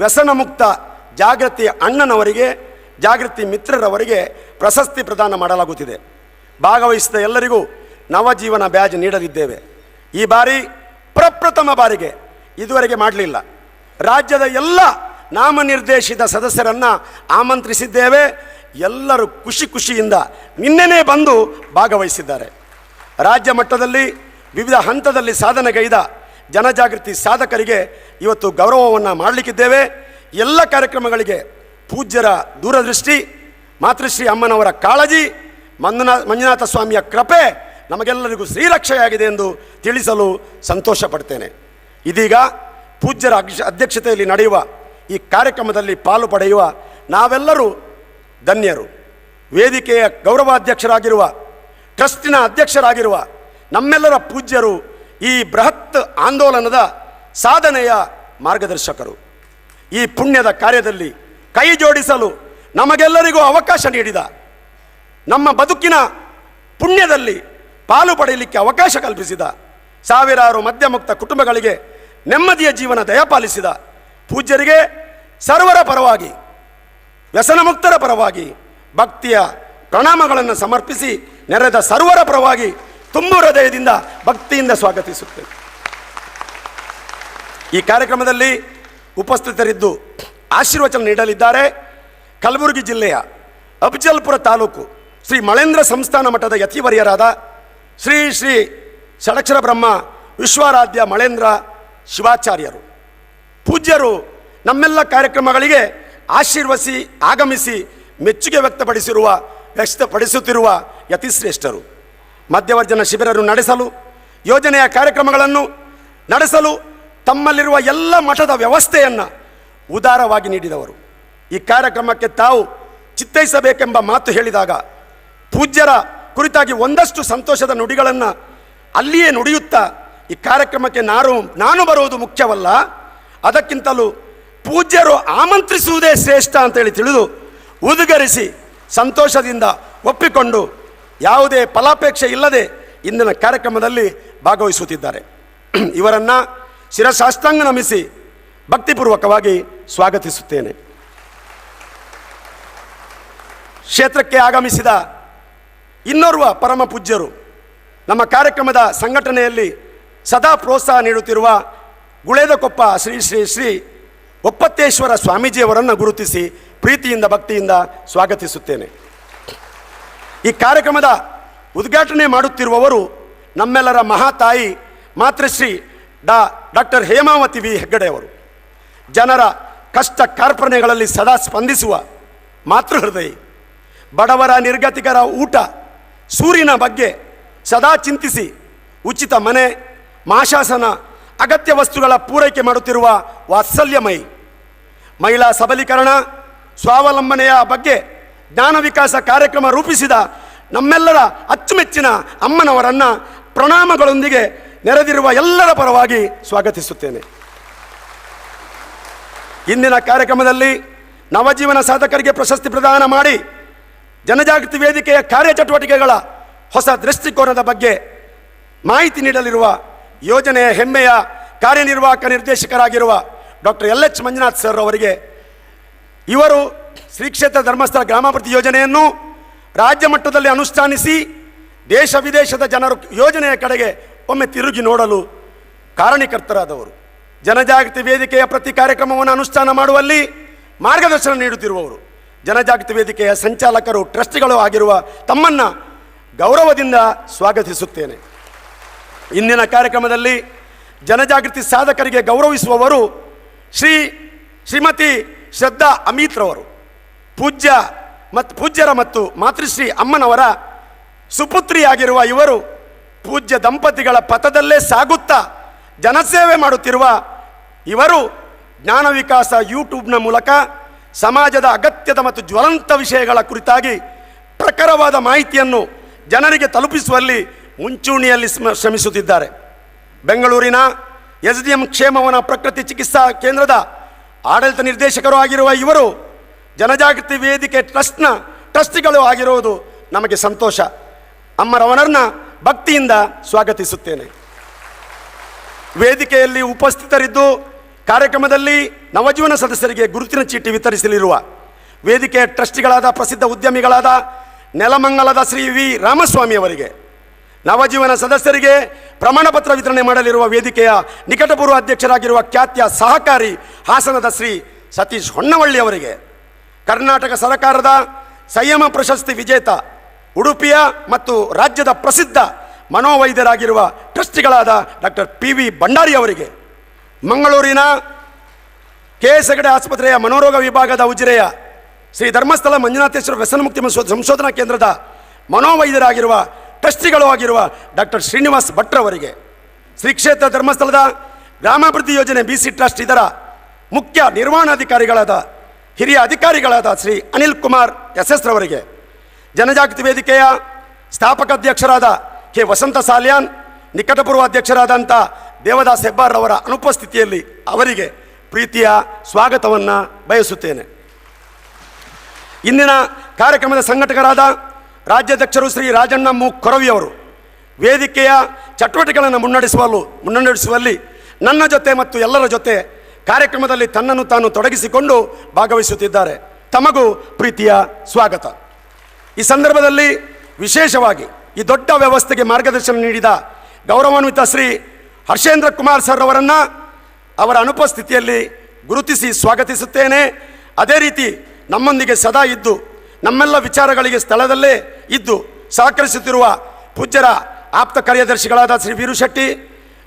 ವ್ಯಸನ ಮುಕ್ತ ಜಾಗೃತಿ ಅಣ್ಣನವರಿಗೆ, ಜಾಗೃತಿ ಮಿತ್ರರವರಿಗೆ ಪ್ರಶಸ್ತಿ ಪ್ರದಾನ ಮಾಡಲಾಗುತ್ತಿದೆ. ಭಾಗವಹಿಸಿದ ಎಲ್ಲರಿಗೂ ನವಜೀವನ ಬ್ಯಾಜ್ ನೀಡಲಿದ್ದೇವೆ. ಈ ಬಾರಿ ಪ್ರಪ್ರಥಮ ಬಾರಿಗೆ ಇದುವರೆಗೆ ಮಾಡಲಿಲ್ಲ. ರಾಜ್ಯದ ಎಲ್ಲ ನಾಮನಿರ್ದೇಶಿತ ಸದಸ್ಯರನ್ನು ಆಮಂತ್ರಿಸಿದ್ದೇವೆ. ಎಲ್ಲರೂ ಖುಷಿಯಿಂದ ನಿನ್ನೆನೇ ಬಂದು ಭಾಗವಹಿಸಿದ್ದಾರೆ. ರಾಜ್ಯ ಮಟ್ಟದಲ್ಲಿ ವಿವಿಧ ಹಂತದಲ್ಲಿ ಸಾಧನೆಗೈದ ಜನಜಾಗೃತಿ ಸಾಧಕರಿಗೆ ಇವತ್ತು ಗೌರವವನ್ನು ಮಾಡಲಿಕ್ಕಿದ್ದೇವೆ. ಎಲ್ಲ ಕಾರ್ಯಕ್ರಮಗಳಿಗೆ ಪೂಜ್ಯರ ದೂರದೃಷ್ಟಿ, ಮಾತೃಶ್ರೀ ಅಮ್ಮನವರ ಕಾಳಜಿ, ಮಂಜುನಾಥ ಸ್ವಾಮಿಯ ಕೃಪೆ ನಮಗೆಲ್ಲರಿಗೂ ಶ್ರೀರಕ್ಷೆಯಾಗಿದೆ ಎಂದು ತಿಳಿಸಲು ಸಂತೋಷ ಪಡ್ತೇನೆ. ಇದೀಗ ಪೂಜ್ಯರ ಅಧ್ಯಕ್ಷತೆಯಲ್ಲಿ ನಡೆಯುವ ಈ ಕಾರ್ಯಕ್ರಮದಲ್ಲಿ ಪಾಲು ಪಡೆಯುವ ನಾವೆಲ್ಲರೂ ಧನ್ಯರು. ವೇದಿಕೆಯ ಗೌರವಾಧ್ಯಕ್ಷರಾಗಿರುವ, ಟ್ರಸ್ಟಿನ ಅಧ್ಯಕ್ಷರಾಗಿರುವ ನಮ್ಮೆಲ್ಲರ ಪೂಜ್ಯರು ಈ ಬೃಹತ್ ಆಂದೋಲನದ ಸಾಧನೆಯ ಮಾರ್ಗದರ್ಶಕರು. ಈ ಪುಣ್ಯದ ಕಾರ್ಯದಲ್ಲಿ ಕೈ ಜೋಡಿಸಲು ನಮಗೆಲ್ಲರಿಗೂ ಅವಕಾಶ ನೀಡಿದ, ನಮ್ಮ ಬದುಕಿನ ಪುಣ್ಯದಲ್ಲಿ ಪಾಲು ಪಡೆಯಲಿಕ್ಕೆ ಅವಕಾಶ ಕಲ್ಪಿಸಿದ, ಸಾವಿರಾರು ಮದ್ಯಮುಕ್ತ ಕುಟುಂಬಗಳಿಗೆ ನೆಮ್ಮದಿಯ ಜೀವನ ದಯಪಾಲಿಸಿದ ಪೂಜ್ಯರಿಗೆ ಸರ್ವರ ಪರವಾಗಿ, ವ್ಯಸನ ಮುಕ್ತರ ಪರವಾಗಿ ಭಕ್ತಿಯ ಪ್ರಣಾಮಗಳನ್ನು ಸಮರ್ಪಿಸಿ ನೆರೆದ ಸರ್ವರ ಪರವಾಗಿ ತುಂಬು ಹೃದಯದಿಂದ ಭಕ್ತಿಯಿಂದ ಸ್ವಾಗತಿಸುತ್ತೇವೆ. ಈ ಕಾರ್ಯಕ್ರಮದಲ್ಲಿ ಉಪಸ್ಥಿತರಿದ್ದು ಆಶೀರ್ವಚನ ನೀಡಲಿದ್ದಾರೆ ಕಲಬುರಗಿ ಜಿಲ್ಲೆಯ ಅಫಜಲ್ಪುರ ತಾಲೂಕು ಶ್ರೀ ಮಳೇಂದ್ರ ಸಂಸ್ಥಾನ ಮಠದ ಯತಿವರ್ಯರಾದ ಶ್ರೀ ಶ್ರೀ ಷಡಕ್ಷರ ಬ್ರಹ್ಮ ವಿಶ್ವಾರಾಧ್ಯ ಮಳೇಂದ್ರ ಶಿವಾಚಾರ್ಯರು. ಪೂಜ್ಯರು ನಮ್ಮೆಲ್ಲ ಕಾರ್ಯಕ್ರಮಗಳಿಗೆ ಆಶೀರ್ವಸಿ ಆಗಮಿಸಿ ಮೆಚ್ಚುಗೆ ವ್ಯಕ್ತಪಡಿಸುತ್ತಿರುವ ಯತಿಶ್ರೇಷ್ಠರು. ಮಧ್ಯವರ್ಜನ ಶಿಬಿರರು ನಡೆಸಲು, ಯೋಜನೆಯ ಕಾರ್ಯಕ್ರಮಗಳನ್ನು ನಡೆಸಲು ತಮ್ಮಲ್ಲಿರುವ ಎಲ್ಲ ಮಠದ ವ್ಯವಸ್ಥೆಯನ್ನು ಉದಾರವಾಗಿ ನೀಡಿದವರು. ಈ ಕಾರ್ಯಕ್ರಮಕ್ಕೆ ತಾವು ಚಿತ್ತೈಸಬೇಕೆಂಬ ಮಾತು ಹೇಳಿದಾಗ ಪೂಜ್ಯರ ಕುರಿತಾಗಿ ಒಂದಷ್ಟು ಸಂತೋಷದ ನುಡಿಗಳನ್ನು ಅಲ್ಲಿಯೇ ನುಡಿಯುತ್ತಾ ಈ ಕಾರ್ಯಕ್ರಮಕ್ಕೆ ನಾನು ಬರುವುದು ಮುಖ್ಯವಲ್ಲ, ಅದಕ್ಕಿಂತಲೂ ಪೂಜ್ಯರು ಆಮಂತ್ರಿಸುವುದೇ ಶ್ರೇಷ್ಠ ಅಂತೇಳಿ ತಿಳಿದು ಉದ್ಗರಿಸಿ ಸಂತೋಷದಿಂದ ಒಪ್ಪಿಕೊಂಡು ಯಾವುದೇ ಫಲಾಪೇಕ್ಷೆ ಇಲ್ಲದೆ ಇಂದಿನ ಕಾರ್ಯಕ್ರಮದಲ್ಲಿ ಭಾಗವಹಿಸುತ್ತಿದ್ದಾರೆ. ಇವರನ್ನು ಶಿರಸಾಷ್ಟಾಂಗ ನಮಿಸಿ ಭಕ್ತಿಪೂರ್ವಕವಾಗಿ ಸ್ವಾಗತಿಸುತ್ತೇನೆ. ಕ್ಷೇತ್ರಕ್ಕೆ ಆಗಮಿಸಿದ ಇನ್ನೋರ್ವ ಪರಮ ಪೂಜ್ಯರು, ನಮ್ಮ ಕಾರ್ಯಕ್ರಮದ ಸಂಘಟನೆಯಲ್ಲಿ ಸದಾ ಪ್ರೋತ್ಸಾಹ ನೀಡುತ್ತಿರುವ ಗುಳೇದಕೊಪ್ಪ ಶ್ರೀ ಶ್ರೀ ಶ್ರೀ ಒಪ್ಪತ್ತೇಶ್ವರ ಸ್ವಾಮೀಜಿಯವರನ್ನು ಗುರುತಿಸಿ ಪ್ರೀತಿಯಿಂದ ಭಕ್ತಿಯಿಂದ ಸ್ವಾಗತಿಸುತ್ತೇನೆ. ಈ ಕಾರ್ಯಕ್ರಮದ ಉದ್ಘಾಟನೆ ಮಾಡುತ್ತಿರುವವರು ನಮ್ಮೆಲ್ಲರ ಮಹಾತಾಯಿ ಮಾತೃಶ್ರೀ ಡಾಕ್ಟರ್ ಹೇಮಾವತಿ ವಿ ಹೆಗ್ಗಡೆಯವರು. ಜನರ ಕಷ್ಟ ಕಾರ್ಪಣ್ಯಗಳಲ್ಲಿ ಸದಾ ಸ್ಪಂದಿಸುವ ಮಾತೃಹೃದಯಿ, ಬಡವರ ನಿರ್ಗತಿಕರ ಊಟ ಸೂರಿನ ಬಗ್ಗೆ ಸದಾ ಚಿಂತಿಸಿ ಉಚಿತ ಮನೆ ಮಾಶಾಸನ ಅಗತ್ಯ ವಸ್ತುಗಳ ಪೂರೈಕೆ ಮಾಡುತ್ತಿರುವ ವಾತ್ಸಲ್ಯಮಯಿ ಮಹಿಳಾ ಸಬಲೀಕರಣ ಸ್ವಾವಲಂಬನೆಯ ಬಗ್ಗೆ ಜ್ಞಾನ ವಿಕಾಸ ಕಾರ್ಯಕ್ರಮ ರೂಪಿಸಿದ ನಮ್ಮೆಲ್ಲರ ಅಚ್ಚುಮೆಚ್ಚಿನ ಅಮ್ಮನವರನ್ನು ಪ್ರಣಾಮಗಳೊಂದಿಗೆ ನೆರೆದಿರುವ ಎಲ್ಲರ ಪರವಾಗಿ ಸ್ವಾಗತಿಸುತ್ತೇನೆ. ಇಂದಿನ ಕಾರ್ಯಕ್ರಮದಲ್ಲಿ ನವಜೀವನ ಸಾಧಕರಿಗೆ ಪ್ರಶಸ್ತಿ ಪ್ರದಾನ ಮಾಡಿ ಜನಜಾಗೃತಿ ವೇದಿಕೆಯ ಕಾರ್ಯಚಟುವಟಿಕೆಗಳ ಹೊಸ ದೃಷ್ಟಿಕೋನದ ಬಗ್ಗೆ ಮಾಹಿತಿ ನೀಡಲಿರುವ ಯೋಜನೆಯ ಹೆಮ್ಮೆಯ ಕಾರ್ಯನಿರ್ವಾಹಕ ನಿರ್ದೇಶಕರಾಗಿರುವ ಡಾಕ್ಟರ್ LH ಮಂಜುನಾಥ್ ಸರ್ ಅವರಿಗೆ, ಇವರು ಶ್ರೀ ಕ್ಷೇತ್ರ ಧರ್ಮಸ್ಥಳ ಗ್ರಾಮಾಭಿವೃದ್ಧಿ ಯೋಜನೆಯನ್ನು ರಾಜ್ಯ ಮಟ್ಟದಲ್ಲಿ ಅನುಷ್ಠಾನಿಸಿ ದೇಶ ವಿದೇಶದ ಜನರು ಯೋಜನೆಯ ಕಡೆಗೆ ಒಮ್ಮೆ ತಿರುಗಿ ನೋಡಲು ಕಾರಣೀಕರ್ತರಾದವರು. ಜನಜಾಗೃತಿ ವೇದಿಕೆಯ ಪ್ರತಿ ಕಾರ್ಯಕ್ರಮವನ್ನು ಅನುಷ್ಠಾನ ಮಾಡುವಲ್ಲಿ ಮಾರ್ಗದರ್ಶನ ನೀಡುತ್ತಿರುವವರು. ಜನಜಾಗೃತಿ ವೇದಿಕೆಯ ಸಂಚಾಲಕರು ಟ್ರಸ್ಟಿಗಳು ಆಗಿರುವ ತಮ್ಮನ್ನು ಗೌರವದಿಂದ ಸ್ವಾಗತಿಸುತ್ತೇನೆ. ಇಂದಿನ ಕಾರ್ಯಕ್ರಮದಲ್ಲಿ ಜನಜಾಗೃತಿ ಸಾಧಕರಿಗೆ ಗೌರವಿಸುವವರು ಶ್ರೀಮತಿ ಶ್ರದ್ಧಾ ಅಮಿತ್ರವರು. ಪೂಜ್ಯರ ಮತ್ತು ಮಾತೃಶ್ರೀ ಅಮ್ಮನವರ ಸುಪುತ್ರಿಯಾಗಿರುವ ಇವರು ಪೂಜ್ಯ ದಂಪತಿಗಳ ಪಥದಲ್ಲೇ ಸಾಗುತ್ತಾ ಜನಸೇವೆ ಮಾಡುತ್ತಿರುವ ಇವರು ಜ್ಞಾನ ವಿಕಾಸ ಯೂಟ್ಯೂಬ್ನ ಮೂಲಕ ಸಮಾಜದ ಅಗತ್ಯದ ಮತ್ತು ಜ್ವಲಂತ ವಿಷಯಗಳ ಕುರಿತಾಗಿ ಪ್ರಖರವಾದ ಮಾಹಿತಿಯನ್ನು ಜನರಿಗೆ ತಲುಪಿಸುವಲ್ಲಿ ಮುಂಚೂಣಿಯಲ್ಲಿ ಶ್ರಮಿಸುತ್ತಿದ್ದಾರೆ. ಬೆಂಗಳೂರಿನ SDM ಕ್ಷೇಮವನ ಪ್ರಕೃತಿ ಚಿಕಿತ್ಸಾ ಕೇಂದ್ರದ ಆಡಳಿತ ನಿರ್ದೇಶಕರು ಆಗಿರುವ ಇವರು ಜನಜಾಗೃತಿ ವೇದಿಕೆ ಟ್ರಸ್ಟ್ನ ಟ್ರಸ್ಟಿಗಳು ಆಗಿರುವುದು ನಮಗೆ ಸಂತೋಷ. ಅಮ್ಮರವನರನ್ನ ಭಕ್ತಿಯಿಂದ ಸ್ವಾಗತಿಸುತ್ತೇನೆ. ವೇದಿಕೆಯಲ್ಲಿ ಉಪಸ್ಥಿತರಿದ್ದು ಕಾರ್ಯಕ್ರಮದಲ್ಲಿ ನವಜೀವನ ಸದಸ್ಯರಿಗೆ ಗುರುತಿನ ಚೀಟಿ ವಿತರಿಸಲಿರುವ ವೇದಿಕೆಯ ಟ್ರಸ್ಟಿಗಳಾದ ಪ್ರಸಿದ್ಧ ಉದ್ಯಮಿಗಳಾದ ನೆಲಮಂಗಲದ ಶ್ರೀ ವಿ ರಾಮಸ್ವಾಮಿ ಅವರಿಗೆ, ನವಜೀವನ ಸದಸ್ಯರಿಗೆ ಪ್ರಮಾಣ ಪತ್ರ ವಿತರಣೆ ಮಾಡಲಿರುವ ವೇದಿಕೆಯ ನಿಕಟಪೂರ್ವ ಅಧ್ಯಕ್ಷರಾಗಿರುವ ಖ್ಯಾತಿಯ ಸಹಕಾರಿ ಹಾಸನದ ಶ್ರೀ ಸತೀಶ್ ಹೊನ್ನವಳ್ಳಿ ಅವರಿಗೆ, ಕರ್ನಾಟಕ ಸರ್ಕಾರದ ಸಂಯಮ ಪ್ರಶಸ್ತಿ ವಿಜೇತ ಉಡುಪಿಯ ಮತ್ತು ರಾಜ್ಯದ ಪ್ರಸಿದ್ಧ ಮನೋವೈದ್ಯರಾಗಿರುವ ಟ್ರಸ್ಟಿಗಳಾದ ಡಾಕ್ಟರ್ PV ಭಂಡಾರಿ ಅವರಿಗೆ, ಮಂಗಳೂರಿನ KS ಹೆಗಡೆ ಆಸ್ಪತ್ರೆಯ ಮನೋರೋಗ ವಿಭಾಗದ ಉಜಿರೆಯ ಶ್ರೀ ಧರ್ಮಸ್ಥಳ ಮಂಜುನಾಥೇಶ್ವರ ವ್ಯಸನಮುಕ್ತಿ ಸಂಶೋಧನಾ ಕೇಂದ್ರದ ಮನೋವೈದ್ಯರಾಗಿರುವ ಟ್ರಸ್ಟಿಗಳು ಆಗಿರುವ ಡಾಕ್ಟರ್ ಶ್ರೀನಿವಾಸ್ ಭಟ್ರವರಿಗೆ, ಶ್ರೀ ಕ್ಷೇತ್ರ ಧರ್ಮಸ್ಥಳದ ಗ್ರಾಮಾಭಿವೃದ್ಧಿ ಯೋಜನೆ BC ಟ್ರಸ್ಟ್ ಇದರ ಮುಖ್ಯ ನಿರ್ವಹಣಾಧಿಕಾರಿಗಳಾದ ಹಿರಿಯ ಅಧಿಕಾರಿಗಳಾದ ಶ್ರೀ ಅನಿಲ್ ಕುಮಾರ್ SS ರವರಿಗೆ, ಜನಜಾಗೃತಿ ವೇದಿಕೆಯ ಸ್ಥಾಪಕ ಅಧ್ಯಕ್ಷರಾದ K ವಸಂತ ಸಾಲ್ಯಾನ್, ನಿಕಟಪೂರ್ವ ಅಧ್ಯಕ್ಷರಾದಂಥ ದೇವದಾಸ್ ಹೆಬ್ಬಾರ್ರವರ ಅನುಪಸ್ಥಿತಿಯಲ್ಲಿ ಅವರಿಗೆ ಪ್ರೀತಿಯ ಸ್ವಾಗತವನ್ನು ಬಯಸುತ್ತೇನೆ. ಇಂದಿನ ಕಾರ್ಯಕ್ರಮದ ಸಂಘಟಕರಾದ ರಾಜ್ಯಾಧ್ಯಕ್ಷರು ಶ್ರೀ ರಾಜಣ್ಣ ಕೊರವಿಯವರು ವೇದಿಕೆಯ ಚಟುವಟಿಕೆಗಳನ್ನು ಮುನ್ನಡೆಸುವಲ್ಲಿ ನನ್ನ ಜೊತೆ ಮತ್ತು ಎಲ್ಲರ ಜೊತೆ ಕಾರ್ಯಕ್ರಮದಲ್ಲಿ ತನ್ನನ್ನು ತಾನು ತೊಡಗಿಸಿಕೊಂಡು ಭಾಗವಹಿಸುತ್ತಿದ್ದಾರೆ. ತಮಗೂ ಪ್ರೀತಿಯ ಸ್ವಾಗತ. ಈ ಸಂದರ್ಭದಲ್ಲಿ ವಿಶೇಷವಾಗಿ ಈ ದೊಡ್ಡ ವ್ಯವಸ್ಥೆಗೆ ಮಾರ್ಗದರ್ಶನ ನೀಡಿದ ಗೌರವಾನ್ವಿತ ಶ್ರೀ ಹರ್ಷೇಂದ್ರ ಕುಮಾರ್ ಸರ್ ಅವರನ್ನು ಅವರ ಅನುಪಸ್ಥಿತಿಯಲ್ಲಿ ಗುರುತಿಸಿ ಸ್ವಾಗತಿಸುತ್ತೇನೆ. ಅದೇ ರೀತಿ ನಮ್ಮೊಂದಿಗೆ ಸದಾ ಇದ್ದು ನಮ್ಮೆಲ್ಲ ವಿಚಾರಗಳಿಗೆ ಸ್ಥಳದಲ್ಲೇ ಇದ್ದು ಸಹಕರಿಸುತ್ತಿರುವ ಪೂಜ್ಯರ ಆಪ್ತ ಕಾರ್ಯದರ್ಶಿಗಳಾದ ಶ್ರೀ ವೀರು ಶೆಟ್ಟಿ,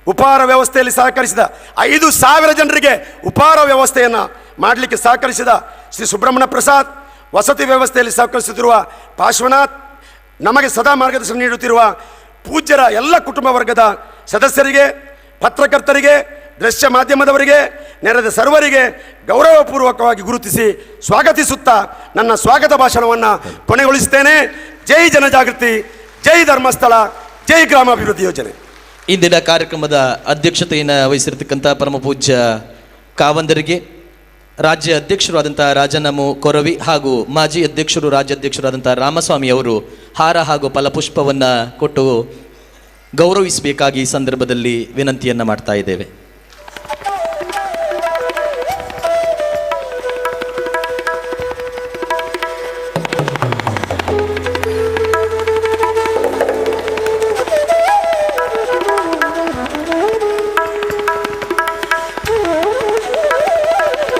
ಉಪಹಾರ ವ್ಯವಸ್ಥೆಯಲ್ಲಿ ಸಹಕರಿಸಿದ 5,000 ಜನರಿಗೆ ಉಪಹಾರ ವ್ಯವಸ್ಥೆಯನ್ನು ಮಾಡಲಿಕ್ಕೆ ಸಹಕರಿಸಿದ ಶ್ರೀ ಸುಬ್ರಹ್ಮಣ್ಯ ಪ್ರಸಾದ್, ವಸತಿ ವ್ಯವಸ್ಥೆಯಲ್ಲಿ ಸಹಕರಿಸುತ್ತಿರುವ ಪಾರ್ಶ್ವನಾಥ್, ನಮಗೆ ಸದಾ ಮಾರ್ಗದರ್ಶನ ನೀಡುತ್ತಿರುವ ಪೂಜ್ಯರ ಎಲ್ಲ ಕುಟುಂಬ ವರ್ಗದ ಸದಸ್ಯರಿಗೆ, ಪತ್ರಕರ್ತರಿಗೆ, ದೃಶ್ಯ ಮಾಧ್ಯಮದವರಿಗೆ, ನೆರೆದ ಸರ್ವರಿಗೆ ಗೌರವಪೂರ್ವಕವಾಗಿ ಗುರುತಿಸಿ ಸ್ವಾಗತಿಸುತ್ತಾ ನನ್ನ ಸ್ವಾಗತ ಭಾಷಣವನ್ನು ಕೊನೆಗೊಳಿಸುತ್ತೇನೆ. ಜೈ ಜನಜಾಗೃತಿ, ಜೈ ಧರ್ಮಸ್ಥಳ, ಜೈ ಗ್ರಾಮಾಭಿವೃದ್ಧಿ ಯೋಜನೆ. ಇಂದಿನ ಕಾರ್ಯಕ್ರಮದ ಅಧ್ಯಕ್ಷತೆಯನ್ನು ವಹಿಸಿರ್ತಕ್ಕಂಥ ಪರಮ ಪೂಜ್ಯ ಕಾವಂದರಿಗೆ ರಾಜ್ಯ ಅಧ್ಯಕ್ಷರಾದಂಥ ರಾಜನಮು ಕೊರವಿ ಹಾಗೂ ಮಾಜಿ ಅಧ್ಯಕ್ಷರು ರಾಜ್ಯಾಧ್ಯಕ್ಷರಾದಂಥ ರಾಮಸ್ವಾಮಿ ಅವರು ಹಾರ ಹಾಗೂ ಫಲಪುಷ್ಪವನ್ನು ಕೊಟ್ಟು ಗೌರವಿಸಬೇಕಾಗಿ ಈ ಸಂದರ್ಭದಲ್ಲಿ ವಿನಂತಿಯನ್ನು ಮಾಡ್ತಾ ಇದ್ದೇವೆ.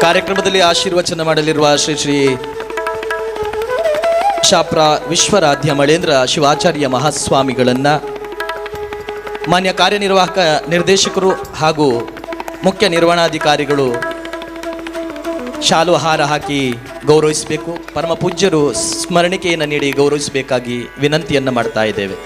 ಕಾರ್ಯಕ್ರಮದಲ್ಲಿ ಆಶೀರ್ವಚನ ಮಾಡಲಿರುವ ಶ್ರೀ ಶಾಪ್ರ ವಿಶ್ವರಾಧ್ಯ ಮಳೇಂದ್ರ ಶಿವಾಚಾರ್ಯ ಮಹಾಸ್ವಾಮಿಗಳನ್ನು ಮಾನ್ಯ ಕಾರ್ಯನಿರ್ವಾಹಕ ನಿರ್ದೇಶಕರು ಹಾಗೂ ಮುಖ್ಯ ನಿರ್ವಹಣಾಧಿಕಾರಿಗಳು ಶಾಲು ಹಾರ ಹಾಕಿ ಗೌರವಿಸಬೇಕು. ಪರಮ ಪೂಜ್ಯರು ಸ್ಮರಣಿಕೆಯನ್ನು ನೀಡಿ ಗೌರವಿಸಬೇಕಾಗಿ ವಿನಂತಿಯನ್ನು ಮಾಡ್ತಾ ಇದ್ದೇವೆ.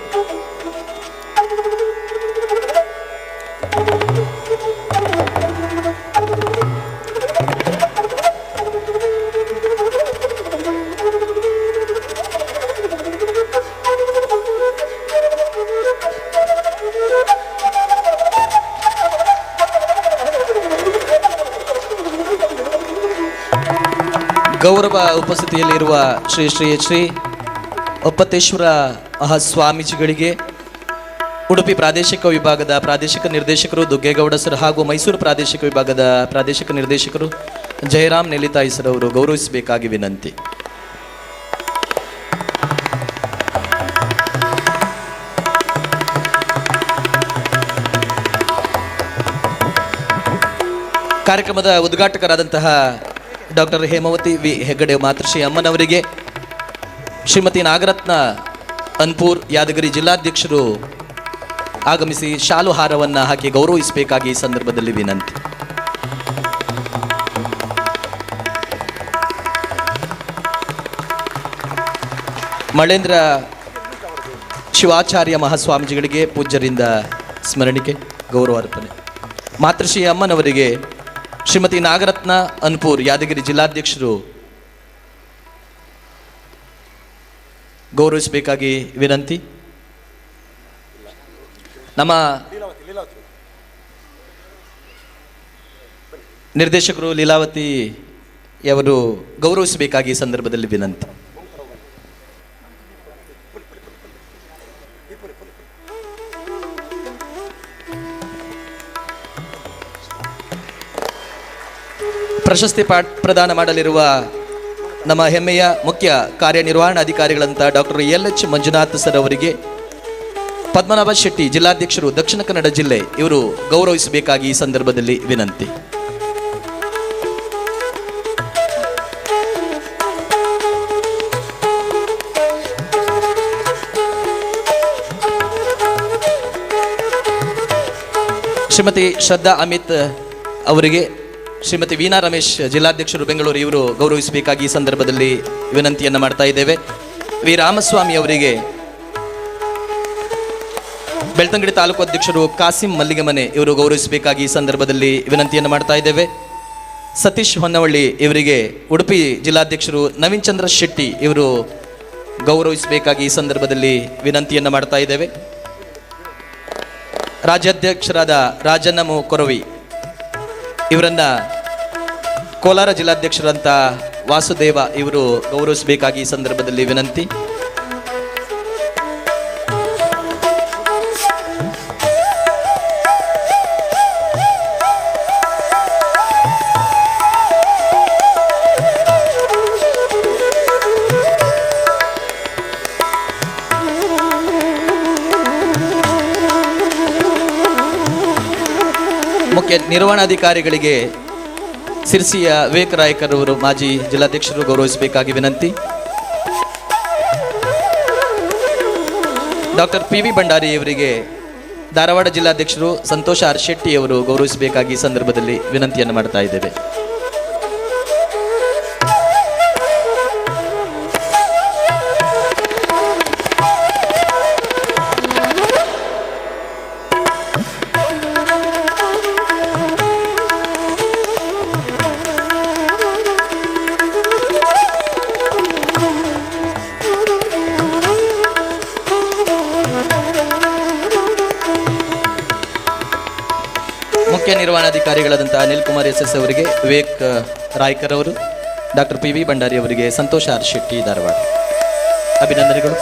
ಗೌರವ ಉಪಸ್ಥಿತಿಯಲ್ಲಿರುವ ಶ್ರೀ ಶ್ರೀ ಶ್ರೀ ಒಪ್ಪತ್ತೇಶ್ವರ ಸ್ವಾಮೀಜಿಗಳಿಗೆ ಉಡುಪಿ ಪ್ರಾದೇಶಿಕ ವಿಭಾಗದ ಪ್ರಾದೇಶಿಕ ನಿರ್ದೇಶಕರು ದುಗ್ಗೇಗೌಡ ಸರ್ ಹಾಗೂ ಮೈಸೂರು ಪ್ರಾದೇಶಿಕ ವಿಭಾಗದ ಪ್ರಾದೇಶಿಕ ನಿರ್ದೇಶಕರು ಜಯರಾಮ್ ನೆಲಿತಾಯಿ ಸರ್ ಅವರು ಗೌರವಿಸಬೇಕಾಗಿ ವಿನಂತಿ. ಕಾರ್ಯಕ್ರಮದ ಉದ್ಘಾಟಕರಾದಂತಹ ಡಾಕ್ಟರ್ ಹೇಮಾವತಿ ವಿ ಹೆಗಡೆ ಮಾತೃಶ್ರೀ ಅಮ್ಮನವರಿಗೆ ಶ್ರೀಮತಿ ನಾಗರತ್ನ ಅನ್ಪೂರ್ ಯಾದಗಿರಿ ಜಿಲ್ಲಾಧ್ಯಕ್ಷರು ಆಗಮಿಸಿ ಶಾಲು ಹಾರವನ್ನು ಹಾಕಿ ಗೌರವಿಸಬೇಕಾಗಿ ಈ ಸಂದರ್ಭದಲ್ಲಿ ವಿನಂತಿ. ಮಳೇಂದ್ರ ಶಿವಾಚಾರ್ಯ ಮಹಾಸ್ವಾಮೀಜಿಗಳಿಗೆ ಪೂಜ್ಯರಿಂದ ಸ್ಮರಣಿಕೆ ಗೌರವಾರ್ಪಣೆ. ಮಾತೃಶ್ರೀ ಅಮ್ಮನವರಿಗೆ ಶ್ರೀಮತಿ ನಾಗರತ್ನ ಅನ್ಪೂರ್ ಯಾದಗಿರಿ ಜಿಲ್ಲಾಧ್ಯಕ್ಷರು ಗೌರವಿಸಬೇಕಾಗಿ ವಿನಂತಿ. ನಮ್ಮ ನಿರ್ದೇಶಕರು ಲೀಲಾವತಿ ಅವರು ಗೌರವಿಸಬೇಕಾಗಿ ಈ ಸಂದರ್ಭದಲ್ಲಿ ವಿನಂತಿ. ಪ್ರಶಸ್ತಿ ಪ್ರದಾನ ಮಾಡಲಿರುವ ನಮ್ಮ ಹೆಮ್ಮೆಯ ಮುಖ್ಯ ಕಾರ್ಯನಿರ್ವಹಣಾಧಿಕಾರಿಗಳಂತ ಡಾಕ್ಟರ್ LH ಮಂಜುನಾಥ್ ಸರ್ ಅವರಿಗೆ ಪದ್ಮನಾಭ ಶೆಟ್ಟಿ ಜಿಲ್ಲಾಧ್ಯಕ್ಷರು ದಕ್ಷಿಣ ಕನ್ನಡ ಜಿಲ್ಲೆ ಇವರು ಗೌರವಿಸಬೇಕಾಗಿ ಈ ಸಂದರ್ಭದಲ್ಲಿ ವಿನಂತಿ. ಶ್ರೀಮತಿ ಶ್ರದ್ಧಾ ಅಮಿತ್ ಅವರಿಗೆ ಶ್ರೀಮತಿ ವೀಣಾ ರಮೇಶ್ ಜಿಲ್ಲಾಧ್ಯಕ್ಷರು ಬೆಂಗಳೂರು ಇವರು ಗೌರವಿಸಬೇಕಾಗಿ ಈ ಸಂದರ್ಭದಲ್ಲಿ ವಿನಂತಿಯನ್ನು ಮಾಡ್ತಾ ಇದ್ದೇವೆ. ವಿ ರಾಮಸ್ವಾಮಿ ಅವರಿಗೆ ಬೆಳ್ತಂಗಡಿ ತಾಲೂಕು ಅಧ್ಯಕ್ಷರು ಕಾಸಿಂ ಮಲ್ಲಿಗೆಮನೆ ಇವರು ಗೌರವಿಸಬೇಕಾಗಿ ಈ ಸಂದರ್ಭದಲ್ಲಿ ವಿನಂತಿಯನ್ನು ಮಾಡ್ತಾ ಇದ್ದೇವೆ. ಸತೀಶ್ ಹೊನ್ನವಳ್ಳಿ ಇವರಿಗೆ ಉಡುಪಿ ಜಿಲ್ಲಾಧ್ಯಕ್ಷರು ನವೀನ್ ಚಂದ್ರ ಶೆಟ್ಟಿ ಇವರು ಗೌರವಿಸಬೇಕಾಗಿ ಈ ಸಂದರ್ಭದಲ್ಲಿ ವಿನಂತಿಯನ್ನು ಮಾಡ್ತಾ ಇದ್ದೇವೆ. ರಾಜ್ಯಾಧ್ಯಕ್ಷರಾದ ರಾಜನ್ನಮು ಕೊರವಿ ಇವರನ್ನ ಕೋಲಾರ ಜಿಲ್ಲಾಧ್ಯಕ್ಷರಂತ ವಾಸುದೇವ ಇವರು ಗೌರವಿಸಬೇಕಾಗಿ ಈ ಸಂದರ್ಭದಲ್ಲಿ ವಿನಂತಿ. ಮುಖ್ಯ ನಿರ್ವಹಣಾಧಿಕಾರಿಗಳಿಗೆ ಸಿರ್ಸಿಯ ವಿವೇಕ್ ರಾಯ್ಕರ್ ಅವರು ಮಾಜಿ ಜಿಲ್ಲಾಧ್ಯಕ್ಷರು ಗೌರವಿಸಬೇಕಾಗಿ ವಿನಂತಿ. ಡಾಕ್ಟರ್ PV ಭಂಡಾರಿ ಅವರಿಗೆ ಧಾರವಾಡ ಜಿಲ್ಲಾಧ್ಯಕ್ಷರು ಸಂತೋಷ ಆರ್ ಶೆಟ್ಟಿ ಅವರು ಗೌರವಿಸಬೇಕಾಗಿ ಈ ಸಂದರ್ಭದಲ್ಲಿ ವಿನಂತಿಯನ್ನು ಮಾಡ್ತಾ ಇದ್ದೇವೆ. ಮುಖ್ಯ ನಿರ್ವಹಣಾಧಿಕಾರಿಗಳಾದಂತಹ ಅನಿಲ್ ಕುಮಾರ್ SS ಅವರಿಗೆ ವಿವೇಕ್ ರಾಯ್ಕರ್ ಅವರು, ಡಾಕ್ಟರ್ PV ಭಂಡಾರಿ ಅವರಿಗೆ ಸಂತೋಷ ಆರ್ ಶೆಟ್ಟಿ ಧಾರವಾಡ ಅಭಿನಂದನೆಗಳು.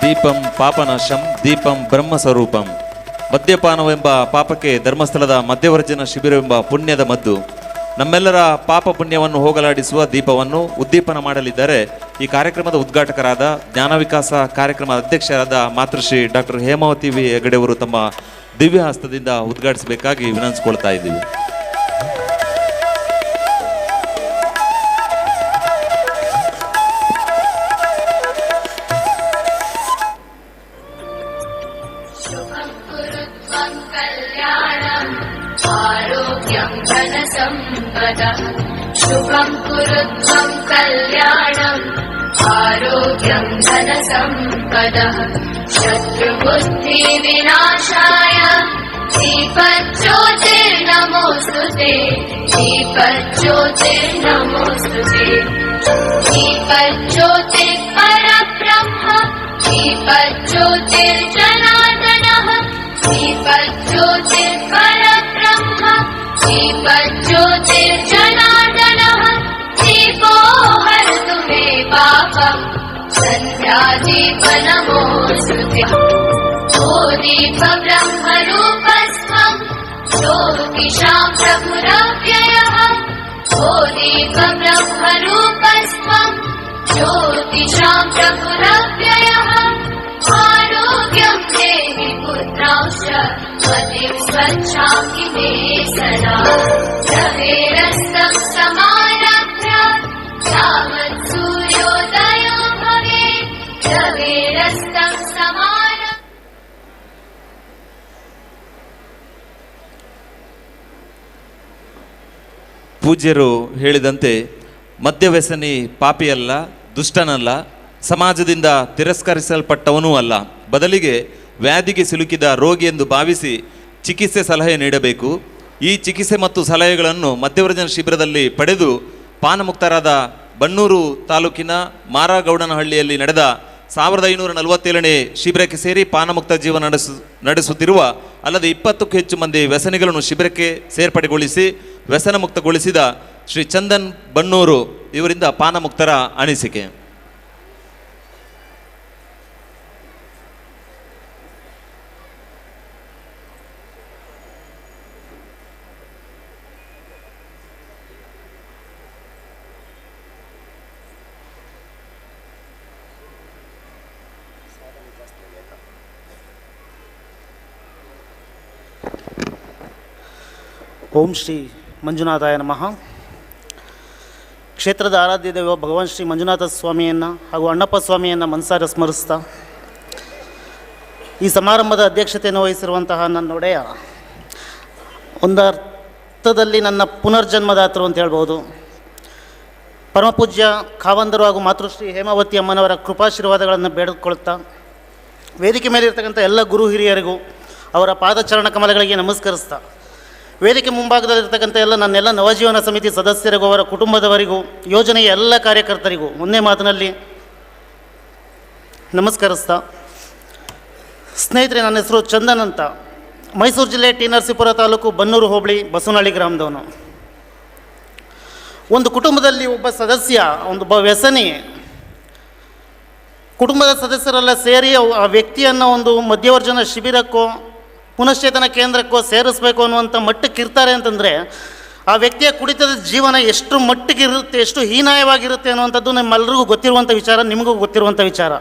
ದೀಪಂ ಪಾಪನಾಶಂ ದೀಪಂ ಬ್ರಹ್ಮ ಸ್ವರೂಪಂ. ಮದ್ಯಪಾನವೆಂಬ ಪಾಪಕ್ಕೆ ಧರ್ಮಸ್ಥಳದ ಮಧ್ಯವರ್ಜನ ಶಿಬಿರವೆಂಬ ಪುಣ್ಯದ ಮದ್ದು. ನಮ್ಮೆಲ್ಲರ ಪಾಪ ಪುಣ್ಯವನ್ನು ಹೋಗಲಾಡಿಸುವ ದೀಪವನ್ನು ಉದ್ದೀಪನ ಮಾಡಲಿದ್ದಾರೆ. ಈ ಕಾರ್ಯಕ್ರಮದ ಉದ್ಘಾಟಕರಾದ ಜ್ಞಾನ ವಿಕಾಸ ಕಾರ್ಯಕ್ರಮದ ಅಧ್ಯಕ್ಷರಾದ ಮಾತೃಶ್ರೀ ಡಾಕ್ಟರ್ ಹೇಮಾವತಿ ವಿ ಹೆಗಡೆ ಅವರು ತಮ್ಮ ದಿವ್ಯ ಹಸ್ತದಿಂದ ಉದ್ಘಾಟಿಸಬೇಕಾಗಿ ವಿನಂತಿಸಿಕೊಳ್ತಾ ಇದ್ದೀವಿ. शुभं कुरुत्वं कल्याणम् आरोग्यं धनसम्पदः शुभं कुरुत्वं कल्याणम् आरोग्यं धनसम्पदः शत्रुबुद्धिविनाशाय दीपज्योतिर्नमोऽस्तुते दीपज्योतिर्नमोऽस्तुते दीपज्योतिर्परब्रह्म दीपज्योतिर्जनार्दनः दीपज्योतिर्परब्रह्म दीपज्योतिर्जनार्दनः दीपो हरतु मे पापम् सन्ध्यादीपनमोऽस्तुते ओ दीपब्रह्मरूपस्त्वम् ज्योतिषां प्रभुरव्ययः ओ दीपब्रह्मरूपस्त्वम् ज्योतिषां प्रभुरव्ययः आरोग्यं देहि पुत्रांश्च मतिं स्वच्छामि मे सदा रवेरस्तं समारभ्य यावत् सूर्योदयो भवेत् रवेरस्तं ಪೂಜ್ಯರು ಹೇಳಿದಂತೆ ಮದ್ಯವ್ಯಸನಿ ಪಾಪಿಯಲ್ಲ, ದುಷ್ಟನಲ್ಲ, ಸಮಾಜದಿಂದ ತಿರಸ್ಕರಿಸಲ್ಪಟ್ಟವನೂ ಅಲ್ಲ. ಬದಲಿಗೆ ವ್ಯಾಧಿಗೆ ಸಿಲುಕಿದ ರೋಗಿ ಎಂದು ಭಾವಿಸಿ ಚಿಕಿತ್ಸೆ ಸಲಹೆ ನೀಡಬೇಕು. ಈ ಚಿಕಿತ್ಸೆ ಮತ್ತು ಸಲಹೆಗಳನ್ನು ಮಧ್ಯವರ್ಜನ ಶಿಬಿರದಲ್ಲಿ ಪಡೆದು ಪಾನಮುಕ್ತರಾದ ಬನ್ನೂರು ತಾಲೂಕಿನ ಮಾರಗೌಡನಹಳ್ಳಿಯಲ್ಲಿ ನಡೆದ 1547ನೇ ಶಿಬಿರಕ್ಕೆ ಸೇರಿ ಪಾನಮುಕ್ತ ಜೀವನ ನಡೆಸುತ್ತಿರುವ ಅಲ್ಲದೆ 20ಕ್ಕೂ ಹೆಚ್ಚು ಮಂದಿ ವ್ಯಸನಿಗಳನ್ನು ಶಿಬಿರಕ್ಕೆ ಸೇರ್ಪಡೆಗೊಳಿಸಿ ವ್ಯಸನ ಮುಕ್ತಗೊಳಿಸಿದ ಶ್ರೀ ಚಂದನ್ ಬನ್ನೂರು ಇವರಿಂದ ಪಾನಮುಕ್ತರ ಅನಿಸಿಕೆ. ಓಂ ಶ್ರೀ ಮಂಜುನಾಥಾಯ ನಮಃ. ಕ್ಷೇತ್ರದ ಆರಾಧ್ಯ ದೈವ ಭಗವಾನ್ ಶ್ರೀ ಮಂಜುನಾಥ ಸ್ವಾಮಿಯನ್ನು ಹಾಗೂ ಅಣ್ಣಪ್ಪ ಸ್ವಾಮಿಯನ್ನು ಮನಸಾರ ಸ್ಮರಿಸ್ತಾ ಈ ಸಮಾರಂಭದ ಅಧ್ಯಕ್ಷತೆಯನ್ನು ವಹಿಸಿರುವಂತಹ ನನ್ನ ಒಡೆಯ ಒಂದರ್ಥದಲ್ಲಿ ನನ್ನ ಪುನರ್ಜನ್ಮದಾತರು ಅಂತ ಹೇಳ್ಬೋದು. ಪರಮಪೂಜ್ಯ ಖಾವಂದರು ಹಾಗೂ ಮಾತೃಶ್ರೀ ಹೇಮಾವತಿ ಅಮ್ಮನವರ ಕೃಪಾಶೀರ್ವಾದಗಳನ್ನು ಬೇಡಿಕೊಳ್ತಾ ವೇದಿಕೆ ಮೇಲಿರ್ತಕ್ಕಂಥ ಎಲ್ಲ ಗುರು ಹಿರಿಯರಿಗೂ ಅವರ ಪಾದಚರಣ ಕಮಲಗಳಿಗೆ ನಮಸ್ಕರಿಸ್ತಾ ವೇದಿಕೆ ಮುಂಭಾಗದಲ್ಲಿರ್ತಕ್ಕಂಥ ನನ್ನೆಲ್ಲ ನವಜೀವನ ಸಮಿತಿ ಸದಸ್ಯರಿಗೂ ಅವರ ಕುಟುಂಬದವರಿಗೂ ಯೋಜನೆಯ ಎಲ್ಲ ಕಾರ್ಯಕರ್ತರಿಗೂ ಒಂದೇ ಮಾತಿನಲ್ಲಿ ನಮಸ್ಕರಿಸ್ತಾ, ಸ್ನೇಹಿತರೆ, ನನ್ನ ಹೆಸರು ಚಂದನ್ ಅಂತ. ಮೈಸೂರು ಜಿಲ್ಲೆ ಟಿ ನರಸೀಪುರ ತಾಲೂಕು ಬನ್ನೂರು ಹೋಬಳಿ ಬಸವನಹಳ್ಳಿ ಗ್ರಾಮದವನು. ಒಂದು ಕುಟುಂಬದಲ್ಲಿ ಒಬ್ಬ ಸದಸ್ಯ, ಒಬ್ಬ ವ್ಯಸನಿ ಕುಟುಂಬದ ಸದಸ್ಯರೆಲ್ಲ ಸೇರಿ ಆ ವ್ಯಕ್ತಿಯನ್ನು ಒಂದು ಮಧ್ಯವರ್ಜನ ಶಿಬಿರಕ್ಕೋ ಪುನಶ್ಚೇತನ ಕೇಂದ್ರಕ್ಕೋ ಸೇರಿಸಬೇಕು ಅನ್ನುವಂಥ ಮಟ್ಟಕ್ಕಿರ್ತಾರೆ ಅಂತಂದರೆ ಆ ವ್ಯಕ್ತಿಯ ಕುಡಿತದ ಜೀವನ ಎಷ್ಟು ಮಟ್ಟಿಗಿರುತ್ತೆ, ಎಷ್ಟು ಹೀನಾಯವಾಗಿರುತ್ತೆ ಅನ್ನುವಂಥದ್ದು ನಮ್ಮೆಲ್ಲರಿಗೂ ಗೊತ್ತಿರುವಂಥ ವಿಚಾರ, ನಿಮಗೂ ಗೊತ್ತಿರುವಂಥ ವಿಚಾರ.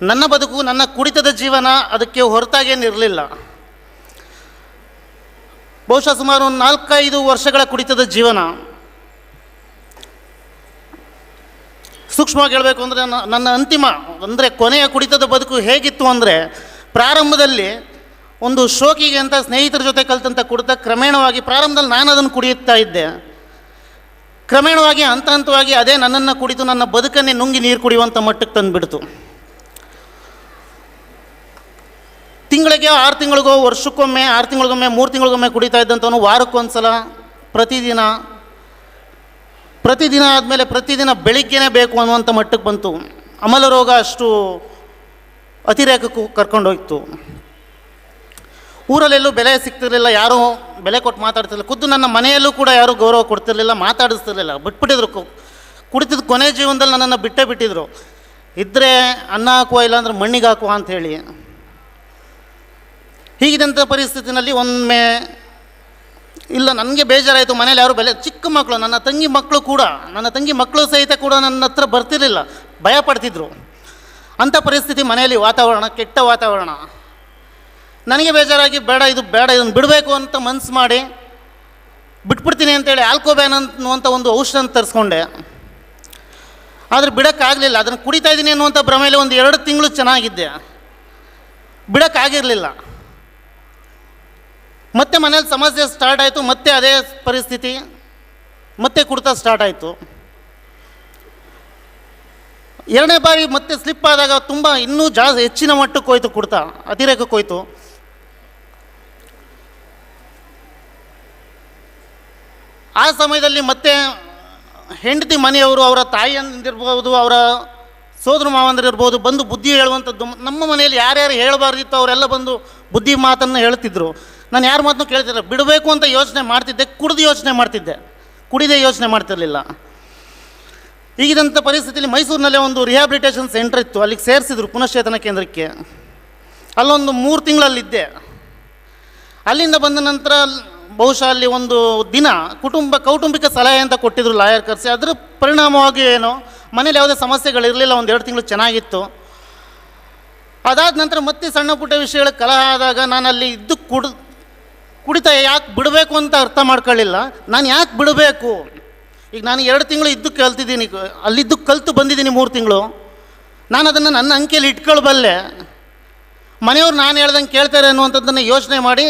ನನ್ನ ಬದುಕು, ನನ್ನ ಕುಡಿತದ ಜೀವನ ಅದಕ್ಕೆ ಹೊರತಾಗೇನಿರಲಿಲ್ಲ. ಬಹುಶಃ ಸುಮಾರು 4-5 ವರ್ಷಗಳ ಕುಡಿತದ ಜೀವನ. ಸೂಕ್ಷ್ಮವಾಗಿ ಹೇಳಬೇಕು ಅಂದರೆ ನನ್ನ ಅಂತಿಮ ಅಂದರೆ ಕೊನೆಯ ಕುಡಿತದ ಬದುಕು ಹೇಗಿತ್ತು ಅಂದರೆ, ಪ್ರಾರಂಭದಲ್ಲಿ ಒಂದು ಶೋಕಿಗೆ ಅಂತ ಸ್ನೇಹಿತರ ಜೊತೆ ಕಲಿತಂಥ ಕುಡಿತ ಕ್ರಮೇಣವಾಗಿ ಪ್ರಾರಂಭದಲ್ಲಿ ನಾನು ಅದನ್ನು ಕುಡಿಯುತ್ತಾ ಇದ್ದೆ. ಕ್ರಮೇಣವಾಗಿ ಹಂತ ಹಂತವಾಗಿ ಅದೇ ನನ್ನನ್ನು ಕುಡಿತು ನನ್ನ ಬದುಕನ್ನೇ ನುಂಗಿ ನೀರು ಕುಡಿಯುವಂಥ ಮಟ್ಟಕ್ಕೆ ತಂದುಬಿಡ್ತು. ತಿಂಗಳಿಗೆ 6 ತಿಂಗಳಿಗೋ, ವರ್ಷಕ್ಕೊಮ್ಮೆ, 6 ತಿಂಗಳಿಗೊಮ್ಮೆ, 3 ತಿಂಗಳಿಗೊಮ್ಮೆ ಕುಡಿತಾ ಇದ್ದಂಥವನು ವಾರಕ್ಕೊಂದು ಸಲ, ಪ್ರತಿದಿನ ಆದಮೇಲೆ ಪ್ರತಿದಿನ ಬೆಳಿಗ್ಗೆನೇ ಬೇಕು ಅನ್ನುವಂಥ ಮಟ್ಟಕ್ಕೆ ಬಂತು. ಅಮಲ ರೋಗ ಅಷ್ಟು ಅತಿರೇಕಕ್ಕೂ ಕರ್ಕೊಂಡೋಯ್ತು. ಊರಲ್ಲೆಲ್ಲೂ ಬೆಲೆ ಸಿಗ್ತಿರಲಿಲ್ಲ, ಯಾರೂ ಬೆಲೆ ಕೊಟ್ಟು ಮಾತಾಡ್ತಿರಲಿಲ್ಲ. ಖುದ್ದು ನನ್ನ ಮನೆಯಲ್ಲೂ ಕೂಡ ಯಾರೂ ಗೌರವ ಕೊಡ್ತಿರಲಿಲ್ಲ, ಮಾತಾಡಿಸ್ತಿರ್ಲಿಲ್ಲ, ಬಿಟ್ಬಿಟ್ಟಿದ್ರು. ಕುಡಿತಿದ್ದು ಕೊನೆ ಜೀವನದಲ್ಲಿ ನನ್ನನ್ನು ಬಿಟ್ಟೇ ಬಿಟ್ಟಿದ್ರು. ಇದ್ದರೆ ಅನ್ನ ಹಾಕುವ, ಇಲ್ಲಾಂದ್ರೆ ಮಣ್ಣಿಗೆ ಹಾಕುವ ಅಂಥೇಳಿ. ಹೀಗಿದ್ದಂಥ ಪರಿಸ್ಥಿತಿನಲ್ಲಿ ಒಮ್ಮೆ ಇಲ್ಲ, ನನಗೆ ಬೇಜಾರಾಯಿತು. ಮನೇಲಿ ಯಾರು ಚಿಕ್ಕ ಮಕ್ಕಳು, ನನ್ನ ತಂಗಿ ಮಕ್ಕಳು ಸಹಿತ ಕೂಡ ನನ್ನ ಹತ್ರ ಬರ್ತಿರಲಿಲ್ಲ, ಭಯ ಪಡ್ತಿದ್ರು. ಅಂಥ ಪರಿಸ್ಥಿತಿ ಮನೆಯಲ್ಲಿ, ವಾತಾವರಣ ಕೆಟ್ಟ ವಾತಾವರಣ. ನನಗೆ ಬೇಜಾರಾಗಿ ಇದನ್ನು ಬಿಡಬೇಕು ಅಂತ ಮನಸ್ಸು ಮಾಡಿ ಬಿಟ್ಬಿಡ್ತೀನಿ ಅಂತೇಳಿ ಆಲ್ಕೋಬ್ಯಾನ್ ಅನ್ನುವಂಥ ಒಂದು ಔಷಧ ತರಿಸ್ಕೊಂಡೆ. ಆದರೆ ಬಿಡೋಕ್ಕಾಗಲಿಲ್ಲ. ಅದನ್ನು ಕುಡಿತಾ ಇದ್ದೀನಿ ಅನ್ನುವಂಥ ಭ್ರಮೆಯಲ್ಲಿ ಒಂದು 2 ತಿಂಗಳು ಚೆನ್ನಾಗಿದ್ದೆ, ಬಿಡೋಕ್ಕಾಗಿರಲಿಲ್ಲ. ಮತ್ತೆ ಮನೇಲಿ ಸಮಸ್ಯೆ ಸ್ಟಾರ್ಟ್ ಆಯಿತು, ಮತ್ತೆ ಅದೇ ಪರಿಸ್ಥಿತಿ, ಮತ್ತೆ ಕುಡ್ತ ಸ್ಟಾರ್ಟ್ ಆಯಿತು. ಎರಡನೇ ಬಾರಿ ಮತ್ತೆ ಸ್ಲಿಪ್ ಆದಾಗ ತುಂಬ ಇನ್ನೂ ಜಾಸ್ತಿ ಹೆಚ್ಚಿನ ಮಟ್ಟಕ್ಕೆ ಹೋಯ್ತು, ಕುಡ್ತ ಅತಿರೇಕಕ್ಕೆ ಹೋಯ್ತು. ಆ ಸಮಯದಲ್ಲಿ ಮತ್ತೆ ಹೆಂಡತಿ ಮನೆಯವರು, ಅವರ ತಾಯಿಯಂದಿರ್ಬೋದು, ಅವರ ಸೋದರ ಮಾವಂದಿರ್ಬೋದು, ಬಂದು ಬುದ್ಧಿ ಹೇಳುವಂಥದ್ದು. ನಮ್ಮ ಮನೆಯಲ್ಲಿ ಯಾರ್ಯಾರು ಹೇಳಬಾರ್ದಿತ್ತು ಅವರೆಲ್ಲ ಬಂದು ಬುದ್ಧಿ ಮಾತನ್ನು ಹೇಳ್ತಿದ್ರು. ನಾನು ಯಾರ ಮಾತನ್ನು ಕೇಳ್ತಿಲ್ಲ, ಬಿಡಬೇಕು ಅಂತ ಯೋಚನೆ ಮಾಡ್ತಿದ್ದೆ, ಕುಡಿದು ಯೋಚನೆ ಮಾಡ್ತಿದ್ದೆ, ಕುಡಿದೇ ಯೋಚನೆ ಮಾಡ್ತಿರಲಿಲ್ಲ. ಈಗಿದಂಥ ಪರಿಸ್ಥಿತಿಯಲ್ಲಿ ಮೈಸೂರಿನಲ್ಲೇ ಒಂದು ರಿಹ್ಯಾಬಿಲಿಟೇಷನ್ ಸೆಂಟರ್ ಇತ್ತು, ಅಲ್ಲಿಗೆ ಸೇರಿಸಿದ್ರು ಪುನಶ್ಚೇತನ ಕೇಂದ್ರಕ್ಕೆ. ಅಲ್ಲೊಂದು 3 ತಿಂಗಳಲ್ಲಿದ್ದೆ. ಅಲ್ಲಿಂದ ಬಂದ ನಂತರ ಬಹುಶಃ ಅಲ್ಲಿ ಒಂದು ದಿನ ಕೌಟುಂಬಿಕ ಸಲಹೆ ಅಂತ ಕೊಟ್ಟಿದ್ರು ಲಾಯರ್ ಕರೆಸಿ. ಅದರ ಪರಿಣಾಮವಾಗಿ ಏನೋ ಮನೇಲಿ ಯಾವುದೇ ಸಮಸ್ಯೆಗಳಿರಲಿಲ್ಲ, 1-2 ತಿಂಗಳು ಚೆನ್ನಾಗಿತ್ತು. ಅದಾದ ನಂತರ ಮತ್ತೆ ಸಣ್ಣ ಪುಟ್ಟ ವಿಷಯಗಳ ಕಲಹ ಆದಾಗ ನಾನು ಅಲ್ಲಿ ಇದ್ದು ಕುಡಿತ ಯಾಕೆ ಬಿಡಬೇಕು ಅಂತ ಅರ್ಥ ಮಾಡ್ಕೊಳ್ಳಿಲ್ಲ. ನಾನು ಯಾಕೆ ಬಿಡಬೇಕು? ಈಗ ನಾನು 2 ತಿಂಗಳು ಇದ್ದು ಕಲ್ತಿದ್ದೀನಿ, ಅಲ್ಲಿದ್ದು ಕಲಿತು ಬಂದಿದ್ದೀನಿ 3 ತಿಂಗಳು. ನಾನು ಅದನ್ನು ನನ್ನ ಅಂಕೆಯಲ್ಲಿ ಇಟ್ಕೊಳ್ಬಲ್ಲೆ. ಮನೆಯವ್ರು ನಾನು ಹೇಳ್ದಂಗೆ ಕೇಳ್ತಾರೆ ಅನ್ನುವಂಥದ್ದನ್ನು ಯೋಚನೆ ಮಾಡಿ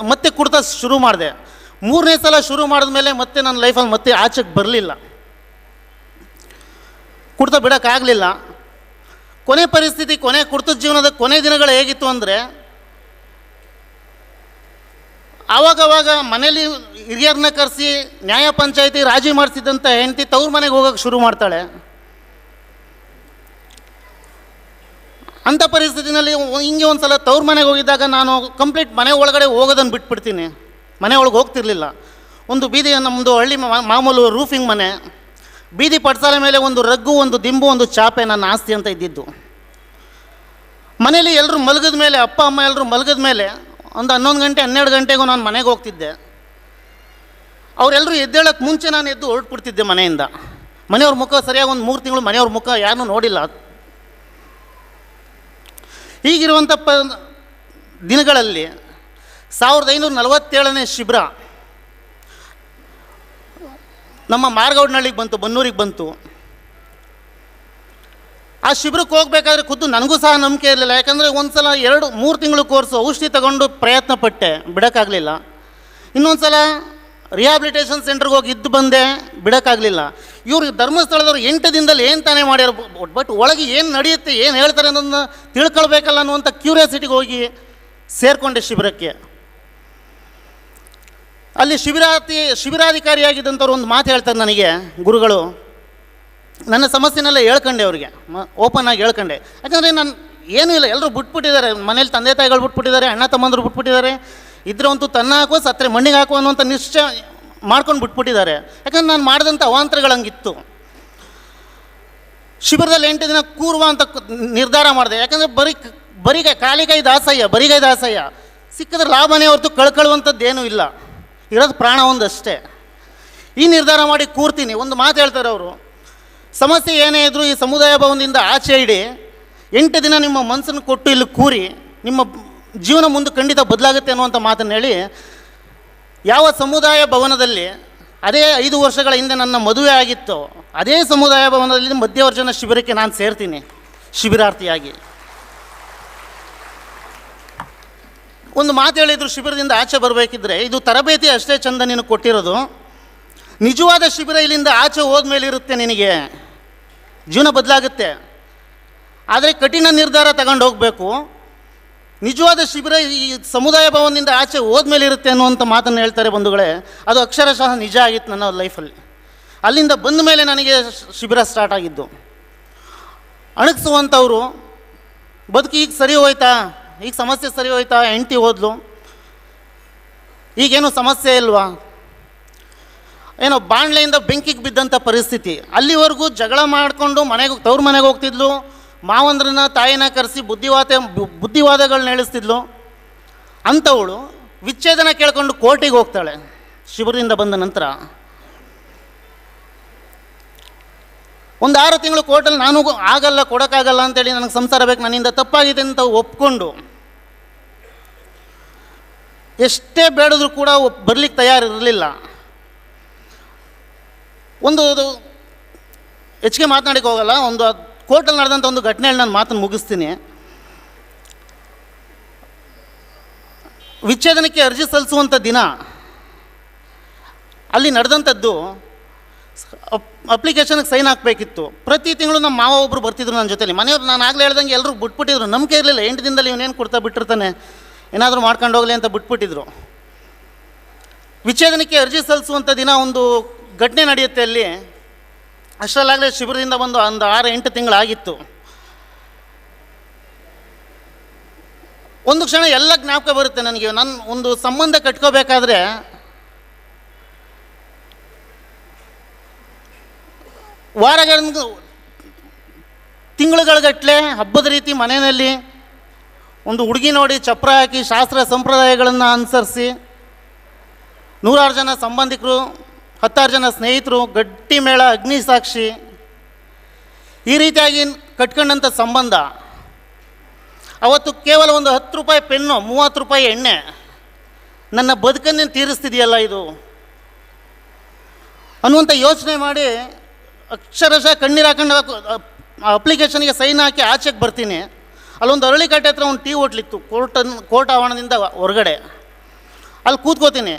ಮತ್ತೆ ಕುಡ್ತ ಶುರು ಮಾಡಿದೆ. 3ನೇ ಸಲ ಶುರು ಮಾಡಿದ್ಮೇಲೆ ಮತ್ತೆ ನನ್ನ ಲೈಫಲ್ಲಿ ಮತ್ತೆ ಆಚೆಗೆ ಬರಲಿಲ್ಲ, ಕುಡ್ತ ಬಿಡೋಕ್ಕಾಗಲಿಲ್ಲ. ಕೊನೆ ಪರಿಸ್ಥಿತಿ, ಕುಡ್ತದ ಜೀವನದ ಕೊನೆ ದಿನಗಳು ಹೇಗಿತ್ತು ಅಂದರೆ, ಆವಾಗವಾಗ ಮನೇಲಿ ಹಿರಿಯರನ್ನ ಕರೆಸಿ ನ್ಯಾಯ ಪಂಚಾಯಿತಿ ರಾಜಿ ಮಾಡಿಸಿದಂಥ ಹೆಂಡತಿ ತವ್ರ ಮನೆಗೆ ಹೋಗೋಕ್ಕೆ ಶುರು ಮಾಡ್ತಾಳೆ. ಅಂಥ ಪರಿಸ್ಥಿತಿನಲ್ಲಿ ಹಿಂಗೆ ಒಂದು ಸಲ ತವ್ರ ಮನೆಗೆ ಹೋಗಿದ್ದಾಗ ನಾನು ಕಂಪ್ಲೀಟ್ ಮನೆ ಒಳಗಡೆ ಹೋಗೋದನ್ನು ಬಿಟ್ಬಿಡ್ತೀನಿ, ಮನೆ ಒಳಗೆ ಹೋಗ್ತಿರ್ಲಿಲ್ಲ. ಒಂದು ಬೀದಿ, ನಮ್ಮದು ಹಳ್ಳಿ ಮಾಮೂಲು ರೂಫಿಂಗ್ ಮನೆ, ಬೀದಿ ಪಡ್ಸಾಲೆ ಮೇಲೆ ಒಂದು ರಗ್ಗು, ಒಂದು ದಿಂಬು, ಒಂದು ಚಾಪೆ ನನ್ನ ಆಸ್ತಿ ಅಂತ ಇದ್ದಿದ್ದು. ಮನೇಲಿ ಎಲ್ಲರೂ ಮಲಗಿದ ಮೇಲೆ, ಅಪ್ಪ ಅಮ್ಮ ಎಲ್ಲರೂ ಮಲಗಿದ ಮೇಲೆ ಒಂದು 11 ಗಂಟೆ 12 ಗಂಟೆಗೂ ನಾನು ಮನೆಗೆ ಹೋಗ್ತಿದ್ದೆ. ಅವರೆಲ್ಲರೂ ಎದ್ದೇಳಕ್ಕೆ ಮುಂಚೆ ನಾನು ಎದ್ದು ಹೊರಟ್ಬಿಡ್ತಿದ್ದೆ ಮನೆಯಿಂದ. ಮನೆಯವ್ರ ಮುಖ ಸರಿಯಾಗಿ ಒಂದು 3 ತಿಂಗಳು ಮನೆಯವ್ರ ಮುಖ ಯಾರನ್ನೂ ನೋಡಿಲ್ಲ. ಹೀಗಿರುವಂಥ ದಿನಗಳಲ್ಲಿ 1547ನೇ ಶಿಬಿರ ನಮ್ಮ ಮಾರ್ಗೌಡ್ನಹಳ್ಳಿಗೆ ಬಂತು, ಬನ್ನೂರಿಗೆ ಬಂತು. ಆ ಶಿಬಿರಕ್ಕೆ ಹೋಗ್ಬೇಕಾದ್ರೆ ಖುದ್ದು ನನಗೂ ಸಹ ನಂಬಿಕೆ ಇರಲಿಲ್ಲ. ಯಾಕಂದರೆ ಒಂದು ಸಲ 2-3 ತಿಂಗಳು ಕೋರ್ಸು ಔಷಧಿ ತಗೊಂಡು ಪ್ರಯತ್ನ ಪಟ್ಟೆ, ಬಿಡೋಕ್ಕಾಗಲಿಲ್ಲ. ಇನ್ನೊಂದು ಸಲ ರಿಹ್ಯಾಬಿಲಿಟೇಷನ್ ಸೆಂಟ್ರಿಗೆ ಹೋಗಿ ಇದ್ದು ಬಂದೆ, ಬಿಡೋಕ್ಕಾಗಲಿಲ್ಲ. ಇವರು ಧರ್ಮಸ್ಥಳದವ್ರು 8 ದಿನದಲ್ಲಿ ಏನು ತಾನೇ ಮಾಡ್ಯಾರ, ಬಟ್ ಒಳಗೆ ಏನು ನಡೆಯುತ್ತೆ, ಏನು ಹೇಳ್ತಾರೆ ಅನ್ನೋದನ್ನ ತಿಳ್ಕೊಳ್ಬೇಕಲ್ಲ ಅನ್ನುವಂಥ ಕ್ಯೂರಿಯಾಸಿಟಿಗೆ ಹೋಗಿ ಸೇರಿಕೊಂಡೆ ಶಿಬಿರಕ್ಕೆ. ಅಲ್ಲಿ ಶಿಬಿರಾಧಿಕಾರಿಯಾಗಿದ್ದಂಥವ್ರು ಒಂದು ಮಾತು ಹೇಳ್ತಾರೆ ನನಗೆ, ಗುರುಗಳು. ನನ್ನ ಸಮಸ್ಯೆನೆಲ್ಲ ಹೇಳ್ಕೊಂಡೆ ಅವ್ರಿಗೆ, ಓಪನ್ ಆಗಿ ಹೇಳ್ಕೊಂಡೆ. ಯಾಕಂದರೆ ನಾನು ಏನೂ ಇಲ್ಲ, ಎಲ್ಲರೂ ಬಿಟ್ಬಿಟ್ಟಿದ್ದಾರೆ ಮನೇಲಿ, ತಂದೆ ತಾಯಿಗಳು ಬಿಟ್ಬಿಟ್ಟಿದ್ದಾರೆ, ಅಣ್ಣ ತಮ್ಮಂದರು ಬಿಟ್ಬಿಟ್ಟಿದ್ದಾರೆ. ಇದ್ರಂತೂ ತನ್ನ ಹಾಕುವ ಸತ್ತರೆ ಮಣ್ಣಿಗೆ ಹಾಕುವ ಅನ್ನುವಂಥ ನಿಶ್ಚಯ ಮಾಡ್ಕೊಂಡು ಬಿಟ್ಬಿಟ್ಟಿದ್ದಾರೆ. ಯಾಕಂದ್ರೆ ನಾನು ಮಾಡಿದಂಥ ಅವಾಂತರಗಳು ಹಂಗಿತ್ತು. ಶಿಬಿರದಲ್ಲಿ 8 ದಿನ ಕೂರುವ ಅಂತ ನಿರ್ಧಾರ ಮಾಡಿದೆ. ಯಾಕಂದರೆ ಕಾಲಿಗೈ ದಾಸಯ್ಯ, ಸಿಕ್ಕಿದ್ರೆ ಲಾಭನೇ ಹೊರತು ಕಳ್ಕೊಳ್ಳುವಂಥದ್ದೇನೂ ಇಲ್ಲ, ಇರೋದು ಪ್ರಾಣ ಒಂದಷ್ಟೇ. ಈ ನಿರ್ಧಾರ ಮಾಡಿ ಕೂರ್ತೀನಿ. ಒಂದು ಮಾತು ಹೇಳ್ತಾರೆ ಅವರು, ಸಮಸ್ಯೆ ಏನೇ ಇದ್ದರೂ ಈ ಸಮುದಾಯ ಭವನದಿಂದ ಆಚೆ ಇಡಿ, 8 ದಿನ ನಿಮ್ಮ ಮನಸ್ಸನ್ನು ಕೊಟ್ಟು ಇಲ್ಲಿ ಕೂರಿ, ನಿಮ್ಮ ಜೀವನ ಮುಂದೆ ಖಂಡಿತ ಬದಲಾಗುತ್ತೆ ಅನ್ನುವಂಥ ಮಾತನ್ನು ಹೇಳಿ, ಯಾವ ಸಮುದಾಯ ಭವನದಲ್ಲಿ ಅದೇ 5 ವರ್ಷಗಳ ಹಿಂದೆ ನನ್ನ ಮದುವೆ ಆಗಿತ್ತು, ಅದೇ ಸಮುದಾಯ ಭವನದಲ್ಲಿ ಮಧ್ಯವರ್ಜನ ಶಿಬಿರಕ್ಕೆ ನಾನು ಸೇರ್ತೀನಿ ಶಿಬಿರಾರ್ಥಿಯಾಗಿ. ಒಂದು ಮಾತು ಹೇಳಿದ್ರು, ಶಿಬಿರದಿಂದ ಆಚೆ ಬರಬೇಕಿದ್ರೆ ಇದು ತರಬೇತಿ ಅಷ್ಟೇ ಚಂದ ನೀನು ಕೊಟ್ಟಿರೋದು, ನಿಜವಾದ ಶಿಬಿರ ಇಲ್ಲಿಂದ ಆಚೆ ಹೋದ್ಮೇಲೆ ಇರುತ್ತೆ, ನಿನಗೆ ಜೀವನ ಬದಲಾಗುತ್ತೆ. ಆದರೆ ಕಠಿಣ ನಿರ್ಧಾರ ತಗೊಂಡು ಹೋಗಬೇಕು. ನಿಜವಾದ ಶಿಬಿರ ಈ ಸಮುದಾಯ ಭವನದಿಂದ ಆಚೆ ಹೋದ್ಮೇಲೆ ಇರುತ್ತೆ ಅನ್ನುವಂಥ ಮಾತನ್ನು ಹೇಳ್ತಾರೆ ಬಂಧುಗಳೇ. ಅದು ಅಕ್ಷರಶಃ ನಿಜ ಆಗಿತ್ತು ನನ್ನ ಲೈಫಲ್ಲಿ. ಅಲ್ಲಿಂದ ಬಂದ ಮೇಲೆ ನನಗೆ ಶಿಬಿರ ಸ್ಟಾರ್ಟ್ ಆಗಿದ್ದು. ಅಣಗಿಸುವಂಥವ್ರು, ಬದುಕು ಈಗ ಸರಿ ಹೋಯ್ತಾ, ಈಗ ಸಮಸ್ಯೆ ಸರಿ ಹೋಯ್ತಾ, ಹೆಂಡ್ತಿ ಹೋದ್ಲು, ಈಗೇನು ಸಮಸ್ಯೆ ಇಲ್ವಾ, ಏನೋ ಬಾಣಲೆಯಿಂದ ಬೆಂಕಿಗೆ ಬಿದ್ದಂಥ ಪರಿಸ್ಥಿತಿ. ಅಲ್ಲಿವರೆಗೂ ಜಗಳ ಮಾಡಿಕೊಂಡು ತವ್ರ ಮನೆಗೆ ಹೋಗ್ತಿದ್ಲು, ಮಾವಂದ್ರನ್ನ ತಾಯಿನ ಕರೆಸಿ ಬುದ್ಧಿವಾದಗಳನ್ನ ಹೇಳಿಸ್ತಿದ್ಲು. ಅಂಥವಳು ವಿಚ್ಛೇದನ ಕೇಳ್ಕೊಂಡು ಕೋರ್ಟಿಗೆ ಹೋಗ್ತಾಳೆ ಶಿಬಿರದಿಂದ ಬಂದ ನಂತರ. ಒಂದು 6 ತಿಂಗಳು ಕೋರ್ಟಲ್ಲಿ ನಾನು ಆಗಲ್ಲ, ಕೊಡೋಕ್ಕಾಗಲ್ಲ ಅಂತೇಳಿ, ನನಗೆ ಸಂಸಾರ ಬೇಕು, ನನ್ನಿಂದ ತಪ್ಪಾಗಿದೆ ಅಂತ ಒಪ್ಕೊಂಡು ಎಷ್ಟೇ ಬೇಡಿದ್ರು ಕೂಡ ಬರಲಿಕ್ಕೆ ತಯಾರಿರಲಿಲ್ಲ. ಒಂದು ಹೆಚ್ಚಿಗೆ ಮಾತನಾಡಿಕ್ಕೆ ಹೋಗಲ್ಲ, ಒಂದು ಕೋರ್ಟಲ್ಲಿ ನಡೆದಂಥ ಒಂದು ಘಟನೆಯಲ್ಲಿ ನಾನು ಮಾತನ್ನು ಮುಗಿಸ್ತೀನಿ. ವಿಚ್ಛೇದನಕ್ಕೆ ಅರ್ಜಿ ಸಲ್ಲಿಸುವಂಥ ದಿನ ಅಲ್ಲಿ ನಡೆದಂಥದ್ದು ಅಪ್ಲಿಕೇಶನ್ಗೆ ಸೈನ್ ಹಾಕಬೇಕಿತ್ತು. ಪ್ರತಿ ತಿಂಗಳು ನಮ್ಮ ಮಾವ ಒಬ್ಬರು ಬರ್ತಿದ್ರು ನನ್ನ ಜೊತೆಲಿ. ಮನೆಯವ್ರು ನಾನು ಆಗಲೇ ಹೇಳ್ದಂಗೆ ಎಲ್ಲರೂ ಬಿಟ್ಬಿಟ್ಟಿದ್ರು. ನಂಬಿಕೆ ಇರಲಿಲ್ಲ, 8 ದಿನದಲ್ಲಿ ಇವನೇನು ಕೊಡ್ತಾ ಬಿಟ್ಟಿರ್ತಾನೆ, ಏನಾದರೂ ಮಾಡ್ಕೊಂಡು ಹೋಗಲಿ ಅಂತ ಬಿಟ್ಬಿಟ್ಟಿದ್ರು. ವಿಚ್ಛೇದನಕ್ಕೆ ಅರ್ಜಿ ಸಲ್ಲಿಸುವಂಥ ದಿನ ಒಂದು ಘಟನೆ ನಡೆಯುತ್ತೆ ಅಲ್ಲಿ. ಅಷ್ಟರಲ್ಲಾಗಲೇ ಶಿಬಿರದಿಂದ ಬಂದು ಒಂದು 6-8 ತಿಂಗಳಾಗಿತ್ತು. ಒಂದು ಕ್ಷಣ ಎಲ್ಲ ಜ್ಞಾಪಕ ಬರುತ್ತೆ ನನಗೆ. ನಾನು ಒಂದು ಸಂಬಂಧ ಕಟ್ಕೋಬೇಕಾದ್ರೆ ತಿಂಗಳುಗಳಗಟ್ಟಲೆ ಹಬ್ಬದ ರೀತಿ ಮನೆಯಲ್ಲಿ ಒಂದು ಹುಡುಗಿ ನೋಡಿ ಚಪ್ರ ಹಾಕಿ ಶಾಸ್ತ್ರ ಸಂಪ್ರದಾಯಗಳನ್ನು ಅನುಸರಿಸಿ 100 ಜನ ಸಂಬಂಧಿಕರು, 10 ಜನ ಸ್ನೇಹಿತರು, ಗಟ್ಟಿ ಮೇಳ, ಅಗ್ನಿ ಸಾಕ್ಷಿ, ಈ ರೀತಿಯಾಗಿ ಕಟ್ಕೊಂಡಂಥ ಸಂಬಂಧ ಅವತ್ತು ಕೇವಲ ಒಂದು 10 ರೂಪಾಯಿ ಪೆನ್ನು, 30 ರೂಪಾಯಿ ಎಣ್ಣೆ ನನ್ನ ಬದುಕನ್ನೇ ತೀರಿಸ್ತಿದೆಯಲ್ಲ ಇದು ಅನ್ನುವಂಥ ಯೋಚನೆ ಮಾಡಿ ಅಕ್ಷರಶಃ ಕಣ್ಣೀರು ಹಾಕೊಂಡು ಅಪ್ಲಿಕೇಶನ್ಗೆ ಸೈನ್ ಹಾಕಿ ಆಚೆಗೆ ಬರ್ತೀನಿ. ಅಲ್ಲೊಂದು ಅರಳಿಕಟ್ಟೆ ಹತ್ರ ಒಂದು ಟೀ ಹೋಟ್ಲಿತ್ತು, ಕೋರ್ಟ್ ಆವರಣದಿಂದ ಹೊರಗಡೆ. ಅಲ್ಲಿ ಕೂತ್ಕೋತೀನಿ.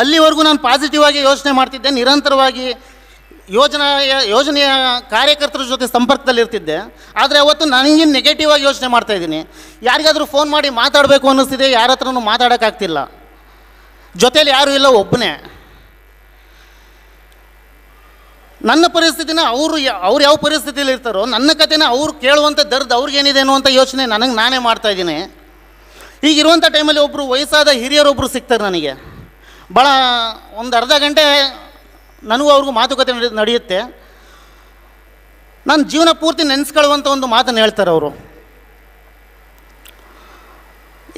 ಅಲ್ಲಿವರೆಗೂ ನಾನು ಪಾಸಿಟಿವ್ ಆಗಿ ಯೋಚನೆ ಮಾಡ್ತಿದ್ದೆ, ನಿರಂತರವಾಗಿ ಯೋಜನೆಯ ಕಾರ್ಯಕರ್ತರ ಜೊತೆ ಸಂಪರ್ಕದಲ್ಲಿರ್ತಿದ್ದೆ. ಆದರೆ ಅವತ್ತು ನನಗೆ ನೆಗೆಟಿವ್ ಆಗಿ ಯೋಚನೆ ಮಾಡ್ತಾಯಿದ್ದೀನಿ. ಯಾರಿಗಾದರೂ ಫೋನ್ ಮಾಡಿ ಮಾತಾಡಬೇಕು ಅನ್ನಿಸ್ತಿದೆ, ಯಾರ ಹತ್ರನೂ ಮಾತಾಡೋಕ್ಕಾಗ್ತಿಲ್ಲ. ಜೊತೇಲಿ ಯಾರೂ ಇಲ್ಲ, ಒಬ್ಬನೇ. ನನ್ನ ಪರಿಸ್ಥಿತಿನ ಅವ್ರು ಯಾವ ಪರಿಸ್ಥಿತಿಯಲ್ಲಿ ಇರ್ತಾರೋ ನನ್ನ ಕಥೆನ ಅವ್ರು ಕೇಳುವಂಥ ದರ್ದು ಅವ್ರಿಗೇನಿದೆ ಅನ್ನುವಂಥ ಯೋಚನೆ ನನಗೆ ನಾನೇ ಮಾಡ್ತಾಯಿದ್ದೀನಿ. ಈಗಿರುವಂಥ ಟೈಮಲ್ಲಿ ಒಬ್ಬರು ವಯಸ್ಸಾದ ಹಿರಿಯರೊಬ್ಬರು ಸಿಗ್ತಾರೆ ನನಗೆ. ಭಾಳ ಒಂದು ಅರ್ಧ ಗಂಟೆ ನನಗೂ ಅವ್ರಿಗೂ ಮಾತುಕತೆ ನಡೆಯುತ್ತೆ. ನಾನು ಜೀವನ ಪೂರ್ತಿ ನೆನೆಸ್ಕೊಳ್ಳುವಂಥ ಒಂದು ಮಾತನ್ನು ಹೇಳ್ತಾರೆ ಅವರು.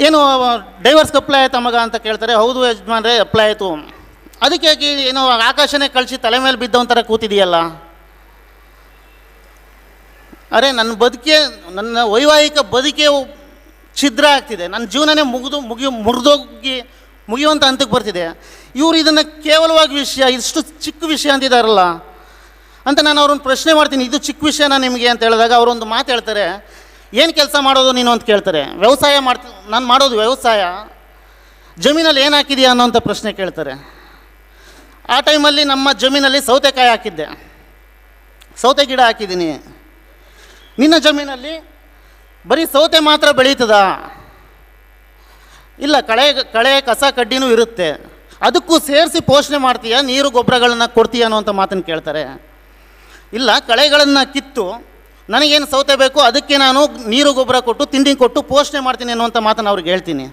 ಏನು ಡೈವರ್ಸ್ಗೆ ಅಪ್ಲೈ ಆಯ್ತಾ ಮಗ ಅಂತ ಕೇಳ್ತಾರೆ. ಹೌದು ಯಜಮಾನ್ರೆ, ಅಪ್ಲೈ ಆಯಿತು. ಅದಕ್ಕೆ ಏನೋ ಆಕಾಶನೇ ಕಳಿಸಿ ತಲೆ ಮೇಲೆ ಬಿದ್ದವಂಥರ ಕೂತಿದೆಯಲ್ಲ. ಅರೆ, ನನ್ನ ವೈವಾಹಿಕ ಬದುಕೆ ಛಿದ್ರ ಆಗ್ತಿದೆ. ನನ್ನ ಜೀವನನೇ ಮುಗಿಯುವಂಥ ಹಂತಕ್ಕೆ ಬರ್ತಿದೆ. ಇವರು ಇದನ್ನು ಕೇವಲವಾಗಿ ವಿಷಯ, ಇಷ್ಟು ಚಿಕ್ಕ ವಿಷಯ ಅಂತಿದ್ದಾರಲ್ಲ ಅಂತ ನಾನು ಅವ್ರನ್ನ ಪ್ರಶ್ನೆ ಮಾಡ್ತೀನಿ. ಇದು ಚಿಕ್ಕ ವಿಷಯನ ನಿಮಗೆ ಅಂತ ಹೇಳಿದಾಗ ಅವರೊಂದು ಮಾತು ಹೇಳ್ತಾರೆ. ಏನು ಕೆಲಸ ಮಾಡೋದು ನೀನು ಅಂತ ಕೇಳ್ತಾರೆ. ವ್ಯವಸಾಯ ನಾನು ಮಾಡೋದು ವ್ಯವಸಾಯ. ಜಮೀನಲ್ಲಿ ಏನು ಹಾಕಿದೆಯಾ ಅನ್ನೋಂಥ ಪ್ರಶ್ನೆ ಕೇಳ್ತಾರೆ. ಆ ಟೈಮಲ್ಲಿ ನಮ್ಮ ಜಮೀನಲ್ಲಿ ಸೌತೆಕಾಯಿ ಹಾಕಿದ್ದೆ, ಸೌತೆ ಗಿಡ ಹಾಕಿದ್ದೀನಿ. ನಿನ್ನ ಜಮೀನಲ್ಲಿ ಬರೀ ಸೌತೆ ಮಾತ್ರ ಬೆಳೀತದ? ಇಲ್ಲ, ಕಳೆ ಕಸ ಕಡ್ಡಿನೂ ಇರುತ್ತೆ. ಅದಕ್ಕೂ ಸೇರಿಸಿ ಪೋಷಣೆ ಮಾಡ್ತೀಯಾ, ನೀರು ಗೊಬ್ಬರಗಳನ್ನು ಕೊಡ್ತೀಯ ಅನ್ನೋಂಥ ಮಾತನ್ನು ಕೇಳ್ತಾರೆ. ಇಲ್ಲ, ಕಳೆಗಳನ್ನು ಕಿತ್ತು ನನಗೇನು ಸೌತೆ ಬೇಕು ಅದಕ್ಕೆ ನಾನು ನೀರು ಗೊಬ್ಬರ ಕೊಟ್ಟು ತಿಂಡಿ ಕೊಟ್ಟು ಪೋಷಣೆ ಮಾಡ್ತೀನಿ ಅನ್ನುವಂಥ ಮಾತನ್ನು ಅವ್ರಿಗೆ ಹೇಳ್ತೀನಿ.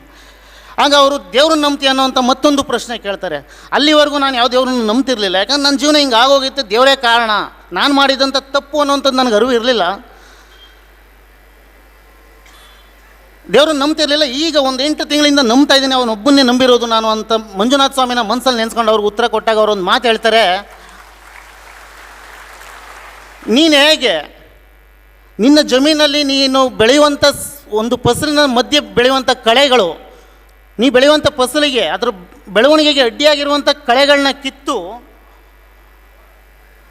ಆಗ ಅವರು ದೇವ್ರನ್ನ ನಂಬ್ತಿ ಅನ್ನೋಂಥ ಮತ್ತೊಂದು ಪ್ರಶ್ನೆ ಕೇಳ್ತಾರೆ. ಅಲ್ಲಿವರೆಗೂ ನಾನು ಯಾವ ದೇವ್ರನ್ನ ನಂಬ್ತಿರ್ಲಿಲ್ಲ. ಯಾಕಂದ್ರೆ ನನ್ನ ಜೀವನ ಹಿಂಗೆ ಆಗೋಗಿತ್ತು, ದೇವರೇ ಕಾರಣ, ನಾನು ಮಾಡಿದಂಥ ತಪ್ಪು ಅನ್ನೋಂಥದ್ದು ನನಗೆ ಅರಿವು ಇರಲಿಲ್ಲ. ದೇವ್ರನ್ನ ನಂಬ್ತಿರ್ಲಿಲ್ಲ. ಈಗ ಒಂದು 8 ತಿಂಗಳಿಂದ ನಂಬ್ತಾ ಇದ್ದೀನಿ, ಅವನೊಬ್ಬನ್ನೇ ನಂಬಿರೋದು ನಾನು ಅಂತ ಮಂಜುನಾಥ ಸ್ವಾಮಿನ ಮನಸ್ಸಲ್ಲಿ ನೆನೆಸ್ಕೊಂಡು ಅವ್ರಿಗೆ ಉತ್ತರ ಕೊಟ್ಟಾಗ ಅವರೊಂದು ಮಾತು ಹೇಳ್ತಾರೆ. ನೀನು ಹೇಗೆ ನಿನ್ನ ಜಮೀನಲ್ಲಿ ನೀನು ಬೆಳೆಯುವಂಥ ಒಂದು ಫಸಲಿನ ಮಧ್ಯೆ ಬೆಳೆಯುವಂಥ ಕಳೆಗಳು, ನೀ ಬೆಳೆಯುವಂಥ ಫಸಲಿಗೆ ಅದರ ಬೆಳವಣಿಗೆಗೆ ಅಡ್ಡಿಯಾಗಿರುವಂಥ ಕಳೆಗಳನ್ನ ಕಿತ್ತು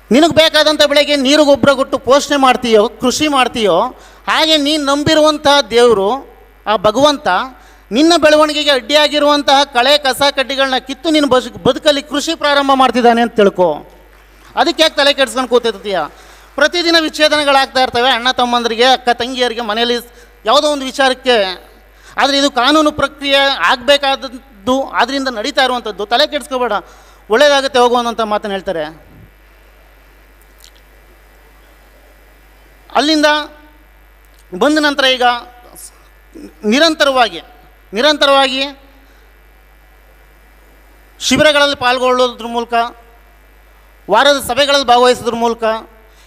ನಿನಗೆ ಬೇಕಾದಂಥ ಬೆಳೆಗೆ ನೀರು ಗೊಬ್ಬರ ಕೊಟ್ಟು ಪೋಷಣೆ ಮಾಡ್ತೀಯೋ, ಕೃಷಿ ಮಾಡ್ತೀಯೋ, ಹಾಗೆ ನೀನು ನಂಬಿರುವಂಥ ದೇವರು ಆ ಭಗವಂತ ನಿನ್ನ ಬೆಳವಣಿಗೆಗೆ ಅಡ್ಡಿಯಾಗಿರುವಂತಹ ಕಳೆ ಕಸ ಕಡ್ಡಿಗಳನ್ನ ಕಿತ್ತು ನಿನ್ನ ಬದುಕಲ್ಲಿ ಕೃಷಿ ಪ್ರಾರಂಭ ಮಾಡ್ತಿದ್ದಾನೆ ಅಂತ ತಿಳ್ಕೊ. ಅದಕ್ಕೆ ಯಾಕೆ ತಲೆ ಕೆಡ್ಸ್ಕೊಂಡು ಕೂತಿರ್ತೀಯ? ಪ್ರತಿದಿನ ವಿಚ್ಛೇದನಗಳಾಗ್ತಾ ಇರ್ತವೆ ಅಣ್ಣ ತಮ್ಮಂದರಿಗೆ, ಅಕ್ಕ ತಂಗಿಯರಿಗೆ, ಮನೆಯಲ್ಲಿ ಯಾವುದೋ ಒಂದು ವಿಚಾರಕ್ಕೆ. ಆದರೆ ಇದು ಕಾನೂನು ಪ್ರಕ್ರಿಯೆ ಆಗಬೇಕಾದದ್ದು, ಆದ್ದರಿಂದ ನಡೀತಾ ಇರುವಂಥದ್ದು. ತಲೆ ಕೆಡಿಸ್ಕೋಬೇಡ, ಒಳ್ಳೆಯದಾಗುತ್ತೆ ಹೋಗು ಅನ್ನೋಂಥ ಮಾತನ್ನು ಹೇಳ್ತಾರೆ. ಅಲ್ಲಿಂದ ಬಂದ ನಂತರ ಈಗ ನಿರಂತರವಾಗಿ ಶಿಬಿರಗಳಲ್ಲಿ ಪಾಲ್ಗೊಳ್ಳೋದ್ರ ಮೂಲಕ, ವಾರದ ಸಭೆಗಳಲ್ಲಿ ಭಾಗವಹಿಸೋದ್ರ ಮೂಲಕ,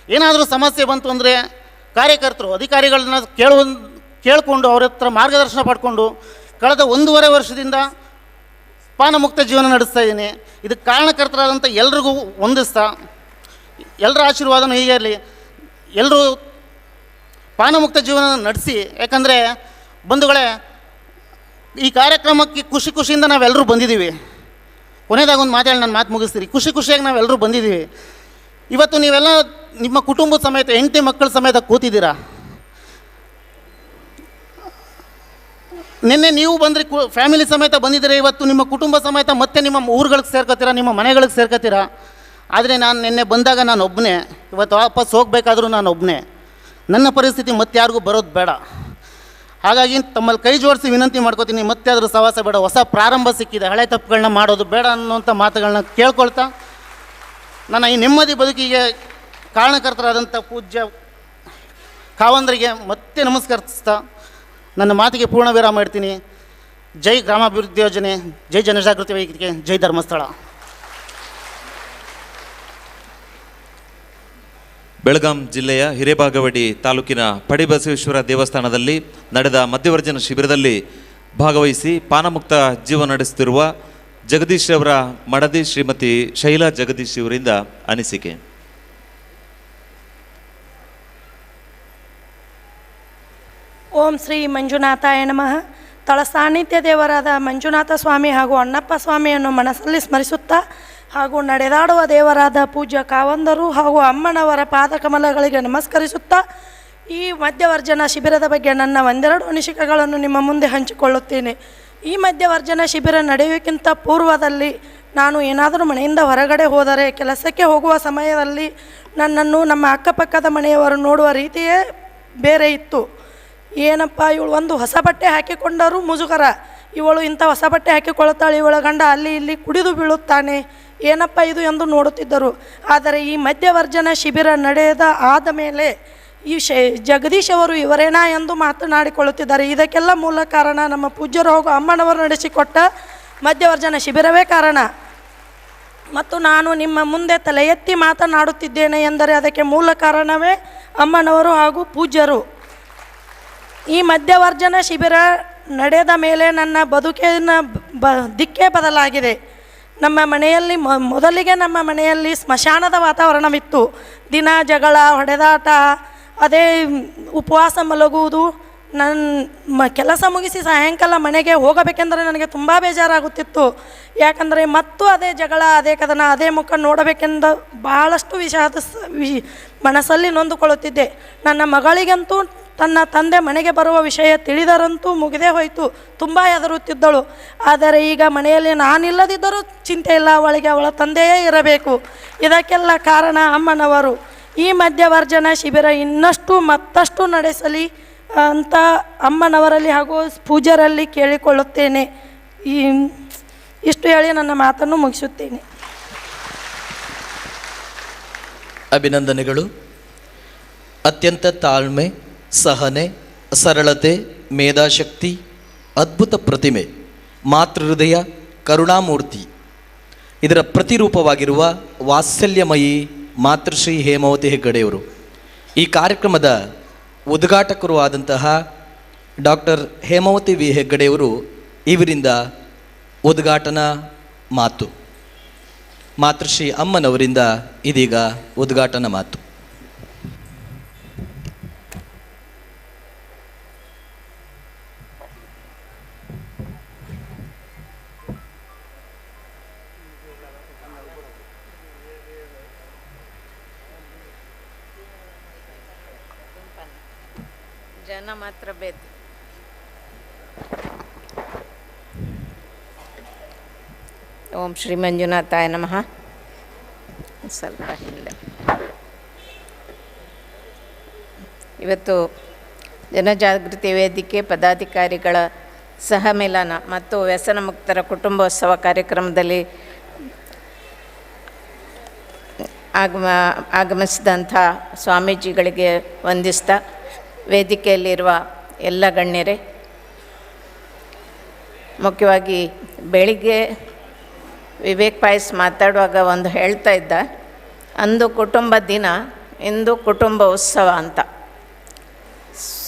ಏನಾದರೂ ಸಮಸ್ಯೆ ಬಂತು ಅಂದರೆ ಕಾರ್ಯಕರ್ತರು ಅಧಿಕಾರಿಗಳನ್ನ ಕೇಳಿಕೊಂಡು ಅವ್ರ ಹತ್ರ ಮಾರ್ಗದರ್ಶನ ಪಡ್ಕೊಂಡು ಕಳೆದ 1.5 ವರ್ಷದಿಂದ ಪಾನಮುಕ್ತ ಜೀವನ ನಡೆಸ್ತಾ ಇದ್ದೀನಿ. ಇದಕ್ಕೆ ಕಾರಣಕರ್ತರಾದಂಥ ಎಲ್ರಿಗೂ ಹೊಂದಿಸ್ತಾ, ಎಲ್ಲರ ಆಶೀರ್ವಾದನೂ ಹೀಗೆ ಇರಲಿ. ಎಲ್ಲರೂ ಪಾನಮುಕ್ತ ಜೀವನ ನಡೆಸಿ. ಯಾಕಂದರೆ ಬಂಧುಗಳೇ, ಈ ಕಾರ್ಯಕ್ರಮಕ್ಕೆ ಖುಷಿಯಿಂದ ನಾವೆಲ್ಲರೂ ಬಂದಿದ್ದೀವಿ. ಕೊನೆಯದಾಗ ಒಂದು ಮಾತಾಡಿ ನಾನು ಮಾತು ಮುಗಿಸ್ತೀರಿ. ಖುಷಿಯಾಗಿ ನಾವೆಲ್ಲರೂ ಬಂದಿದ್ದೀವಿ. ಇವತ್ತು ನೀವೆಲ್ಲ ನಿಮ್ಮ ಕುಟುಂಬದ ಸಮೇತ, ಹೆಂಡತಿ ಮಕ್ಕಳ ಸಮೇತ ಕೂತಿದ್ದೀರಾ. ನಿನ್ನೆ ನೀವು ಬಂದರೆ ಫ್ಯಾಮಿಲಿ ಸಮೇತ ಬಂದಿದ್ದೀರಾ, ಇವತ್ತು ನಿಮ್ಮ ಕುಟುಂಬ ಸಮೇತ ಮತ್ತೆ ನಿಮ್ಮ ಊರುಗಳಿಗೆ ಸೇರ್ಕೋತೀರಾ, ನಿಮ್ಮ ಮನೆಗಳಿಗೆ ಸೇರ್ಕೋತೀರಾ. ಆದರೆ ನಾನು ನಿನ್ನೆ ಬಂದಾಗ ನಾನು ಒಬ್ಬನೇ, ಇವತ್ತು ವಾಪಸ್ ಹೋಗಬೇಕಾದ್ರೂ ನಾನು ಒಬ್ಬನೇ. ನನ್ನ ಪರಿಸ್ಥಿತಿ ಮತ್ತೆ ಯಾರಿಗೂ ಬರೋದು ಬೇಡ. ಹಾಗಾಗಿ ತಮ್ಮಲ್ಲಿ ಕೈ ಜೋಡಿಸಿ ವಿನಂತಿ ಮಾಡ್ಕೋತೀನಿ, ಮತ್ತೆ ಅದ್ರ ಸವಾಸ ಬೇಡ, ಹೊಸ ಪ್ರಾರಂಭ ಸಿಕ್ಕಿದೆ, ಹಳೆ ತಪ್ಪುಗಳನ್ನ ಮಾಡೋದು ಬೇಡ ಅನ್ನೋಂಥ ಮಾತುಗಳನ್ನ ಕೇಳ್ಕೊಳ್ತಾ ನನ್ನ ಈ ನೆಮ್ಮದಿ ಬದುಕಿಗೆ ಕಾರಣಕರ್ತರಾದಂಥ ಪೂಜ್ಯ ಕಾವಂದರಿಗೆ ಮತ್ತೆ ನಮಸ್ಕರಿಸ್ತಾ ನನ್ನ ಮಾತಿಗೆ ಪೂರ್ಣ ವಿರಾಮ ಇಡ್ತೀನಿ. ಜೈ ಗ್ರಾಮಾಭಿವೃದ್ಧಿ ಯೋಜನೆ, ಜೈ ಜನಜಾಗೃತಿ ವೇದಿಕೆ, ಜೈ ಧರ್ಮಸ್ಥಳ. ಬೆಳಗಾಂ ಜಿಲ್ಲೆಯ ಹಿರೇಬಾಗೇವಾಡಿ ತಾಲೂಕಿನ ಪಡಿಬಸವೇಶ್ವರ ದೇವಸ್ಥಾನದಲ್ಲಿ ನಡೆದ ಮಧ್ಯವರ್ಜನ ಶಿಬಿರದಲ್ಲಿ ಭಾಗವಹಿಸಿ ಪಾನಮುಕ್ತ ಜೀವನ ನಡೆಸುತ್ತಿರುವ ಜಗದೀಶ್ ಅವರ ಮಡದಿ ಶ್ರೀಮತಿ ಶೈಲಾ ಜಗದೀಶ್ ಇವರಿಂದ ಅನಿಸಿಕೆ. ಓಂ ಶ್ರೀ ಮಂಜುನಾಥಾಯ ನಮಃ. ತಳಸಾನ್ನಿಧ್ಯ ದೇವರಾದ ಮಂಜುನಾಥ ಸ್ವಾಮಿ ಹಾಗೂ ಅಣ್ಣಪ್ಪ ಸ್ವಾಮಿಯನ್ನು ಮನಸ್ಸಲ್ಲಿ ಸ್ಮರಿಸುತ್ತಾ ಹಾಗೂ ನಡೆದಾಡುವ ದೇವರಾದ ಪೂಜ್ಯ ಕಾವಂದರು ಹಾಗೂ ಅಮ್ಮನವರ ಪಾದಕಮಲಗಳಿಗೆ ನಮಸ್ಕರಿಸುತ್ತಾ ಈ ಮಧ್ಯವರ್ಜನ ಶಿಬಿರದ ಬಗ್ಗೆ ನನ್ನ ಒಂದೆರಡು ಅನಿಸಿಕೆಗಳನ್ನು ನಿಮ್ಮ ಮುಂದೆ ಹಂಚಿಕೊಳ್ಳುತ್ತೇನೆ. ಈ ಮಧ್ಯವರ್ಜನ ಶಿಬಿರ ನಡೆಯುವುದಕ್ಕಿಂತ ಪೂರ್ವದಲ್ಲಿ ನಾನು ಏನಾದರೂ ಮನೆಯಿಂದ ಹೊರಗಡೆ ಹೋದರೆ ಕೆಲಸಕ್ಕೆ ಹೋಗುವ ಸಮಯದಲ್ಲಿ ನನ್ನನ್ನು ನಮ್ಮ ಅಕ್ಕಪಕ್ಕದ ಮನೆಯವರು ನೋಡುವ ರೀತಿಯೇ ಬೇರೆ ಇತ್ತು. ಏನಪ್ಪ ಇವಳು ಒಂದು ಹೊಸ ಬಟ್ಟೆ ಹಾಕಿಕೊಂಡರೂ ಮುಜುಗರ, ಇವಳು ಇಂಥ ಹೊಸ ಬಟ್ಟೆ ಹಾಕಿಕೊಳ್ಳುತ್ತಾಳೆ, ಇವಳ ಗಂಡ ಅಲ್ಲಿ ಇಲ್ಲಿ ಕುಡಿದು ಬೀಳುತ್ತಾನೆ, ಏನಪ್ಪ ಇದು ಎಂದು ನೋಡುತ್ತಿದ್ದರು. ಆದರೆ ಈ ಮಧ್ಯವರ್ಜನ ಶಿಬಿರ ನಡೆದ ಆದ ಮೇಲೆ ಈ ಜಗದೀಶ್ ಅವರು ಇವರೇನಾ ಎಂದು ಮಾತನಾಡಿಕೊಳ್ಳುತ್ತಿದ್ದಾರೆ. ಇದಕ್ಕೆಲ್ಲ ಮೂಲ ಕಾರಣ ನಮ್ಮ ಪೂಜ್ಯರು ಹಾಗೂ ಅಮ್ಮನವರು ನಡೆಸಿಕೊಟ್ಟ ಮಧ್ಯವರ್ಜನ ಶಿಬಿರವೇ ಕಾರಣ. ಮತ್ತು ನಾನು ನಿಮ್ಮ ಮುಂದೆ ತಲೆ ಎತ್ತಿ ಮಾತನಾಡುತ್ತಿದ್ದೇನೆ ಎಂದರೆ ಅದಕ್ಕೆ ಮೂಲ ಕಾರಣವೇ ಅಮ್ಮನವರು ಹಾಗೂ ಪೂಜ್ಯರು. ಈ ಮಧ್ಯವರ್ಜನ ಶಿಬಿರ ನಡೆದ ಮೇಲೆ ನನ್ನ ಬದುಕಿನ ದಿಕ್ಕೇ ಬದಲಾಗಿದೆ. ನಮ್ಮ ಮನೆಯಲ್ಲಿ ಮೊದಲಿಗೆ ನಮ್ಮ ಮನೆಯಲ್ಲಿ ಸ್ಮಶಾನದ ವಾತಾವರಣವಿತ್ತು. ದಿನ ಜಗಳ, ಹೊಡೆದಾಟ, ಅದೇ ಉಪವಾಸ ಮಲಗುವುದು. ನನ್ನ ಕೆಲಸ ಮುಗಿಸಿ ಸಾಯಂಕಾಲ ಮನೆಗೆ ಹೋಗಬೇಕೆಂದರೆ ನನಗೆ ತುಂಬ ಬೇಜಾರಾಗುತ್ತಿತ್ತು. ಯಾಕಂದರೆ ಮತ್ತು ಅದೇ ಜಗಳ, ಅದೇ ಕದನ, ಅದೇ ಮುಖ ನೋಡಬೇಕೆಂದು ಬಹಳಷ್ಟು ಮನಸ್ಸಲ್ಲಿ ನೊಂದುಕೊಳ್ಳುತ್ತಿದ್ದೆ. ನನ್ನ ಮಗಳಿಗಂತೂ ತನ್ನ ತಂದೆ ಮನೆಗೆ ಬರುವ ವಿಷಯ ತಿಳಿದರಂತೂ ಮುಗಿದೇ ಹೋಯಿತು, ತುಂಬ ಹೆದರುತ್ತಿದ್ದಳು. ಆದರೆ ಈಗ ಮನೆಯಲ್ಲಿ ನಾನಿಲ್ಲದಿದ್ದರೂ ಚಿಂತೆ ಇಲ್ಲ, ಅವಳಿಗೆ ಅವಳ ತಂದೆಯೇ ಇರಬೇಕು. ಇದಕ್ಕೆಲ್ಲ ಕಾರಣ ಅಮ್ಮನವರು. ಈ ಮಧ್ಯವರ್ಜನ ಶಿಬಿರ ಇನ್ನಷ್ಟು ಮತ್ತಷ್ಟು ನಡೆಸಲಿ ಅಂತ ಅಮ್ಮನವರಲ್ಲಿ ಹಾಗೂ ಪೂಜ್ಯರಲ್ಲಿ ಕೇಳಿಕೊಳ್ಳುತ್ತೇನೆ. ಇಷ್ಟು ಹೇಳಿ ನನ್ನ ಮಾತನ್ನು ಮುಗಿಸುತ್ತೇನೆ. ಅಭಿನಂದನೆಗಳು. ಅತ್ಯಂತ ತಾಳ್ಮೆ, ಸಹನೆ, ಸರಳತೆ, ಮೇಧಾಶಕ್ತಿ, ಅದ್ಭುತ ಪ್ರತಿಮೆ, ಮಾತೃಹೃದಯ, ಕರುಣಾಮೂರ್ತಿ, ಇದರ ಪ್ರತಿರೂಪವಾಗಿರುವ ವಾತ್ಸಲ್ಯಮಯಿ ಮಾತೃಶ್ರೀ ಹೇಮಾವತಿ ಹೆಗ್ಗಡೆಯವರು ಈ ಕಾರ್ಯಕ್ರಮದ ಉದ್ಘಾಟಕರು ಆದಂತಹ ಡಾಕ್ಟರ್ ಹೇಮಾವತಿ ವಿ ಹೆಗ್ಗಡೆಯವರು ಇವರಿಂದ ಉದ್ಘಾಟನಾ ಮಾತು. ಮಾತೃಶ್ರೀ ಅಮ್ಮನವರಿಂದ ಇದೀಗ ಉದ್ಘಾಟನಾ ಮಾತು. ಜನ ಮಾತ್ರ ಬೇತು. ಓಂ ಶ್ರೀ ಮಂಜುನಾಥಾಯ ನಮಃ. ಸ್ವಲ್ಪ ಹಿಂದೆ ಇವತ್ತು ಜನಜಾಗೃತಿ ವೇದಿಕೆ ಪದಾಧಿಕಾರಿಗಳ ಸಹಮಿಲನ ಮತ್ತು ವ್ಯಸನ ಮುಕ್ತರ ಕುಟುಂಬೋತ್ಸವ ಕಾರ್ಯಕ್ರಮದಲ್ಲಿ ಆಗಮಿಸಿದಂಥ ಸ್ವಾಮೀಜಿಗಳಿಗೆ ವಂದಿಸ್ತಾ, ವೇದಿಕೆಯಲ್ಲಿರುವ ಎಲ್ಲ ಗಣ್ಯರೇ, ಮುಖ್ಯವಾಗಿ ಬೆಳಿಗ್ಗೆ ವಿವೇಕ್ ಪಾಯ್ಸ್ ಮಾತಾಡುವಾಗ ಒಂದು ಹೇಳ್ತಾ ಇದ್ದ, ಅಂದು ಕುಟುಂಬ ದಿನ, ಇಂದು ಕುಟುಂಬ ಉತ್ಸವ ಅಂತ.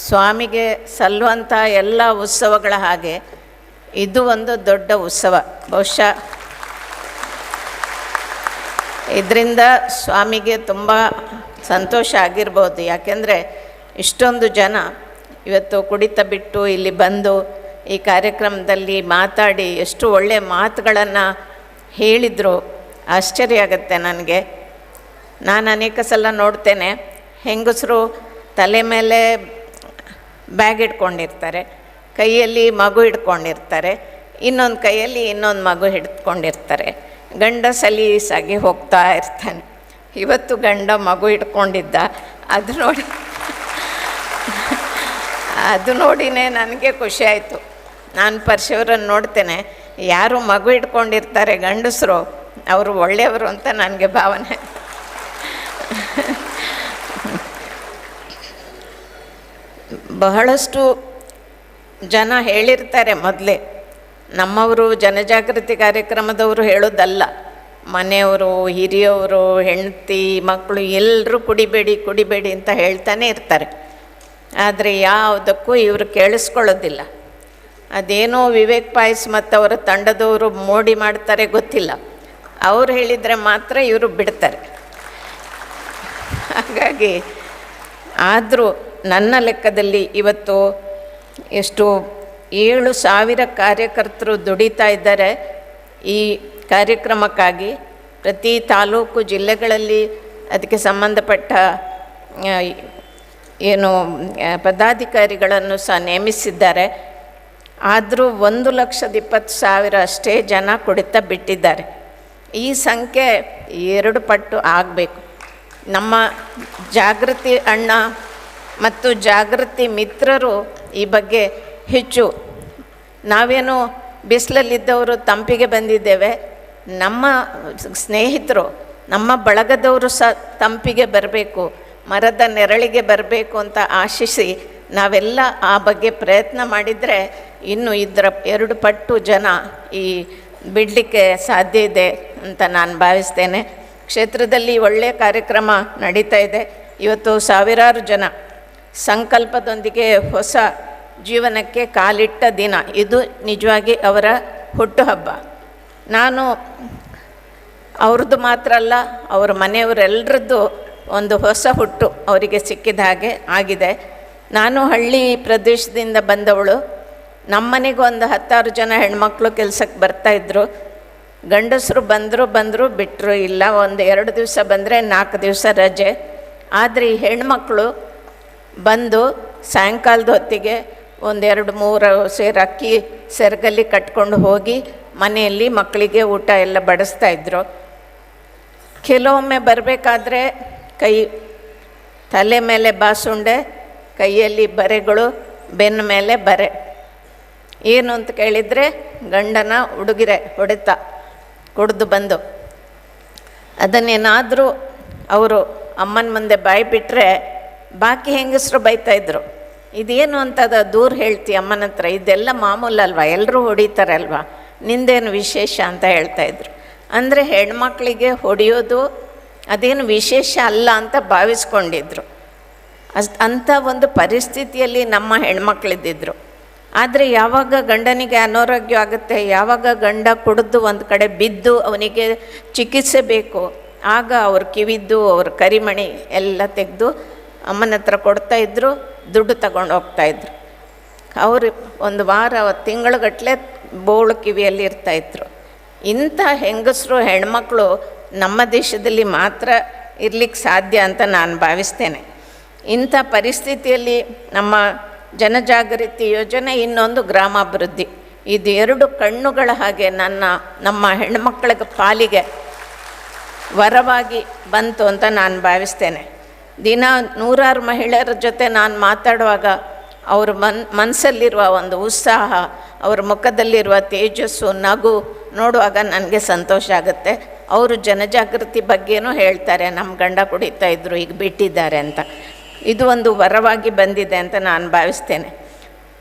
ಸ್ವಾಮಿಗೆ ಸಲ್ಲುವಂಥ ಎಲ್ಲ ಉತ್ಸವಗಳ ಹಾಗೆ ಇದು ಒಂದು ದೊಡ್ಡ ಉತ್ಸವ. ಬಹುಶಃ ಇದರಿಂದ ಸ್ವಾಮಿಗೆ ತುಂಬ ಸಂತೋಷ ಆಗಿರ್ಬೋದು. ಯಾಕೆಂದರೆ ಇಷ್ಟೊಂದು ಜನ ಇವತ್ತು ಕುಡಿತ ಬಿಟ್ಟು ಇಲ್ಲಿ ಬಂದು ಈ ಕಾರ್ಯಕ್ರಮದಲ್ಲಿ ಮಾತಾಡಿ ಎಷ್ಟು ಒಳ್ಳೆಯ ಮಾತುಗಳನ್ನು ಹೇಳಿದರು. ಆಶ್ಚರ್ಯ ಆಗುತ್ತೆ ನನಗೆ. ನಾನು ಅನೇಕ ಸಲ ನೋಡ್ತೇನೆ, ಹೆಂಗಸರು ತಲೆ ಮೇಲೆ ಬ್ಯಾಗ್ ಇಟ್ಕೊಂಡಿರ್ತಾರೆ, ಕೈಯಲ್ಲಿ ಮಗು ಹಿಡ್ಕೊಂಡಿರ್ತಾರೆ, ಇನ್ನೊಂದು ಕೈಯಲ್ಲಿ ಇನ್ನೊಂದು ಮಗು ಹಿಡ್ಕೊಂಡಿರ್ತಾರೆ. ಗಂಡ ಸಲೀಸಾಗಿ ಹೋಗ್ತಾ ಇರ್ತಾನೆ. ಇವತ್ತು ಗಂಡ ಮಗು ಹಿಡ್ಕೊಂಡಿದ್ದ. ಅದು ನೋಡಿನೇ ನನಗೆ ಖುಷಿ ಆಯಿತು. ನಾನು ಪರ್ಶಿಯವರನ್ನು ನೋಡ್ತೇನೆ, ಯಾರು ಮಗು ಹಿಡ್ಕೊಂಡಿರ್ತಾರೆ ಗಂಡಸರು ಅವರು ಒಳ್ಳೆಯವರು ಅಂತ ನನಗೆ ಭಾವನೆ. ಬಹಳಷ್ಟು ಜನ ಹೇಳಿರ್ತಾರೆ ಮೊದಲೇ, ನಮ್ಮವರು ಜನಜಾಗೃತಿ ಕಾರ್ಯಕ್ರಮದವರು ಹೇಳೋದಲ್ಲ, ಮನೆಯವರು, ಹಿರಿಯವರು, ಹೆಂಡತಿ, ಮಕ್ಕಳು ಎಲ್ಲರೂ ಕುಡಿಬೇಡಿ ಅಂತ ಹೇಳ್ತಾನೆ ಇರ್ತಾರೆ. ಆದರೆ ಯಾವುದಕ್ಕೂ ಇವರು ಕೇಳಿಸ್ಕೊಳ್ಳೋದಿಲ್ಲ. ಅದೇನೋ ವಿವೇಕ್ ಪಾಯ್ಸ್ ಮತ್ತು ಅವರ ತಂಡದವರು ಮೋಡಿ ಮಾಡ್ತಾರೆ ಗೊತ್ತಿಲ್ಲ, ಅವ್ರು ಹೇಳಿದರೆ ಮಾತ್ರ ಇವರು ಬಿಡ್ತಾರೆ. ಹಾಗಾಗಿ ಆದರೂ ನನ್ನ ಲೆಕ್ಕದಲ್ಲಿ ಇವತ್ತು ಎಷ್ಟು 7,000 ಕಾರ್ಯಕರ್ತರು ದುಡಿತಾ ಇದ್ದಾರೆ ಈ ಕಾರ್ಯಕ್ರಮಕ್ಕಾಗಿ. ಪ್ರತಿ ತಾಲೂಕು ಜಿಲ್ಲೆಗಳಲ್ಲಿ ಅದಕ್ಕೆ ಸಂಬಂಧಪಟ್ಟ ಏನು ಪದಾಧಿಕಾರಿಗಳನ್ನು ಸಹ ನೇಮಿಸಿದ್ದಾರೆ. ಆದರೂ 1,20,000 ಅಷ್ಟೇ ಜನ ಕುಡಿತ ಬಿಟ್ಟಿದ್ದಾರೆ. ಈ ಸಂಖ್ಯೆ 2 ಪಟ್ಟು ಆಗಬೇಕು. ನಮ್ಮ ಜಾಗೃತಿ ಅಣ್ಣ ಮತ್ತು ಜಾಗೃತಿ ಮಿತ್ರರು ಈ ಬಗ್ಗೆ ಹೆಚ್ಚು, ನಾವೇನು ಬಿಸಿಲಲ್ಲಿದ್ದವರು ತಂಪಿಗೆ ಬಂದಿದ್ದೇವೆ, ನಮ್ಮ ಸ್ನೇಹಿತರು, ನಮ್ಮ ಬಳಗದವರು ಸಹ ತಂಪಿಗೆ ಬರಬೇಕು, ಮರದ ನೆರಳಿಗೆ ಬರಬೇಕು ಅಂತ ಆಶಿಸಿ ನಾವೆಲ್ಲ ಆ ಬಗ್ಗೆ ಪ್ರಯತ್ನ ಮಾಡಿದರೆ ಇನ್ನು ಇದರ 2 ಪಟ್ಟು ಜನ ಈ ಬಿಡಲಿಕ್ಕೆ ಸಾಧ್ಯ ಇದೆ ಅಂತ ನಾನು ಭಾವಿಸ್ತೇನೆ. ಕ್ಷೇತ್ರದಲ್ಲಿ ಒಳ್ಳೆಯ ಕಾರ್ಯಕ್ರಮ ನಡೀತಾ ಇದೆ. ಇವತ್ತು ಸಾವಿರಾರು ಜನ ಸಂಕಲ್ಪದೊಂದಿಗೆ ಹೊಸ ಜೀವನಕ್ಕೆ ಕಾಲಿಟ್ಟ ದಿನ ಇದು. ನಿಜವಾಗಿ ಅವರ ಹುಟ್ಟುಹಬ್ಬ. ನಾನು ಅವ್ರದ್ದು ಮಾತ್ರ ಅಲ್ಲ, ಅವ್ರ ಮನೆಯವರೆಲ್ಲರದ್ದು ಒಂದು ಹೊಸ ಹುಟ್ಟು ಅವರಿಗೆ ಸಿಕ್ಕಿದ ಹಾಗೆ ಆಗಿದೆ. ನಾನು ಹಳ್ಳಿ ಪ್ರದೇಶದಿಂದ ಬಂದವಳು. ನಮ್ಮನೆಗೆ ಒಂದು 10 ಜನ ಹೆಣ್ಮಕ್ಳು ಕೆಲಸಕ್ಕೆ ಬರ್ತಾಯಿದ್ರು. ಗಂಡಸರು ಬಂದರು ಬಿಟ್ಟರು, ಇಲ್ಲ 1-2 ದಿವಸ ಬಂದರೆ 4 ದಿವಸ ರಜೆ. ಆದರೆ ಈ ಹೆಣ್ಮಕ್ಳು ಬಂದು ಸಾಯಂಕಾಲದ ಹೊತ್ತಿಗೆ 1-2-3 ಸೇರು ಅಕ್ಕಿ ಸೆರಗಲ್ಲಿ ಕಟ್ಕೊಂಡು ಹೋಗಿ ಮನೆಯಲ್ಲಿ ಮಕ್ಕಳಿಗೆ ಊಟ ಎಲ್ಲ ಬಡಿಸ್ತಾಯಿದ್ರು. ಕೆಲವೊಮ್ಮೆ ಬರಬೇಕಾದ್ರೆ ತಲೆ ಮೇಲೆ ಬಾಸುಂಡೆ, ಕೈಯಲ್ಲಿ ಬರೆಗಳು, ಬೆನ್ನ ಮೇಲೆ ಬರೆ. ಏನು ಅಂತ ಕೇಳಿದರೆ ಗಂಡನ ಉಡುಗಿರೆ ಹೊಡೆತ ಕುಡಿದು ಬಂದು ಅದನ್ನೇನಾದರೂ ಅವರು ಅಮ್ಮನ ಮುಂದೆ ಬಾಯಿ ಬಿಟ್ಟರೆ ಬಾಕಿ ಹೆಂಗಸರು ಬೈತಾಯಿದ್ರು. ಇದೇನು ಅಂತದ ದೂರ ಹೇಳ್ತಿ ಅಮ್ಮನ ಹತ್ರ, ಇದೆಲ್ಲ ಮಾಮೂಲಲ್ವ, ಎಲ್ಲರೂ ಹೊಡಿತಾರಲ್ವ, ನಿಂದೇನು ವಿಶೇಷ ಅಂತ ಹೇಳ್ತಾಯಿದ್ರು. ಅಂದರೆ ಹೆಣ್ಮಕ್ಳಿಗೆ ಹೊಡೆಯೋದು ಅದೇನು ವಿಶೇಷ ಅಲ್ಲ ಅಂತ ಭಾವಿಸ್ಕೊಂಡಿದ್ರು. ಅಂಥ ಒಂದು ಪರಿಸ್ಥಿತಿಯಲ್ಲಿ ನಮ್ಮ ಹೆಣ್ಮಕ್ಳಿದ್ದಿದ್ರು. ಆದರೆ ಯಾವಾಗ ಗಂಡನಿಗೆ ಅನಾರೋಗ್ಯ ಆಗುತ್ತೆ, ಯಾವಾಗ ಗಂಡ ಕುಡಿದು ಒಂದು ಕಡೆ ಬಿದ್ದು ಅವನಿಗೆ ಚಿಕಿತ್ಸೆ ಬೇಕು, ಆಗ ಅವ್ರ ಕಿವಿದ್ದು ಅವ್ರ ಕರಿಮಣಿ ಎಲ್ಲ ತೆಗೆದು ಅಮ್ಮನ ಹತ್ರ ಕೊಡ್ತಾಯಿದ್ರು, ದುಡ್ಡು ತಗೊಂಡು ಹೋಗ್ತಾಯಿದ್ರು. ಅವರು 1 ವಾರ ತಿಂಗಳುಗಟ್ಟಲೆ ಬೋಳು ಕಿವಿಯಲ್ಲಿ ಇರ್ತಾಯಿದ್ರು. ಇಂಥ ಹೆಂಗಸರು ಹೆಣ್ಮಕ್ಳು ನಮ್ಮ ದೇಶದಲ್ಲಿ ಮಾತ್ರ ಇರಲಿಕ್ಕೆ ಸಾಧ್ಯ ಅಂತ ನಾನು ಭಾವಿಸ್ತೇನೆ. ಇಂಥ ಪರಿಸ್ಥಿತಿಯಲ್ಲಿ ನಮ್ಮ ಜನಜಾಗೃತಿ ಯೋಜನೆ, ಇನ್ನೊಂದು ಗ್ರಾಮಾಭಿವೃದ್ಧಿ, ಇದು 2 ಕಣ್ಣುಗಳ ಹಾಗೆ ನಮ್ಮ ಹೆಣ್ಮಕ್ಳ ಪಾಲಿಗೆ ವರವಾಗಿ ಬಂತು ಅಂತ ನಾನು ಭಾವಿಸ್ತೇನೆ. ದಿನ 100 ಮಹಿಳೆಯರ ಜೊತೆ ನಾನು ಮಾತಾಡುವಾಗ ಅವ್ರ ಮನಸ್ಸಲ್ಲಿರುವ ಒಂದು ಉತ್ಸಾಹ, ಅವ್ರ ಮುಖದಲ್ಲಿರುವ ತೇಜಸ್ಸು, ನಗು ನೋಡುವಾಗ ನನಗೆ ಸಂತೋಷ ಆಗುತ್ತೆ. ಅವರು ಜನಜಾಗೃತಿ ಬಗ್ಗೆನೂ ಹೇಳ್ತಾರೆ, ನಮ್ಮ ಗಂಡ ಕುಡಿತಾ ಇದ್ರು, ಈಗ ಬಿಟ್ಟಿದ್ದಾರೆ ಅಂತ. ಇದು ಒಂದು ವರವಾಗಿ ಬಂದಿದೆ ಅಂತ ನಾನು ಭಾವಿಸ್ತೇನೆ.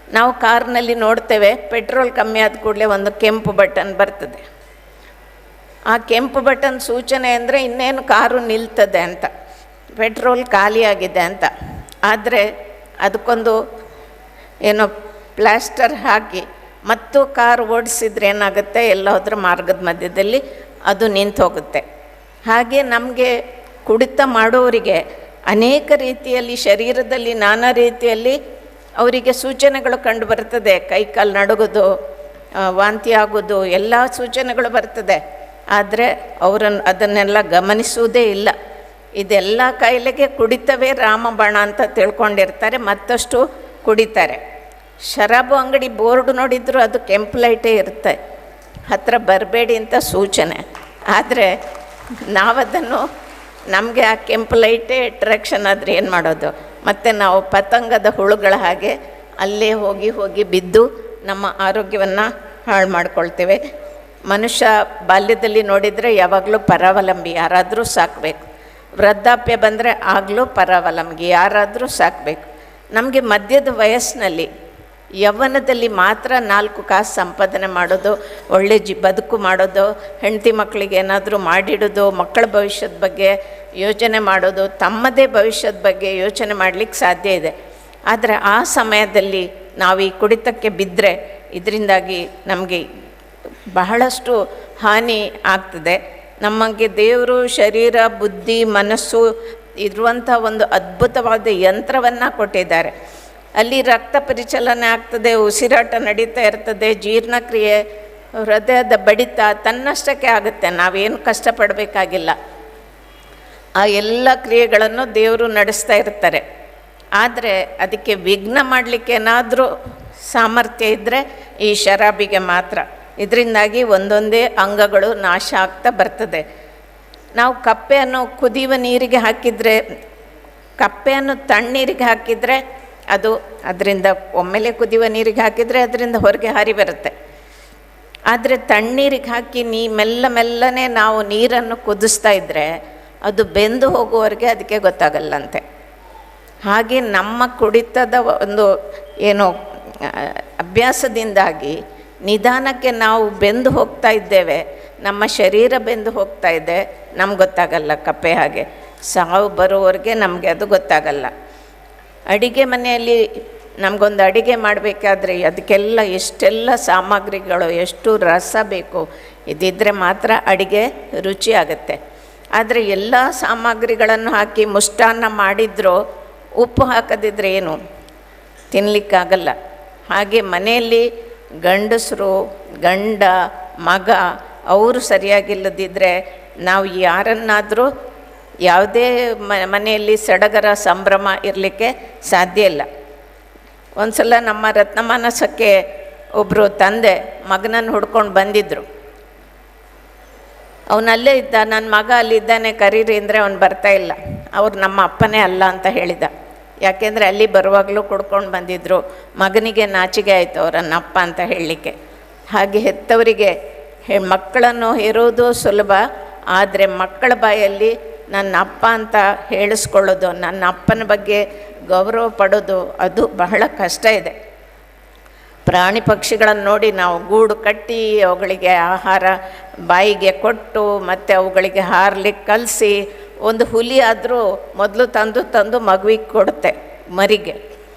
ನಾವು ಕಾರ್ನಲ್ಲಿ ನೋಡ್ತೇವೆ, ಪೆಟ್ರೋಲ್ ಕಮ್ಮಿ ಆದ ಕೂಡಲೇ ಒಂದು ಕೆಂಪು ಬಟನ್ ಬರ್ತದೆ. ಆ ಕೆಂಪು ಬಟನ್ ಸೂಚನೆ ಅಂದರೆ ಇನ್ನೇನು ಕಾರು ನಿಲ್ತದೆ ಅಂತ, ಪೆಟ್ರೋಲ್ ಖಾಲಿಯಾಗಿದೆ ಅಂತ. ಆದರೆ ಅದಕ್ಕೊಂದು ಏನೋ ಪ್ಲಾಸ್ಟರ್ ಹಾಕಿ ಮತ್ತು ಕಾರು ಓಡಿಸಿದ್ರೆ ಏನಾಗುತ್ತೆ, ಎಲ್ಲ ಹೋದ್ರೆ ಮಾರ್ಗದ ಮಧ್ಯದಲ್ಲಿ ಅದು ನಿಂತು ಹೋಗುತ್ತೆ. ಹಾಗೆ ನಮಗೆ ಕುಡಿತ ಮಾಡೋರಿಗೆ ಅನೇಕ ರೀತಿಯಲ್ಲಿ ಶರೀರದಲ್ಲಿ ನಾನಾ ರೀತಿಯಲ್ಲಿ ಅವರಿಗೆ ಸೂಚನೆಗಳು ಕಂಡು ಬರ್ತದೆ. ಕೈಕಾಲು ನಡುಗೋದು, ವಾಂತಿ ಆಗೋದು, ಎಲ್ಲ ಸೂಚನೆಗಳು ಬರ್ತದೆ. ಆದರೆ ಅದನ್ನೆಲ್ಲ ಗಮನಿಸುವುದೇ ಇಲ್ಲ. ಇದೆಲ್ಲ ಕಾಯಿಲೆಗೆ ಕುಡಿತವೇ ರಾಮಬಾಣ ಅಂತ ತಿಳ್ಕೊಂಡಿರ್ತಾರೆ, ಮತ್ತಷ್ಟು ಕುಡಿತಾರೆ. ಶರಾಬು ಅಂಗಡಿ ಬೋರ್ಡ್ ನೋಡಿದ್ರು ಅದು ಕೆಂಪು ಲೈಟೇ ಇರುತ್ತೆ, ಹತ್ತಿರ ಬರಬೇಡಿ ಅಂತ ಸೂಚನೆ. ಆದರೆ ನಾವದನ್ನು ನಮಗೆ ಆ ಕೆಂಪು ಲೈಟೇ ಅಟ್ರಾಕ್ಷನ್ ಆದರೆ ಏನು ಮಾಡೋದು? ಮತ್ತು ನಾವು ಪತಂಗದ ಹುಳುಗಳ ಹಾಗೆ ಅಲ್ಲೇ ಹೋಗಿ ಹೋಗಿ ಬಿದ್ದು ನಮ್ಮ ಆರೋಗ್ಯವನ್ನು ಹಾಳು ಮಾಡ್ಕೊಳ್ತೇವೆ. ಮನುಷ್ಯ ಬಾಲ್ಯದಲ್ಲಿ ನೋಡಿದರೆ ಯಾವಾಗಲೂ ಪರಾವಲಂಬಿ, ಯಾರಾದರೂ ಸಾಕಬೇಕು. ವೃದ್ಧಾಪ್ಯ ಬಂದರೆ ಆಗಲೂ ಪರಾವಲಂಬಿ, ಯಾರಾದರೂ ಸಾಕಬೇಕು. ನಮಗೆ ಮಧ್ಯದ ವಯಸ್ಸಿನಲ್ಲಿ ಯೌವನದಲ್ಲಿ ಮಾತ್ರ 4 ಕಾಸು ಸಂಪಾದನೆ ಮಾಡೋದು, ಒಳ್ಳೆ ಬದುಕು ಮಾಡೋದು, ಹೆಂಡತಿ ಮಕ್ಕಳಿಗೆ ಏನಾದರೂ ಮಾಡಿಡೋದು, ಮಕ್ಕಳ ಭವಿಷ್ಯದ ಬಗ್ಗೆ ಯೋಚನೆ ಮಾಡೋದು, ತಮ್ಮದೇ ಭವಿಷ್ಯದ ಬಗ್ಗೆ ಯೋಚನೆ ಮಾಡಲಿಕ್ಕೆ ಸಾಧ್ಯ ಇದೆ. ಆದರೆ ಆ ಸಮಯದಲ್ಲಿ ನಾವು ಈ ಕುಡಿತಕ್ಕೆ ಬಿದ್ದರೆ ಇದರಿಂದಾಗಿ ನಮಗೆ ಬಹಳಷ್ಟು ಹಾನಿ ಆಗ್ತದೆ. ನಮಗೆ ದೇವರು ಶರೀರ, ಬುದ್ಧಿ, ಮನಸ್ಸು ಇರುವಂಥ ಒಂದು ಅದ್ಭುತವಾದ ಯಂತ್ರವನ್ನು ಕೊಟ್ಟಿದ್ದಾರೆ. ಅಲ್ಲಿ ರಕ್ತ ಪರಿಚಲನೆ ಆಗ್ತದೆ, ಉಸಿರಾಟ ನಡೀತಾ ಇರ್ತದೆ, ಜೀರ್ಣಕ್ರಿಯೆ, ಹೃದಯದ ಬಡಿತ ತನ್ನಷ್ಟಕ್ಕೆ ಆಗುತ್ತೆ, ನಾವೇನು ಕಷ್ಟಪಡಬೇಕಾಗಿಲ್ಲ. ಆ ಎಲ್ಲ ಕ್ರಿಯೆಗಳನ್ನು ದೇವರು ನಡೆಸ್ತಾ ಇರ್ತಾರೆ. ಆದರೆ ಅದಕ್ಕೆ ವಿಘ್ನ ಮಾಡಲಿಕ್ಕೆ ಏನಾದರೂ ಸಾಮರ್ಥ್ಯ ಇದ್ದರೆ ಈ ಶರಾಬಿಗೆ ಮಾತ್ರ. ಇದರಿಂದಾಗಿ ಒಂದೊಂದೇ ಅಂಗಗಳು ನಾಶ ಆಗ್ತಾ ಬರ್ತದೆ. ನಾವು ಕಪ್ಪೆಯನ್ನು ಕುದಿಯುವ ನೀರಿಗೆ ಹಾಕಿದರೆ, ಕಪ್ಪೆಯನ್ನು ತಣ್ಣೀರಿಗೆ ಹಾಕಿದರೆ ಅದು ಅದರಿಂದ ಒಮ್ಮೆಲೆ ಕುದಿಯುವ ನೀರಿಗೆ ಹಾಕಿದರೆ ಅದರಿಂದ ಹೊರಗೆ ಹಾರಿ ಬರುತ್ತೆ. ಆದರೆ ತಣ್ಣೀರಿಗೆ ಹಾಕಿ ಮೆಲ್ಲನೆ ನಾವು ನೀರನ್ನು ಕುದಿಸ್ತಾ ಇದ್ದರೆ ಅದು ಬೆಂದು ಹೋಗುವವರೆಗೆ ಅದಕ್ಕೆ ಗೊತ್ತಾಗಲ್ಲಂತೆ. ಹಾಗೆ ನಮ್ಮ ಕುಡಿತದ ಒಂದು ಏನು ಅಭ್ಯಾಸದಿಂದಾಗಿ ನಿಧಾನಕ್ಕೆ ನಾವು ಬೆಂದು ಹೋಗ್ತಾ ಇದ್ದೇವೆ, ನಮ್ಮ ಶರೀರ ಬೆಂದು ಹೋಗ್ತಾ ಇದೆ, ನಮ್ಗೆ ಗೊತ್ತಾಗಲ್ಲ. ಕಪ್ಪೆ ಹಾಗೆ ಸಾವು ಬರೋವರೆಗೆ ನಮಗೆ ಅದು ಗೊತ್ತಾಗಲ್ಲ. ಅಡಿಗೆ ಮನೆಯಲ್ಲಿ ನಮಗೊಂದು ಅಡಿಗೆ ಮಾಡಬೇಕಾದ್ರೆ ಅದಕ್ಕೆಲ್ಲ ಎಷ್ಟೆಲ್ಲ ಸಾಮಗ್ರಿಗಳು, ಎಷ್ಟು ರಸ ಬೇಕು, ಇದಿದ್ದರೆ ಮಾತ್ರ ಅಡಿಗೆ ರುಚಿ ಆಗುತ್ತೆ. ಆದರೆ ಎಲ್ಲ ಸಾಮಗ್ರಿಗಳನ್ನು ಹಾಕಿ ಮುಷ್ಟಾನ್ನ ಮಾಡಿದರೂ ಉಪ್ಪು ಹಾಕದಿದ್ದರೆ ಏನು ತಿನ್ನಲಿಕ್ಕಾಗಲ್ಲ. ಹಾಗೆ ಮನೆಯಲ್ಲಿ ಗಂಡಸರು, ಗಂಡ, ಮಗ ಅವರು ಸರಿಯಾಗಿಲ್ಲದಿದ್ದರೆ ನಾವು ಯಾರನ್ನಾದರೂ ಯಾವುದೇ ಮನೆಯಲ್ಲಿ ಸಡಗರ ಸಂಭ್ರಮ ಇರಲಿಕ್ಕೆ ಸಾಧ್ಯ ಇಲ್ಲ. ಒಂದು ಸಲ ನಮ್ಮ ರತ್ನಮಾನಸಕ್ಕೆ ಒಬ್ಬರು ತಂದೆ ಮಗನನ್ನು ಹುಡ್ಕೊಂಡು ಬಂದಿದ್ದರು. ಅವನಲ್ಲೇ ಇದ್ದ, ನನ್ನ ಮಗ ಅಲ್ಲಿದ್ದಾನೆ ಕರೀರಿ ಅಂದರೆ ಅವನು ಬರ್ತಾಯಿಲ್ಲ. ಅವ್ರು ನಮ್ಮ ಅಪ್ಪನೇ ಅಲ್ಲ ಅಂತ ಹೇಳಿದ. ಯಾಕೆಂದರೆ ಅಲ್ಲಿ ಬರುವಾಗಲೂ ಕುಡ್ಕೊಂಡು ಬಂದಿದ್ದರು. ಮಗನಿಗೆ ನಾಚಿಕೆ ಆಯಿತು ಅವರನ್ನ ಅಪ್ಪ ಅಂತ ಹೇಳಲಿಕ್ಕೆ. ಹಾಗೆ ಹೆತ್ತವರಿಗೆ ಮಕ್ಕಳನ್ನು ಹೇರೋದು ಸುಲಭ, ಆದರೆ ಮಕ್ಕಳ ಬಾಯಲ್ಲಿ ನನ್ನ ಅಪ್ಪ ಅಂತ ಹೇಳಿಸ್ಕೊಳ್ಳೋದು, ನನ್ನ ಅಪ್ಪನ ಬಗ್ಗೆ ಗೌರವ ಪಡೋದು ಅದು ಬಹಳ ಕಷ್ಟ ಇದೆ. ಪ್ರಾಣಿ ಪಕ್ಷಿಗಳನ್ನು ನೋಡಿ ನಾವು ಗೂಡು ಕಟ್ಟಿ ಅವುಗಳಿಗೆ ಆಹಾರ ಬಾಯಿಗೆ ಕೊಟ್ಟು ಮತ್ತು ಅವುಗಳಿಗೆ ಹಾರಲಿಕ್ಕೆ ಕಲಿಸಿ, ಒಂದು ಹುಲಿ ಆದರೂ ಮೊದಲು ತಂದು ಮಗುವಿಗೆ ಕೊಡುತ್ತೆ ಮರಿಗೆ,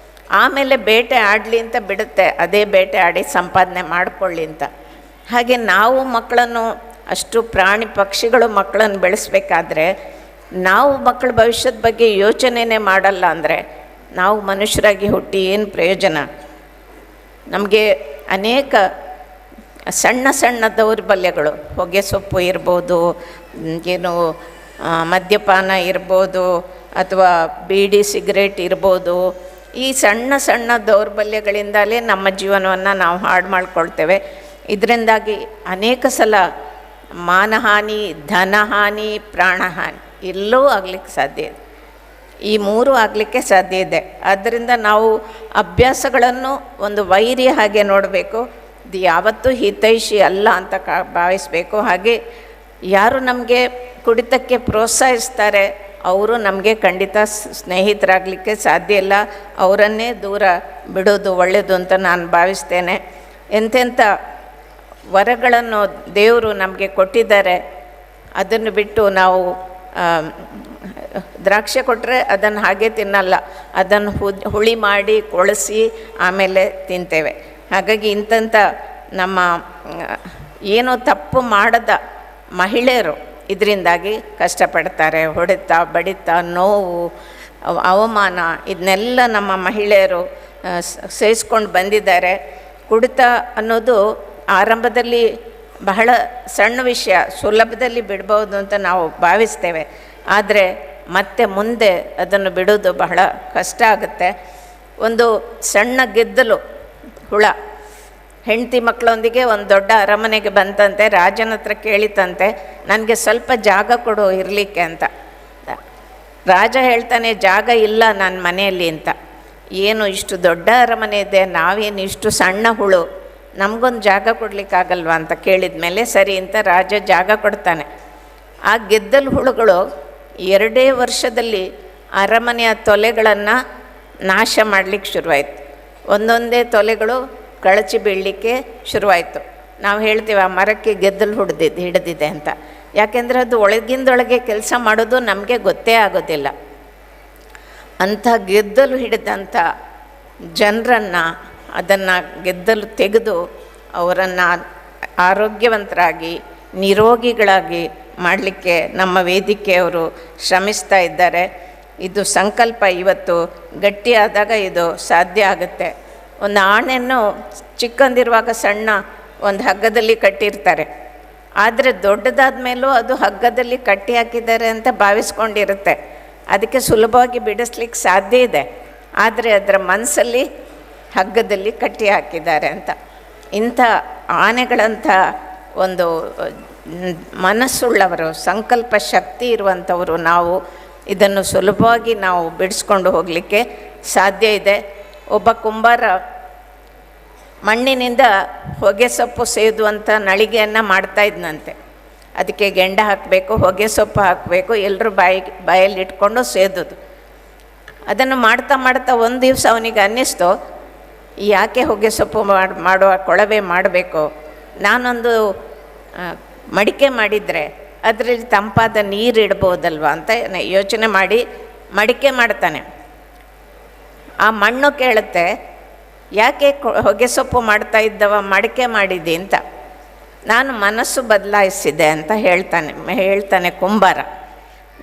ಆಮೇಲೆ ಬೇಟೆ ಆಡಲಿ ಅಂತ ಬಿಡುತ್ತೆ, ಅದೇ ಬೇಟೆ ಆಡಿ ಸಂಪಾದನೆ ಮಾಡಿಕೊಳ್ಳಿ ಅಂತ. ಹಾಗೆ ನಾವು ಮಕ್ಕಳನ್ನು, ಅಷ್ಟು ಪ್ರಾಣಿ ಪಕ್ಷಿಗಳು ಮಕ್ಕಳನ್ನು ಬೆಳೆಸಬೇಕಾದ್ರೆ ನಾವು ಮಕ್ಕಳ ಭವಿಷ್ಯದ ಬಗ್ಗೆ ಯೋಚನೆನೇ ಮಾಡಲ್ಲ ಅಂದರೆ ನಾವು ಮನುಷ್ಯರಾಗಿ ಹುಟ್ಟಿ ಏನು ಪ್ರಯೋಜನ? ನಮಗೆ ಅನೇಕ ಸಣ್ಣ ದೌರ್ಬಲ್ಯಗಳು, ಹೊಗೆ ಸೊಪ್ಪು ಇರ್ಬೋದು, ಏನು ಮದ್ಯಪಾನ ಇರ್ಬೋದು, ಅಥವಾ ಬೀಡಿ ಸಿಗರೇಟ್ ಇರ್ಬೋದು, ಈ ಸಣ್ಣ ದೌರ್ಬಲ್ಯಗಳಿಂದಲೇ ನಮ್ಮ ಜೀವನವನ್ನು ನಾವು ಹಾಳು ಮಾಡ್ಕೊಳ್ತೇವೆ. ಇದರಿಂದಾಗಿ ಅನೇಕ ಸಲ ಮಾನಹಾನಿ, ಧನಹಾನಿ, ಪ್ರಾಣಹಾನಿ ಎಲ್ಲವೂ ಆಗಲಿಕ್ಕೆ ಸಾಧ್ಯ ಇದೆ. ಈ 3 ಆಗಲಿಕ್ಕೆ ಸಾಧ್ಯ ಇದೆ. ಆದ್ದರಿಂದ ನಾವು ಅಭ್ಯಾಸಗಳನ್ನು ಒಂದು ವೈರಿ ಹಾಗೆ ನೋಡಬೇಕು, ಇದು ಯಾವತ್ತೂ ಹಿತೈಷಿ ಅಲ್ಲ ಅಂತ ಭಾವಿಸಬೇಕು. ಹಾಗೆ ಯಾರು ನಮಗೆ ಕುಡಿತಕ್ಕೆ ಪ್ರೋತ್ಸಾಹಿಸ್ತಾರೆ ಅವರು ನಮಗೆ ಖಂಡಿತ ಸ್ನೇಹಿತರಾಗಲಿಕ್ಕೆ ಸಾಧ್ಯ ಇಲ್ಲ. ಅವರನ್ನೇ ದೂರ ಬಿಡೋದು ಒಳ್ಳೆಯದು ಅಂತ ನಾನು ಭಾವಿಸ್ತೇನೆ. ಎಂತೆಂಥ ವರಗಳನ್ನು ದೇವರು ನಮಗೆ ಕೊಟ್ಟಿದ್ದಾರೆ, ಅದನ್ನು ಬಿಟ್ಟು ನಾವು ದ್ರಾಕ್ಷಿ ಕೊಟ್ಟರೆ ಅದನ್ನು ಹಾಗೆ ತಿನ್ನಲ್ಲ, ಅದನ್ನು ಹುಳಿ ಮಾಡಿ ಕೊಳಸಿ ಆಮೇಲೆ ತಿಂತೇವೆ. ಹಾಗಾಗಿ ಇಂಥ ನಮ್ಮ ಏನೋ ತಪ್ಪು ಮಾಡದ ಮಹಿಳೆಯರು ಇದರಿಂದಾಗಿ ಕಷ್ಟಪಡ್ತಾರೆ. ಹೊಡೆತ, ಬಡಿತ, ನೋವು, ಅವಮಾನ ಇದನ್ನೆಲ್ಲ ನಮ್ಮ ಮಹಿಳೆಯರು ಸಹಿಸ್ಕೊಂಡು ಬಂದಿದ್ದಾರೆ. ಕುಡಿತ ಅನ್ನೋದು ಆರಂಭದಲ್ಲಿ ಬಹಳ ಸಣ್ಣ ವಿಷಯ, ಸುಲಭದಲ್ಲಿ ಬಿಡ್ಬೋದು ಅಂತ ನಾವು ಭಾವಿಸ್ತೇವೆ. ಆದರೆ ಮತ್ತೆ ಮುಂದೆ ಅದನ್ನು ಬಿಡೋದು ಬಹಳ ಕಷ್ಟ ಆಗುತ್ತೆ. ಒಂದು ಸಣ್ಣ ಗೆದ್ದಲು ಹುಳ ಹೆಂಡತಿ ಮಕ್ಕಳೊಂದಿಗೆ ಒಂದು ದೊಡ್ಡ ಅರಮನೆಗೆ ಬಂತಂತೆ. ರಾಜನ ಹತ್ರ ಕೇಳಿತಂತೆ, ನನಗೆ ಸ್ವಲ್ಪ ಜಾಗ ಕೊಡು ಇರಲಿಕ್ಕೆ ಅಂತ. ರಾಜ ಹೇಳ್ತಾನೆ, ಜಾಗ ಇಲ್ಲ ನನ್ನ ಮನೆಯಲ್ಲಿ ಅಂತ. ಏನು ಇಷ್ಟು ದೊಡ್ಡ ಅರಮನೆ ಇದೆ, ನಾವೇನು ಇಷ್ಟು ಸಣ್ಣ ಹುಳು, ನಮಗೊಂದು ಜಾಗ ಕೊಡಲಿಕ್ಕಾಗಲ್ವಾ ಅಂತ ಕೇಳಿದ ಮೇಲೆ ಸರಿ ಅಂತ ರಾಜ ಜಾಗ ಕೊಡ್ತಾನೆ. ಆ ಗೆದ್ದಲು ಹುಳುಗಳು 2 ವರ್ಷದಲ್ಲಿ ಅರಮನೆಯ ತೊಲೆಗಳನ್ನು ನಾಶ ಮಾಡಲಿಕ್ಕೆ ಶುರುವಾಯಿತು. ಒಂದೊಂದೇ ತೊಲೆಗಳು ಕಳಚಿ ಬೀಳಲಿಕ್ಕೆ ಶುರುವಾಯಿತು. ನಾವು ಹೇಳ್ತೀವಿ ಆ ಮರಕ್ಕೆ ಗೆದ್ದಲು ಹಿಡಿದಿದೆ ಅಂತ. ಯಾಕೆಂದರೆ ಅದು ಒಳಗಿಂದೊಳಗೆ ಕೆಲಸ ಮಾಡೋದು ನಮಗೆ ಗೊತ್ತೇ ಆಗೋದಿಲ್ಲ. ಅಂಥ ಗೆದ್ದಲು ಹಿಡಿದಂಥ ಜನರನ್ನು ಅದನ್ನು ಗೆದ್ದಲು ತೆಗೆದು ಅವರನ್ನು ಆರೋಗ್ಯವಂತರಾಗಿ ನಿರೋಗಿಗಳಾಗಿ ಮಾಡಲಿಕ್ಕೆ ನಮ್ಮ ವೇದಿಕೆಯವರು ಶ್ರಮಿಸ್ತಾ ಇದ್ದಾರೆ. ಇದು ಸಂಕಲ್ಪ ಇವತ್ತು ಗಟ್ಟಿಯಾದಾಗ ಇದು ಸಾಧ್ಯ ಆಗುತ್ತೆ. ಒಂದು ಆಣೆಯನ್ನು ಚಿಕ್ಕಂದಿರುವಾಗ ಸಣ್ಣ ಒಂದು ಹಗ್ಗದಲ್ಲಿ ಕಟ್ಟಿರ್ತಾರೆ, ಆದರೆ ದೊಡ್ಡದಾದ ಮೇಲೂ ಅದು ಹಗ್ಗದಲ್ಲಿ ಕಟ್ಟಿ ಹಾಕಿದ್ದಾರೆ ಅಂತ ಭಾವಿಸ್ಕೊಂಡಿರುತ್ತೆ. ಅದಕ್ಕೆ ಸುಲಭವಾಗಿ ಬಿಡಿಸ್ಲಿಕ್ಕೆ ಸಾಧ್ಯ ಇದೆ, ಆದರೆ ಅದರ ಮನಸ್ಸಲ್ಲಿ ಹಗ್ಗದಲ್ಲಿ ಕಟ್ಟಿ ಹಾಕಿದ್ದಾರೆ ಅಂತ. ಇಂಥ ಆನೆಗಳಂಥ ಒಂದು ಮನಸ್ಸುಳ್ಳವರು, ಸಂಕಲ್ಪ ಶಕ್ತಿ ಇರುವಂಥವರು ನಾವು ಇದನ್ನು ಸುಲಭವಾಗಿ ನಾವು ಬಿಡಿಸ್ಕೊಂಡು ಹೋಗಲಿಕ್ಕೆ ಸಾಧ್ಯ ಇದೆ. ಒಬ್ಬ ಕುಂಬಾರ ಮಣ್ಣಿನಿಂದ ಹೊಗೆ ಸೊಪ್ಪು ಸೇದುವಂಥ ನಳಿಗೆಯನ್ನು ಮಾಡ್ತಾ ಇದ್ನಂತೆ. ಅದಕ್ಕೆ ಗೆಂಡ ಹಾಕಬೇಕು, ಹೊಗೆ ಸೊಪ್ಪು ಹಾಕಬೇಕು, ಎಲ್ಲರೂ ಬಾಯಲ್ಲಿ ಇಟ್ಕೊಂಡು ಸೇದೋದು. ಅದನ್ನು ಮಾಡ್ತಾ ಮಾಡ್ತಾ ಒಂದು ದಿವಸ ಅವನಿಗೆ ಅನ್ನಿಸ್ತು, ಯಾಕೆ ಹೊಗೆ ಸೊಪ್ಪು ಮಾಡುವ ಕೊಳವೆ ಮಾಡಬೇಕು, ನಾನೊಂದು ಮಡಿಕೆ ಮಾಡಿದರೆ ಅದರಲ್ಲಿ ತಂಪಾದ ನೀರು ಇಡ್ಬೋದಲ್ವ ಅಂತ ಯೋಚನೆ ಮಾಡಿ ಮಡಿಕೆ ಮಾಡ್ತಾನೆ. ಆ ಮಣ್ಣು ಕೇಳುತ್ತೆ, ಯಾಕೆ ಹೊಗೆ ಸೊಪ್ಪು ಮಾಡ್ತಾ ಇದ್ದವ ಮಡಿಕೆ ಮಾಡಿದ್ದಿ ಅಂತ. ನಾನು ಮನಸ್ಸು ಬದಲಾಯಿಸಿದೆ ಅಂತ ಹೇಳ್ತಾನೆ ಕುಂಬಾರ.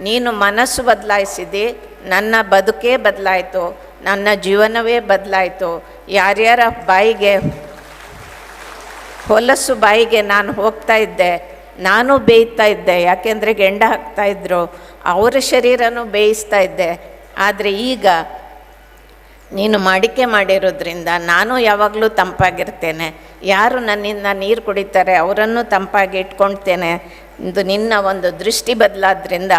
ನೀನು ಮನಸ್ಸು ಬದಲಾಯಿಸಿದಿ, ನನ್ನ ಬದುಕೇ ಬದಲಾಯಿತು, ನನ್ನ ಜೀವನವೇ ಬದಲಾಯಿತು. ಯಾರ್ಯಾರ ಬಾಯಿಗೆ ಹೊಲಸು ಬಾಯಿಗೆ ನಾನು ಹೋಗ್ತಾ ಇದ್ದೆ, ನಾನು ಬೇಯ್ತಾ ಇದ್ದೆ, ಯಾಕೆಂದರೆ ಗೆಂಡ ಹಾಕ್ತಾಯಿದ್ರು, ಅವರ ಶರೀರನೂ ಬೇಯಿಸ್ತಾ ಇದ್ದೆ. ಆದರೆ ಈಗ ನೀನು ಮಡಿಕೆ ಮಾಡಿರೋದ್ರಿಂದ ನಾನು ಯಾವಾಗಲೂ ತಂಪಾಗಿರ್ತೇನೆ, ಯಾರು ನನ್ನಿಂದ ನೀರು ಕುಡಿತಾರೆ ಅವರನ್ನು ತಂಪಾಗಿ ಇಟ್ಕೊಳ್ತೇನೆ. ಇದು ನಿನ್ನ ಒಂದು ದೃಷ್ಟಿ ಬದಲಾದ್ರಿಂದ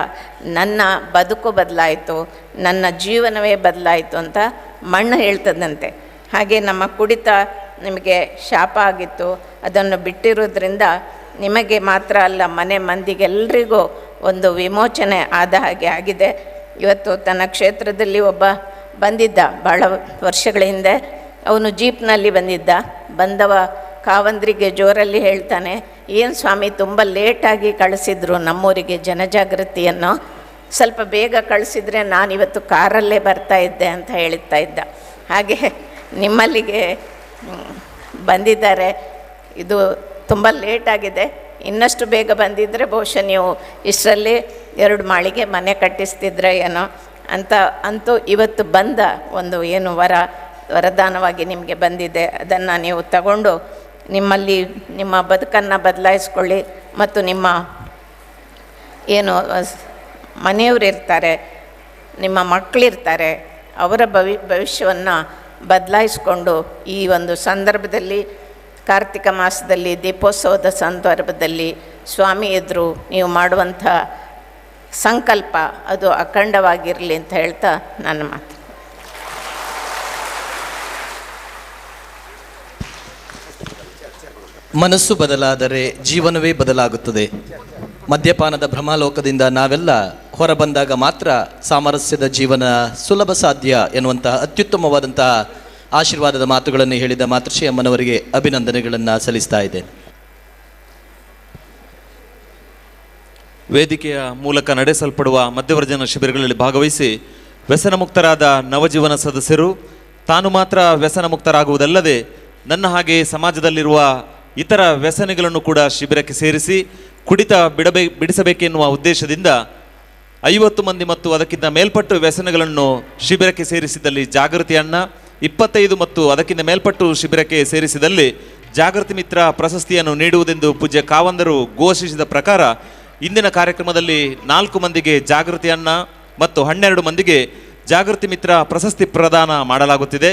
ನನ್ನ ಬದುಕು ಬದಲಾಯಿತು, ನನ್ನ ಜೀವನವೇ ಬದಲಾಯಿತು ಅಂತ ಮಣ್ಣು ಹೇಳ್ತದಂತೆ. ಹಾಗೆ ನಮ್ಮ ಕುಡಿತ ನಿಮಗೆ ಶಾಪ ಆಗಿತ್ತು, ಅದನ್ನು ಬಿಟ್ಟಿರೋದ್ರಿಂದ ನಿಮಗೆ ಮಾತ್ರ ಅಲ್ಲ, ಮನೆ ಮಂದಿಗೆಲ್ಲರಿಗೂ ಒಂದು ವಿಮೋಚನೆ ಆದ ಹಾಗೆ ಆಗಿದೆ. ಇವತ್ತು ತನ್ನ ಕ್ಷೇತ್ರದಲ್ಲಿ ಒಬ್ಬ ಬಂದಿದ್ದ, ಭಾಳ ವರ್ಷಗಳ ಹಿಂದೆ ಅವನು ಜೀಪ್ನಲ್ಲಿ ಬಂದವ ಕಾವಂದ್ರಿಗೆ ಜೋರಲ್ಲಿ ಹೇಳ್ತಾನೆ, ಏನು ಸ್ವಾಮಿ ತುಂಬ ಲೇಟಾಗಿ ಕಳಿಸಿದ್ರು ನಮ್ಮೂರಿಗೆ ಜನಜಾಗೃತಿಯನ್ನು, ಸ್ವಲ್ಪ ಬೇಗ ಕಳಿಸಿದ್ರೆ ನಾನಿವತ್ತು ಕಾರಲ್ಲೇ ಬರ್ತಾ ಇದ್ದೆ ಅಂತ ಹೇಳ್ತಾ ಇದ್ದ. ಹಾಗೆ ನಿಮ್ಮಲ್ಲಿಗೆ ಬಂದಿದ್ದಾರೆ, ಇದು ತುಂಬ ಲೇಟಾಗಿದೆ, ಇನ್ನಷ್ಟು ಬೇಗ ಬಂದಿದ್ದರೆ ಬಹುಶಃ ನೀವು ಇಷ್ಟರಲ್ಲಿ 2 ಮಾಳಿಗೆ ಮನೆ ಕಟ್ಟಿಸ್ತಿದ್ರೆ ಏನೋ ಅಂತ. ಅಂತೂ ಇವತ್ತು ಬಂದ ಒಂದು ಏನು ವರದಾನವಾಗಿ ನಿಮಗೆ ಬಂದಿದೆ, ಅದನ್ನು ನೀವು ತಗೊಂಡು ನಿಮ್ಮಲ್ಲಿ ನಿಮ್ಮ ಬದುಕನ್ನು ಬದಲಾಯಿಸ್ಕೊಳ್ಳಿ. ಮತ್ತು ನಿಮ್ಮ ಏನು ಮನೆಯವರಿರ್ತಾರೆ, ನಿಮ್ಮ ಮಕ್ಕಳಿರ್ತಾರೆ, ಅವರ ಭವಿಷ್ಯವನ್ನು ಬದಲಾಯಿಸ್ಕೊಂಡು ಈ ಒಂದು ಸಂದರ್ಭದಲ್ಲಿ, ಕಾರ್ತಿಕ ಮಾಸದಲ್ಲಿ ದೀಪೋತ್ಸವದ ಸಂದರ್ಭದಲ್ಲಿ ಸ್ವಾಮಿ ಎದುರು ನೀವು ಮಾಡುವಂಥ ಸಂಕಲ್ಪ ಅದು ಅಖಂಡವಾಗಿರಲಿ ಅಂತ ಹೇಳ್ತಾ ನನ್ನ ಮಾತು. ಮನಸ್ಸು ಬದಲಾದರೆ ಜೀವನವೇ ಬದಲಾಗುತ್ತದೆ. ಮದ್ಯಪಾನದ ಭ್ರಮಾಲೋಕದಿಂದ ನಾವೆಲ್ಲ ಹೊರಬಂದಾಗ ಮಾತ್ರ ಸಾಮರಸ್ಯದ ಜೀವನ ಸುಲಭ ಸಾಧ್ಯ ಎನ್ನುವಂತಹ ಅತ್ಯುತ್ತಮವಾದಂತಹ ಆಶೀರ್ವಾದದ ಮಾತುಗಳನ್ನು ಹೇಳಿದ ಮಾತೃಶ್ರೀ ಅಮ್ಮನವರಿಗೆ ಅಭಿನಂದನೆಗಳನ್ನು ಸಲ್ಲಿಸ್ತಾ ಇದ್ದೇನೆ. ವೇದಿಕೆಯ ಮೂಲಕ ನಡೆಸಲ್ಪಡುವ ಮಧ್ಯವರ್ಜನ ಶಿಬಿರಗಳಲ್ಲಿ ಭಾಗವಹಿಸಿ ವ್ಯಸನ ಮುಕ್ತರಾದ ನವಜೀವನ ಸದಸ್ಯರು ತಾನು ಮಾತ್ರ ವ್ಯಸನ ಮುಕ್ತರಾಗುವುದಲ್ಲದೆ ನನ್ನ ಹಾಗೆ ಸಮಾಜದಲ್ಲಿರುವ ಇತರ ವ್ಯಸನಿಗಳನ್ನು ಕೂಡ ಶಿಬಿರಕ್ಕೆ ಸೇರಿಸಿ ಕುಡಿತ ಬಿಡಿಸಬೇಕೆನ್ನುವ ಉದ್ದೇಶದಿಂದ 50 ಮಂದಿ ಮತ್ತು ಅದಕ್ಕಿಂತ ಮೇಲ್ಪಟ್ಟು ವ್ಯಸನಗಳನ್ನು ಶಿಬಿರಕ್ಕೆ ಸೇರಿಸಿದಲ್ಲಿ ಜಾಗೃತಿಯನ್ನು, 25 ಮತ್ತು ಅದಕ್ಕಿಂತ ಮೇಲ್ಪಟ್ಟು ಶಿಬಿರಕ್ಕೆ ಸೇರಿಸಿದಲ್ಲಿ ಜಾಗೃತಿ ಮಿತ್ರ ಪ್ರಶಸ್ತಿಯನ್ನು ನೀಡುವುದೆಂದು ಪೂಜ್ಯ ಕಾವಂದರು ಘೋಷಿಸಿದ ಪ್ರಕಾರ ಇಂದಿನ ಕಾರ್ಯಕ್ರಮದಲ್ಲಿ 4 ಮಂದಿಗೆ ಜಾಗೃತಿಯನ್ನು ಮತ್ತು 12 ಮಂದಿಗೆ ಜಾಗೃತಿ ಮಿತ್ರ ಪ್ರಶಸ್ತಿ ಪ್ರದಾನ ಮಾಡಲಾಗುತ್ತಿದೆ.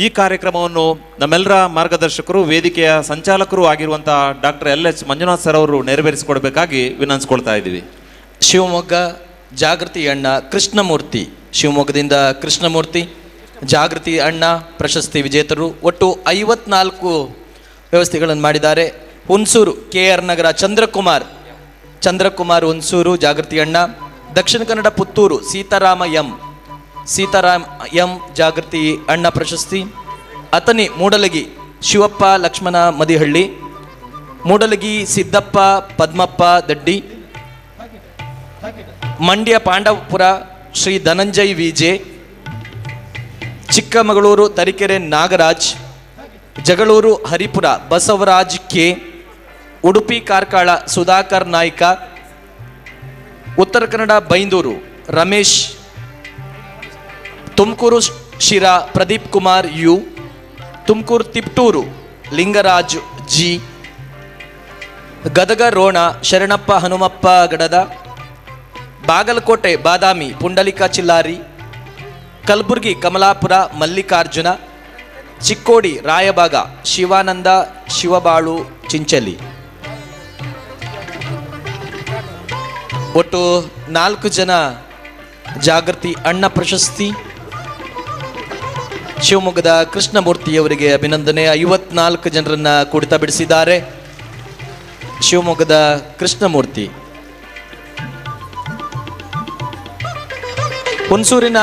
ಈ ಕಾರ್ಯಕ್ರಮವನ್ನು ನಮ್ಮೆಲ್ಲರ ಮಾರ್ಗದರ್ಶಕರು, ವೇದಿಕೆಯ ಸಂಚಾಲಕರು ಆಗಿರುವಂತಹ ಡಾಕ್ಟರ್ LH ಮಂಜುನಾಥ್ ಸರ್ ಅವರು ನೆರವೇರಿಸಿಕೊಡ್ಬೇಕಾಗಿ ವಿನಂತಿಸ್ಕೊಳ್ತಾ ಇದ್ದೀವಿ. ಶಿವಮೊಗ್ಗ ಜಾಗೃತಿ ಅಣ್ಣ ಕೃಷ್ಣಮೂರ್ತಿ, ಶಿವಮೊಗ್ಗದಿಂದ ಕೃಷ್ಣಮೂರ್ತಿ ಜಾಗೃತಿ ಅಣ್ಣ ಪ್ರಶಸ್ತಿ ವಿಜೇತರು. ಒಟ್ಟು 54 ವ್ಯವಸ್ಥೆಗಳನ್ನು ಮಾಡಿದ್ದಾರೆ. ಹುಣಸೂರು KR ನಗರ ಚಂದ್ರಕುಮಾರ್ ಹುಣಸೂರು ಜಾಗೃತಿ ಅಣ್ಣ. ದಕ್ಷಿಣ ಕನ್ನಡ ಪುತ್ತೂರು ಸೀತಾರಾಮ ಎಂ ಜಾಗೃತಿ ಅಣ್ಣ ಪ್ರಶಸ್ತಿ. ಅತನಿ ಮೂಡಲಗಿ ಶಿವಪ್ಪ ಲಕ್ಷ್ಮಣ ಮದಿಹಳ್ಳಿ, ಮೂಡಲಗಿ ಸಿದ್ದಪ್ಪ ಪದ್ಮಪ್ಪ ದಡ್ಡಿ, Mandya Pandavapura Shri Dhananjay VJ, Chikkamagaluru Tarikere Nagaraj, Jagalur Haripura Basavaraj K, Udupi Karkala Sudhakar Naik, Uttara Kannada Byndoor Ramesh, Tumakuru Sira Pradeep Kumar you, Tumakuru Tiptur Lingaraj G, Gadag Ron Sharanappa Hanumappa Gaddada, Bagalkot ಬಾದಾಮಿ ಪುಂಡಲಿಕ ಚಿಲ್ಲಾರಿ, ಕಲಬುರಗಿ ಕಮಲಾಪುರ ಮಲ್ಲಿಕಾರ್ಜುನ, ಚಿಕ್ಕೋಡಿ ರಾಯಬಾಗ ಶಿವಾನಂದ ಶಿವಬಾಳು ಚಿಂಚಲಿ. ಒಟ್ಟು 4 ಜನ ಜಾಗೃತಿ ಅಣ್ಣ ಪ್ರಶಸ್ತಿ. ಶಿವಮೊಗ್ಗದ ಕೃಷ್ಣಮೂರ್ತಿಯವರಿಗೆ ಅಭಿನಂದನೆ. 54 ಜನರನ್ನ ಕುಡಿತ ಬಿಡಿಸಿದ್ದಾರೆ. ಶಿವಮೊಗ್ಗದ ಕೃಷ್ಣಮೂರ್ತಿ. ಹುಣಸೂರಿನ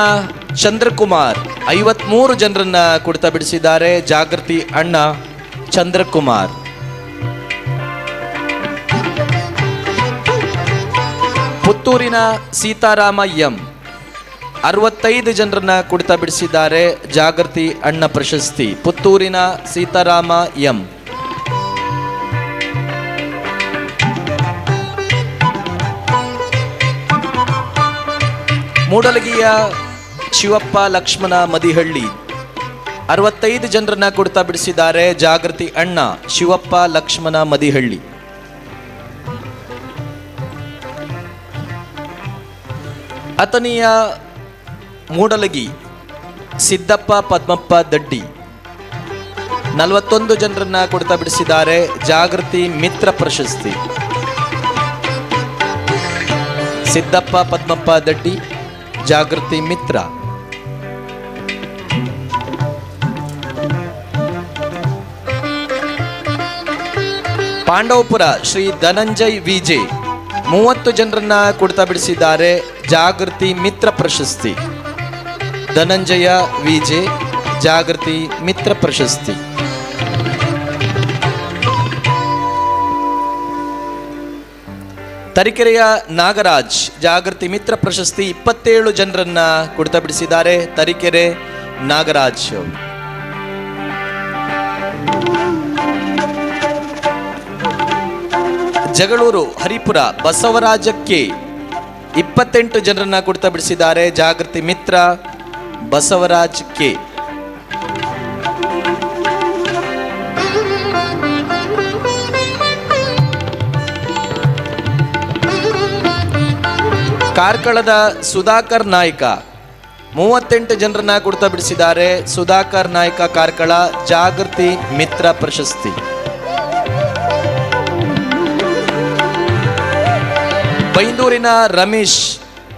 ಚಂದ್ರಕುಮಾರ್ 53 ಜನರನ್ನ ಕುಡಿತ ಬಿಡಿಸಿದ್ದಾರೆ. ಜಾಗೃತಿ ಅಣ್ಣ ಚಂದ್ರಕುಮಾರ್. ಪುತ್ತೂರಿನ ಸೀತಾರಾಮ ಎಂ 65 ಜನರನ್ನ ಕುಡಿತ ಬಿಡಿಸಿದ್ದಾರೆ. ಜಾಗೃತಿ ಅಣ್ಣ ಪ್ರಶಸ್ತಿ. ಪುತ್ತೂರಿನ ಸೀತಾರಾಮ ಎಂ. ಮೂಡಲಗಿಯ ಶಿವಪ್ಪ ಲಕ್ಷ್ಮಣ ಮದಿಹಳ್ಳಿ 65 ಜನರನ್ನ ಕುಡಿತ ಬಿಡಿಸಿದ್ದಾರೆ. ಜಾಗೃತಿ ಅಣ್ಣ ಶಿವಪ್ಪ ಲಕ್ಷ್ಮಣ ಮದಿಹಳ್ಳಿ. ಅತನಿಯ ಮೂಡಲಗಿ ಸಿದ್ದಪ್ಪ ಪದ್ಮಪ್ಪ ದಡ್ಡಿ 41 ಜನರನ್ನ ಕುಡಿತ ಬಿಡಿಸಿದ್ದಾರೆ. ಜಾಗೃತಿ ಮಿತ್ರ ಪ್ರಶಸ್ತಿ. ಸಿದ್ದಪ್ಪ ಪದ್ಮಪ್ಪ ದಡ್ಡಿ ಜಾಗೃತಿ ಮಿತ್ರ. ಪಾಂಡವಪುರ ಶ್ರೀ ಧನಂಜಯ್ ವಿಜೆ 30 ಜನರನ್ನ ಕುಡಿತ ಬಿಡಿಸಿದ್ದಾರೆ. ಜಾಗೃತಿ ಮಿತ್ರ ಪ್ರಶಸ್ತಿ. ಧನಂಜಯ ವಿಜೆ ಜಾಗೃತಿ ಮಿತ್ರ ಪ್ರಶಸ್ತಿ. ತರೀಕೆರೆಯ ನಾಗರಾಜ್ ಜಾಗೃತಿ ಮಿತ್ರ ಪ್ರಶಸ್ತಿ. 27 ಜನರನ್ನ ಕುಡಿತ ಬಿಡಿಸಿದ್ದಾರೆ. ತರೀಕೆರೆ ನಾಗರಾಜ್. ಜಗಳೂರು ಹರಿಪುರ ಬಸವರಾಜಕ್ಕೆ 28 ಜನರನ್ನ ಕುಡಿತ ಬಿಡಿಸಿದ್ದಾರೆ. ಜಾಗೃತಿ ಮಿತ್ರ ಬಸವರಾಜ್ ಕೆ. ಕಾರ್ಕಳದ ಸುಧಾಕರ್ ನಾಯ್ಕ 38 ಜನರನ್ನ ಕುಡಿತ ಬಿಡಿಸಿದ್ದಾರೆ. ಸುಧಾಕರ್ ನಾಯ್ಕ ಕಾರ್ಕಳ ಜಾಗೃತಿ ಮಿತ್ರ ಪ್ರಶಸ್ತಿ. ಬೈಂದೂರಿನ ರಮೇಶ್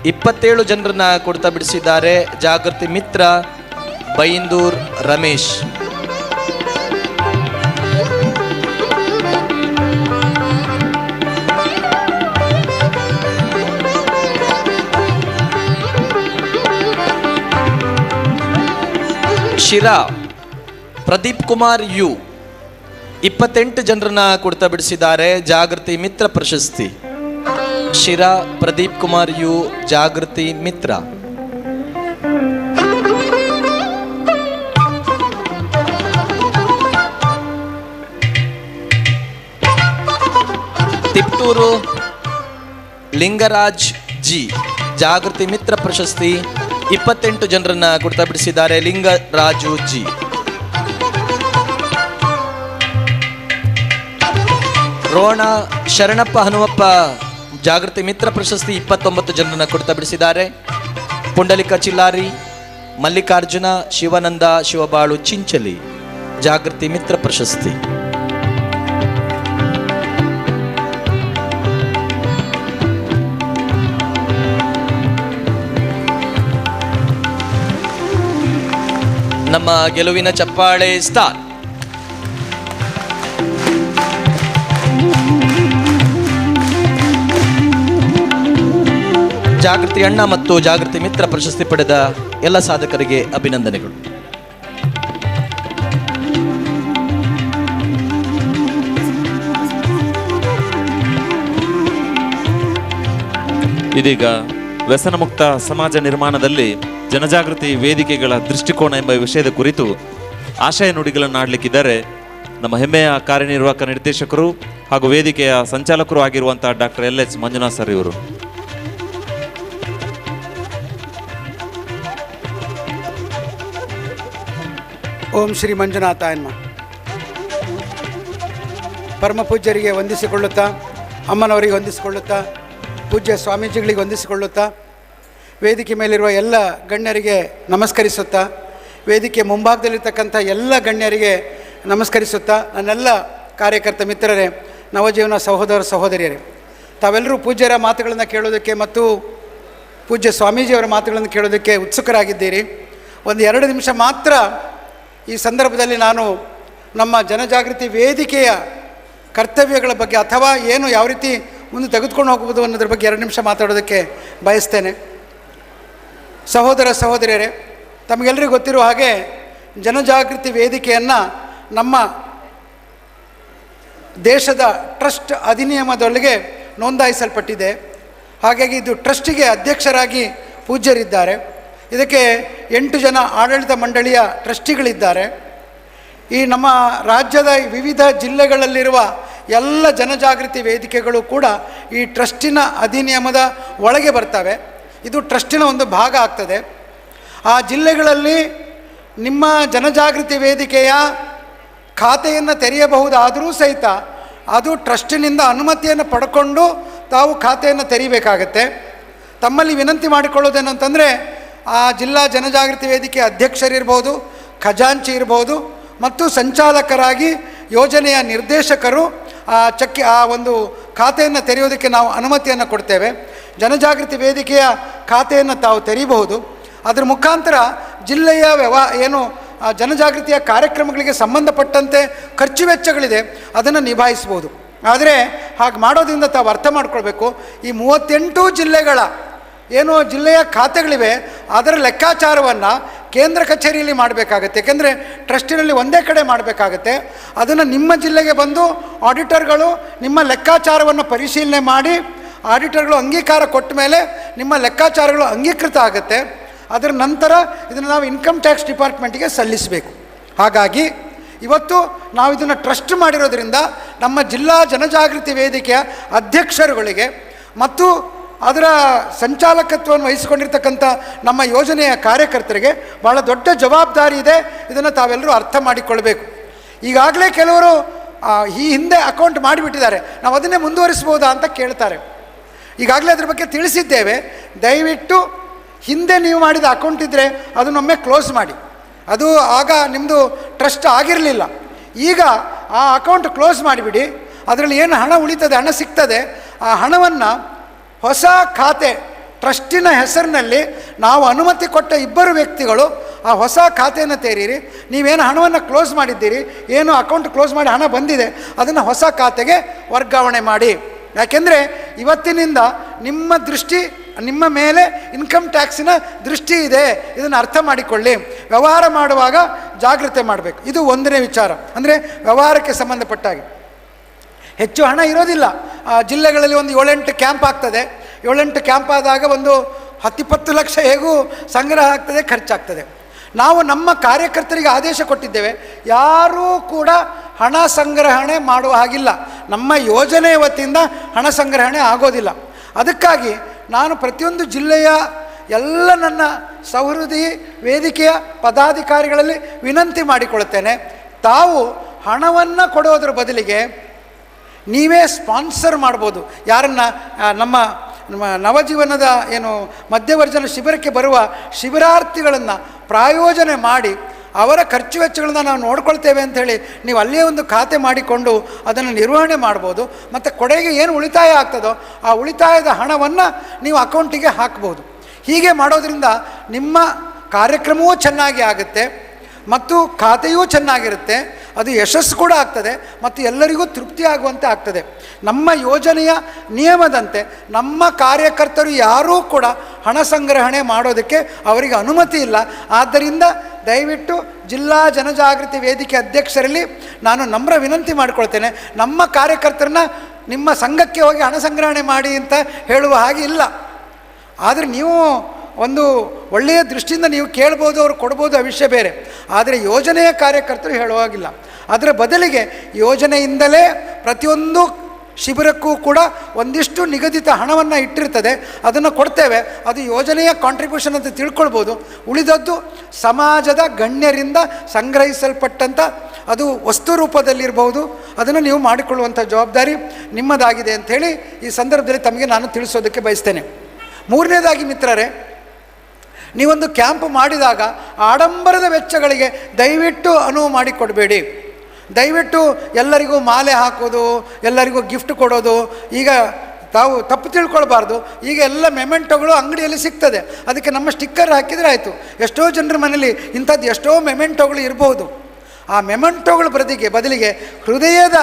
27 ಜನರನ್ನ ಕುಡಿತ ಬಿಡಿಸಿದ್ದಾರೆ. ಜಾಗೃತಿ ಮಿತ್ರ ಬೈಂದೂರ್ ರಮೇಶ್. ಶಿರಾ ಪ್ರದೀಪ್ ಕುಮಾರ್ ಯು 28 ಜನರನ್ನ ಕುಡಿತ ಬಿಡಿಸಿದ್ದಾರೆ. ಜಾಗೃತಿ ಮಿತ್ರ ಪ್ರಶಸ್ತಿ. ಶಿರಾ ಪ್ರದೀಪ್ ಕುಮಾರ್ ಯು ಜಾಗೃತಿ ಮಿತ್ರ. ತಿಪ್ಟೂರು ಲಿಂಗರಾಜ್ ಜಿ ಜಾಗೃತಿ ಮಿತ್ರ ಪ್ರಶಸ್ತಿ. 28 ಜನರನ್ನ ಕುಡಿತ ಬಿಡಿಸಿದ್ದಾರೆ. ಲಿಂಗರಾಜು ಜಿ. ರೋಣ ಶರಣಪ್ಪ ಹನುಮಪ್ಪ ಜಾಗೃತಿ ಮಿತ್ರ ಪ್ರಶಸ್ತಿ. 29 ಜನರನ್ನ ಕುಡಿತ ಬಿಡಿಸಿದ್ದಾರೆ. ಪುಂಡಲಿಕ ಚಿಲ್ಲಾರಿ ಮಲ್ಲಿಕಾರ್ಜುನ ಶಿವಾನಂದ ಶಿವಬಾಳು ಚಿಂಚಲಿ ಜಾಗೃತಿ ಮಿತ್ರ ಪ್ರಶಸ್ತಿ. ನಮ್ಮ ಗೆಲುವಿನ ಚಪ್ಪಾಳೆ ಸ್ಟಾರ್. ಜಾಗೃತಿ ಅಣ್ಣ ಮತ್ತು ಜಾಗೃತಿ ಮಿತ್ರ ಪ್ರಶಸ್ತಿ ಪಡೆದ ಎಲ್ಲ ಸಾಧಕರಿಗೆ ಅಭಿನಂದನೆಗಳು. ಇದೀಗ ವ್ಯಸನ ಮುಕ್ತ ಸಮಾಜ ನಿರ್ಮಾಣದಲ್ಲಿ ಜನಜಾಗೃತಿ ವೇದಿಕೆಗಳ ದೃಷ್ಟಿಕೋನ ಎಂಬ ವಿಷಯದ ಕುರಿತು ಆಶಯ ನುಡಿಗಳನ್ನು ಆಡಲಿಕ್ಕಿದ್ದಾರೆ ನಮ್ಮ ಹೆಮ್ಮೆಯ ಕಾರ್ಯನಿರ್ವಾಹಕ ನಿರ್ದೇಶಕರು ಹಾಗೂ ವೇದಿಕೆಯ ಸಂಚಾಲಕರು ಆಗಿರುವಂತಹ ಡಾಕ್ಟರ್ LH ಮಂಜುನಾಥ್ ಸರ್ ಇವರು. ಓಂ ಶ್ರೀ ಮಂಜುನಾಥಾಯ ನಮಃ. ಪರಮ ಪೂಜ್ಯರಿಗೆ ವಂದಿಸಿಕೊಳ್ಳುತ್ತಾ, ಅಮ್ಮನವರಿಗೆ ವಂದಿಸಿಕೊಳ್ಳುತ್ತಾ, ಪೂಜ್ಯ ಸ್ವಾಮೀಜಿಗಳಿಗೆ ವಂದಿಸಿಕೊಳ್ಳುತ್ತಾ, ವೇದಿಕೆ ಮೇಲಿರುವ ಎಲ್ಲ ಗಣ್ಯರಿಗೆ ನಮಸ್ಕರಿಸುತ್ತಾ, ವೇದಿಕೆ ಮುಂಭಾಗದಲ್ಲಿರ್ತಕ್ಕಂಥ ಎಲ್ಲ ಗಣ್ಯರಿಗೆ ನಮಸ್ಕರಿಸುತ್ತಾ, ನನ್ನೆಲ್ಲ ಕಾರ್ಯಕರ್ತ ಮಿತ್ರರೇ, ನವಜೀವನ ಸಹೋದರ ಸಹೋದರಿಯರೇ, ತಾವೆಲ್ಲರೂ ಪೂಜ್ಯರ ಮಾತುಗಳನ್ನು ಕೇಳೋದಕ್ಕೆ ಮತ್ತು ಪೂಜ್ಯ ಸ್ವಾಮೀಜಿಯವರ ಮಾತುಗಳನ್ನು ಕೇಳೋದಕ್ಕೆ ಉತ್ಸುಕರಾಗಿದ್ದೀರಿ. ಒಂದು 2 ನಿಮಿಷ ಮಾತ್ರ ಈ ಸಂದರ್ಭದಲ್ಲಿ ನಾನು ನಮ್ಮ ಜನಜಾಗೃತಿ ವೇದಿಕೆಯ ಕರ್ತವ್ಯಗಳ ಬಗ್ಗೆ ಅಥವಾ ಏನು ಯಾವ ರೀತಿ ಮುಂದೆ ತೆಗೆದುಕೊಂಡು ಹೋಗ್ಬೋದು ಅನ್ನೋದ್ರ ಬಗ್ಗೆ 2 ನಿಮಿಷ ಮಾತಾಡೋದಕ್ಕೆ ಬಯಸ್ತೇನೆ. ಸಹೋದರ ಸಹೋದರಿಯರೇ, ತಮಗೆಲ್ಲರಿಗೂ ಗೊತ್ತಿರುವ ಹಾಗೆ ಜನಜಾಗೃತಿ ವೇದಿಕೆಯನ್ನು ನಮ್ಮ ದೇಶದ ಟ್ರಸ್ಟ್ ಅಧಿನಿಯಮದೊಳಗೆ ನೋಂದಾಯಿಸಲ್ಪಟ್ಟಿದೆ. ಹಾಗಾಗಿ ಇದು ಟ್ರಸ್ಟಿಗೆ ಅಧ್ಯಕ್ಷರಾಗಿ ಪೂಜ್ಯರಿದ್ದಾರೆ. ಇದಕ್ಕೆ 8 ಜನ ಆಡಳಿತ ಮಂಡಳಿಯ ಟ್ರಸ್ಟಿಗಳಿದ್ದಾರೆ. ಈ ನಮ್ಮ ರಾಜ್ಯದ ವಿವಿಧ ಜಿಲ್ಲೆಗಳಲ್ಲಿರುವ ಎಲ್ಲ ಜನಜಾಗೃತಿ ವೇದಿಕೆಗಳು ಕೂಡ ಈ ಟ್ರಸ್ಟಿನ ಅಧಿನಿಯಮದ ಒಳಗೆ ಬರ್ತವೆ. ಇದು ಟ್ರಸ್ಟಿನ ಒಂದು ಭಾಗ ಆಗ್ತದೆ. ಆ ಜಿಲ್ಲೆಗಳಲ್ಲಿ ನಿಮ್ಮ ಜನಜಾಗೃತಿ ವೇದಿಕೆಯ ಖಾತೆಯನ್ನು ತೆರೆಯಬಹುದಾದರೂ ಸಹಿತ ಅದು ಟ್ರಸ್ಟಿನಿಂದ ಅನುಮತಿಯನ್ನು ಪಡ್ಕೊಂಡು ತಾವು ಖಾತೆಯನ್ನು ತೆರೀಬೇಕಾಗತ್ತೆ. ತಮ್ಮಲ್ಲಿ ವಿನಂತಿ ಮಾಡಿಕೊಳ್ಳೋದೇನು ಅಂತಂದರೆ, ಆ ಜಿಲ್ಲಾ ಜನಜಾಗೃತಿ ವೇದಿಕೆ ಅಧ್ಯಕ್ಷರಿರ್ಬೋದು, ಖಜಾಂಚಿ ಇರ್ಬೋದು ಮತ್ತು ಸಂಚಾಲಕರಾಗಿ ಯೋಜನೆಯ ನಿರ್ದೇಶಕರು ಆ ಒಂದು ಖಾತೆಯನ್ನು ತೆರೆಯೋದಕ್ಕೆ ನಾವು ಅನುಮತಿಯನ್ನು ಕೊಡ್ತೇವೆ. ಜನಜಾಗೃತಿ ವೇದಿಕೆಯ ಖಾತೆಯನ್ನು ತಾವು ತೆರೀಬಹುದು. ಅದರ ಮುಖಾಂತರ ಜಿಲ್ಲೆಯ ಜನಜಾಗೃತಿಯ ಕಾರ್ಯಕ್ರಮಗಳಿಗೆ ಸಂಬಂಧಪಟ್ಟಂತೆ ಖರ್ಚು ವೆಚ್ಚಗಳಿದೆ, ಅದನ್ನು ನಿಭಾಯಿಸ್ಬೋದು. ಆದರೆ ಹಾಗೆ ಮಾಡೋದ್ರಿಂದ ತಾವು ಅರ್ಥ ಮಾಡ್ಕೊಳ್ಬೇಕು, ಈ 38 ಜಿಲ್ಲೆಗಳ ಜಿಲ್ಲೆಯ ಖಾತೆಗಳಿವೆ, ಅದರ ಲೆಕ್ಕಾಚಾರವನ್ನು ಕೇಂದ್ರ ಕಚೇರಿಯಲ್ಲಿ ಮಾಡಬೇಕಾಗತ್ತೆ. ಏಕೆಂದರೆ ಟ್ರಸ್ಟಿನಲ್ಲಿ ಒಂದೇ ಕಡೆ ಮಾಡಬೇಕಾಗತ್ತೆ. ಅದನ್ನು ನಿಮ್ಮ ಜಿಲ್ಲೆಗೆ ಬಂದು ಆಡಿಟರ್ಗಳು ನಿಮ್ಮ ಲೆಕ್ಕಾಚಾರವನ್ನು ಪರಿಶೀಲನೆ ಮಾಡಿ ಆಡಿಟರ್ಗಳು ಅಂಗೀಕಾರ ಕೊಟ್ಟ ಮೇಲೆ ನಿಮ್ಮ ಲೆಕ್ಕಾಚಾರಗಳು ಅಂಗೀಕೃತ ಆಗುತ್ತೆ. ಅದರ ನಂತರ ಇದನ್ನು ನಾವು ಇನ್ಕಮ್ ಟ್ಯಾಕ್ಸ್ ಡಿಪಾರ್ಟ್ಮೆಂಟಿಗೆ ಸಲ್ಲಿಸಬೇಕು. ಹಾಗಾಗಿ ಇವತ್ತು ನಾವು ಇದನ್ನು ಟ್ರಸ್ಟ್ ಮಾಡಿರೋದ್ರಿಂದ ನಮ್ಮ ಜಿಲ್ಲಾ ಜನಜಾಗೃತಿ ವೇದಿಕೆಯ ಅಧ್ಯಕ್ಷರುಗಳಿಗೆ ಮತ್ತು ಅದರ ಸಂಚಾಲಕತ್ವವನ್ನು ವಹಿಸಿಕೊಂಡಿರ್ತಕ್ಕಂಥ ನಮ್ಮ ಯೋಜನೆಯ ಕಾರ್ಯಕರ್ತರಿಗೆ ಭಾಳ ದೊಡ್ಡ ಜವಾಬ್ದಾರಿ ಇದೆ. ಇದನ್ನು ತಾವೆಲ್ಲರೂ ಅರ್ಥ ಮಾಡಿಕೊಳ್ಬೇಕು. ಈಗಾಗಲೇ ಕೆಲವರು ಈ ಹಿಂದೆ ಅಕೌಂಟ್ ಮಾಡಿಬಿಟ್ಟಿದ್ದಾರೆ, ನಾವು ಅದನ್ನೇ ಮುಂದುವರಿಸ್ಬೋದಾ ಅಂತ ಕೇಳ್ತಾರೆ. ಈಗಾಗಲೇ ಅದ್ರ ಬಗ್ಗೆ ತಿಳಿಸಿದ್ದೇವೆ. ದಯವಿಟ್ಟು ಹಿಂದೆ ನೀವು ಮಾಡಿದ ಅಕೌಂಟ್ ಇದ್ದರೆ ಅದನ್ನೊಮ್ಮೆ ಕ್ಲೋಸ್ ಮಾಡಿ. ಅದು ಆಗ ನಿಮ್ಮದು ಟ್ರಸ್ಟ್ ಆಗಿರಲಿಲ್ಲ. ಈಗ ಆ ಅಕೌಂಟ್ ಕ್ಲೋಸ್ ಮಾಡಿಬಿಡಿ. ಅದರಲ್ಲಿ ಏನು ಹಣ ಉಳಿತದೆ, ಹಣ ಸಿಗ್ತದೆ, ಆ ಹಣವನ್ನು ಹೊಸ ಖಾತೆ ಟ್ರಸ್ಟಿನ ಹೆಸರಿನಲ್ಲಿ ನಾವು ಅನುಮತಿ ಕೊಟ್ಟ 2 ವ್ಯಕ್ತಿಗಳು ಆ ಹೊಸ ಖಾತೆಯನ್ನು ತೆರೀರಿ. ನೀವೇನು ಹಣವನ್ನು ಕ್ಲೋಸ್ ಮಾಡಿದ್ದೀರಿ, ಏನು ಅಕೌಂಟ್ ಕ್ಲೋಸ್ ಮಾಡಿ ಹಣ ಬಂದಿದೆ, ಅದನ್ನು ಹೊಸ ಖಾತೆಗೆ ವರ್ಗಾವಣೆ ಮಾಡಿ. ಯಾಕೆಂದರೆ ಇವತ್ತಿನಿಂದ ನಿಮ್ಮ ದೃಷ್ಟಿ, ನಿಮ್ಮ ಮೇಲೆ ಇನ್ಕಮ್ ಟ್ಯಾಕ್ಸಿನ ದೃಷ್ಟಿ ಇದೆ. ಇದನ್ನು ಅರ್ಥ ಮಾಡಿಕೊಳ್ಳಿ. ವ್ಯವಹಾರ ಮಾಡುವಾಗ ಜಾಗ್ರತೆ ಮಾಡಬೇಕು. ಇದು 1ನೇ ವಿಚಾರ. ಅಂದರೆ ವ್ಯವಹಾರಕ್ಕೆ ಸಂಬಂಧಪಟ್ಟಾಗಿ ಹೆಚ್ಚು ಹಣ ಇರೋದಿಲ್ಲ. ಜಿಲ್ಲೆಗಳಲ್ಲಿ ಒಂದು 7-8 ಕ್ಯಾಂಪ್ ಆಗ್ತದೆ. 7-8 ಕ್ಯಾಂಪ್ ಆದಾಗ ಒಂದು 10-20 ಲಕ್ಷ ಹೇಗೂ ಸಂಗ್ರಹ ಆಗ್ತದೆ, ಖರ್ಚಾಗ್ತದೆ. ನಾವು ನಮ್ಮ ಕಾರ್ಯಕರ್ತರಿಗೆ ಆದೇಶ ಕೊಟ್ಟಿದ್ದೇವೆ, ಯಾರೂ ಕೂಡ ಹಣ ಸಂಗ್ರಹಣೆ ಮಾಡುವ ಹಾಗಿಲ್ಲ. ನಮ್ಮ ಯೋಜನೆಯ ವತಿಯಿಂದ ಹಣ ಸಂಗ್ರಹಣೆ ಆಗೋದಿಲ್ಲ. ಅದಕ್ಕಾಗಿ ನಾನು ಪ್ರತಿಯೊಂದು ಜಿಲ್ಲೆಯ ಎಲ್ಲ ನನ್ನ ಸಹೃದಯಿ ವೇದಿಕೆಯ ಪದಾಧಿಕಾರಿಗಳಲ್ಲಿ ವಿನಂತಿ ಮಾಡಿಕೊಳ್ಳುತ್ತೇನೆ, ತಾವು ಹಣವನ್ನು ಕೊಡೋದ್ರ ಬದಲಿಗೆ ನೀವೇ ಸ್ಪಾನ್ಸರ್ ಮಾಡ್ಬೋದು. ಯಾರನ್ನು ನಮ್ಮ ನಮ್ಮ ನವಜೀವನದ ಏನು ಮಧ್ಯವರ್ಜನ ಶಿಬಿರಕ್ಕೆ ಬರುವ ಶಿಬಿರಾರ್ಥಿಗಳನ್ನು ಪ್ರಾಯೋಜನೆ ಮಾಡಿ ಅವರ ಖರ್ಚು ವೆಚ್ಚಗಳನ್ನ ನಾವು ನೋಡ್ಕೊಳ್ತೇವೆ ಅಂಥೇಳಿ ನೀವು ಅಲ್ಲೇ ಒಂದು ಖಾತೆ ಮಾಡಿಕೊಂಡು ಅದನ್ನು ನಿರ್ವಹಣೆ ಮಾಡ್ಬೋದು. ಮತ್ತು ಕೊಡೆಗೆ ಏನು ಉಳಿತಾಯ ಆಗ್ತದೋ ಆ ಉಳಿತಾಯದ ಹಣವನ್ನು ನೀವು ಅಕೌಂಟಿಗೆ ಹಾಕ್ಬೋದು. ಹೀಗೆ ಮಾಡೋದ್ರಿಂದ ನಿಮ್ಮ ಕಾರ್ಯಕ್ರಮವೂ ಚೆನ್ನಾಗಿ ಆಗುತ್ತೆ ಮತ್ತು ಖಾತೆಯೂ ಚೆನ್ನಾಗಿರುತ್ತೆ, ಅದು ಯಶಸ್ಸು ಕೂಡ ಆಗ್ತದೆ ಮತ್ತು ಎಲ್ಲರಿಗೂ ತೃಪ್ತಿ ಆಗುವಂತೆ ಆಗ್ತದೆ. ನಮ್ಮ ಯೋಜನೆಯ ನಿಯಮದಂತೆ ನಮ್ಮ ಕಾರ್ಯಕರ್ತರು ಯಾರೂ ಕೂಡ ಹಣ ಸಂಗ್ರಹಣೆ ಮಾಡೋದಕ್ಕೆ ಅವರಿಗೆ ಅನುಮತಿ ಇಲ್ಲ. ಆದ್ದರಿಂದ ದಯವಿಟ್ಟು ಜಿಲ್ಲಾ ಜನಜಾಗೃತಿ ವೇದಿಕೆ ಅಧ್ಯಕ್ಷರಲ್ಲಿ ನಾನು ನಮ್ರ ವಿನಂತಿ ಮಾಡಿಕೊಳ್ತೇನೆ, ನಮ್ಮ ಕಾರ್ಯಕರ್ತರನ್ನ ನಿಮ್ಮ ಸಂಘಕ್ಕೆ ಹೋಗಿ ಹಣ ಸಂಗ್ರಹಣೆ ಮಾಡಿ ಅಂತ ಹೇಳುವ ಹಾಗೆ ಇಲ್ಲ. ಆದರೆ ನೀವು ಒಂದು ಒಳ್ಳೆಯ ದೃಷ್ಟಿಯಿಂದ ನೀವು ಕೇಳ್ಬೋದು, ಅವ್ರು ಕೊಡ್ಬೋದು, ಆ ವಿಷಯ ಬೇರೆ. ಆದರೆ ಯೋಜನೆಯ ಕಾರ್ಯಕರ್ತರು ಹೇಳುವಾಗಿಲ್ಲ. ಅದರ ಬದಲಿಗೆ ಯೋಜನೆಯಿಂದಲೇ ಪ್ರತಿಯೊಂದು ಶಿಬಿರಕ್ಕೂ ಕೂಡ ಒಂದಿಷ್ಟು ನಿಗದಿತ ಹಣವನ್ನು ಇಟ್ಟಿರ್ತದೆ, ಅದನ್ನು ಕೊಡ್ತೇವೆ. ಅದು ಯೋಜನೆಯ ಕಾಂಟ್ರಿಬ್ಯೂಷನ್ ಅಂತ ತಿಳ್ಕೊಳ್ಬೋದು. ಉಳಿದದ್ದು ಸಮಾಜದ ಗಣ್ಯರಿಂದ ಸಂಗ್ರಹಿಸಲ್ಪಟ್ಟಂಥ ಅದು ವಸ್ತು ರೂಪದಲ್ಲಿರ್ಬೋದು, ಅದನ್ನು ನೀವು ಮಾಡಿಕೊಳ್ಳುವಂಥ ಜವಾಬ್ದಾರಿ ನಿಮ್ಮದಾಗಿದೆ ಅಂಥೇಳಿ ಈ ಸಂದರ್ಭದಲ್ಲಿ ತಮಗೆ ನಾನು ತಿಳಿಸೋದಕ್ಕೆ ಬಯಸ್ತೇನೆ. ಮೂರನೇದಾಗಿ ಮಿತ್ರರೇ, ನೀವೊಂದು ಕ್ಯಾಂಪ್ ಮಾಡಿದಾಗ ಆಡಂಬರದ ವೆಚ್ಚಗಳಿಗೆ ದಯವಿಟ್ಟು ಅನುವು ಮಾಡಿಕೊಡಬೇಡಿ. ದಯವಿಟ್ಟು ಎಲ್ಲರಿಗೂ ಮಾಲೆ ಹಾಕೋದು, ಎಲ್ಲರಿಗೂ ಗಿಫ್ಟ್ ಕೊಡೋದು, ಈಗ ತಾವು ತಪ್ಪು ತಿಳ್ಕೊಳ್ಬಾರ್ದು. ಈಗ ಎಲ್ಲ ಮೆಮೆಂಟೋಗಳು ಅಂಗಡಿಯಲ್ಲಿ ಸಿಗ್ತದೆ, ಅದಕ್ಕೆ ನಮ್ಮ ಸ್ಟಿಕ್ಕರ್ ಹಾಕಿದರೆ ಆಯಿತು. ಎಷ್ಟೋ ಜನರ ಮನೇಲಿ ಇಂಥದ್ದು ಎಷ್ಟೋ ಮೆಮೆಂಟೋಗಳು ಇರಬಹುದು. ಆ ಮೆಮೆಂಟೋಗಳ ಬದಲಿಗೆ ಹೃದಯದ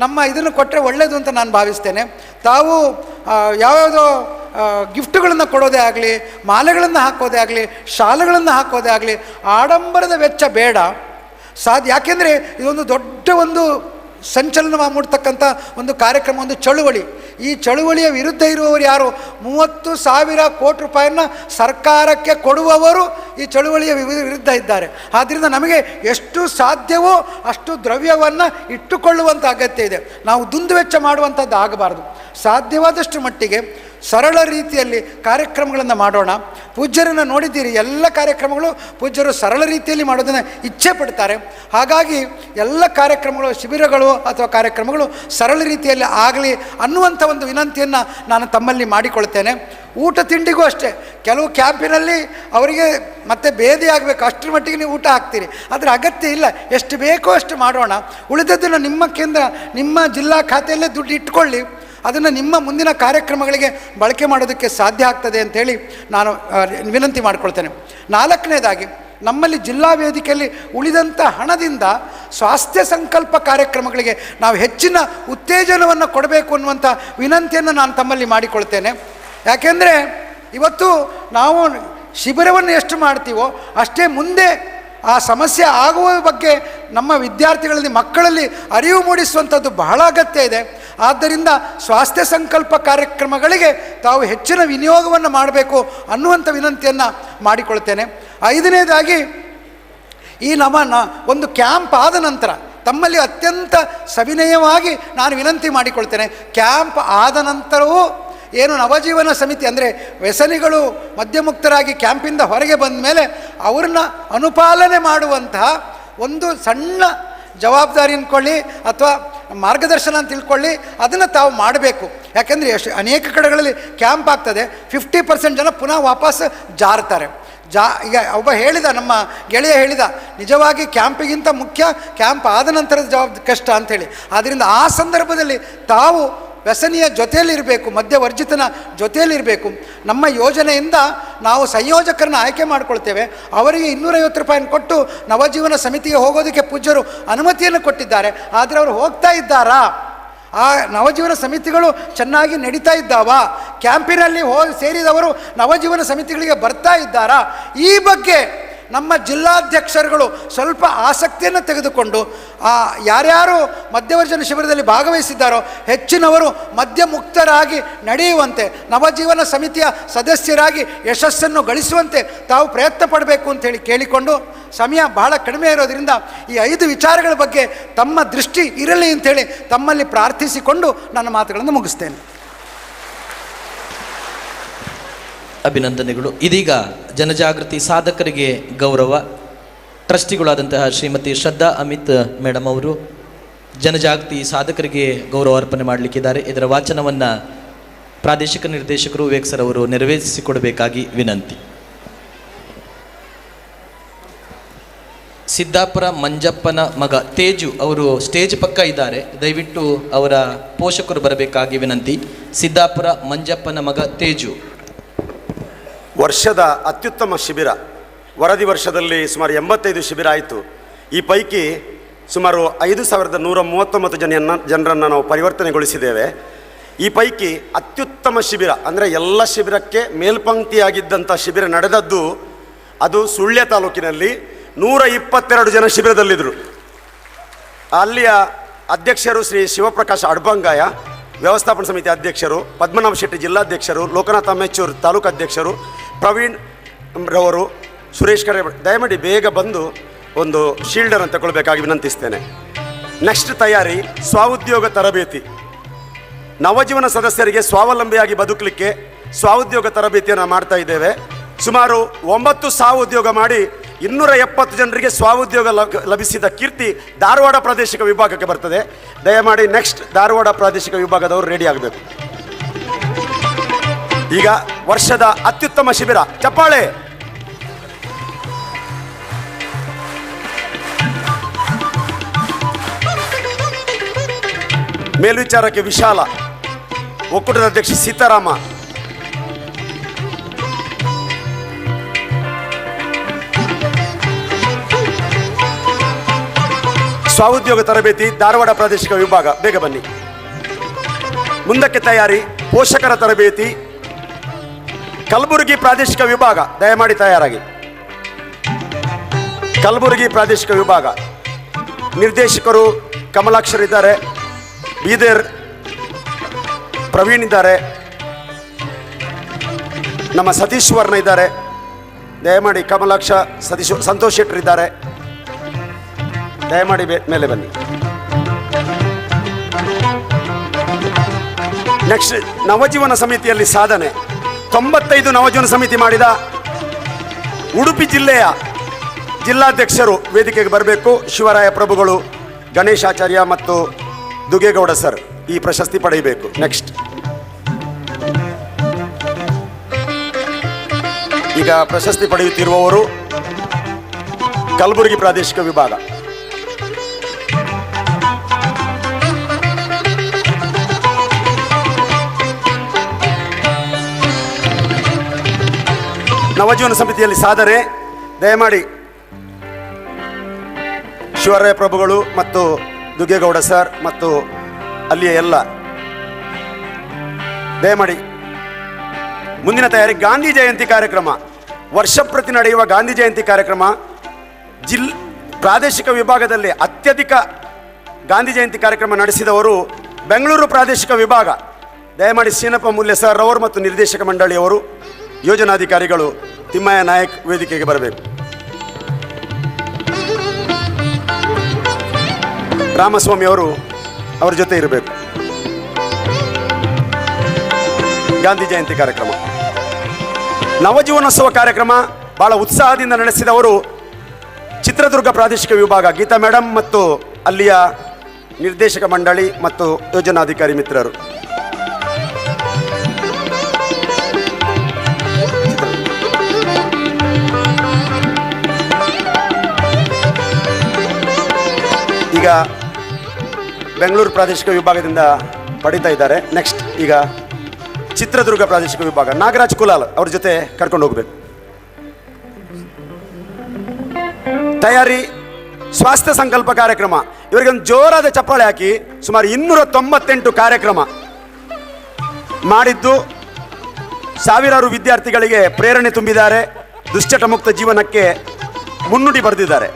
ನಮ್ಮ ಇದನ್ನು ಕೊಟ್ಟರೆ ಒಳ್ಳೆಯದು ಅಂತ ನಾನು ಭಾವಿಸ್ತೇನೆ. ತಾವು ಯಾವ್ಯಾವುದೋ ಗಿಫ್ಟ್ಗಳನ್ನು ಕೊಡೋದೇ ಆಗಲಿ, ಮಾಲೆಗಳನ್ನು ಹಾಕೋದೇ ಆಗಲಿ, ಶಾಲೆಗಳನ್ನು ಹಾಕೋದೇ ಆಗಲಿ, ಆಡಂಬರದ ವೆಚ್ಚ ಬೇಡ ಸಾಧ್ಯ. ಯಾಕೆಂದರೆ ಇದೊಂದು ದೊಡ್ಡ ಒಂದು ಸಂಚಲನ ಮೂಡ್ತಕ್ಕಂಥ ಒಂದು ಕಾರ್ಯಕ್ರಮ, ಒಂದು ಚಳುವಳಿ. ಈ ಚಳುವಳಿಯ ವಿರುದ್ಧ ಇರುವವರು ಯಾರು? 30,000 ಕೋಟಿ ರೂಪಾಯಿಯನ್ನು ಸರ್ಕಾರಕ್ಕೆ ಕೊಡುವವರು ಈ ಚಳುವಳಿಯ ವಿರುದ್ಧ ಇದ್ದಾರೆ. ಆದ್ದರಿಂದ ನಮಗೆ ಎಷ್ಟು ಸಾಧ್ಯವೋ ಅಷ್ಟು ದ್ರವ್ಯವನ್ನು ಇಟ್ಟುಕೊಳ್ಳುವಂಥ ಅಗತ್ಯ ಇದೆ. ನಾವು ದುಂದುವೆಚ್ಚ ಮಾಡುವಂಥದ್ದು ಆಗಬಾರ್ದು. ಸಾಧ್ಯವಾದಷ್ಟು ಮಟ್ಟಿಗೆ ಸರಳ ರೀತಿಯಲ್ಲಿ ಕಾರ್ಯಕ್ರಮಗಳನ್ನು ಮಾಡೋಣ. ಪೂಜ್ಯರನ್ನು ನೋಡಿದ್ದೀರಿ, ಎಲ್ಲ ಕಾರ್ಯಕ್ರಮಗಳು ಪೂಜ್ಯರು ಸರಳ ರೀತಿಯಲ್ಲಿ ಮಾಡೋದನ್ನು ಇಚ್ಛೆ ಪಡ್ತಾರೆ. ಹಾಗಾಗಿ ಎಲ್ಲ ಕಾರ್ಯಕ್ರಮಗಳು, ಶಿಬಿರಗಳು ಅಥವಾ ಕಾರ್ಯಕ್ರಮಗಳು ಸರಳ ರೀತಿಯಲ್ಲಿ ಆಗಲಿ ಅನ್ನುವಂಥ ಒಂದು ವಿನಂತಿಯನ್ನು ನಾನು ತಮ್ಮಲ್ಲಿ ಮಾಡಿಕೊಳ್ತೇನೆ. ಊಟ ತಿಂಡಿಗೂ ಅಷ್ಟೇ, ಕೆಲವು ಕ್ಯಾಂಪಿನಲ್ಲಿ ಅವರಿಗೆ ಮತ್ತೆ ಭೇದಿ ಆಗಬೇಕು, ಅಷ್ಟರ ಮಟ್ಟಿಗೆ ನೀವು ಊಟ ಹಾಕ್ತೀರಿ. ಅದರ ಅಗತ್ಯ ಇಲ್ಲ, ಎಷ್ಟು ಬೇಕೋ ಅಷ್ಟು ಮಾಡೋಣ. ಉಳಿದದ್ದನ್ನು ನಿಮ್ಮ ಕೇಂದ್ರ, ನಿಮ್ಮ ಜಿಲ್ಲಾ ಖಾತೆಯಲ್ಲೇ ದುಡ್ಡು ಇಟ್ಕೊಳ್ಳಿ, ಅದನ್ನು ನಿಮ್ಮ ಮುಂದಿನ ಕಾರ್ಯಕ್ರಮಗಳಿಗೆ ಬಳಕೆ ಮಾಡೋದಕ್ಕೆ ಸಾಧ್ಯ ಆಗ್ತದೆ ಅಂಥೇಳಿ ನಾನು ವಿನಂತಿ ಮಾಡಿಕೊಳ್ತೇನೆ. ನಾಲ್ಕನೇದಾಗಿ, ನಮ್ಮಲ್ಲಿ ಜಿಲ್ಲಾ ವೇದಿಕೆಯಲ್ಲಿ ಉಳಿದಂಥ ಹಣದಿಂದ ಸ್ವಾಸ್ಥ್ಯ ಸಂಕಲ್ಪ ಕಾರ್ಯಕ್ರಮಗಳಿಗೆ ನಾವು ಹೆಚ್ಚಿನ ಉತ್ತೇಜನವನ್ನು ಕೊಡಬೇಕು ಅನ್ನುವಂಥ ವಿನಂತಿಯನ್ನು ನಾನು ತಮ್ಮಲ್ಲಿ ಮಾಡಿಕೊಳ್ತೇನೆ. ಯಾಕೆಂದರೆ ಇವತ್ತು ನಾವು ಶಿಬಿರವನ್ನು ಎಷ್ಟು ಮಾಡ್ತೀವೋ ಅಷ್ಟೇ ಮುಂದೆ ಆ ಸಮಸ್ಯೆ ಆಗುವ ಬಗ್ಗೆ ನಮ್ಮ ವಿದ್ಯಾರ್ಥಿಗಳಲ್ಲಿ, ಮಕ್ಕಳಲ್ಲಿ ಅರಿವು ಮೂಡಿಸುವಂಥದ್ದು ಬಹಳ ಅಗತ್ಯ ಇದೆ. ಆದ್ದರಿಂದ ಸ್ವಾಸ್ಥ್ಯ ಸಂಕಲ್ಪ ಕಾರ್ಯಕ್ರಮಗಳಿಗೆ ತಾವು ಹೆಚ್ಚಿನ ವಿನಿಯೋಗವನ್ನು ಮಾಡಬೇಕು ಅನ್ನುವಂಥ ವಿನಂತಿಯನ್ನು ಮಾಡಿಕೊಳ್ತೇನೆ. ಐದನೇದಾಗಿ, ಈ ಒಂದು ಕ್ಯಾಂಪ್ ಆದ ನಂತರ ತಮ್ಮಲ್ಲಿ ಅತ್ಯಂತ ಸವಿನಯವಾಗಿ ನಾನು ವಿನಂತಿ ಮಾಡಿಕೊಳ್ತೇನೆ, ಕ್ಯಾಂಪ್ ಆದ ನಂತರವೂ ಏನು ನವಜೀವನ ಸಮಿತಿ ಅಂದರೆ ವ್ಯಸನಿಗಳು ಮದ್ಯಮುಕ್ತರಾಗಿ ಕ್ಯಾಂಪಿಂದ ಹೊರಗೆ ಬಂದ ಮೇಲೆ ಅವ್ರನ್ನ ಅನುಪಾಲನೆ ಮಾಡುವಂತಹ ಒಂದು ಸಣ್ಣ ಜವಾಬ್ದಾರಿ ಅಂದ್ಕೊಳ್ಳಿ ಅಥವಾ ಮಾರ್ಗದರ್ಶನ ಅಂತ ತಿಳ್ಕೊಳ್ಳಿ, ಅದನ್ನು ತಾವು ಮಾಡಬೇಕು. ಯಾಕೆಂದರೆ ಅನೇಕ ಕಡೆಗಳಲ್ಲಿ ಕ್ಯಾಂಪ್ ಆಗ್ತದೆ, 50% ಜನ ಪುನಃ ವಾಪಸ್ ಜಾರ್ತಾರೆ. ಈಗ ಒಬ್ಬ ಹೇಳಿದ, ನಮ್ಮ ಗೆಳೆಯ ಹೇಳಿದ, ನಿಜವಾಗಿ ಕ್ಯಾಂಪಿಗಿಂತ ಮುಖ್ಯ ಕ್ಯಾಂಪ್ ಆದ ನಂತರದ ಕಷ್ಟ ಅಂಥೇಳಿ. ಆದ್ದರಿಂದ ಆ ಸಂದರ್ಭದಲ್ಲಿ ತಾವು ವ್ಯಸನಿಯ ಜೊತೆಯಲ್ಲಿರಬೇಕು, ಮದ್ಯವರ್ಜಿತನ ಜೊತೆಯಲ್ಲಿರಬೇಕು. ನಮ್ಮ ಯೋಜನೆಯಿಂದ ನಾವು ಸಂಯೋಜಕರನ್ನ ಆಯ್ಕೆ ಮಾಡಿಕೊಳ್ತೇವೆ. ಅವರಿಗೆ 250 ರೂಪಾಯಿನ ಕೊಟ್ಟು ನವಜೀವನ ಸಮಿತಿಗೆ ಹೋಗೋದಕ್ಕೆ ಪೂಜ್ಯರು ಅನುಮತಿಯನ್ನು ಕೊಟ್ಟಿದ್ದಾರೆ. ಆದರೆ ಅವರು ಹೋಗ್ತಾ ಇದ್ದಾರಾ? ಆ ನವಜೀವನ ಸಮಿತಿಗಳು ಚೆನ್ನಾಗಿ ನಡೀತಾ ಇದ್ದಾವಾ? ಕ್ಯಾಂಪಿನಲ್ಲಿ ಸೇರಿದವರು ನವಜೀವನ ಸಮಿತಿಗಳಿಗೆ ಬರ್ತಾ ಇದ್ದಾರಾ? ಈ ಬಗ್ಗೆ ನಮ್ಮ ಜಿಲ್ಲಾಧ್ಯಕ್ಷರುಗಳು ಸ್ವಲ್ಪ ಆಸಕ್ತಿಯನ್ನು ತೆಗೆದುಕೊಂಡು ಯಾರ್ಯಾರು ಮಧ್ಯವರ್ಜನ ಶಿಬಿರದಲ್ಲಿ ಭಾಗವಹಿಸಿದ್ದಾರೋ ಹೆಚ್ಚಿನವರು ಮದ್ಯಮುಕ್ತರಾಗಿ ನಡೆಯುವಂತೆ, ನವಜೀವನ ಸಮಿತಿಯ ಸದಸ್ಯರಾಗಿ ಯಶಸ್ಸನ್ನು ಗಳಿಸುವಂತೆ ತಾವು ಪ್ರಯತ್ನ ಪಡಬೇಕು ಅಂತೇಳಿ ಕೇಳಿಕೊಂಡು, ಸಮಯ ಬಹಳ ಕಡಿಮೆ ಇರೋದರಿಂದ ಈ 5 ವಿಚಾರಗಳ ಬಗ್ಗೆ ತಮ್ಮ ದೃಷ್ಟಿ ಇರಲಿ ಅಂಥೇಳಿ ತಮ್ಮಲ್ಲಿ ಪ್ರಾರ್ಥಿಸಿಕೊಂಡು ನನ್ನ ಮಾತುಗಳನ್ನು ಮುಗಿಸ್ತೇನೆ. ಅಭಿನಂದನೆಗಳು. ಇದೀಗ ಜನಜಾಗೃತಿ ಸಾಧಕರಿಗೆ ಗೌರವ. ಟ್ರಸ್ಟಿಗಳಾದಂತಹ ಶ್ರೀಮತಿ ಶ್ರದ್ಧಾ ಅಮಿತ್ ಮೇಡಮ್ ಅವರು ಜನಜಾಗೃತಿ ಸಾಧಕರಿಗೆ ಗೌರವ ಅರ್ಪಣೆ ಮಾಡಲಿಕ್ಕಿದ್ದಾರೆ. ಇದರ ವಾಚನವನ್ನು ಪ್ರಾದೇಶಿಕ ನಿರ್ದೇಶಕರು ವಿವೇಕ್ ಸರ್ ಅವರು ನೆರವೇರಿಸಿಕೊಡಬೇಕಾಗಿ ವಿನಂತಿ. ಸಿದ್ದಾಪುರ ಮಂಜಪ್ಪನ ಮಗ ತೇಜು ಅವರು ಸ್ಟೇಜ್ ಪಕ್ಕ ಇದ್ದಾರೆ, ದಯವಿಟ್ಟು ಅವರ ಪೋಷಕರು ಬರಬೇಕಾಗಿ ವಿನಂತಿ. ಸಿದ್ದಾಪುರ ಮಂಜಪ್ಪನ ಮಗ ತೇಜು. ವರ್ಷದ ಅತ್ಯುತ್ತಮ ಶಿಬಿರ, ವರದಿ ವರ್ಷದಲ್ಲಿ ಸುಮಾರು 85 ಶಿಬಿರ ಆಯಿತು. ಈ ಪೈಕಿ ಸುಮಾರು 5139 ಜನರನ್ನು ನಾವು ಪರಿವರ್ತನೆಗೊಳಿಸಿದ್ದೇವೆ. ಈ ಪೈಕಿ ಅತ್ಯುತ್ತಮ ಶಿಬಿರ ಅಂದರೆ ಎಲ್ಲ ಶಿಬಿರಕ್ಕೆ ಮೇಲ್ಪಂಕ್ತಿಯಾಗಿದ್ದಂಥ ಶಿಬಿರ ನಡೆದದ್ದು ಅದು ಸುಳ್ಯ ತಾಲೂಕಿನಲ್ಲಿ 122 ಜನ ಶಿಬಿರದಲ್ಲಿದ್ದರು. ಅಲ್ಲಿಯ ಅಧ್ಯಕ್ಷರು ಶ್ರೀ ಶಿವಪ್ರಕಾಶ್ ಅಡ್ಬಂಗಾಯ, ವ್ಯವಸ್ಥಾಪನಾ ಸಮಿತಿ ಅಧ್ಯಕ್ಷರು, ಪದ್ಮನಾಭ ಶೆಟ್ಟಿ ಜಿಲ್ಲಾಧ್ಯಕ್ಷರು, ಲೋಕನಾಥ್ ಅಮ್ಮೆಚೂರು ತಾಲೂಕು ಅಧ್ಯಕ್ಷರು, ಪ್ರವೀಣ್ ರವರು, ಸುರೇಶ್ ಕರೆ, ದಯಮಾಡಿ ಬೇಗ ಬಂದು ಒಂದು ಶೀಲ್ಡರ್ ಅಂತ ತಗೊಳ್ಬೇಕಾಗಿ ವಿನಂತಿಸ್ತೇನೆ. ನೆಕ್ಸ್ಟ್ ತಯಾರಿ ಸ್ವಉದ್ಯೋಗ ತರಬೇತಿ. ನವಜೀವನ ಸದಸ್ಯರಿಗೆ ಸ್ವಾವಲಂಬಿಯಾಗಿ ಬದುಕಲಿಕ್ಕೆ ಸ್ವಉದ್ಯೋಗ ತರಬೇತಿಯನ್ನು ಮಾಡ್ತಾ ಇದ್ದೇವೆ. ಸುಮಾರು 9 ಸ್ವಉದ್ಯೋಗ ಮಾಡಿ 270 ಜನರಿಗೆ ಸ್ವಉದ್ಯೋಗ ಲಭಿಸಿದ ಕೀರ್ತಿ ಧಾರವಾಡ ಪ್ರಾದೇಶಿಕ ವಿಭಾಗಕ್ಕೆ ಬರ್ತದೆ. ದಯಮಾಡಿ ನೆಕ್ಸ್ಟ್ ಧಾರವಾಡ ಪ್ರಾದೇಶಿಕ ವಿಭಾಗದವರು ರೆಡಿ ಆಗಬೇಕು. ಈಗ ವರ್ಷದ ಅತ್ಯುತ್ತಮ ಶಿಬಿರ, ಚಪ್ಪಾಳೆ. ಮೇಲ್ವಿಚಾರಕ್ಕೆ ವಿಶಾಲ, ಒಕ್ಕೂಟದ ಅಧ್ಯಕ್ಷ ಸೀತಾರಾಮ, ಸ್ವಉದ್ಯೋಗ ತರಬೇತಿ ಧಾರವಾಡ ಪ್ರಾದೇಶಿಕ ವಿಭಾಗ, ಬೇಗ ಬನ್ನಿ. ಮುಂದಕ್ಕೆ ತಯಾರಿ ಪೋಷಕರ ತರಬೇತಿ ಕಲಬುರಗಿ ಪ್ರಾದೇಶಿಕ ವಿಭಾಗ, ದಯಮಾಡಿ ತಯಾರಾಗಿ. ಕಲಬುರಗಿ ಪ್ರಾದೇಶಿಕ ವಿಭಾಗ ನಿರ್ದೇಶಕರು ಕಮಲಾಕ್ಷರ್ ಇದ್ದಾರೆ, ಬೀದರ್ ಪ್ರವೀಣ್ ಇದ್ದಾರೆ, ನಮ್ಮ ಸತೀಶ್ ವರ್ಣ ಇದ್ದಾರೆ. ದಯಮಾಡಿ ಕಮಲಾಕ್ಷ, ಸತೀಶ್, ಸಂತೋಷ್ ಶೆಟ್ಟರ್ ಇದ್ದಾರೆ. ದಯಮಾಡಿ ಮೇಲೆ ಬನ್ನಿ. ನೆಕ್ಸ್ಟ್ ನವಜೀವನ ಸಮಿತಿಯಲ್ಲಿ ಸಾಧನೆ 95 ನವಜೀವನ ಸಮಿತಿ ಮಾಡಿದ ಉಡುಪಿ ಜಿಲ್ಲೆಯ ಜಿಲ್ಲಾಧ್ಯಕ್ಷರು ವೇದಿಕೆಗೆ ಬರಬೇಕು. ಶಿವರಾಯ ಪ್ರಭುಗಳು, ಗಣೇಶಾಚಾರ್ಯ ಮತ್ತು ದುಗೇಗೌಡ ಸರ್ ಈ ಪ್ರಶಸ್ತಿ ಪಡೆಯಬೇಕು. ನೆಕ್ಸ್ಟ್ ಈಗ ಪ್ರಶಸ್ತಿ ಪಡೆಯುತ್ತಿರುವವರು ಕಲಬುರಗಿ ಪ್ರಾದೇಶಿಕ ವಿಭಾಗ. ನವಜೀವನ ಸಮಿತಿಯಲ್ಲಿ ಸಾಧನೆ, ದಯಮಾಡಿ ಶಿವರಾಯ ಪ್ರಭುಗಳು ಮತ್ತು ದುಗ್ಗೇಗೌಡ ಸರ್ ಮತ್ತು ಅಲ್ಲಿಯ ಎಲ್ಲ ದಯಮಾಡಿ. ಮುಂದಿನ ತಯಾರಿ ಗಾಂಧಿ ಜಯಂತಿ ಕಾರ್ಯಕ್ರಮ, ವರ್ಷಪ್ರತಿ ನಡೆಯುವ ಗಾಂಧಿ ಜಯಂತಿ ಕಾರ್ಯಕ್ರಮ. ಪ್ರಾದೇಶಿಕ ವಿಭಾಗದಲ್ಲಿ ಅತ್ಯಧಿಕ ಗಾಂಧಿ ಜಯಂತಿ ಕಾರ್ಯಕ್ರಮ ನಡೆಸಿದವರು ಬೆಂಗಳೂರು ಪ್ರಾದೇಶಿಕ ವಿಭಾಗ. ದಯಮಾಡಿ ಸೀನಪ್ಪ ಮೂಲ್ಯ ಸರ್ ಅವರು ಮತ್ತು ನಿರ್ದೇಶಕ ಮಂಡಳಿಯವರು, ಯೋಜನಾಧಿಕಾರಿಗಳು ತಿಮ್ಮಯ್ಯ ನಾಯಕ್ ವೇದಿಕೆಗೆ ಬರಬೇಕು. ರಾಮಸ್ವಾಮಿ ಅವರು ಅವರ ಜೊತೆ ಇರಬೇಕು. ಗಾಂಧಿ ಜಯಂತಿ ಕಾರ್ಯಕ್ರಮ, ನವಜೀವನೋತ್ಸವ ಕಾರ್ಯಕ್ರಮ ಬಹಳ ಉತ್ಸಾಹದಿಂದ ನಡೆಸಿದವರು ಚಿತ್ರದುರ್ಗ ಪ್ರಾದೇಶಿಕ ವಿಭಾಗ, ಗೀತಾ ಮೇಡಮ್ ಮತ್ತು ಅಲ್ಲಿಯ ನಿರ್ದೇಶಕ ಮಂಡಳಿ ಮತ್ತು ಯೋಜನಾಧಿಕಾರಿ ಮಿತ್ರರು. ಈಗ ಬೆಂಗಳೂರು ಪ್ರಾದೇಶಿಕ ವಿಭಾಗದಿಂದ ಪಡಿತಾ ಇದ್ದಾರೆ. ನೆಕ್ಸ್ಟ್ ಈಗ ಚಿತ್ರದುರ್ಗ ಪ್ರಾದೇಶಿಕ ವಿಭಾಗ, ನಾಗರಾಜ್ ಕುಲಾಲ್ ಅವ್ರ ಜೊತೆ ಕರ್ಕೊಂಡು ಹೋಗ್ಬೇಕು. ತಯಾರಿ ಸ್ವಾಸ್ಥ್ಯ ಸಂಕಲ್ಪ ಕಾರ್ಯಕ್ರಮ. ಇವರಿಗೆ ಒಂದು ಜೋರಾದ ಚಪ್ಪಾಳೆ ಹಾಕಿ. ಸುಮಾರು 298 ಕಾರ್ಯಕ್ರಮ ಮಾಡಿದ್ದು ಸಾವಿರಾರು ವಿದ್ಯಾರ್ಥಿಗಳಿಗೆ ಪ್ರೇರಣೆ ತುಂಬಿದ್ದಾರೆ. ದುಶ್ಚಟ ಮುಕ್ತ ಜೀವನಕ್ಕೆ ಮುನ್ನುಡಿ ಬರೆದಿದ್ದಾರೆ.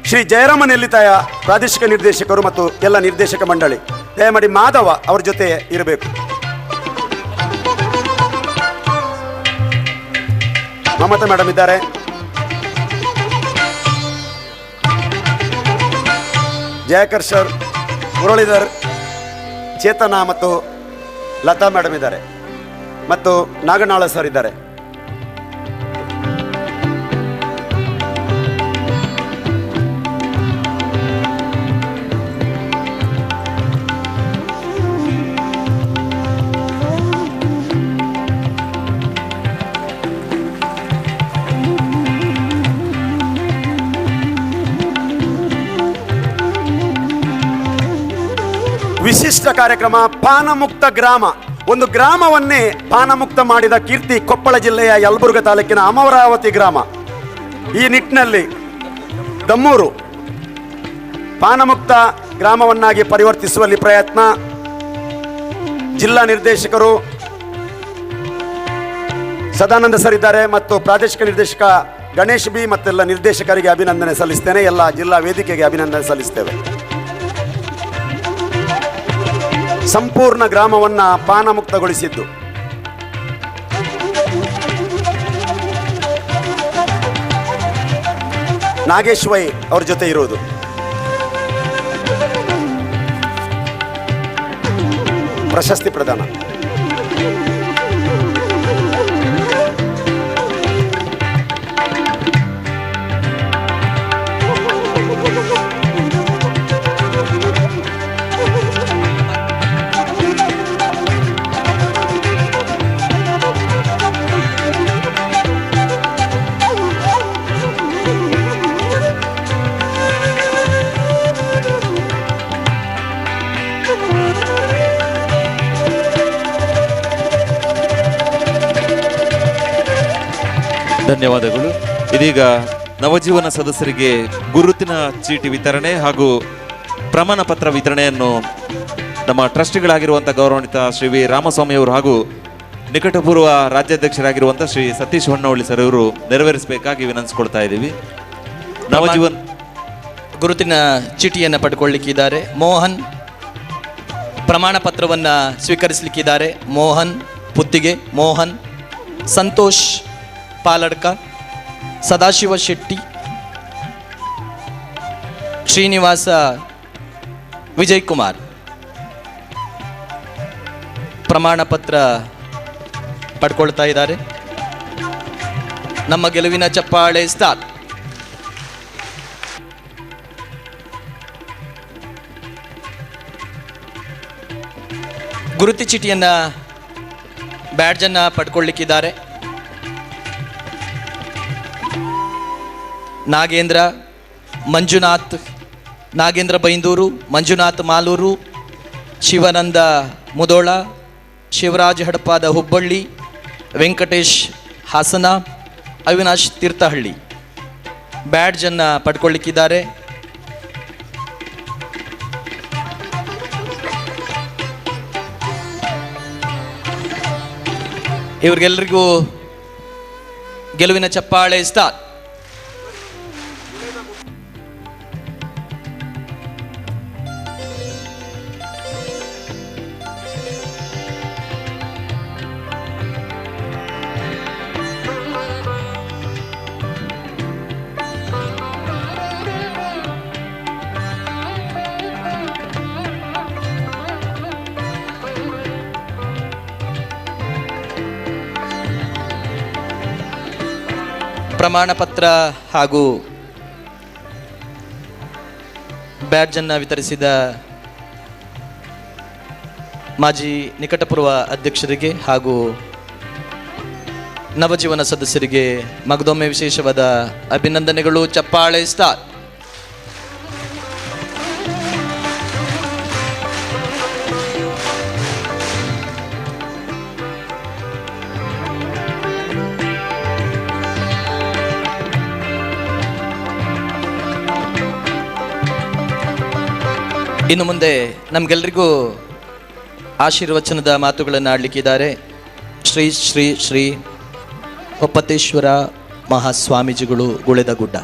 ಶ್ರೀ ಜಯರಾಮ ನೆಲ್ಲಿತಾಯ ಪ್ರಾದೇಶಿಕ ನಿರ್ದೇಶಕರು ಮತ್ತು ಎಲ್ಲ ನಿರ್ದೇಶಕ ಮಂಡಳಿ, ದಯಮಾಡಿ ಮಾಧವ ಅವ್ರ ಜೊತೆ ಇರಬೇಕು. ಮಮತಾ ಮೇಡಮ್ ಇದ್ದಾರೆ. ಜಯಕರ್ ಸರ್, ಮುರಳೀಧರ್, ಚೇತನ ಮತ್ತು ಲತಾ ಮೇಡಮ್ ಇದ್ದಾರೆ ಮತ್ತು ನಾಗನಾಳ ಸರ್ ಇದ್ದಾರೆ. ವಿಶಿಷ್ಟ ಕಾರ್ಯಕ್ರಮ ಪಾನಮುಕ್ತ ಗ್ರಾಮ. ಒಂದು ಗ್ರಾಮವನ್ನೇ ಪಾನಮುಕ್ತ ಮಾಡಿದ ಕೀರ್ತಿ ಕೊಪ್ಪಳ ಜಿಲ್ಲೆಯ ಯಲಬುರ್ಗ ತಾಲೂಕಿನ ಅಮರಾವತಿ ಗ್ರಾಮ. ಈ ನಿಟ್ಟಿನಲ್ಲಿ ದಮ್ಮೂರು ಪಾನಮುಕ್ತ ಗ್ರಾಮವನ್ನಾಗಿ ಪರಿವರ್ತಿಸುವಲ್ಲಿ ಪ್ರಯತ್ನ. ಜಿಲ್ಲಾ ನಿರ್ದೇಶಕರು ಸದಾನಂದ ಸರ್ ಇದ್ದಾರೆ ಮತ್ತು ಪ್ರಾದೇಶಿಕ ನಿರ್ದೇಶಕ ಗಣೇಶ್ ಬಿ ಮತ್ತೆಲ್ಲ ನಿರ್ದೇಶಕರಿಗೆ ಅಭಿನಂದನೆ ಸಲ್ಲಿಸ್ತೇನೆ. ಎಲ್ಲ ಜಿಲ್ಲಾ ವೇದಿಕೆಗೆ ಅಭಿನಂದನೆ ಸಲ್ಲಿಸ್ತೇವೆ. ಸಂಪೂರ್ಣ ಗ್ರಾಮವನ್ನ ಪಾನಮುಕ್ತಗೊಳಿಸಿದ್ದು ನಾಗೇಶ್ ವೈ ಅವ್ರ ಜೊತೆ ಇರುವುದು. ಪ್ರಶಸ್ತಿ ಪ್ರದಾನ. ಧನ್ಯವಾದಗಳು. ಇದೀಗ ನವಜೀವನ ಸದಸ್ಯರಿಗೆ ಗುರುತಿನ ಚೀಟಿ ವಿತರಣೆ ಹಾಗೂ ಪ್ರಮಾಣ ಪತ್ರ ವಿತರಣೆಯನ್ನು ನಮ್ಮ ಟ್ರಸ್ಟಿಗಳಾಗಿರುವಂಥ ಗೌರವಾನ್ವಿತ ಶ್ರೀ ವಿ ರಾಮಸ್ವಾಮಿ ಅವರು ಹಾಗೂ ನಿಕಟಪೂರ್ವ ರಾಜ್ಯಾಧ್ಯಕ್ಷರಾಗಿರುವಂಥ ಶ್ರೀ ಸತೀಶ್ ಹೊನ್ನವಳ್ಳಿ ಸರ್ ಅವರು ನೆರವೇರಿಸಬೇಕಾಗಿ ವಿನಂತಿಸ್ಕೊಳ್ತಾ ಇದ್ದೀವಿ. ನವಜೀವನ್ ಗುರುತಿನ ಚೀಟಿಯನ್ನು ಪಡ್ಕೊಳ್ಳಿಕ್ಕಿದ್ದಾರೆ. ಮೋಹನ್ ಪ್ರಮಾಣ ಪತ್ರವನ್ನು ಸ್ವೀಕರಿಸಲಿಕ್ಕಿದ್ದಾರೆ. ಮೋಹನ್ ಪುತ್ತಿಗೆ, ಮೋಹನ್ ಸಂತೋಷ್ ಪಾಲಡ್ಕ, ಸದಾಶಿವ ಶೆಟ್ಟಿ, ಶ್ರೀನಿವಾಸ ವಿಜಯ್ ಕುಮಾರ್ ಪ್ರಮಾಣ ಪತ್ರ ಪಡ್ಕೊಳ್ತಾ ಇದ್ದಾರೆ. ನಮ್ಮ ಗೆಲುವಿನ ಚಪ್ಪಾಳೆ ಸ್ಟಾರ್ಟ್. ಗುರುತಿ ಚೀಟಿಯನ್ನ ಬ್ಯಾಡ್ಜನ್ನು ಪಡ್ಕೊಳ್ಳಿಕ್ಕಿದ್ದಾರೆ. ನಾಗೇಂದ್ರ ಮಂಜುನಾಥ್, ನಾಗೇಂದ್ರ ಬೈಂದೂರು, ಮಂಜುನಾಥ್ ಮಾಲೂರು, ಶಿವಾನಂದ ಮುದೋಳ, ಶಿವರಾಜ್ ಹಡಪಾದ ಹುಬ್ಬಳ್ಳಿ, ವೆಂಕಟೇಶ್ ಹಾಸನ, ಅವಿನಾಶ್ ತೀರ್ಥಹಳ್ಳಿ ಬ್ಯಾಡ್ಜನ್ನು ಪಡ್ಕೊಳ್ಳಿಕ್ಕಿದ್ದಾರೆ. ಇವರಿಗೆಲ್ಲರಿಗೂ ಗೆಲುವಿನ ಚಪ್ಪಾಳೆ ಸ್ಟಾರ್ಟ್. ಪ್ರಮಾಣ ಪತ್ರ ಹಾಗೂ ಬ್ಯಾಡ್ಜನ್ನು ವಿತರಿಸಿದ ಮಾಜಿ ನಿಕಟಪೂರ್ವ ಅಧ್ಯಕ್ಷರಿಗೆ ಹಾಗೂ ನವಜೀವನ ಸದಸ್ಯರಿಗೆ ಮಗದೊಮ್ಮೆ ವಿಶೇಷವಾದ ಅಭಿನಂದನೆಗಳು. ಚಪ್ಪಾಳೆ ಸ್ಟಾರ್ಟ್. ಇನ್ನು ಮುಂದೆ ನಮಗೆಲ್ಲರಿಗೂ ಆಶೀರ್ವಚನದ ಮಾತುಗಳನ್ನು ಆಡಲಿಕ್ಕಿದ್ದಾರೆ ಶ್ರೀ ಶ್ರೀ ಶ್ರೀ ಒಪ್ಪತೇಶ್ವರ ಮಹಾಸ್ವಾಮೀಜಿಗಳು ಗುಳೆದಗುಡ್ಡ.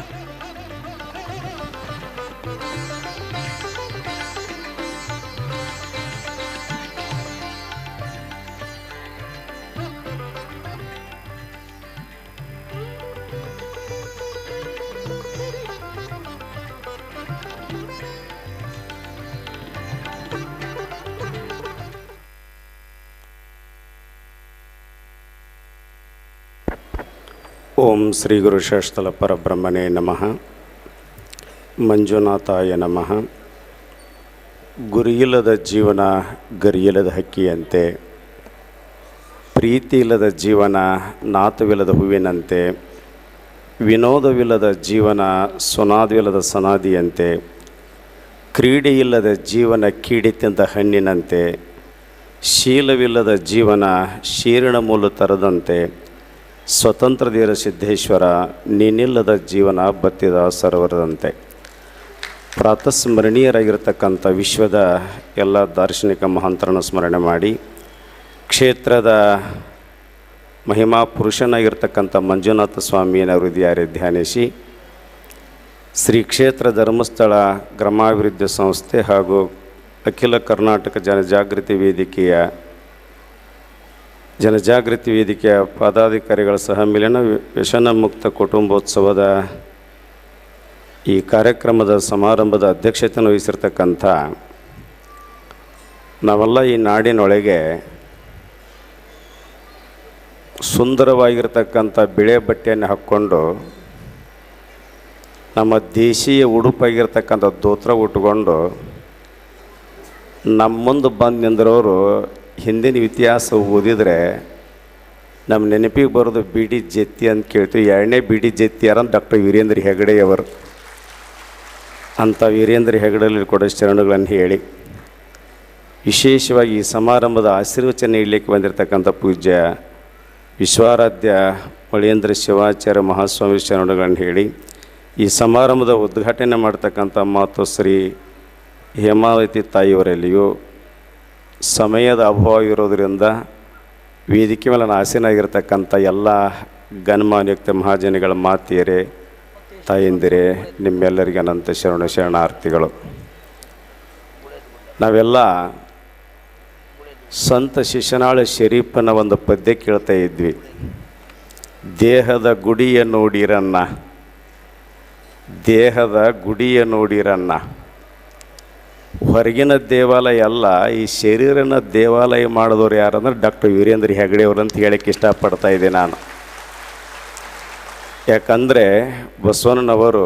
ಓಂ ಶ್ರೀ ಗುರು ಶ್ರೇಷ್ಠಲ ಪರಬ್ರಹ್ಮಣೇ ನಮಃ. ಮಂಜುನಾಥಾಯ ನಮಃ. ಗುರಿಯಿಲ್ಲದ ಜೀವನ ಗರಿಯಿಲ್ಲದ ಹಕ್ಕಿಯಂತೆ, ಪ್ರೀತಿಯಿಲ್ಲದ ಜೀವನ ನಾತವಿಲ್ಲದ ಹೂವಿನಂತೆ, ವಿನೋದವಿಲ್ಲದ ಜೀವನ ಸುನಾದವಿಲ್ಲದ ಸನಾದಿಯಂತೆ, ಕ್ರೀಡೆಯಿಲ್ಲದ ಜೀವನ ಕೀಡಿತಿಂದ ಹಣ್ಣಿನಂತೆ, ಶೀಲವಿಲ್ಲದ ಜೀವನ ಶೀರ್ಣ ಮೂಲ ತರದಂತೆ, ಸ್ವತಂತ್ರಧೀರ ಸಿದ್ದೇಶ್ವರ ನೀನಿಲ್ಲದ ಜೀವನ ಬತ್ತಿದ ಸರೋವರದಂತೆ. ಪ್ರಾತಸ್ಮರಣೀಯರಾಗಿರ್ತಕ್ಕಂಥ ವಿಶ್ವದ ಎಲ್ಲ ದಾರ್ಶನಿಕ ಮಹಾಂತರನ್ನು ಸ್ಮರಣೆ ಮಾಡಿ, ಕ್ಷೇತ್ರದ ಮಹಿಮಾ ಪುರುಷನಾಗಿರ್ತಕ್ಕಂಥ ಮಂಜುನಾಥ ಸ್ವಾಮಿಯನ್ನು ಹೃದಯಾರೆ ಧ್ಯಾನಿಸಿ, ಶ್ರೀ ಕ್ಷೇತ್ರ ಧರ್ಮಸ್ಥಳ ಗ್ರಾಮಾಭಿವೃದ್ಧಿ ಸಂಸ್ಥೆ ಹಾಗೂ ಅಖಿಲ ಕರ್ನಾಟಕ ಜನಜಾಗೃತಿ ವೇದಿಕೆಯ ಪದಾಧಿಕಾರಿಗಳ ಸಹಮಿಲನ ವ್ಯಸನ ಮುಕ್ತ ಕುಟುಂಬೋತ್ಸವದ ಈ ಕಾರ್ಯಕ್ರಮದ ಸಮಾರಂಭದ ಅಧ್ಯಕ್ಷತೆಯನ್ನು ವಹಿಸಿರ್ತಕ್ಕಂಥ ನಾವೆಲ್ಲ ಈ ನಾಡಿನೊಳಗೆ ಸುಂದರವಾಗಿರ್ತಕ್ಕಂಥ ಬಿಳೆ ಬಟ್ಟೆಯನ್ನು ಹಾಕ್ಕೊಂಡು ನಮ್ಮ ದೇಶೀಯ ಉಡುಪಾಗಿರ್ತಕ್ಕಂಥ ದೋತ್ರ ಉಟ್ಕೊಂಡು ನಮ್ಮ ಮುಂದೆ ಬಂದು ನಿಂದ್ರವರು ಹಿಂದಿನ ಇತಿಹಾಸ ಓದಿದರೆ ನಮ್ಮ ನೆನಪಿಗೆ ಬರೋದು ಬಿ ಡಿ ಜತ್ತಿ ಅಂತ ಕೇಳ್ತೀವಿ. ಎರಡನೇ ಬಿ ಡಿ ಜತ್ತಿ ಯಾರಂತ ಡಾಕ್ಟರ್ ವೀರೇಂದ್ರ ಹೆಗಡೆಯವರು. ಅಂಥ ವೀರೇಂದ್ರ ಹೆಗಡೆಯಲ್ಲಿ ಕೊಡೋ ಶರಣಗಳನ್ನು ಹೇಳಿ, ವಿಶೇಷವಾಗಿ ಈ ಸಮಾರಂಭದ ಆಶೀರ್ವಚನ ನೀಡಲಿಕ್ಕೆ ಬಂದಿರತಕ್ಕಂಥ ಪೂಜ್ಯ ವಿಶ್ವಾರಾಧ್ಯ ಮಳೇಂದ್ರ ಶಿವಾಚಾರ್ಯ ಮಹಾಸ್ವಾಮಿ ಶರಣಗಳನ್ನು ಹೇಳಿ, ಈ ಸಮಾರಂಭದ ಉದ್ಘಾಟನೆ ಮಾಡ್ತಕ್ಕಂಥ ಮಾತು ಶ್ರೀ ಹೇಮಾವತಿ ತಾಯಿಯವರಲ್ಲಿಯೂ ಸಮಯದ ಅಭಾವ ಇರೋದರಿಂದ ವೇದಿಕೆ ಮೇಲೆ ಆಸೀನಾಗಿರ್ತಕ್ಕಂಥ ಎಲ್ಲ ಗಣಮಾನ್ಯುಕ್ತ ಮಹಾಜನಿಗಳ ಮಾತೆಯರೇ, ತಾಯಂದಿರೇ, ನಿಮ್ಮೆಲ್ಲರಿಗೆ ಅನಂತ ಶರಣಾರ್ಥಿಗಳು. ನಾವೆಲ್ಲ ಸಂತ ಶಿಶುನಾಳ ಶರೀಫನ ಒಂದು ಪದ್ಯ ಕೇಳ್ತಾ ಇದ್ವಿ. ದೇಹದ ಗುಡಿಯ ನೋಡಿರನ್ನ, ದೇಹದ ಗುಡಿಯ ನೋಡಿರನ್ನ. ಹೊರಗಿನ ದೇವಾಲಯ ಅಲ್ಲ, ಈ ಶರೀರನ ದೇವಾಲಯ ಮಾಡಿದವರು ಯಾರಂದ್ರೆ ಡಾಕ್ಟರ್ ವೀರೇಂದ್ರ ಹೆಗಡೆಯವರು ಅಂತ ಹೇಳಕ್ಕೆ ಇಷ್ಟಪಡ್ತಾ ಇದ್ದೆ ನಾನು. ಯಾಕಂದರೆ ಬಸವಣ್ಣನವರು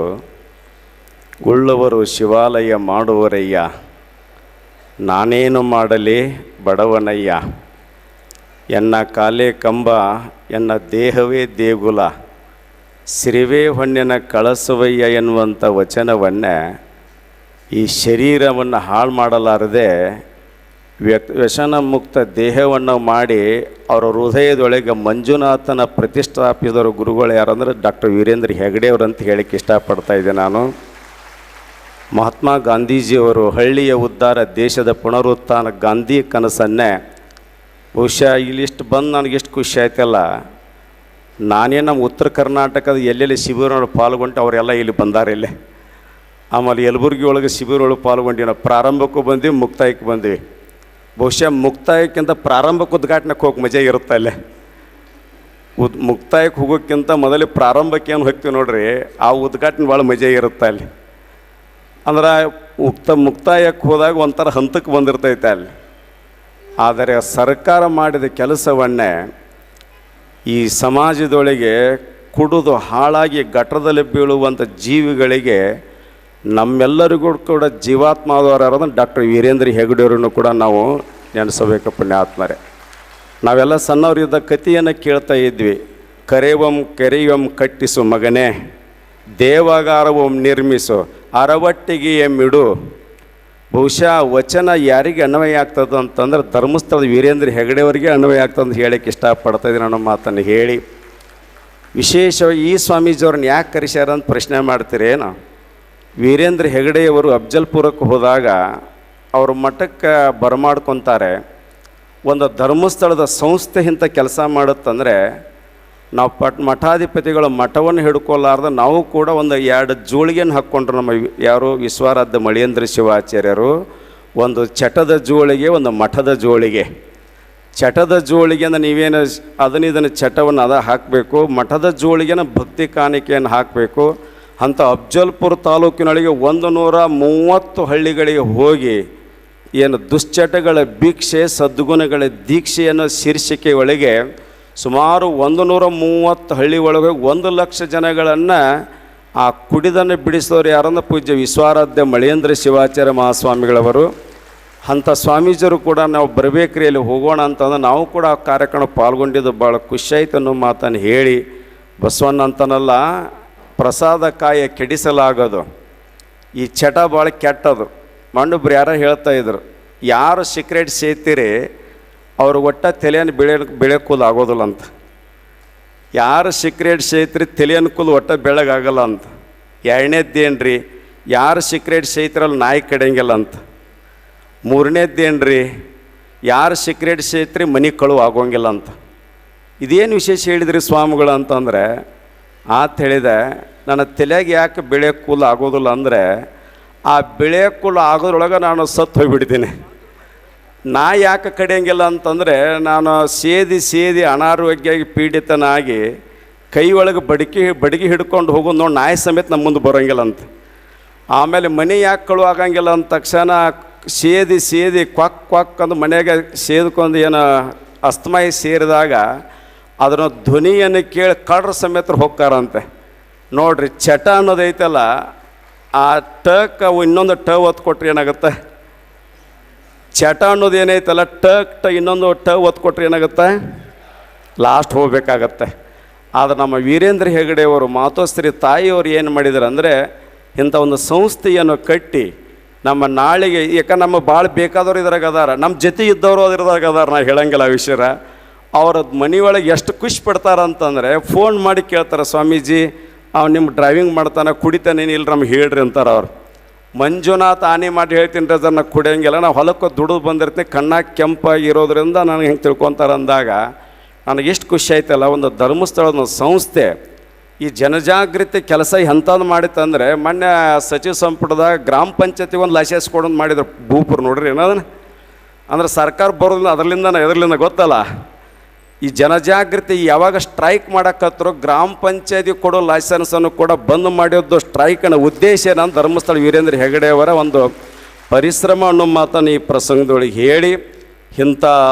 ಉಳ್ಳವರು ಶಿವಾಲಯ ಮಾಡುವರಯ್ಯ, ನಾನೇನು ಮಾಡಲಿ ಬಡವನಯ್ಯ, ಎನ್ನ ಕಾಲೇ ಕಂಬ ಎನ್ನ ದೇಹವೇ ದೇಗುಲ, ಸಿರಿವೇ ಹೊನ್ನಿನ ಕಳಸವಯ್ಯ ಎನ್ನುವಂಥ ವಚನವನ್ನೇ ಈ ಶರೀರವನ್ನು ಹಾಳು ಮಾಡಲಾರದೆ ವ್ಯಸನ ಮುಕ್ತ ದೇಹವನ್ನು ಮಾಡಿ ಅವರ ಹೃದಯದೊಳಗೆ ಮಂಜುನಾಥನ ಪ್ರತಿಷ್ಠಾಪಿಸಿದವರು ಗುರುಗಳು ಯಾರಂದ್ರೆ ಡಾಕ್ಟರ್ ವೀರೇಂದ್ರ ಹೆಗಡೆಯವರು ಅಂತ ಹೇಳಕ್ಕೆ ಇಷ್ಟಪಡ್ತಾ ಇದ್ದೆ ನಾನು. ಮಹಾತ್ಮ ಗಾಂಧೀಜಿಯವರು ಹಳ್ಳಿಯ ಉದ್ಧಾರ ದೇಶದ ಪುನರುತ್ಥಾನ ಗಾಂಧಿ ಕನಸನ್ನೇ ಬಹುಶಃ ಇಲ್ಲಿಷ್ಟು ಬಂದು ನನಗೆಷ್ಟು ಖುಷಿ ಆಯ್ತಲ್ಲ. ನಾನೇ ನಮ್ಮ ಉತ್ತರ ಕರ್ನಾಟಕದ ಎಲ್ಲೆಲ್ಲಿ ಶಿಬಿರಗಳು ಪಾಲ್ಗೊಂಡು ಅವರೆಲ್ಲ ಇಲ್ಲಿ ಬಂದಾರೆ ಇಲ್ಲೇ. ಆಮೇಲೆ ಯಲಬುರ್ಗಿ ಒಳಗೆ ಶಿಬಿರೊಳಗೆ ಪಾಲ್ಗೊಂಡು ನಾವು ಪ್ರಾರಂಭಕ್ಕೂ ಬಂದ್ವಿ, ಮುಕ್ತಾಯಕ್ಕೆ ಬಂದ್ವಿ. ಬಹುಶಃ ಮುಕ್ತಾಯಕ್ಕಿಂತ ಪ್ರಾರಂಭಕ್ಕೆ ಉದ್ಘಾಟನೆಗೆ ಹೋಗಿ ಮಜಾ ಇರುತ್ತೆ ಅಲ್ಲೇ. ಮುಕ್ತಾಯಕ್ಕೆ ಹೋಗೋಕ್ಕಿಂತ ಮೊದಲೇ ಪ್ರಾರಂಭಕ್ಕೆ ಏನು ಹೋಗ್ತೀವಿ ನೋಡ್ರಿ, ಆ ಉದ್ಘಾಟನೆ ಭಾಳ ಮಜಾ ಇರುತ್ತೆ ಅಲ್ಲಿ. ಅಂದ್ರೆ ಮುಕ್ತಾಯಕ್ಕೆ ಹೋದಾಗ ಒಂಥರ ಹಂತಕ್ಕೆ ಬಂದಿರ್ತೈತೆ ಅಲ್ಲಿ. ಆದರೆ ಸರ್ಕಾರ ಮಾಡಿದ ಕೆಲಸವನ್ನೇ ಈ ಸಮಾಜದೊಳಗೆ ಕುಡಿದು ಹಾಳಾಗಿ ಗಟ್ಟರದಲ್ಲಿ ಬೀಳುವಂಥ ಜೀವಿಗಳಿಗೆ ನಮ್ಮೆಲ್ಲರಿಗೂ ಕೂಡ ಜೀವಾತ್ಮಾದವರಾದ ಡಾಕ್ಟರ್ ವೀರೇಂದ್ರ ಹೆಗಡೆಯವರನ್ನು ಕೂಡ ನಾವು ನೆನೆಸಬೇಕು ಪುಣ್ಯಾತ್ಮರೇ. ನಾವೆಲ್ಲ ಸಣ್ಣವರಿದ್ದ ಕಥೆಯನ್ನು ಕೇಳ್ತಾ ಇದ್ವಿ. ಕೆರೆಯಂ ಕಟ್ಟಿಸು ಮಗನೇ, ದೇವಾಗಾರವಂ ನಿರ್ಮಿಸು, ಅರವಟ್ಟಿಗೆ ಎಮ್ಮಿಡು. ಬಹುಶಃ ವಚನ ಯಾರಿಗೆ ಅನ್ವಯ ಆಗ್ತದೆ ಅಂತಂದ್ರೆ ಧರ್ಮಸ್ಥಳದ ವೀರೇಂದ್ರ ಹೆಗಡೆಯವರಿಗೆ ಅನ್ವಯ ಆಗ್ತದೆ ಅಂತ ಹೇಳಕ್ಕೆ ಇಷ್ಟಪಡ್ತಾ ಇದ್ದೀನಿ ಅನ್ನೋ ಮಾತನ್ನು ಹೇಳಿ, ವಿಶೇಷವಾಗಿ ಈ ಸ್ವಾಮೀಜಿಯವ್ರನ್ನ ಯಾಕೆ ಕರೆಸ್ಯಾರ ಅಂತ ಪ್ರಶ್ನೆ ಮಾಡ್ತೀರೇನು. ವೀರೇಂದ್ರ ಹೆಗಡೆಯವರು ಅಫ್ಜಲ್ಪುರಕ್ಕೆ ಹೋದಾಗ ಅವ್ರ ಮಠಕ್ಕೆ ಬರಮಾಡ್ಕೊತಾರೆ. ಒಂದು ಧರ್ಮಸ್ಥಳದ ಸಂಸ್ಥೆ ಇಂಥ ಕೆಲಸ ಮಾಡುತ್ತಂದರೆ ನಾವು ಮಠಾಧಿಪತಿಗಳ ಮಠವನ್ನು ಹಿಡ್ಕೊಲಾರ್ದ ನಾವು ಕೂಡ ಒಂದು 2 ಜೋಳಿಗೆಯನ್ನು ಹಾಕ್ಕೊಂಡ್ರು. ನಮ್ಮ ಯಾರು ವಿಶ್ವಾರಾಧ್ಯ ಮಳೇಂದ್ರ ಶಿವಾಚಾರ್ಯರು ಒಂದು ಚಟದ ಜೋಳಿಗೆ, ಒಂದು ಮಠದ ಜೋಳಿಗೆ. ಚಟದ ಜೋಳಿಗೆನ ನೀವೇನು ಇದನ್ನು ಚಟವನ್ನು ಹಾಕಬೇಕು, ಮಠದ ಜೋಳಿಗೆನ ಭಕ್ತಿ ಕಾಣಿಕೆಯನ್ನು ಹಾಕಬೇಕು. ಅಂಥ ಅಫ್ಜಲ್ಪುರ ತಾಲೂಕಿನೊಳಗೆ 130 ಹಳ್ಳಿಗಳಿಗೆ ಹೋಗಿ ಏನು ದುಶ್ಚಟಗಳ ಭಿಕ್ಷೆ ಸದ್ಗುಣಗಳ ದೀಕ್ಷೆಯನ್ನು ಶೀರ್ಷಿಕೆ ಒಳಗೆ ಸುಮಾರು 130 ಹಳ್ಳಿ ಒಳಗೆ 1 ಲಕ್ಷ ಜನಗಳನ್ನು ಆ ಕುಡಿದನ್ನು ಬಿಡಿಸೋರು ಯಾರಂದ್ರೆ ಪೂಜ್ಯ ವಿಶ್ವಾರಾಧ್ಯ ಮಳೇಂದ್ರ ಶಿವಾಚಾರ್ಯ ಮಹಾಸ್ವಾಮಿಗಳವರು. ಅಂಥ ಸ್ವಾಮೀಜಿಯರು ಕೂಡ ನಾವು ಬರಬೇಕ್ರಿ ಅಲ್ಲಿ ಹೋಗೋಣ ಅಂತಂದ್ರೆ ನಾವು ಕೂಡ ಆ ಕಾರ್ಯಕ್ರಮ ಪಾಲ್ಗೊಂಡಿದ್ದು ಭಾಳ ಖುಷಿಯಾಯ್ತು ಅನ್ನೋ ಮಾತನ್ನು ಹೇಳಿ, ಬಸವಣ್ಣ ಅಂತನಲ್ಲ, ಪ್ರಸಾದ ಕಾಯ ಕೆಡಿಸಲಾಗೋದು, ಈ ಚಟ ಭಾಳ ಕೆಟ್ಟದು. ಮಣ್ಣೊಬ್ರು ಯಾರೋ ಹೇಳ್ತಾ ಇದ್ರು, ಯಾರು ಸಿಕ್ರೆಟ್ ಸೇತೀರಿ ಅವ್ರು ಒಟ್ಟ ತಲೆಯನ್ನು ಬೆಳೆಯೋಕ್ಕೂದು ಆಗೋದಿಲ್ಲ ಅಂತ. ಯಾರು ಸಿಕ್ರೆಟ್ ಸೇತ್ರಿ ತಲೆ ಅನುಕೂಲ ಒಟ್ಟ ಬೆಳಗಾಗಲ್ಲ ಅಂತ. ಎರಡನೇದ್ದೇನ್ರಿ, ಯಾರು ಸಿಕ್ರೆಟ್ ಸೇತಿರಲ್ಲ ನಾಯಿ ಕಡಿಯಂಗಿಲ್ಲ ಅಂತ. ಮೂರನೇದ್ದೇನ್ರಿ, ಯಾರು ಸಿಕ್ರೆಟ್ ಸೇತ್ರಿ ಮನೆ ಕಳು ಆಗೋಂಗಿಲ್ಲ ಅಂತ. ಇದೇನು ವಿಶೇಷ ಹೇಳಿದ್ರಿ ಸ್ವಾಮಿಗಳು ಅಂತಂದರೆ, ಆತ ಹೇಳಿದೆ, ನನ್ನ ತಲೆಗೆ ಯಾಕೆ ಬೆಳೆ ಕೂಲ ಆಗೋದಿಲ್ಲ ಅಂದರೆ, ಆ ಬೆಳೆ ಕೂಲ ಆಗೋದ್ರೊಳಗೆ ನಾನು ಸತ್ತು ಹೋಗಿಬಿಡ್ತೀನಿ. ನಾ ಯಾಕೆ ಕಡಿಯಂಗಿಲ್ಲ ಅಂತಂದರೆ, ನಾನು ಸೇದಿ ಅನಾರೋಗ್ಯ ಪೀಡಿತನಾಗಿ ಕೈ ಒಳಗೆ ಬಡಗಿ ಹಿಡ್ಕೊಂಡು ಹೋಗೋದು ನೋಡಿ ನಾಯಿ ಸಮೇತ ನಮ್ಮ ಮುಂದೆ ಬರೋಂಗಿಲ್ಲ ಅಂತ. ಆಮೇಲೆ ಮನೆ ಯಾಕೆ ಕಳು ಆಗಂಗಿಲ್ಲ ಅಂದ ತಕ್ಷಣ ಸೇದಿ ಕ್ವಾಕ್ ಅಂದು ಮನೆಗೆ ಸೇದ್ಕೊಂಡು ಏನು ಅಸ್ತಮಾಯಿ ಸೇರಿದಾಗ ಅದರ ಧ್ವನಿಯನ್ನು ಕೇಳಿ ಕಳ್ರ ಸಮೇತ ಹೋಗ್ತಾರಂತೆ. ನೋಡ್ರಿ, ಚಟ ಅನ್ನೋದೈತಲ್ಲ, ಆ ಟಕ್ ಅವು ಇನ್ನೊಂದು ಟ ಒತ್ತು ಕೊಟ್ರೆ ಏನಾಗುತ್ತೆ? ಚಟ ಅನ್ನೋದು ಏನೈತಲ್ಲ, ಇನ್ನೊಂದು ಟ ಒತ್ತು ಕೊಟ್ರೆ ಏನಾಗುತ್ತೆ? ಲಾಸ್ಟ್ ಹೋಗ್ಬೇಕಾಗತ್ತೆ. ಆದರೆ ನಮ್ಮ ವೀರೇಂದ್ರ ಹೆಗಡೆಯವರು ಮಾತೋಶ್ರೀ ತಾಯಿಯವರು ಏನು ಮಾಡಿದ್ರು ಅಂದರೆ, ಇಂಥ ಒಂದು ಸಂಸ್ಥೆಯನ್ನು ಕಟ್ಟಿ ನಮ್ಮ ನಾಳೆಗೆ, ಯಾಕೆ ನಮ್ಮ ಭಾಳ ಬೇಕಾದವ್ರು ಇದ್ರಾಗ ಅದಾರ, ನಮ್ಮ ಜೊತೆ ಇದ್ದವರು ಅದ್ರದಾಗ ಅದಾರ, ನಾ ಹೇಳಂಗಿಲ್ಲ ಆ ವಿಷಯ. ಅವ್ರ ಮನೆಯೊಳಗೆ ಎಷ್ಟು ಖುಷಿ ಪಡ್ತಾರಂತಂದರೆ ಫೋನ್ ಮಾಡಿ ಕೇಳ್ತಾರೆ, ಸ್ವಾಮೀಜಿ ಅವ್ನು ನಿಮ್ಮ ಡ್ರೈವಿಂಗ್ ಮಾಡ್ತಾನೆ, ಕುಡಿತಾನೇನಿಲ್ಲ ನಮ್ಗೆ ಹೇಳ್ರಿ ಅಂತಾರೆ ಅವ್ರು. ಮಂಜುನಾಥ್ ಆನೆ ಮಾಡಿ ಹೇಳ್ತೀನಿ ರೀ ಅದನ್ನು ಕುಡಿಯೋಂಗಿಲ್ಲ, ನಾವು ಹೊಲಕ್ಕೆ ದುಡಿದು ಬಂದಿರ್ತೀನಿ, ಕಣ್ಣಾಗಿ ಕೆಂಪಾಗಿರೋದ್ರಿಂದ ನನಗೆ ಹೆಂಗೆ ತಿಳ್ಕೊತಾರೆ ಅಂದಾಗ ನನಗೆ ಎಷ್ಟು ಖುಷಿ ಆಯ್ತಲ್ಲ. ಒಂದು ಧರ್ಮಸ್ಥಳದ ಸಂಸ್ಥೆ ಈ ಜನಜಾಗೃತಿ ಕೆಲಸ ಎಂಥದ್ದು ಮಾಡಿತ್ತಂದರೆ, ಮೊನ್ನೆ ಸಚಿವ ಸಂಪುಟದಾಗ ಗ್ರಾಮ ಪಂಚಾಯತಿಗೆ ಒಂದು ಲೈಸೆನ್ಸ್ ಕೊಡೋದು ಮಾಡಿದ್ರು ಭೂಪುರ. ನೋಡ್ರಿ ಏನದನ್ನ ಅಂದ್ರೆ ಸರ್ಕಾರ ಬರೋದಿಲ್ಲ ಎದರ್ಲಿಂದ ಗೊತ್ತಲ್ಲ. ಈ ಜನಜಾಗೃತಿ ಯಾವಾಗ ಸ್ಟ್ರೈಕ್ ಮಾಡಕತ್ತರು, ಗ್ರಾಮ ಪಂಚಾಯತಿ ಕೊಡೋ ಲೈಸೆನ್ಸನ್ನು ಕೂಡ ಬಂದ್ ಮಾಡಿದ್ದು ಸ್ಟ್ರೈಕನ ಉದ್ದೇಶ ಏನಂತ ಧರ್ಮಸ್ಥಳ ವೀರೇಂದ್ರ ಹೆಗಡೆಯವರ ಒಂದು ಪರಿಶ್ರಮ ಅನ್ನೋ ಮಾತನ್ನು ಈ ಪ್ರಸಂಗದೊಳಗೆ ಹೇಳಿ, ಇಂಥ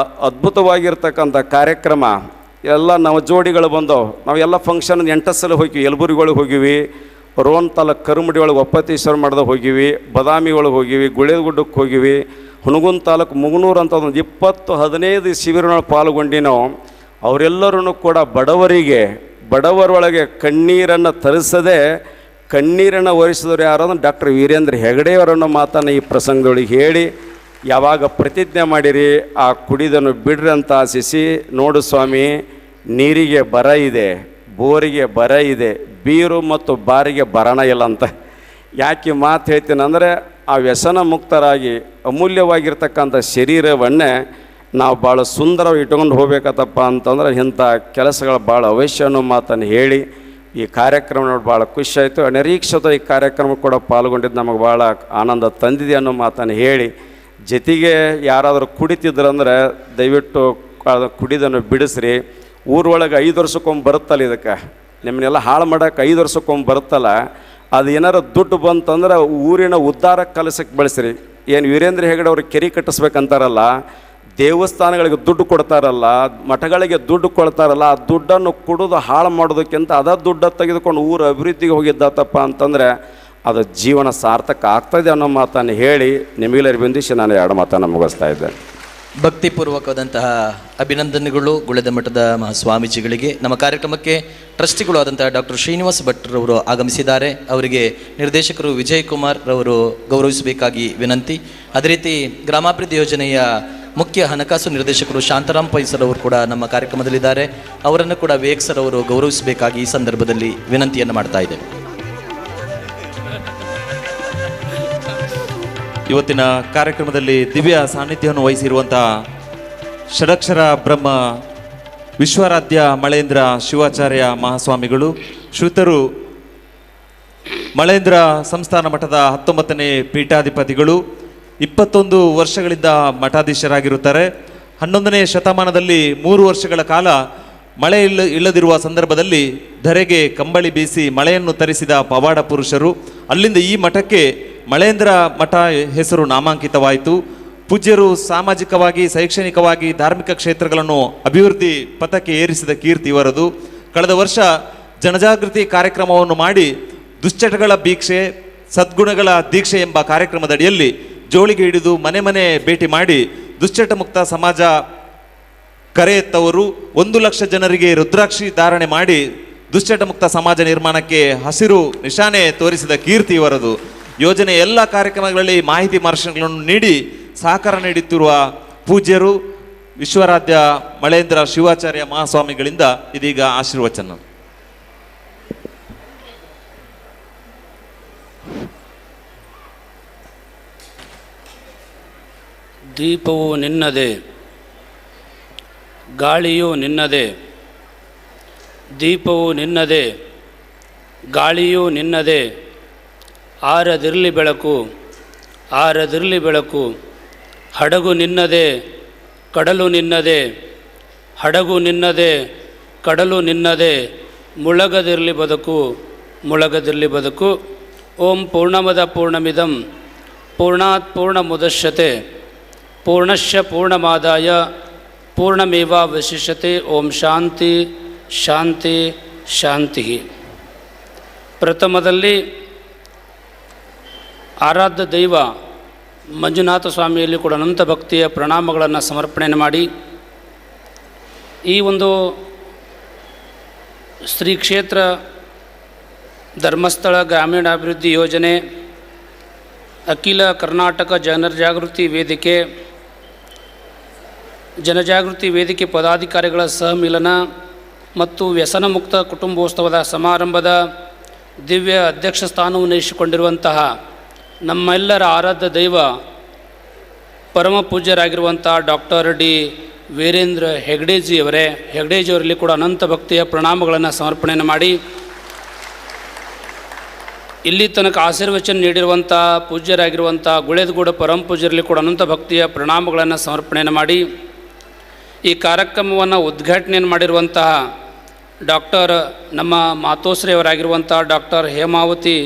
ಅದ್ಭುತವಾಗಿರ್ತಕ್ಕಂಥ ಕಾರ್ಯಕ್ರಮ ಎಲ್ಲ ನವಜೋಡಿಗಳು ಬಂದವು. ನಾವೆಲ್ಲ ಫಂಕ್ಷನ್ 8 ಸಲ ಹೋಗಿವಿ. ಯಲಬುರ್ಗಿಗಳಿಗೆ ಹೋಗಿವಿ, ರೋಣ ತಾಲೂಕು ಕರುಮಡಿ ಒಳಗೆ ಒಪ್ಪತ್ತೇಶ್ವರ ಮಾಡ್ದಾಗ ಹೋಗಿವಿ, ಬದಾಮಿ ಒಳಗೆ ಹೋಗಿವಿ, ಗುಳೇದಗುಡ್ಡಕ್ಕೆ ಹೋಗಿವಿ, ಹುನಗುಂದ ತಾಲೂಕು ಮುಗನೂರು ಅಂತ ಒಂದು 20-15 ಶಿಬಿರಗಳು ಪಾಲ್ಗೊಂಡು ನಾವು ಅವರೆಲ್ಲರೂ ಕೂಡ ಬಡವರೊಳಗೆ ಕಣ್ಣೀರನ್ನು ತರಿಸದೆ ಕಣ್ಣೀರನ್ನು ಒರೆಸಿದವರು ಯಾರು ಅಂದ್ರೆ ಡಾಕ್ಟರ್ ವೀರೇಂದ್ರ ಹೆಗಡೆಯವರನ್ನು ಮಾತನ್ನು ಈ ಪ್ರಸಂಗದೊಳಗೆ ಹೇಳಿ, ಯಾವಾಗ ಪ್ರತಿಜ್ಞೆ ಮಾಡಿರಿ ಆ ಕುಡಿದನ್ನು ಬಿಡ್ರಿ ಅಂತ ಆಶಿಸಿ, ನೋಡು ಸ್ವಾಮಿ, ನೀರಿಗೆ ಬರ ಇದೆ, ಬೋರಿಗೆ ಬರ ಇದೆ, ಬೀರು ಮತ್ತು ಬಾರಿಗೆ ಬರಣ ಇಲ್ಲ ಅಂತ. ಯಾಕೆ ಮಾತು ಹೇಳ್ತೀನಿ ಅಂದರೆ, ಆ ವ್ಯಸನ ಮುಕ್ತರಾಗಿ ಅಮೂಲ್ಯವಾಗಿರ್ತಕ್ಕಂಥ ಶರೀರವನ್ನೇ ನಾವು ಭಾಳ ಸುಂದರವಾಗಿ ಇಟ್ಕೊಂಡು ಹೋಗ್ಬೇಕತ್ತಪ್ಪ ಅಂತಂದ್ರೆ ಇಂಥ ಕೆಲಸಗಳು ಭಾಳ ಅವಶ್ಯ ಅನ್ನೋ ಮಾತನ್ನು ಹೇಳಿ, ಈ ಕಾರ್ಯಕ್ರಮ ನೋಡಿ ಭಾಳ ಖುಷಿ ಆಯಿತು. ಅನಿರೀಕ್ಷಿತ ಈ ಕಾರ್ಯಕ್ರಮ ಕೂಡ ಪಾಲ್ಗೊಂಡಿದ್ದು ನಮಗೆ ಭಾಳ ಆನಂದ ತಂದಿದೆ ಅನ್ನೋ ಮಾತನ್ನು ಹೇಳಿ, ಜೊತೆಗೆ ಯಾರಾದರೂ ಕುಡಿತಿದ್ರಂದ್ರೆ ದಯವಿಟ್ಟು ಕುಡಿದನ್ನು ಬಿಡಿಸ್ರಿ. ಊರೊಳಗೆ 5 ವರ್ಷಕ್ಕೊಮ್ಮೆ ಬರುತ್ತಲ್ಲ, ಇದಕ್ಕೆ ನಿಮ್ಮನ್ನೆಲ್ಲ ಹಾಳು ಮಾಡೋಕೆ 5 ವರ್ಷಕ್ಕೊಮ್ಮೆ ಬರುತ್ತಲ್ಲ, ಅದು ಏನಾರು ದುಡ್ಡು ಬಂತಂದ್ರೆ ಊರಿನ ಉದ್ಧಾರ ಕೆಲಸಕ್ಕೆ ಬಳಸ್ರಿ. ಏನು ವೀರೇಂದ್ರ ಹೆಗಡೆ ಅವ್ರಿಗೆ ಕೆರೆ ಕಟ್ಟಿಸ್ಬೇಕಂತಾರಲ್ಲ, ದೇವಸ್ಥಾನಗಳಿಗೆ ದುಡ್ಡು ಕೊಡ್ತಾರಲ್ಲ, ಮಠಗಳಿಗೆ ದುಡ್ಡು ಕೊಡ್ತಾರಲ್ಲ, ಆ ದುಡ್ಡನ್ನು ಕುಡಿದು ಹಾಳು ಮಾಡೋದಕ್ಕಿಂತ ಅದ ದುಡ್ಡು ತೆಗೆದುಕೊಂಡು ಊರು ಅಭಿವೃದ್ಧಿಗೆ ಹೋಗಿದ್ದಾತಪ್ಪ ಅಂತಂದರೆ ಅದು ಜೀವನ ಸಾರ್ಥಕ ಆಗ್ತದೆ ಅನ್ನೋ ಮಾತನ್ನು ಹೇಳಿ ನಿಮಗೆಲ್ಲರೂ ಬಂದಿಸಿ ನಾನು 2 ಮಾತನ್ನು ಮುಗಿಸ್ತಾ ಇದ್ದೆ. ಭಕ್ತಿಪೂರ್ವಕವಾದಂತಹ ಅಭಿನಂದನೆಗಳು ಗುಳೆದ ಮಠದ ಮಹಾಸ್ವಾಮೀಜಿಗಳಿಗೆ. ನಮ್ಮ ಕಾರ್ಯಕ್ರಮಕ್ಕೆ ಟ್ರಸ್ಟಿಗಳು ಆದಂತಹ ಡಾಕ್ಟರ್ ಶ್ರೀನಿವಾಸ್ ಭಟ್ರವರು ಆಗಮಿಸಿದ್ದಾರೆ. ಅವರಿಗೆ ನಿರ್ದೇಶಕರು ವಿಜಯ್ ಕುಮಾರ್ ರವರು ಗೌರವಿಸಬೇಕಾಗಿ ವಿನಂತಿ. ಅದೇ ರೀತಿ ಗ್ರಾಮಾಭಿವೃದ್ಧಿ ಯೋಜನೆಯ ಮುಖ್ಯ ಹಣಕಾಸು ನಿರ್ದೇಶಕರು ಶಾಂತಾರಾಮ್ ಪೈಸರ್ ಅವರು ಕೂಡ ನಮ್ಮ ಕಾರ್ಯಕ್ರಮದಲ್ಲಿದ್ದಾರೆ. ಅವರನ್ನು ಕೂಡ ವಿವೇಕ್ ಸರ್ ಅವರು ಗೌರವಿಸಬೇಕಾಗಿ ಈ ಸಂದರ್ಭದಲ್ಲಿ ವಿನಂತಿಯನ್ನು ಮಾಡ್ತಾ ಇದ್ದೇವೆ. ಇವತ್ತಿನ ಕಾರ್ಯಕ್ರಮದಲ್ಲಿ ದಿವ್ಯ ಸಾನ್ನಿಧ್ಯವನ್ನು ವಹಿಸಿರುವಂತಹ ಷಡಕ್ಷರ ಬ್ರಹ್ಮ ವಿಶ್ವರಾಧ್ಯ ಮಳೇಂದ್ರ ಶಿವಾಚಾರ್ಯ ಮಹಾಸ್ವಾಮಿಗಳು, ಶ್ರುತರು ಮಳೇಂದ್ರ ಸಂಸ್ಥಾನ ಮಠದ 19ನೇ ಪೀಠಾಧಿಪತಿಗಳು, 21 ವರ್ಷಗಳಿಂದ ಮಠಾಧೀಶರಾಗಿರುತ್ತಾರೆ. 11ನೇ ಶತಮಾನದಲ್ಲಿ 3 ವರ್ಷಗಳ ಕಾಲ ಮಳೆ ಇಲ್ಲದಿರುವ ಸಂದರ್ಭದಲ್ಲಿ ಧರೆಗೆ ಕಂಬಳಿ ಬೀಸಿ ಮಳೆಯನ್ನು ತರಿಸಿದ ಪವಾಡ ಪುರುಷರು. ಅಲ್ಲಿಂದ ಈ ಮಠಕ್ಕೆ ಮಳೇಂದ್ರ ಮಠ ಹೆಸರು ನಾಮಾಂಕಿತವಾಯಿತು. ಪೂಜ್ಯರು ಸಾಮಾಜಿಕವಾಗಿ, ಶೈಕ್ಷಣಿಕವಾಗಿ, ಧಾರ್ಮಿಕ ಕ್ಷೇತ್ರಗಳನ್ನು ಅಭಿವೃದ್ಧಿ ಪಥಕ್ಕೆ ಏರಿಸಿದ ಕೀರ್ತಿ ಇವರದು. ಕಳೆದ ವರ್ಷ ಜನಜಾಗೃತಿ ಕಾರ್ಯಕ್ರಮವನ್ನು ಮಾಡಿ ದುಶ್ಚಟಗಳ ಭೀಕ್ಷೆ ಸದ್ಗುಣಗಳ ದೀಕ್ಷೆ ಎಂಬ ಕಾರ್ಯಕ್ರಮದಡಿಯಲ್ಲಿ ಜೋಳಿಗೆ ಹಿಡಿದು ಮನೆ ಭೇಟಿ ಮಾಡಿ ದುಶ್ಚಟ ಮುಕ್ತ ಸಮಾಜ ಕರೆ ಎತ್ತವರು 1 ಲಕ್ಷ ಜನರಿಗೆ ರುದ್ರಾಕ್ಷಿ ಧಾರಣೆ ಮಾಡಿ ದುಶ್ಚಟ ಮುಕ್ತ ಸಮಾಜ ನಿರ್ಮಾಣಕ್ಕೆ ಹಸಿರು ನಿಶಾನೆ ತೋರಿಸಿದ ಕೀರ್ತಿ ಇವರದು. ಯೋಜನೆಯ ಎಲ್ಲ ಕಾರ್ಯಕ್ರಮಗಳಲ್ಲಿ ಮಾಹಿತಿ ಮಾರ್ಗದರ್ಶನಗಳನ್ನು ನೀಡಿ ಸಹಕಾರ ನೀಡುತ್ತಿರುವ ಪೂಜ್ಯರು ವಿಶ್ವರಾಧ್ಯ ಮಳೇಂದ್ರ ಶಿವಾಚಾರ್ಯ ಮಹಾಸ್ವಾಮಿಗಳಿಂದ ಇದೀಗ ಆಶೀರ್ವಚನ. ದೀಪವು ನಿನ್ನದೇ, ಗಾಳಿಯು ನಿನ್ನದೇ. ದೀಪವು ನಿನ್ನದೇ, ಗಾಳಿಯೂ ನಿನ್ನದೇ. ಆರದಿರಲಿ ಬೆಳಕು, ಆರದಿರಲಿ ಬೆಳಕು. ಹಡಗು ನಿನ್ನದೇ, ಕಡಲು ನಿನ್ನದೇ. ಹಡಗು ನಿನ್ನದೇ, ಕಡಲು ನಿನ್ನದೇ. ಮುಳಗದಿರಲಿ ಬದುಕು, ಮುಳಗದಿರಲಿ ಬದುಕು. ಓಂ ಪೂರ್ಣಮದ ಪೂರ್ಣಮಿದಂ ಪೂರ್ಣಾತ್ ಪೂರ್ಣಮುದಶ್ಯತೆ ಪೂರ್ಣಶ್ಯ ಪೂರ್ಣಮಾದಾಯ ಪೂರ್ಣಮೇವಾವಶಿಷ್ಯತೆ. ಓಂ ಶಾಂತಿ ಶಾಂತಿ ಶಾಂತಿ. ಪ್ರಥಮದಲ್ಲಿ ಆರಾಧ್ಯ ದೈವ ಮಂಜುನಾಥ ಸ್ವಾಮಿಯಲ್ಲಿ ಕೂಡ ಅನಂತ ಭಕ್ತಿಯ ಪ್ರಣಾಮಗಳನ್ನು ಸಮರ್ಪಣೆ ಮಾಡಿ, ಈ ಒಂದು ಶ್ರೀ ಕ್ಷೇತ್ರ ಧರ್ಮಸ್ಥಳ ಗ್ರಾಮೀಣಾಭಿವೃದ್ಧಿ ಯೋಜನೆ, ಅಖಿಲ ಕರ್ನಾಟಕ ಜನಜಾಗೃತಿ ವೇದಿಕೆ, ಜನಜಾಗೃತಿ ವೇದಿಕೆ ಪದಾಧಿಕಾರಿಗಳ ಸಹಮಿಲನ ಮತ್ತು ವ್ಯಸನ ಮುಕ್ತ ಕುಟುಂಬೋತ್ಸವದ ಸಮಾರಂಭದ ದಿವ್ಯ ಅಧ್ಯಕ್ಷ ಸ್ಥಾನವನ್ನು ವಹಿಸಿಕೊಂಡಿರುವಂತಹ ನಮ್ಮೆಲ್ಲರ ಆರಾಧ್ಯ ದೈವ ಪರಮ ಪೂಜ್ಯರಾಗಿರುವಂಥ ಡಾಕ್ಟರ್ ಡಿ ವೀರೇಂದ್ರ ಹೆಗ್ಡೇಜಿಯವರಲ್ಲಿ ಕೂಡ ಅನಂತ ಭಕ್ತಿಯ ಪ್ರಣಾಮಗಳನ್ನು ಸಮರ್ಪಣೆಯನ್ನು ಮಾಡಿ, ಇಲ್ಲಿ ತನಕ ಆಶೀರ್ವಚನ ನೀಡಿರುವಂಥ ಪೂಜ್ಯರಾಗಿರುವಂಥ ಗುಳೇದಗೂಡ ಪರಮ ಪೂಜ್ಯರಲ್ಲಿ ಕೂಡ ಅನಂತ ಭಕ್ತಿಯ ಪ್ರಣಾಮಗಳನ್ನು ಸಮರ್ಪಣೆಯನ್ನು ಮಾಡಿ, ಈ ಕಾರ್ಯಕ್ರಮವನ್ನು ಉದ್ಘಾಟನೆಯನ್ನು ಮಾಡಿರುವಂತಹ ಡಾಕ್ಟರ್ ನಮ್ಮ ಮಾತೋಶ್ರೀಯವರಾಗಿರುವಂಥ ಡಾಕ್ಟರ್ ಹೇಮಾವತಿ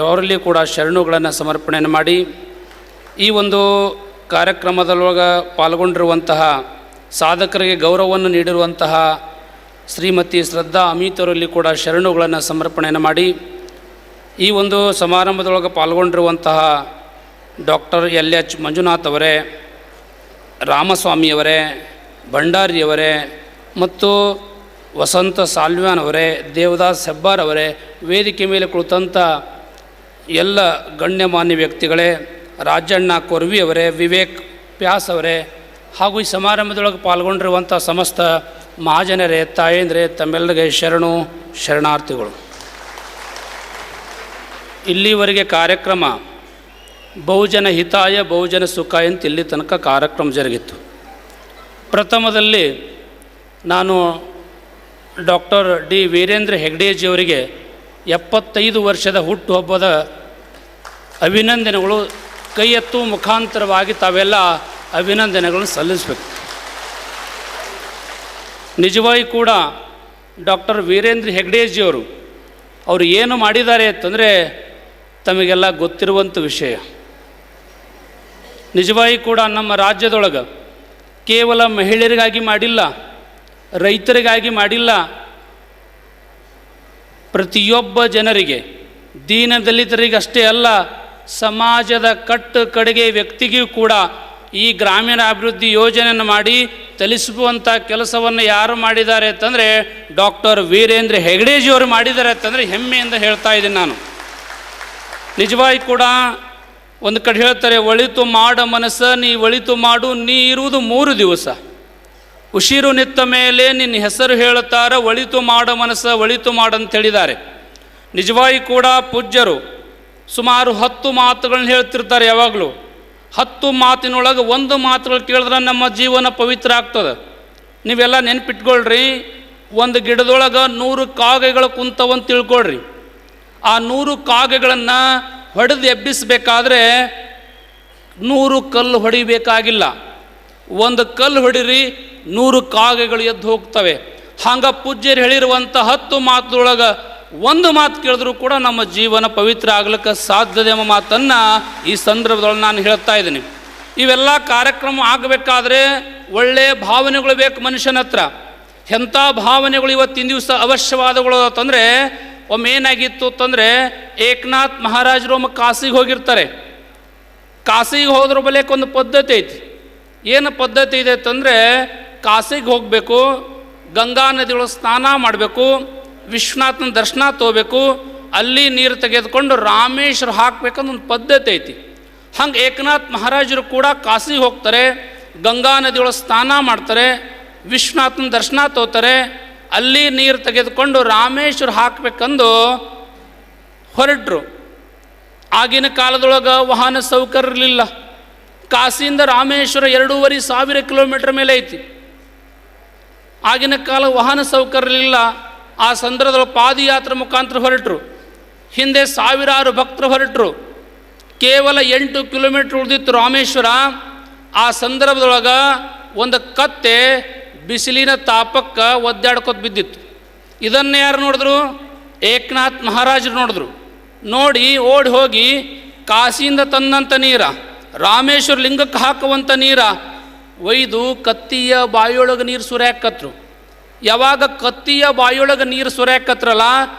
ಅವರಲ್ಲಿ ಕೂಡ ಶರಣುಗಳನ್ನು ಸಮರ್ಪಣೆಯನ್ನು ಮಾಡಿ, ಈ ಒಂದು ಕಾರ್ಯಕ್ರಮದೊಳಗೆ ಪಾಲ್ಗೊಂಡಿರುವಂತಹ ಸಾಧಕರಿಗೆ ಗೌರವವನ್ನು ನೀಡಿರುವಂತಹ ಶ್ರೀಮತಿ ಶ್ರದ್ಧಾ ಅಮಿತ್ ಅವರಲ್ಲಿ ಕೂಡ ಶರಣುಗಳನ್ನು ಸಮರ್ಪಣೆಯನ್ನು ಮಾಡಿ, ಈ ಒಂದು ಸಮಾರಂಭದೊಳಗೆ ಪಾಲ್ಗೊಂಡಿರುವಂತಹ ಡಾಕ್ಟರ್ LH ಮಂಜುನಾಥ್ ಅವರೇ, ರಾಮಸ್ವಾಮಿಯವರೇ, ಭಂಡಾರಿಯವರೇ ಮತ್ತು ವಸಂತ ಸಾಲ್ವ್ಯಾನ್ ಅವರೇ, ದೇವದಾಸ್ ಹೆಬ್ಬಾರ್ ಅವರೇ, ವೇದಿಕೆ ಮೇಲೆ ಕುಳಿತಂಥ ಎಲ್ಲ ಗಣ್ಯಮಾನ್ಯ ವ್ಯಕ್ತಿಗಳೇ, ರಾಜಣ್ಣ ಕೊರ್ವಿ ಅವರೇ, ವಿವೇಕ್ ಪ್ಯಾಸ್ ಅವರೇ, ಹಾಗೂ ಈ ಸಮಾರಂಭದೊಳಗೆ ಪಾಲ್ಗೊಂಡಿರುವಂಥ ಸಮಸ್ತ ಮಹಾಜನರೇ, ತಾಯೇಂದ್ರೆ, ತಮ್ಮೆಲ್ಲರಿಗೆ ಶರಣಾರ್ಥಿಗಳು. ಇಲ್ಲಿವರೆಗೆ ಕಾರ್ಯಕ್ರಮ ಬಹುಜನ ಹಿತಾಯ ಬಹುಜನ ಸುಖಾಯ ಅಂತ ಇಲ್ಲಿ ತನಕ ಕಾರ್ಯಕ್ರಮ ಜರುಗಿತ್ತು. ಪ್ರಥಮದಲ್ಲಿ ನಾನು ಡಾಕ್ಟರ್ ಡಿ ವೀರೇಂದ್ರ ಹೆಗ್ಡೇಜಿಯವರಿಗೆ 75 ವರ್ಷದ ಹುಟ್ಟುಹಬ್ಬದ ಅಭಿನಂದನೆಗಳು ಕೈ ಎತ್ತು ಮುಖಾಂತರವಾಗಿ ತಾವೆಲ್ಲ ಅಭಿನಂದನೆಗಳನ್ನು ಸಲ್ಲಿಸಬೇಕು. ನಿಜವಾಗಿ ಕೂಡ ಡಾಕ್ಟರ್ ವೀರೇಂದ್ರ ಹೆಗ್ಡೇಜಿಯವರು ಅವರು ಏನು ಮಾಡಿದ್ದಾರೆ ಅಂತಂದರೆ ತಮಗೆಲ್ಲ ಗೊತ್ತಿರುವಂಥ ವಿಷಯ. ನಿಜವಾಗಿ ಕೂಡ ನಮ್ಮ ರಾಜ್ಯದೊಳಗೆ ಕೇವಲ ಮಹಿಳೆಯರಿಗಾಗಿ ಮಾಡಿಲ್ಲ, ರೈತರಿಗಾಗಿ ಮಾಡಿಲ್ಲ, ಪ್ರತಿಯೊಬ್ಬ ಜನರಿಗೆ, ದೀನ ದಲಿತರಿಗೆ ಅಷ್ಟೇ ಅಲ್ಲ, ಸಮಾಜದ ಕಟ್ಟು ಕಡೆಗೆ ವ್ಯಕ್ತಿಗೂ ಕೂಡ ಈ ಗ್ರಾಮೀಣ ಅಭಿವೃದ್ಧಿ ಯೋಜನೆಯನ್ನು ಮಾಡಿ ತಲಿಸುವಂಥ ಕೆಲಸವನ್ನು ಯಾರು ಮಾಡಿದ್ದಾರೆ ಅಂತಂದರೆ ಡಾಕ್ಟರ್ ವೀರೇಂದ್ರ ಹೆಗ್ಡೇಜಿಯವರು ಮಾಡಿದ್ದಾರೆ ಅಂತಂದರೆ ಹೆಮ್ಮೆಯಿಂದ ಹೇಳ್ತಾ ಇದ್ದೀನಿ ನಾನು. ನಿಜವಾಗಿ ಕೂಡ ಒಂದು ಕಡೆ ಹೇಳ್ತಾರೆ, ಒಳಿತು ಮಾಡ ಮನಸ್ಸ ನೀ ಒಳಿತು ಮಾಡು, ನೀ ಇರುವುದು 3 ದಿವಸ, ಉಸಿರು ನಿತ್ತ ಮೇಲೆ ನಿನ್ನ ಹೆಸರು ಹೇಳುತ್ತಾರ, ಒಳಿತು ಮಾಡ ಮನಸ್ಸ ಒಳಿತು ಮಾಡಂತ ಹೇಳಿದ್ದಾರೆ. ನಿಜವಾಗಿ ಕೂಡ ಪೂಜ್ಯರು ಸುಮಾರು 10 ಮಾತುಗಳನ್ನ ಹೇಳ್ತಿರ್ತಾರೆ. ಯಾವಾಗಲೂ 10 ಮಾತಿನೊಳಗೆ ಒಂದು ಮಾತುಗಳು ಕೇಳಿದ್ರೆ ನಮ್ಮ ಜೀವನ ಪವಿತ್ರ ಆಗ್ತದೆ. ನೀವೆಲ್ಲ ನೆನ್ಪಿಟ್ಕೊಳ್ರಿ, ಒಂದು ಗಿಡದೊಳಗೆ 100 ಕಾಗೆಗಳು ಕುಂತವಂತ ತಿಳ್ಕೊಳ್ರಿ. ಆ 100 ಕಾಗೆಗಳನ್ನು ಹೊಡೆದು ಎಬ್ಬಿಸಬೇಕಾದ್ರೆ 100 ಕಲ್ಲು ಹೊಡಿಬೇಕಾಗಿಲ್ಲ, ಒಂದು ಕಲ್ಲು ಹೊಡಿರಿ 100 ಕಾಗೆಗಳು ಎದ್ದು ಹೋಗ್ತವೆ. ಹಂಗೆ ಪೂಜ್ಯರು ಹೇಳಿರುವಂಥ 10 ಮಾತುಗಳೊಳಗೆ ಒಂದು ಮಾತು ಕೇಳಿದ್ರೂ ಕೂಡ ನಮ್ಮ ಜೀವನ ಪವಿತ್ರ ಆಗ್ಲಿಕ್ಕೆ ಸಾಧ್ಯತೆ ಎಂಬ ಮಾತನ್ನು ಈ ಸಂದರ್ಭದೊಳಗೆ ನಾನು ಹೇಳ್ತಾ ಇದ್ದೀನಿ. ಇವೆಲ್ಲ ಕಾರ್ಯಕ್ರಮ ಆಗಬೇಕಾದ್ರೆ ಒಳ್ಳೆಯ ಭಾವನೆಗಳು ಬೇಕು ಮನುಷ್ಯನ ಹತ್ರ. ಎಂಥ ಭಾವನೆಗಳು ಇವತ್ತಿನ ದಿವಸ ಅವಶ್ಯವಾದಗಳು ಅಂತಂದರೆ, ಒಮ್ಮೆ ಏನಾಗಿತ್ತು ಅಂತಂದರೆ ಏಕನಾಥ್ ಮಹಾರಾಜರು ಒಮ್ಮೆ ಕಾಸಿಗೆ ಹೋಗಿರ್ತಾರೆ. ಕಾಸಿಗೆ ಹೋದ್ರ ಬಳಿಕ ಒಂದು ಪದ್ಧತಿ ಐತಿ. ಏನು ಪದ್ಧತಿ ಇದೆ ಅಂತಂದರೆ, ಕಾಸಿಗೆ ಹೋಗಬೇಕು, ಗಂಗಾ ನದಿಯೊಳಗೆ ಸ್ನಾನ ಮಾಡಬೇಕು, ವಿಶ್ವನಾಥನ ದರ್ಶನ ತಗೋಬೇಕು, ಅಲ್ಲಿ ನೀರು ತೆಗೆದುಕೊಂಡು ರಾಮೇಶ್ವರ ಹಾಕ್ಬೇಕಂತ ಒಂದು ಪದ್ಧತಿ ಐತಿ. ಹಂಗೆ ಏಕನಾಥ್ ಮಹಾರಾಜರು ಕೂಡ ಕಾಶಿಗೆ ಹೋಗ್ತಾರೆ, ಗಂಗಾ ನದಿಯೊಳಗೆ ಸ್ನಾನ ಮಾಡ್ತಾರೆ, ವಿಶ್ವನಾಥನ ದರ್ಶನ ತೋತಾರೆ, ಅಲ್ಲಿ ನೀರು ತೆಗೆದುಕೊಂಡು ರಾಮೇಶ್ವರ ಹಾಕಬೇಕಂದು ಹೊರಟರು. ಆಗಿನ ಕಾಲದೊಳಗೆ ವಾಹನ ಸೌಕರ್ಯ ಇರಲಿಲ್ಲ. ಕಾಶಿಯಿಂದ ರಾಮೇಶ್ವರ 2,500 ಕಿಲೋಮೀಟರ್ ಮೇಲೆ ಐತಿ. ಆಗಿನ ಕಾಲ ವಾಹನ ಸೌಕರ್ಯ ಇರಲಿಲ್ಲ. ಆ ಸಂದರ್ಭದೊಳಗೆ ಪಾದಯಾತ್ರೆ ಮುಖಾಂತರ ಹೊರಟರು. ಹಿಂದೆ ಸಾವಿರಾರು ಭಕ್ತರು ಹೊರಟರು. ಕೇವಲ 8 ಕಿಲೋಮೀಟ್ರ್ ಉಳಿದಿತ್ತು ರಾಮೇಶ್ವರ. ಆ ಸಂದರ್ಭದೊಳಗೆ ಒಂದು ಕತ್ತೆ ಬಿಸಿಲಿನ ತಾಪಕ್ಕೆ ಒದ್ದಾಡ್ಕೊತ ಬಿದ್ದಿತ್ತು. ಇದನ್ನು ಯಾರು ನೋಡಿದ್ರು? ಏಕನಾಥ್ ಮಹಾರಾಜರು ನೋಡಿದ್ರು. ನೋಡಿ ಓಡಿ ಹೋಗಿ ಕಾಶಿಯಿಂದ ತಂದಂಥ ನೀರ, ರಾಮೇಶ್ವರ ಲಿಂಗಕ್ಕೆ ಹಾಕುವಂಥ ನೀರ ಒಯ್ದು ಕತ್ತಿಯ ಬಾಯಿಯೊಳಗೆ ನೀರು ಸುರ್ಯಾಕತ್ರು. ಯಾವಾಗ ಕತ್ತಿಯ ಬಾಯಿಯೊಳಗೆ ನೀರು ಸುರ್ಯಾಕತ್ರಲ್ಲ,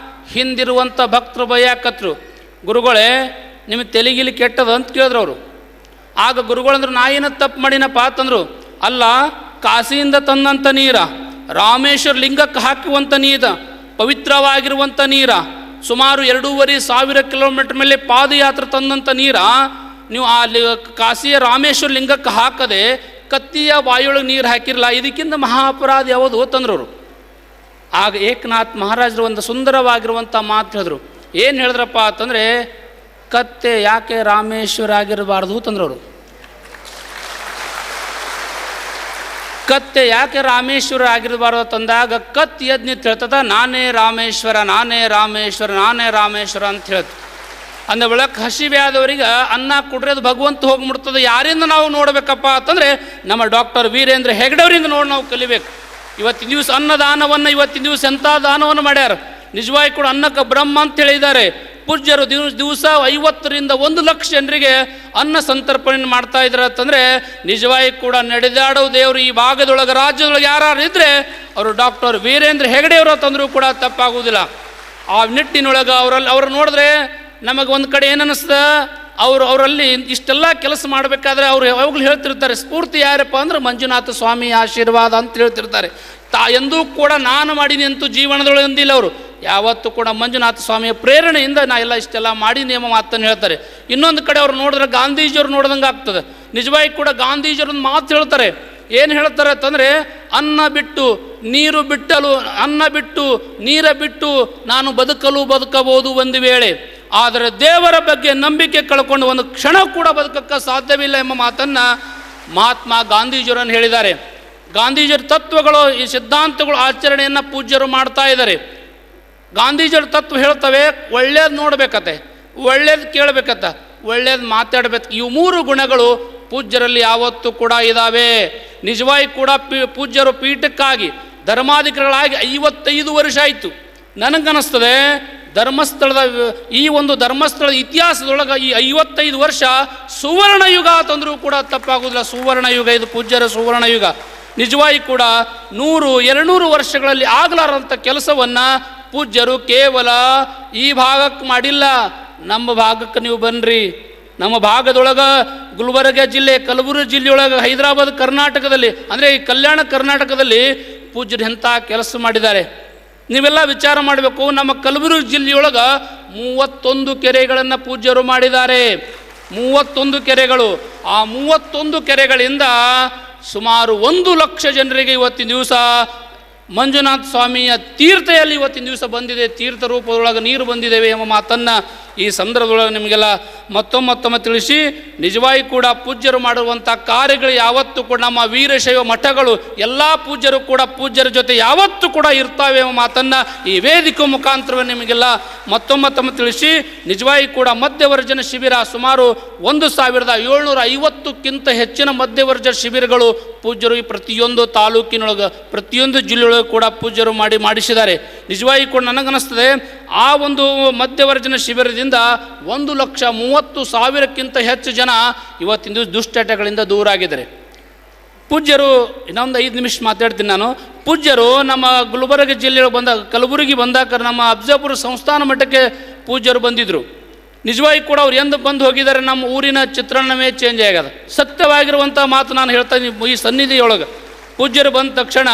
ಹಿಂದಿರುವಂಥ ಭಕ್ತರು ಬೈಯಾಕತ್ರು, ಗುರುಗಳೇ ನಿಮಗೆ ತೆಲಿಗಿಲಿ ಕೆಟ್ಟದ ಅಂತ ಕೇಳಿದ್ರು ಅವರು. ಆಗ ಗುರುಗಳಂದ್ರು ನಾ ಏನ ತಪ್ಪು ಮಾಡಿನಪ್ಪ ಅಂತಂದರು. ಅಲ್ಲ, ಕಾಶಿಯಿಂದ ತಂದಂಥ ನೀರ, ರಾಮೇಶ್ವರ ಲಿಂಗಕ್ಕೆ ಹಾಕುವಂಥ ನೀರ, ಪವಿತ್ರವಾಗಿರುವಂಥ ನೀರ, ಸುಮಾರು 2,500 ಕಿಲೋಮೀಟರ್ ಮೇಲೆ ಪಾದಯಾತ್ರೆ ತಂದಂಥ ನೀರ ನೀವು ಆ ಕಾಶಿಯ ರಾಮೇಶ್ವರ ಲಿಂಗಕ್ಕೆ ಹಾಕದೆ ಕತ್ತಿಯ ಬಾಯಿಯೊಳಗೆ ನೀರು ಹಾಕಿರಲ್ಲ, ಇದಕ್ಕಿಂತ ಮಹಾಪರಾಧ ಯಾವುದು ತಂದ್ರವರು. ಆಗ ಏಕನಾಥ್ ಮಹಾರಾಜರು ಒಂದು ಸುಂದರವಾಗಿರುವಂಥ ಮಾತು ಹೇಳಿದ್ರು. ಏನು ಹೇಳಿದ್ರಪ್ಪ ಅಂತಂದರೆ, ಕತ್ತೆ ಯಾಕೆ ರಾಮೇಶ್ವರ ಆಗಿರಬಾರ್ದು ತಂದ್ರವರು. ಕತ್ತೆ ಯಾಕೆ ರಾಮೇಶ್ವರ ಆಗಿರಬಾರ್ದು ತಂದಾಗ ಕತ್ತಿ ಯಜ್ಞ ಹೇಳ್ತದ, ನಾನೇ ರಾಮೇಶ್ವರ ನಾನೇ ರಾಮೇಶ್ವರ ನಾನೇ ರಾಮೇಶ್ವರ ಅಂತ ಹೇಳ್ತು. ಅಂದ ಬೆಳಕು ಹಸಿವೆ ಆದವರಿಗೆ ಅನ್ನ ಕೊಡ್ರಿ, ಅದು ಭಗವಂತ ಹೋಗ್ಬಿಡ್ತದೆ. ಯಾರಿಂದ ನಾವು ನೋಡಬೇಕಪ್ಪ ಅಂತಂದರೆ ನಮ್ಮ ಡಾಕ್ಟರ್ ವೀರೇಂದ್ರ ಹೆಗ್ಡೆಯವರಿಂದ ನೋಡಿ ನಾವು ಕಲಿಬೇಕು. ಇವತ್ತಿನ ದಿವಸ ಅನ್ನದಾನವನ್ನು, ಇವತ್ತಿನ ದಿವಸ ಎಂಥ ದಾನವನ್ನು ಮಾಡ್ಯಾರ. ನಿಜವಾಗಿ ಕೂಡ ಅನ್ನಕ್ಕೆ ಬ್ರಹ್ಮ ಅಂತ ಹೇಳಿದ್ದಾರೆ. ಪೂಜ್ಯರು ದಿವಸ 50ರಿಂದ 1 ಲಕ್ಷ ಜನರಿಗೆ ಅನ್ನ ಸಂತರ್ಪಣೆ ಮಾಡ್ತಾ ಇದ್ದಾರೆ ಅಂತಂದರೆ ನಿಜವಾಗಿ ಕೂಡ ನಡೆದಾಡೋ ದೇವರು ಈ ಭಾಗದೊಳಗೆ ರಾಜ್ಯದೊಳಗೆ ಯಾರು ಇದ್ದರೆ ಅವರು ಡಾಕ್ಟರ್ ವೀರೇಂದ್ರ ಹೆಗಡೆಯವರು ತಂದರೂ ಕೂಡ ತಪ್ಪಾಗುವುದಿಲ್ಲ. ಆ ನಿಟ್ಟಿನೊಳಗೆ ಅವ್ರು ನೋಡಿದ್ರೆ ನಮಗೆ ಒಂದು ಕಡೆ ಏನನ್ನಿಸ್ತದೆ, ಅವರಲ್ಲಿ ಇಷ್ಟೆಲ್ಲ ಕೆಲಸ ಮಾಡಬೇಕಾದ್ರೆ ಅವರು ಯಾವಾಗಲೂ ಹೇಳ್ತಿರ್ತಾರೆ, ಸ್ಫೂರ್ತಿ ಯಾರಪ್ಪ ಅಂದ್ರೆ ಮಂಜುನಾಥ ಸ್ವಾಮಿ ಆಶೀರ್ವಾದ ಅಂತ ಹೇಳ್ತಿರ್ತಾರೆ. ಎಂದೂ ಕೂಡ ನಾನು ಮಾಡೀನಿ ಅಂತೂ ಜೀವನದೊಳಗೆ ಅಂದಿಲ್ಲ ಅವರು. ಯಾವತ್ತೂ ಕೂಡ ಮಂಜುನಾಥ ಸ್ವಾಮಿಯ ಪ್ರೇರಣೆಯಿಂದ ನಾ ಎಲ್ಲ ಇಷ್ಟೆಲ್ಲ ಮಾಡೀನಿ ಎಂಬ ಮಾತನ್ನು ಹೇಳ್ತಾರೆ. ಇನ್ನೊಂದು ಕಡೆ ಅವ್ರು ನೋಡಿದ್ರೆ ಗಾಂಧೀಜಿಯವ್ರು ನೋಡ್ದಂಗೆ ಆಗ್ತದೆ. ನಿಜವಾಗಿ ಕೂಡ ಗಾಂಧೀಜಿಯವ್ರನ್ನ ಮಾತು ಹೇಳ್ತಾರೆ. ಏನು ಹೇಳ್ತಾರೆ ಅಂತಂದರೆ, ಅನ್ನ ಬಿಟ್ಟು ನೀರು ಬಿಟ್ಟಲು, ಅನ್ನ ಬಿಟ್ಟು ನೀರ ಬಿಟ್ಟು ನಾನು ಬದುಕಬಹುದು ಒಂದು ವೇಳೆ, ಆದರೆ ದೇವರ ಬಗ್ಗೆ ನಂಬಿಕೆ ಕಳ್ಕೊಂಡು ಒಂದು ಕ್ಷಣ ಕೂಡ ಬದುಕಕ್ಕೆ ಸಾಧ್ಯವಿಲ್ಲ ಎಂಬ ಮಾತನ್ನು ಮಹಾತ್ಮ ಗಾಂಧೀಜಿಯವರನ್ನು ಹೇಳಿದ್ದಾರೆ. ಗಾಂಧೀಜಿಯವರ ತತ್ವಗಳು, ಈ ಸಿದ್ಧಾಂತಗಳು ಆಚರಣೆಯನ್ನು ಪೂಜ್ಯರು ಮಾಡ್ತಾ ಇದ್ದಾರೆ. ಗಾಂಧೀಜಿಯವರ ತತ್ವ ಹೇಳ್ತವೆ, ಒಳ್ಳೇದು ನೋಡ್ಬೇಕತ್ತೆ, ಒಳ್ಳೇದು ಕೇಳಬೇಕತ್ತ, ಒಳ್ಳೇದು ಮಾತಾಡಬೇಕು. ಇವು 3 ಗುಣಗಳು ಪೂಜ್ಯರಲ್ಲಿ ಯಾವತ್ತೂ ಕೂಡ ಇದ್ದಾವೆ. ನಿಜವಾಗಿ ಕೂಡ ಪೂಜ್ಯರು ಪೀಠಕ್ಕಾಗಿ ಧರ್ಮಾಧಿಕಾರಿಗಳಾಗಿ 55 ವರ್ಷ ಆಯಿತು. ನನಗನ್ನಿಸ್ತದೆ ಧರ್ಮಸ್ಥಳದ ಈ ಒಂದು ಧರ್ಮಸ್ಥಳದ ಇತಿಹಾಸದೊಳಗೆ ಈ 55 ವರ್ಷ ಸುವರ್ಣ ಯುಗ ತಂದರೂ ಕೂಡ ತಪ್ಪಾಗೋದಿಲ್ಲ. ಸುವರ್ಣ ಯುಗ ಇದು, ಪೂಜ್ಯರ ಸುವರ್ಣ ಯುಗ. ನಿಜವಾಗಿ ಕೂಡ 100-200 ವರ್ಷಗಳಲ್ಲಿ ಆಗಲಾರಂಥ ಕೆಲಸವನ್ನು ಪೂಜ್ಯರು ಕೇವಲ ಈ ಭಾಗಕ್ಕೆ ಮಾಡಿಲ್ಲ. ನಮ್ಮ ಭಾಗಕ್ಕೆ ನೀವು ಬನ್ನಿರಿ. ನಮ್ಮ ಭಾಗದೊಳಗೆ ಗುಲ್ಬರ್ಗ ಜಿಲ್ಲೆ, ಕಲಬುರಗಿ ಜಿಲ್ಲೆಯೊಳಗೆ, ಹೈದರಾಬಾದ್ ಕರ್ನಾಟಕದಲ್ಲಿ, ಅಂದರೆ ಈ ಕಲ್ಯಾಣ ಕರ್ನಾಟಕದಲ್ಲಿ ಪೂಜ್ಯರು ಎಂಥ ಕೆಲಸ ಮಾಡಿದ್ದಾರೆ ನೀವೆಲ್ಲ ವಿಚಾರ ಮಾಡಬೇಕು. ನಮ್ಮ ಕಲಬುರಗಿ ಜಿಲ್ಲೆಯೊಳಗೆ 31 ಕೆರೆಗಳನ್ನು ಪೂಜ್ಯರು ಮಾಡಿದ್ದಾರೆ. 31 ಕೆರೆಗಳು. ಆ 31 ಕೆರೆಗಳಿಂದ ಸುಮಾರು 1 ಲಕ್ಷ ಜನರಿಗೆ ಇವತ್ತಿನ ದಿವಸ ಮಂಜುನಾಥ ಸ್ವಾಮಿಯ ತೀರ್ಥೆಯಲ್ಲಿ ಇವತ್ತಿನ ದಿವಸ ಬಂದಿದೆ, ತೀರ್ಥ ರೂಪದೊಳಗೆ ನೀರು ಬಂದಿದ್ದೇವೆ ಎಂಬ ಮಾತನ್ನು ಈ ಸಂದರ್ಭದೊಳಗೆ ನಿಮಗೆಲ್ಲ ಮತ್ತೊಮ್ಮೆ ತಿಳಿಸಿ, ನಿಜವಾಗಿ ಕೂಡ ಪೂಜ್ಯರು ಮಾಡುವಂಥ ಕಾರ್ಯಗಳು ಯಾವತ್ತೂ ಕೂಡ ನಮ್ಮ ವೀರಶೈವ ಮಠಗಳು ಎಲ್ಲ ಪೂಜ್ಯರು ಕೂಡ ಪೂಜ್ಯರ ಜೊತೆ ಯಾವತ್ತೂ ಕೂಡ ಇರ್ತಾವೆ ಎಂಬ ಮಾತನ್ನು ಈ ವೇದಿಕೆ ಮುಖಾಂತರವೇ ನಿಮಗೆಲ್ಲ ಮತ್ತೊಮ್ಮೆ ತಿಳಿಸಿ, ನಿಜವಾಗಿ ಕೂಡ ಮಧ್ಯವರ್ಜನ ಶಿಬಿರ ಸುಮಾರು 1,750ಕ್ಕಿಂತ ಹೆಚ್ಚಿನ ಮಧ್ಯವರ್ಜನ ಶಿಬಿರಗಳು ಪೂಜ್ಯರು ಈ ಪ್ರತಿಯೊಂದು ತಾಲೂಕಿನೊಳಗೆ, ಪ್ರತಿಯೊಂದು ಜಿಲ್ಲೆಯೊಳಗೆ ಕೂಡ ಪೂಜ್ಯರು ಮಾಡಿಸಿದ್ದಾರೆ. ನಿಜವಾಗಿ ಕೂಡ ನನಗನ್ನಿಸ್ತದೆ ಆ ಒಂದು ಮಧ್ಯವರ್ಜನ ಶಿಬಿರದಿಂದ 1,30,000ಕ್ಕಿಂತ ಹೆಚ್ಚು ಜನ ಇವತ್ತಿನ ದಿವಸ ದುಶ್ಚಟಗಳಿಂದ ದೂರ ಆಗಿದ್ದಾರೆ. ಪೂಜ್ಯರು ಇನ್ನೊಂದು 5 ನಿಮಿಷ ಮಾತಾಡ್ತೀನಿ ನಾನು. ಪೂಜ್ಯರು ನಮ್ಮ ಗುಲ್ಬರ್ಗ ಜಿಲ್ಲೆಯೊಳಗೆ ಬಂದಾಗ, ಕಲಬುರಗಿ ಬಂದಾಗ ನಮ್ಮ ಅಫಜಲ್ಪುರ ಸಂಸ್ಥಾನ ಮಠಕ್ಕೆ ಪೂಜ್ಯರು ಬಂದಿದ್ದರು. ನಿಜವಾಗಿ ಕೂಡ ಅವ್ರು ಎಂದು ಬಂದು ಹೋಗಿದ್ದಾರೆ, ನಮ್ಮ ಊರಿನ ಚಿತ್ರಣವೇ ಚೇಂಜ್ ಆಗ್ಯದ. ಸತ್ಯವಾಗಿರುವಂಥ ಮಾತು ನಾನು ಹೇಳ್ತಾ ಇದ್ದೀನಿ ಈ ಸನ್ನಿಧಿಯೊಳಗೆ. ಪೂಜ್ಯರು ಬಂದ ತಕ್ಷಣ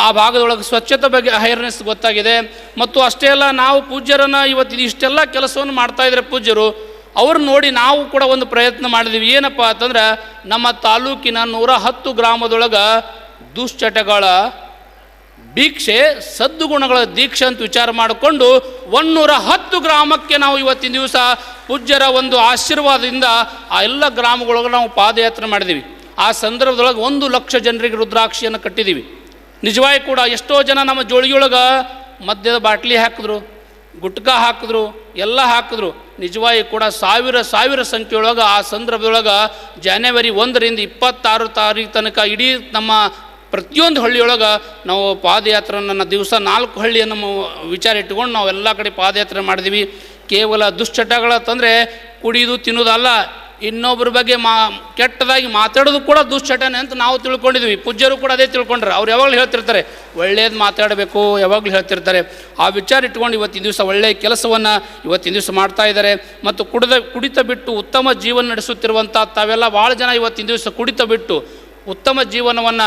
ಆ ಭಾಗದೊಳಗೆ ಸ್ವಚ್ಛತೆ ಬಗ್ಗೆ ಅವೇರ್ನೆಸ್ ಗೊತ್ತಾಗಿದೆ. ಮತ್ತು ಅಷ್ಟೇ ಅಲ್ಲ, ನಾವು ಪೂಜ್ಯರನ್ನು ಇವತ್ತು ಇಷ್ಟೆಲ್ಲ ಕೆಲಸವನ್ನು ಮಾಡ್ತಾಯಿದ್ರೆ ಪೂಜ್ಯರು ಅವ್ರು ನೋಡಿ ನಾವು ಕೂಡ ಒಂದು ಪ್ರಯತ್ನ ಮಾಡಿದ್ವಿ. ಏನಪ್ಪ ಅಂತಂದ್ರೆ ನಮ್ಮ ತಾಲೂಕಿನ 110 ಗ್ರಾಮದೊಳಗೆ ದುಶ್ಚಟಗಳ ಭಿಕ್ಷೆ ಸದ್ಗುಣಗಳ ದೀಕ್ಷೆ ಅಂತ ವಿಚಾರ ಮಾಡಿಕೊಂಡು 110 ಗ್ರಾಮಕ್ಕೆ ನಾವು ಇವತ್ತಿನ ದಿವಸ ಪೂಜ್ಯರ ಒಂದು ಆಶೀರ್ವಾದದಿಂದ ಆ ಎಲ್ಲ ಗ್ರಾಮಗಳೊಳಗೆ ನಾವು ಪಾದಯಾತ್ರೆ ಮಾಡಿದ್ದೀವಿ. ಆ ಸಂದರ್ಭದೊಳಗೆ 1 ಲಕ್ಷ ಜನರಿಗೆ ರುದ್ರಾಕ್ಷಿಯನ್ನು ಕಟ್ಟಿದ್ದೀವಿ. ನಿಜವಾಗಿ ಕೂಡ ಎಷ್ಟೋ ಜನ ನಮ್ಮ ಜೋಳಿಗೆಯೊಳಗೆ ಮದ್ಯದ ಬಾಟ್ಲಿ ಹಾಕಿದ್ರು, ಗುಟ್ಕಾ ಹಾಕಿದ್ರು, ಎಲ್ಲ ಹಾಕಿದ್ರು. ನಿಜವಾಗಿ ಕೂಡ ಸಾವಿರ ಸಂಖ್ಯೆಯೊಳಗೆ ಆ ಸಂದರ್ಭದೊಳಗೆ ಜನವರಿ 1ರಿಂದ 26 ತಾರೀಕು ತನಕ ಇಡೀ ನಮ್ಮ ಪ್ರತಿಯೊಂದು ಹಳ್ಳಿಯೊಳಗೆ ನಾವು ಪಾದಯಾತ್ರೆ ನನ್ನ ದಿವಸ 4 ಹಳ್ಳಿಯನ್ನು ವಿಚಾರ ಇಟ್ಕೊಂಡು ನಾವು ಎಲ್ಲ ಕಡೆ ಪಾದಯಾತ್ರೆ ಮಾಡಿದ್ವಿ. ಕೇವಲ ದುಶ್ಚಟಗಳಂತಂದರೆ ಕುಡಿಯೋದು ತಿನ್ನೋದಲ್ಲ, ಇನ್ನೊಬ್ಬರ ಬಗ್ಗೆ ಕೆಟ್ಟದಾಗಿ ಮಾತಾಡೋದು ಕೂಡ ದುಶ್ಚಟನೆ ಅಂತ ನಾವು ತಿಳ್ಕೊಂಡಿದ್ವಿ. ಪೂಜ್ಯರು ಕೂಡ ಅದೇ ತಿಳ್ಕೊಂಡ್ರೆ. ಅವ್ರು ಯಾವಾಗಲೂ ಹೇಳ್ತಿರ್ತಾರೆ ಒಳ್ಳೇದು ಮಾತಾಡಬೇಕು, ಯಾವಾಗಲೂ ಹೇಳ್ತಿರ್ತಾರೆ. ಆ ವಿಚಾರ ಇಟ್ಕೊಂಡು ಇವತ್ತಿನ ದಿವಸ ಒಳ್ಳೆಯ ಕೆಲಸವನ್ನು ಇವತ್ತಿನ ದಿವಸ ಮಾಡ್ತಾ ಇದ್ದಾರೆ. ಮತ್ತು ಕುಡಿತ ಬಿಟ್ಟು ಉತ್ತಮ ಜೀವನ ನಡೆಸುತ್ತಿರುವಂಥ ತಾವೆಲ್ಲ ಭಾಳ ಜನ ಇವತ್ತಿನ ದಿವಸ ಕುಡಿತ ಬಿಟ್ಟು ಉತ್ತಮ ಜೀವನವನ್ನು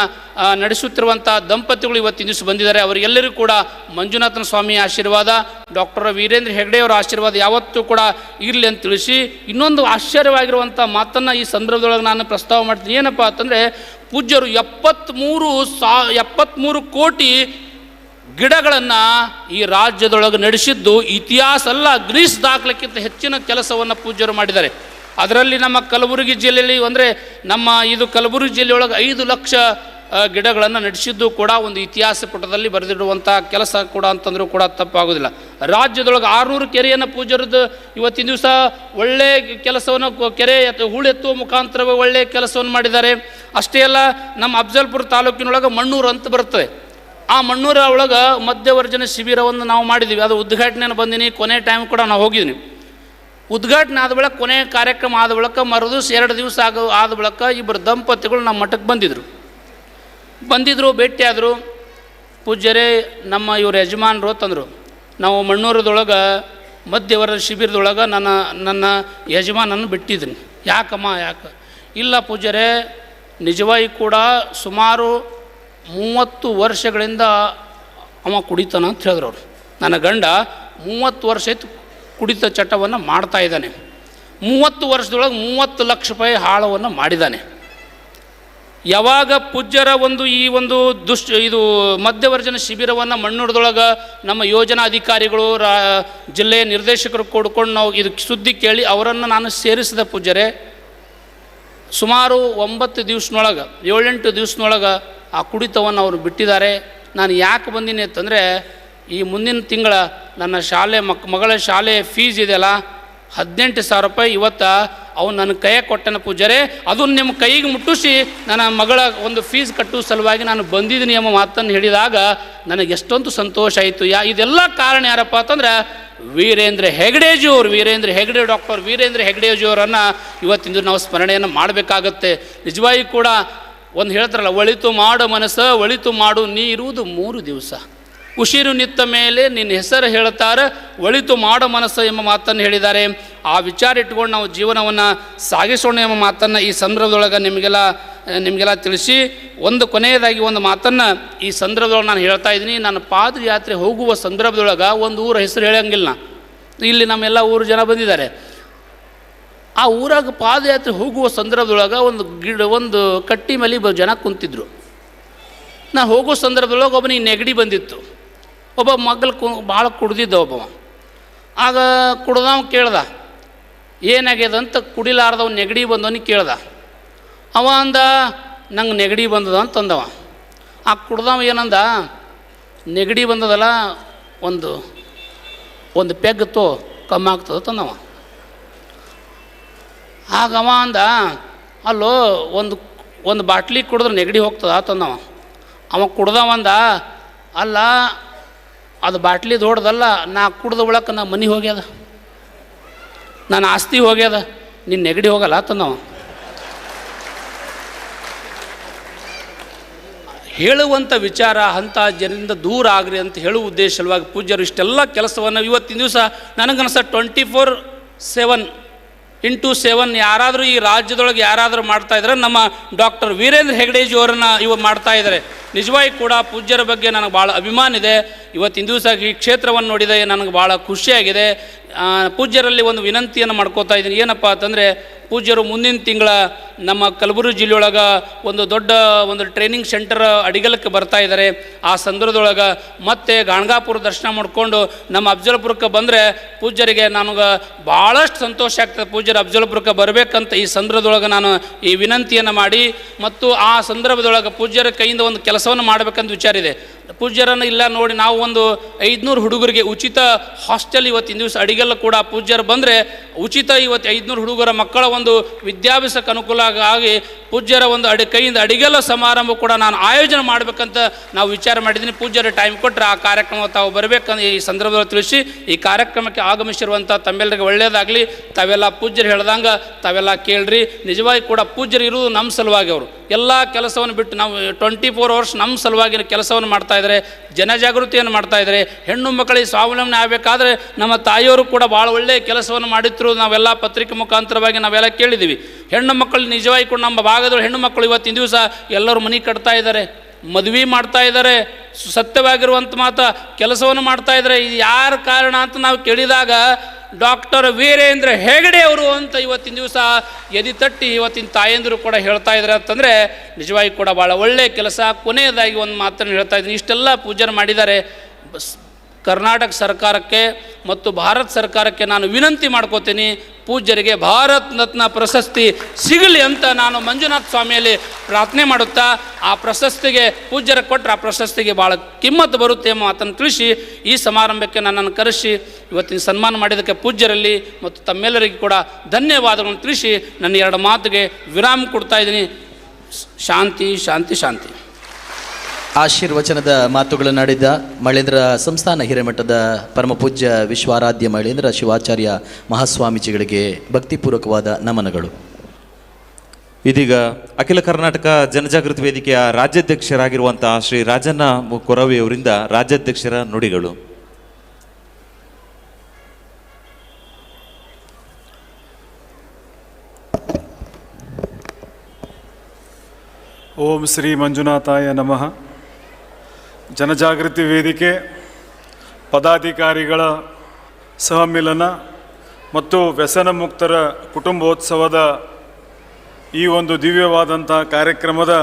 ನಡೆಸುತ್ತಿರುವಂಥ ದಂಪತಿಗಳು ಇವತ್ತಿನ ದಿವಸ ಬಂದಿದ್ದಾರೆ. ಅವರಿಗೆಲ್ಲರಿಗೂ ಕೂಡ ಮಂಜುನಾಥನ ಸ್ವಾಮಿಯ ಆಶೀರ್ವಾದ, ಡಾಕ್ಟರ್ ವೀರೇಂದ್ರ ಹೆಗ್ಡೆಯವರ ಆಶೀರ್ವಾದ ಯಾವತ್ತೂ ಕೂಡ ಇರಲಿ ಅಂತ ತಿಳಿಸಿ, ಇನ್ನೊಂದು ಆಶ್ಚರ್ಯವಾಗಿರುವಂಥ ಮಾತನ್ನು ಈ ಸಂದರ್ಭದೊಳಗೆ ನಾನು ಪ್ರಸ್ತಾವ ಮಾಡ್ತೀನಿ. ಏನಪ್ಪ ಅಂತಂದರೆ ಪೂಜ್ಯರು 73 ಕೋಟಿ ಗಿಡಗಳನ್ನು ಈ ರಾಜ್ಯದೊಳಗೆ ನಡೆಸಿದ್ದು ಇತಿಹಾಸ ಅಲ್ಲ, ಗ್ರೀಸ್ ದಾಖಲೆಕ್ಕಿಂತ ಹೆಚ್ಚಿನ ಕೆಲಸವನ್ನು ಪೂಜ್ಯರು ಮಾಡಿದ್ದಾರೆ. ಅದರಲ್ಲಿ ನಮ್ಮ ಕಲಬುರಗಿ ಜಿಲ್ಲೆಯಲ್ಲಿ ಅಂದರೆ ನಮ್ಮ ಇದು ಕಲಬುರಗಿ ಜಿಲ್ಲೆಯೊಳಗೆ 5 ಲಕ್ಷ ಗಿಡಗಳನ್ನು ನಡೆಸಿದ್ದು ಕೂಡ ಒಂದು ಇತಿಹಾಸ ಪುಟದಲ್ಲಿ ಬರೆದಿಡುವಂಥ ಕೆಲಸ ಕೂಡ ಅಂತಂದರೂ ಕೂಡ ತಪ್ಪಾಗೋದಿಲ್ಲ. ರಾಜ್ಯದೊಳಗೆ 600 ಕೆರೆಯನ್ನು ಪೂಜ್ಯರದ್ದು ಇವತ್ತಿನ ದಿವಸ ಒಳ್ಳೆಯ ಕೆಲಸವನ್ನು ಕೆರೆ ಹೂಳೆತ್ತುವ ಮುಖಾಂತರ ಒಳ್ಳೆಯ ಕೆಲಸವನ್ನು ಮಾಡಿದ್ದಾರೆ. ಅಷ್ಟೇ ಅಲ್ಲ, ನಮ್ಮ ಅಫ್ಜಲ್ಪುರ ತಾಲೂಕಿನೊಳಗೆ ಮಣ್ಣೂರು ಅಂತ ಬರ್ತದೆ. ಆ ಮಣ್ಣೂರ ಒಳಗೆ ಮಧ್ಯವರ್ಜನ ಶಿಬಿರವನ್ನು ನಾವು ಮಾಡಿದ್ದೀವಿ. ಅದು ಉದ್ಘಾಟನೆಯನ್ನು ಬಂದೀನಿ, ಕೊನೆ ಟೈಮ್ ಕೂಡ ನಾವು ಹೋಗಿದ್ದೀನಿ. ಉದ್ಘಾಟನೆ ಆದ ಬಳಿಕ ಕೊನೆಯ ಕಾರ್ಯಕ್ರಮ ಆದ ಬಳಿಕ ಮರುದಿವ್ಸ 2 ದಿವಸ ಆದ ಬಳಿಕ ಇಬ್ಬರು ದಂಪತಿಗಳು ನಮ್ಮ ಮಠಕ್ಕೆ ಬಂದಿದ್ದರು, ಭೇಟಿಯಾದರು. ಪೂಜ್ಯರೇ, ನಮ್ಮ ಇವ್ರ ಯಜಮಾನರು ತಂದರು, ನಾವು ಮಣ್ಣೂರದೊಳಗೆ ಮಧ್ಯವರ್ಜನ ಶಿಬಿರದೊಳಗೆ ನನ್ನ ಯಜಮಾನನ್ನು ಬಿಟ್ಟಿದ್ದೀನಿ. ಯಾಕಮ್ಮ ಯಾಕೆ? ಇಲ್ಲ ಪೂಜ್ಯರೇ, ನಿಜವಾಗಿ ಕೂಡ ಸುಮಾರು 30 ವರ್ಷಗಳಿಂದ ಅವ ಕುಡಿತಾನ ಅಂತ ಹೇಳಿದ್ರು ಅವರು. ನನ್ನ ಗಂಡ 30 ವರ್ಷ ಆಯ್ತು ಕುಡಿತ ಚಟವನ್ನು ಮಾಡ್ತಾ ಇದ್ದಾನೆ. 30 ವರ್ಷದೊಳಗೆ 30 ಲಕ್ಷ ರೂಪಾಯಿ ಹಾಳವನ್ನು ಮಾಡಿದ್ದಾನೆ. ಯಾವಾಗ ಪೂಜ್ಯರ ಇದು ಮಧ್ಯವರ್ಜನ ಶಿಬಿರವನ್ನು ಮಣ್ಣೂರದೊಳಗೆ ನಮ್ಮ ಯೋಜನಾ ಅಧಿಕಾರಿಗಳು ಜಿಲ್ಲೆಯ ನಿರ್ದೇಶಕರು ಕೊಡ್ಕೊಂಡು ನಾವು ಇದು ಸುದ್ದಿ ಕೇಳಿ ಅವರನ್ನು ನಾನು ಸೇರಿಸಿದ ಪೂಜ್ಯರೇ, ಸುಮಾರು 9 ದಿವಸನೊಳಗೆ 7-8 ದಿವಸನೊಳಗೆ ಆ ಕುಡಿತವನ್ನು ಅವರು ಬಿಟ್ಟಿದ್ದಾರೆ. ನಾನು ಯಾಕೆ ಬಂದೀನಿ ಅಂತಂದರೆ, ಈ ಮುಂದಿನ ತಿಂಗಳ ನನ್ನ ಮಗಳ ಶಾಲೆ ಫೀಸ್ ಇದೆಯಲ್ಲ 18,000 ರೂಪಾಯಿ ಇವತ್ತು ಅವ್ನು ನನ್ನ ಕೈಯಾಗ ಕೊಟ್ಟನ ಪೂಜ್ಯರೇ. ಅದನ್ನು ನಿಮ್ಮ ಕೈಗೆ ಮುಟ್ಟಿಸಿ ನನ್ನ ಮಗಳ ಒಂದು ಫೀಸ್ ಕಟ್ಟುವ ಸಲುವಾಗಿ ನಾನು ಬಂದಿದ್ದೀನಿ ಎಂಬ ಮಾತನ್ನು ಹೇಳಿದಾಗ ನನಗೆ ಎಷ್ಟೊಂದು ಸಂತೋಷ ಆಯಿತು. ಇದೆಲ್ಲ ಕಾರಣ ಯಾರಪ್ಪ ಅಂತಂದ್ರೆ ವೀರೇಂದ್ರ ಹೆಗ್ಡೆಜಿಯವರು, ಡಾಕ್ಟರ್ ವೀರೇಂದ್ರ ಹೆಗ್ಡೆಜಿಯವರನ್ನು ಇವತ್ತಿಂದು ನಾವು ಸ್ಮರಣೆಯನ್ನು ಮಾಡಬೇಕಾಗತ್ತೆ. ನಿಜವಾಗಿ ಕೂಡ ಒಂದು ಹೇಳ್ತಾರಲ್ಲ, ಒಳಿತು ಮಾಡು ಮನಸ್ಸು ಒಳಿತು ಮಾಡು, ನೀ ಇರುವುದು 3 ದಿವಸ, ಉಸಿರು ನಿತ್ತ ಮೇಲೆ ನಿನ್ನ ಹೆಸರು ಹೇಳ್ತಾರೆ, ಒಳಿತು ಮಾಡೋ ಮನಸ್ಸು ಎಂಬ ಮಾತನ್ನು ಹೇಳಿದ್ದಾರೆ. ಆ ವಿಚಾರ ಇಟ್ಕೊಂಡು ನಾವು ಜೀವನವನ್ನು ಸಾಗಿಸೋಣ ಎಂಬ ಮಾತನ್ನು ಈ ಸಂದರ್ಭದೊಳಗೆ ನಿಮಗೆಲ್ಲ ತಿಳಿಸಿ, ಕೊನೆಯದಾಗಿ ಒಂದು ಮಾತನ್ನು ಈ ಸಂದರ್ಭದೊಳಗೆ ನಾನು ಹೇಳ್ತಾ ಇದ್ದೀನಿ. ನಾನು ಪಾದಯಾತ್ರೆ ಹೋಗುವ ಸಂದರ್ಭದೊಳಗೆ ಒಂದು ಊರ ಹೆಸರು ಹೇಳಂಗಿಲ್ಲ. ಇಲ್ಲಿ ನಮ್ಮೆಲ್ಲ ಊರು ಜನ ಬಂದಿದ್ದಾರೆ. ಆ ಊರಾಗ ಪಾದಯಾತ್ರೆ ಹೋಗುವ ಸಂದರ್ಭದೊಳಗೆ ಒಂದು ಕಟ್ಟಿ ಮೇಲೆ ಜನ ಕುಂತಿದ್ರು. ನಾ ಹೋಗೋ ಸಂದರ್ಭದೊಳಗೆ ಒಬ್ಬನಿಗೆ ನೆಗಡಿ ಬಂದಿತ್ತು. ಒಬ್ಬ ಮಗ್ಳು ಭಾಳ ಕುಡ್ದಿದ್ದ ಒಬ್ಬವ. ಆಗ ಕುಡ್ದವ ಕೇಳ್ದ, ಏನಾಗ್ಯದ ಅಂತ. ಕುಡಿಲಾರ್ದವ ನೆಗಡಿ ಬಂದವನಿಗೆ ಕೇಳ್ದ. ಅವ ಅಂದ, ನಂಗೆ ನೆಗಡಿ ಬಂದದ ಅಂತಂದವ. ಆ ಕುಡ್ದವ ಏನಂದ, ನೆಗಡಿ ಬಂದದಲ್ಲ, ಒಂದು ಪೆಗ್ ಕಮ್ಮಿ ಆಗ್ತದ ತಂದವ. ಆಗವ ಅಂದ, ಅಲ್ಲೋ ಒಂದು ಬಾಟ್ಲಿ ಕುಡಿದ್ರೆ ನೆಗಡಿ ಹೋಗ್ತದ ತಂದವ. ಅವ ಕುಡ್ದವಂದ, ಅಲ್ಲ ಅದು ಬಾಟ್ಲಿ ದೊಡ್ಡದಲ್ಲ, ನಾ ಕುಡ್ದ ಒಳಕ್ಕೆ ನಾ ಮನೆ ಹೋಗ್ಯದ, ನನ್ನ ಆಸ್ತಿ ಹೋಗ್ಯದ, ನಿನ್ನ ನೆಗಡಿ ಹೋಗಲ್ಲ ತಂದವ. ಹೇಳುವಂಥ ವಿಚಾರ ಅಂಥ ಜನರಿಂದ ದೂರ ಆಗ್ರಿ ಅಂತ ಹೇಳುವ ಉದ್ದೇಶ ಸಲುವಾಗಿ ಪೂಜ್ಯರು ಇಷ್ಟೆಲ್ಲ ಕೆಲಸವನ್ನು ಇವತ್ತಿನ ದಿವಸ ನನಗನ್ಸ 24/7 7 ಯಾರಾದರೂ ಈ ರಾಜ್ಯದೊಳಗೆ ಯಾರಾದರೂ ಮಾಡ್ತಾ ಇದ್ದಾರೆ ನಮ್ಮ ಡಾಕ್ಟರ್ ವೀರೇಂದ್ರ ಹೆಗಡೆಜಿ ಅವರನ್ನು ಇವರು ಮಾಡ್ತಾ ಇದ್ದಾರೆ. ನಿಜವಾಗಿ ಕೂಡ ಪೂಜ್ಯರ ಬಗ್ಗೆ ನನಗೆ ಭಾಳ ಅಭಿಮಾನ ಇದೆ. ಇವತ್ತಿನ ದಿವಸ ಈ ಕ್ಷೇತ್ರವನ್ನು ನೋಡಿದೆ ನನಗೆ ಭಾಳ ಖುಷಿಯಾಗಿದೆ. ಪೂಜ್ಯರಲ್ಲಿ ಒಂದು ವಿನಂತಿಯನ್ನು ಮಾಡ್ಕೋತಾ ಇದ್ದೀನಿ. ಏನಪ್ಪ ಅಂತಂದರೆ ಪೂಜ್ಯರು ಮುಂದಿನ ತಿಂಗಳ ನಮ್ಮ ಕಲಬುರಗಿ ಜಿಲ್ಲೆಯೊಳಗೆ ಒಂದು ದೊಡ್ಡ ಒಂದು ಟ್ರೈನಿಂಗ್ ಸೆಂಟರ್ ಅಡಿಗಲಕ್ಕೆ ಬರ್ತಾ ಇದ್ದಾರೆ. ಆ ಸಂದರ್ಭದೊಳಗೆ ಮತ್ತೆ ಗಾಣಗಾಪುರ ದರ್ಶನ ಮಾಡಿಕೊಂಡು ನಮ್ಮ ಅಫ್ಜಲ್ಪುರಕ್ಕೆ ಬಂದರೆ ಪೂಜ್ಯರಿಗೆ ನನಗೆ ಭಾಳಷ್ಟು ಸಂತೋಷ ಆಗ್ತದೆ. ಪೂಜ್ಯರು ಅಫ್ಜಲ್ಪುರಕ್ಕೆ ಬರಬೇಕಂತ ಈ ಸಂದರ್ಭದೊಳಗೆ ನಾನು ಈ ವಿನಂತಿಯನ್ನು ಮಾಡಿ ಮತ್ತು ಆ ಸಂದರ್ಭದೊಳಗೆ ಪೂಜ್ಯರ ಕೈಯಿಂದ ಒಂದು ಕೆಲಸವನ್ನು ಮಾಡಬೇಕಂತ ವಿಚಾರ ಇದೆ. ಪೂಜ್ಯರನ್ನು ಇಲ್ಲ ನೋಡಿ ನಾವು ಒಂದು 500 ಹುಡುಗರಿಗೆ ಉಚಿತ ಹಾಸ್ಟೆಲ್ ಇವತ್ತಿನ ದಿವಸ ಅಡಿಗೆಲ್ಲ ಕೂಡ ಪೂಜ್ಯರು ಬಂದರೆ ಉಚಿತ ಇವತ್ತು 500 ಹುಡುಗರ ಮಕ್ಕಳ ಒಂದು ವಿದ್ಯಾಭ್ಯಾಸಕ್ಕೆ ಅನುಕೂಲ ಆಗಿ ಪೂಜ್ಯರ ಒಂದು ಕೈಯಿಂದ ಅಡಿಗೆಲ್ಲ ಸಮಾರಂಭ ಕೂಡ ನಾನು ಆಯೋಜನೆ ಮಾಡಬೇಕಂತ ನಾವು ವಿಚಾರ ಮಾಡಿದ್ದೀನಿ. ಪೂಜ್ಯರ ಟೈಮ್ ಕೊಟ್ಟರೆ ಆ ಕಾರ್ಯಕ್ರಮ ತಾವು ಬರಬೇಕಂತ ಈ ಸಂದರ್ಭದಲ್ಲಿ ತಿಳಿಸಿ ಈ ಕಾರ್ಯಕ್ರಮಕ್ಕೆ ಆಗಮಿಸಿರುವಂಥ ತಮ್ಮೆಲ್ಲರಿಗೆ ಒಳ್ಳೆಯದಾಗಲಿ. ತಾವೆಲ್ಲ ಪೂಜ್ಯರು ಹೇಳ್ದಂಗೆ ತಾವೆಲ್ಲ ಕೇಳ್ರಿ. ನಿಜವಾಗಿ ಕೂಡ ಪೂಜ್ಯರು ಇರುವುದು ನಮ್ಮ ಸಲುವಾಗಿ. ಅವರು ಎಲ್ಲ ಕೆಲಸವನ್ನು ಬಿಟ್ಟು ನಾವು 24 ಅವರ್ಸ್ ನಮ್ಮ ಸಲುವಾಗಿ ಕೆಲಸವನ್ನು ಮಾಡ್ತಾ ಇದ್ದಾರೆ, ಜನಜಾಗೃತಿಯನ್ನು ಮಾಡ್ತಾ ಇದ್ದಾರೆ. ಹೆಣ್ಣು ಮಕ್ಕಳಿಗೆ ಸ್ವಾವಲಂಬನೆ ಆಗಬೇಕಾದ್ರೆ ನಮ್ಮ ತಾಯಿಯವರು ಕೂಡ ಭಾಳ ಒಳ್ಳೆಯ ಕೆಲಸವನ್ನು ಮಾಡಿದ್ರು. ನಾವೆಲ್ಲ ಪತ್ರಿಕೆ ಮುಖಾಂತರವಾಗಿ ನಾವೆಲ್ಲ ಕೇಳಿದ್ದೀವಿ. ಹೆಣ್ಣು ಮಕ್ಕಳು ನಿಜವಾಗಿ ಕೂಡ ನಮ್ಮ ಭಾಗದವರು ಹೆಣ್ಣು ಮಕ್ಕಳು ಇವತ್ತಿನ ದಿವಸ ಎಲ್ಲರೂ ಮನೆ ಕಟ್ತಾ ಇದ್ದಾರೆ, ಮದುವೆ ಮಾಡ್ತಾ ಇದ್ದಾರೆ, ಸತ್ಯವಾಗಿರುವಂಥ ಮಾತು ಕೆಲಸವನ್ನು ಮಾಡ್ತಾ ಇದ್ದಾರೆ. ಇದು ಯಾರ ಕಾರಣ ಅಂತ ನಾವು ಕೇಳಿದಾಗ ಡಾಕ್ಟರ್ ವೀರೇಂದ್ರ ಹೆಗಡೆ ಅವರು ಅಂತ ಇವತ್ತಿನ ದಿವಸ ಎದಿ ತಟ್ಟಿ ಇವತ್ತಿನ ತಾಯಂದಿರು ಕೂಡ ಹೇಳ್ತಾ ಇದ್ದಾರೆ ಅಂತಂದರೆ ನಿಜವಾಗಿ ಕೂಡ ಭಾಳ ಒಳ್ಳೆಯ ಕೆಲಸ. ಕೊನೆಯದಾಗಿ ಒಂದು ಮಾತನ್ನು ಹೇಳ್ತಾ ಇದ್ದೀನಿ. ಇಷ್ಟೆಲ್ಲ ಪೂಜೆ ಮಾಡಿದ್ದಾರೆ. ಕರ್ನಾಟಕ ಸರ್ಕಾರಕ್ಕೆ ಮತ್ತು ಭಾರತ ಸರ್ಕಾರಕ್ಕೆ ನಾನು ವಿನಂತಿ ಮಾಡ್ಕೋತೀನಿ, ಪೂಜ್ಯರಿಗೆ ಭಾರತ್ ರತ್ನ ಪ್ರಶಸ್ತಿ ಸಿಗಲಿ ಅಂತ ನಾನು ಮಂಜುನಾಥ ಸ್ವಾಮಿಯಲ್ಲಿ ಪ್ರಾರ್ಥನೆ ಮಾಡುತ್ತಾ ಆ ಪ್ರಶಸ್ತಿಗೆ ಪೂಜ್ಯರ ಕೊಟ್ಟರೆ ಆ ಪ್ರಶಸ್ತಿಗೆ ಭಾಳ ಕಿಮ್ಮತ್ತು ಬರುತ್ತೆ ಎಂಬ ಮಾತನ್ನು ತಿಳಿಸಿ ಈ ಸಮಾರಂಭಕ್ಕೆ ನನ್ನನ್ನು ಕರೆಸಿ ಇವತ್ತಿನ ಸನ್ಮಾನ ಮಾಡಿದ್ದಕ್ಕೆ ಪೂಜ್ಯರಲ್ಲಿ ಮತ್ತು ತಮ್ಮೆಲ್ಲರಿಗೂ ಕೂಡ ಧನ್ಯವಾದಗಳನ್ನು ತಿಳಿಸಿ ನನ್ನ 2 ಮಾತಿಗೆ ವಿರಾಮ ಕೊಡ್ತಾ ಇದ್ದೀನಿ. ಶಾಂತಿ ಶಾಂತಿ ಶಾಂತಿ. ಆಶೀರ್ವಚನದ ಮಾತುಗಳನ್ನಾಡಿದ ಮಳೇಂದ್ರ ಸಂಸ್ಥಾನ ಹಿರೇಮಠದ ಪರಮಪೂಜ್ಯ ವಿಶ್ವಾರಾಧ್ಯ ಮಳೇಂದ್ರ ಶಿವಾಚಾರ್ಯ ಮಹಾಸ್ವಾಮೀಜಿಗಳಿಗೆ ಭಕ್ತಿಪೂರ್ವಕವಾದ ನಮನಗಳು. ಇದೀಗ ಅಖಿಲ ಕರ್ನಾಟಕ ಜನಜಾಗೃತಿ ವೇದಿಕೆಯ ರಾಜ್ಯಾಧ್ಯಕ್ಷರಾಗಿರುವಂತಹ ಶ್ರೀ ರಾಜಣ್ಣ ಕೊರವಿ ಅವರಿಂದ ರಾಜ್ಯಾಧ್ಯಕ್ಷರ ನುಡಿಗಳು. ಓಂ ಶ್ರೀ ಮಂಜುನಾಥಾಯ ನಮಃ. ಜನಜಾಗೃತಿ ವೇದಿಕೆ ಪದಾಧಿಕಾರಿಗಳ ಸಹಮಿಲನ ಮತ್ತು ವ್ಯಸನ ಮುಕ್ತರ ಕುಟುಂಬೋತ್ಸವದ ಈ ಒಂದು ದಿವ್ಯವಾದಂಥ ಕಾರ್ಯಕ್ರಮದ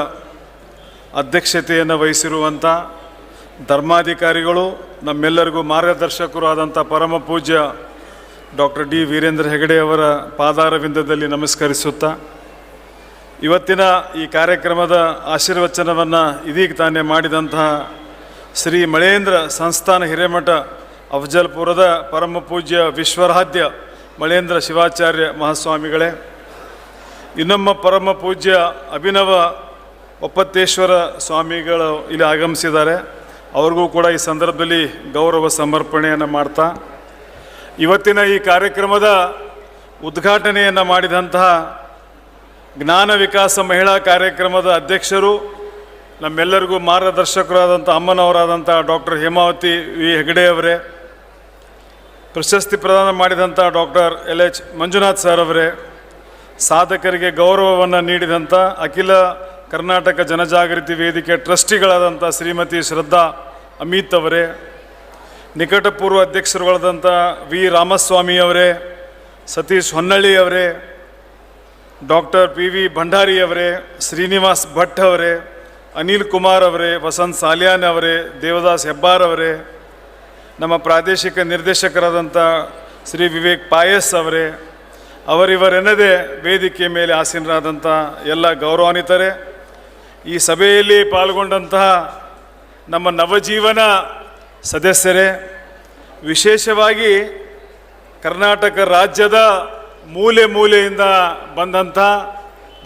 ಅಧ್ಯಕ್ಷತೆಯನ್ನು ವಹಿಸಿರುವಂಥ ಧರ್ಮಾಧಿಕಾರಿಗಳು, ನಮ್ಮೆಲ್ಲರಿಗೂ ಮಾರ್ಗದರ್ಶಕರು ಆದಂಥ ಪರಮ ಪೂಜ್ಯ ಡಾಕ್ಟರ್ ಡಿ ವೀರೇಂದ್ರ ಹೆಗಡೆ ಅವರ ಪಾದಾರವಿಂದದಲ್ಲಿ ನಮಸ್ಕರಿಸುತ್ತಾ ಇವತ್ತಿನ ಈ ಕಾರ್ಯಕ್ರಮದ ಆಶೀರ್ವಚನವನ್ನು ಇದೀಗ ತಾನೇ ಮಾಡಿದಂತಹ ಶ್ರೀ ಮಳೇಂದ್ರ ಸಂಸ್ಥಾನ ಹಿರೇಮಠ ಅಫಜಲ್ಪುರದ ಪರಮ ಪೂಜ್ಯ ವಿಶ್ವರಾಧ್ಯ ಮಳೇಂದ್ರ ಶಿವಾಚಾರ್ಯ ಮಹಾಸ್ವಾಮಿಗಳೇ, ಇನ್ನೊಮ್ಮ ಪರಮ ಪೂಜ್ಯ ಅಭಿನವ ಒಪ್ಪತ್ತೇಶ್ವರ ಸ್ವಾಮಿಗಳು ಇಲ್ಲಿ ಆಗಮಿಸಿದ್ದಾರೆ. ಅವ್ರಿಗೂ ಕೂಡ ಈ ಸಂದರ್ಭದಲ್ಲಿ ಗೌರವ ಸಮರ್ಪಣೆಯನ್ನು ಮಾಡ್ತಾ ಇವತ್ತಿನ ಈ ಕಾರ್ಯಕ್ರಮದ ಉದ್ಘಾಟನೆಯನ್ನು ಮಾಡಿದಂತಹ ಜ್ಞಾನ ವಿಕಾಸ ಮಹಿಳಾ ಕಾರ್ಯಕ್ರಮದ ಅಧ್ಯಕ್ಷರು, ನಮ್ಮೆಲ್ಲರಿಗೂ ಮಾರ್ಗದರ್ಶಕರಾದಂಥ ಅಮ್ಮನವರಾದಂಥ ಡಾಕ್ಟರ್ ಹೇಮಾವತಿ ವಿ ಹೆಗಡೆ ಅವರೇ, ಪ್ರಶಸ್ತಿ ಪ್ರದಾನ ಮಾಡಿದಂಥ ಡಾಕ್ಟರ್ LH ಮಂಜುನಾಥ್ ಸರ್ ಅವರೇ, ಸಾಧಕರಿಗೆ ಗೌರವವನ್ನು ನೀಡಿದಂಥ ಅಖಿಲ ಕರ್ನಾಟಕ ಜನಜಾಗೃತಿ ವೇದಿಕೆ ಟ್ರಸ್ಟಿಗಳಾದಂಥ ಶ್ರೀಮತಿ ಶ್ರದ್ಧಾ ಅಮಿತ್ ಅವರೇ, ನಿಕಟಪೂರ್ವ ಅಧ್ಯಕ್ಷರುಗಳಾದಂಥ ವಿ ರಾಮಸ್ವಾಮಿ ಅವರೇ, ಸತೀಶ್ ಹೊನ್ನಳ್ಳಿ ಅವರೇ, ಡಾಕ್ಟರ್ PV ಭಂಡಾರಿ ಅವರೇ, ಶ್ರೀನಿವಾಸ್ ಭಟ್ ಅವರೇ, ಅನಿಲ್ ಕುಮಾರ್ ಅವರೇ, ವಸಂತ್ ಸಾಲಿಯಾನ್ ಅವರೇ, ದೇವದಾಸ್ ಹೆಬ್ಬಾರ್ ಅವರೇ, ನಮ್ಮ ಪ್ರಾದೇಶಿಕ ನಿರ್ದೇಶಕರಾದಂಥ ಶ್ರೀ ವಿವೇಕ್ ಪಾಯಸ್ ಅವರೇ, ಅವರಿವರೆನ್ನದೇ ವೇದಿಕೆ ಮೇಲೆ ಆಸೀನರಾದಂಥ ಎಲ್ಲ ಗೌರವಾನ್ವಿತರೇ, ಈ ಸಭೆಯಲ್ಲಿ ಪಾಲ್ಗೊಂಡಂತಹ ನಮ್ಮ ನವಜೀವನ ಸದಸ್ಯರೇ, ವಿಶೇಷವಾಗಿ ಕರ್ನಾಟಕ ರಾಜ್ಯದ ಮೂಲೆ ಮೂಲೆಯಿಂದ ಬಂದಂಥ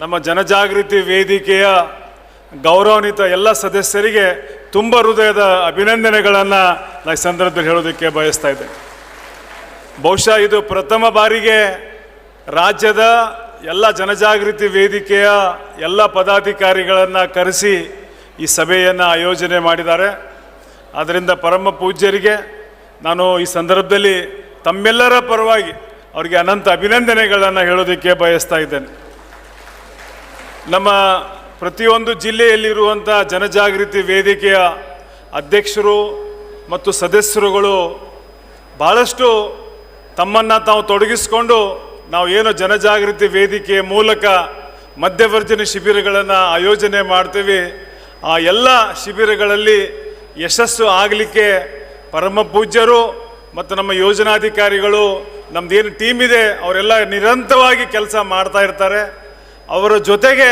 ನಮ್ಮ ಜನಜಾಗೃತಿ ವೇದಿಕೆಯ ಗೌರವಾನ್ವಿತ ಎಲ್ಲ ಸದಸ್ಯರಿಗೆ ತುಂಬ ಹೃದಯದ ಅಭಿನಂದನೆಗಳನ್ನು ನಾನು ಈ ಸಂದರ್ಭದಲ್ಲಿ ಹೇಳೋದಕ್ಕೆ ಬಯಸ್ತಾ ಇದ್ದೇನೆ. ಬಹುಶಃ ಇದು ಪ್ರಥಮ ಬಾರಿಗೆ ರಾಜ್ಯದ ಎಲ್ಲ ಜನಜಾಗೃತಿ ವೇದಿಕೆಯ ಎಲ್ಲ ಪದಾಧಿಕಾರಿಗಳನ್ನು ಕರೆಸಿ ಈ ಸಭೆಯನ್ನು ಆಯೋಜನೆ ಮಾಡಿದ್ದಾರೆ. ಆದ್ದರಿಂದ ಪರಮ ಪೂಜ್ಯರಿಗೆ ನಾನು ಈ ಸಂದರ್ಭದಲ್ಲಿ ತಮ್ಮೆಲ್ಲರ ಪರವಾಗಿ ಅವರಿಗೆ ಅನಂತ ಅಭಿನಂದನೆಗಳನ್ನು ಹೇಳೋದಕ್ಕೆ ಬಯಸ್ತಾ ಇದ್ದೇನೆ. ನಮ್ಮ ಪ್ರತಿಯೊಂದು ಜಿಲ್ಲೆಯಲ್ಲಿರುವಂಥ ಜನಜಾಗೃತಿ ವೇದಿಕೆಯ ಅಧ್ಯಕ್ಷರು ಮತ್ತು ಸದಸ್ಯರುಗಳು ಭಾಳಷ್ಟು ತಮ್ಮನ್ನು ತಾವು ತೊಡಗಿಸಿಕೊಂಡು ನಾವು ಏನು ಜನಜಾಗೃತಿ ವೇದಿಕೆಯ ಮೂಲಕ ಮಧ್ಯವರ್ಜನೆ ಶಿಬಿರಗಳನ್ನು ಆಯೋಜನೆ ಮಾಡ್ತೀವಿ, ಆ ಎಲ್ಲ ಶಿಬಿರಗಳಲ್ಲಿ ಯಶಸ್ಸು ಆಗಲಿಕ್ಕೆ ಪರಮ ಪೂಜ್ಯರು ಮತ್ತು ನಮ್ಮ ಯೋಜನಾಧಿಕಾರಿಗಳು ನಮ್ಮದೇನು ಟೀಮ್ ಇದೆ ಅವರೆಲ್ಲ ನಿರಂತರವಾಗಿ ಕೆಲಸ ಮಾಡ್ತಾ ಇರ್ತಾರೆ. ಅವರ ಜೊತೆಗೆ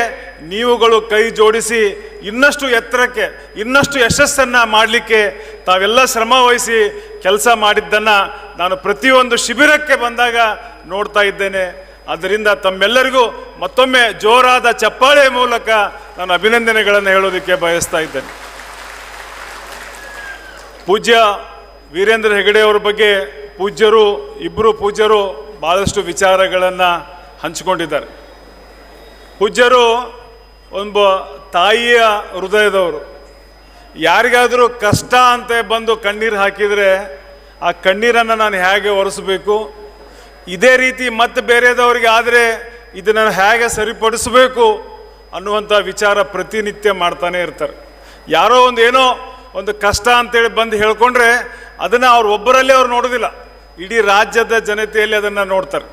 ನೀವುಗಳು ಕೈ ಜೋಡಿಸಿ ಇನ್ನಷ್ಟು ಎತ್ತರಕ್ಕೆ ಇನ್ನಷ್ಟು ಯಶಸ್ಸನ್ನು ಮಾಡಲಿಕ್ಕೆ ತಾವೆಲ್ಲ ಶ್ರಮ ವಹಿಸಿ ಕೆಲಸ ಮಾಡಿದ್ದನ್ನು ನಾನು ಪ್ರತಿಯೊಂದು ಶಿಬಿರಕ್ಕೆ ಬಂದಾಗ ನೋಡ್ತಾ ಇದ್ದೇನೆ. ಆದ್ದರಿಂದ ತಮ್ಮೆಲ್ಲರಿಗೂ ಮತ್ತೊಮ್ಮೆ ಜೋರಾದ ಚಪ್ಪಾಳೆ ಮೂಲಕ ನಾನು ಅಭಿನಂದನೆಗಳನ್ನು ಹೇಳೋದಕ್ಕೆ ಬಯಸ್ತಾ ಇದ್ದೇನೆ. ಪೂಜ್ಯ ವೀರೇಂದ್ರ ಹೆಗಡೆ ಅವರ ಬಗ್ಗೆ ಇಬ್ಬರು ಪೂಜ್ಯರು ಭಾಳಷ್ಟು ವಿಚಾರಗಳನ್ನು ಹಂಚಿಕೊಂಡಿದ್ದಾರೆ. ಪೂಜ್ಯರು ಒಬ್ಬ ತಾಯಿಯ ಹೃದಯದವರು. ಯಾರಿಗಾದರೂ ಕಷ್ಟ ಅಂತ ಬಂದು ಕಣ್ಣೀರು ಹಾಕಿದರೆ ಆ ಕಣ್ಣೀರನ್ನು ನಾನು ಹೇಗೆ ಒರೆಸಬೇಕು, ಇದೇ ರೀತಿ ಮತ್ತೆ ಬೇರೆದವರಿಗೆ ಆದರೆ ಇದನ್ನು ಹೇಗೆ ಸರಿಪಡಿಸಬೇಕು ಅನ್ನುವಂಥ ವಿಚಾರ ಪ್ರತಿನಿತ್ಯ ಮಾಡ್ತಾನೆ ಇರ್ತಾರೆ. ಯಾರೋ ಏನೋ ಒಂದು ಕಷ್ಟ ಅಂತೇಳಿ ಬಂದು ಹೇಳ್ಕೊಂಡ್ರೆ ಅದನ್ನು ಅವ್ರು ಒಬ್ಬರಲ್ಲೇ ಅವ್ರು ನೋಡೋದಿಲ್ಲ, ಇಡೀ ರಾಜ್ಯದ ಜನತೆಯಲ್ಲಿ ಅದನ್ನು ನೋಡ್ತಾರೆ.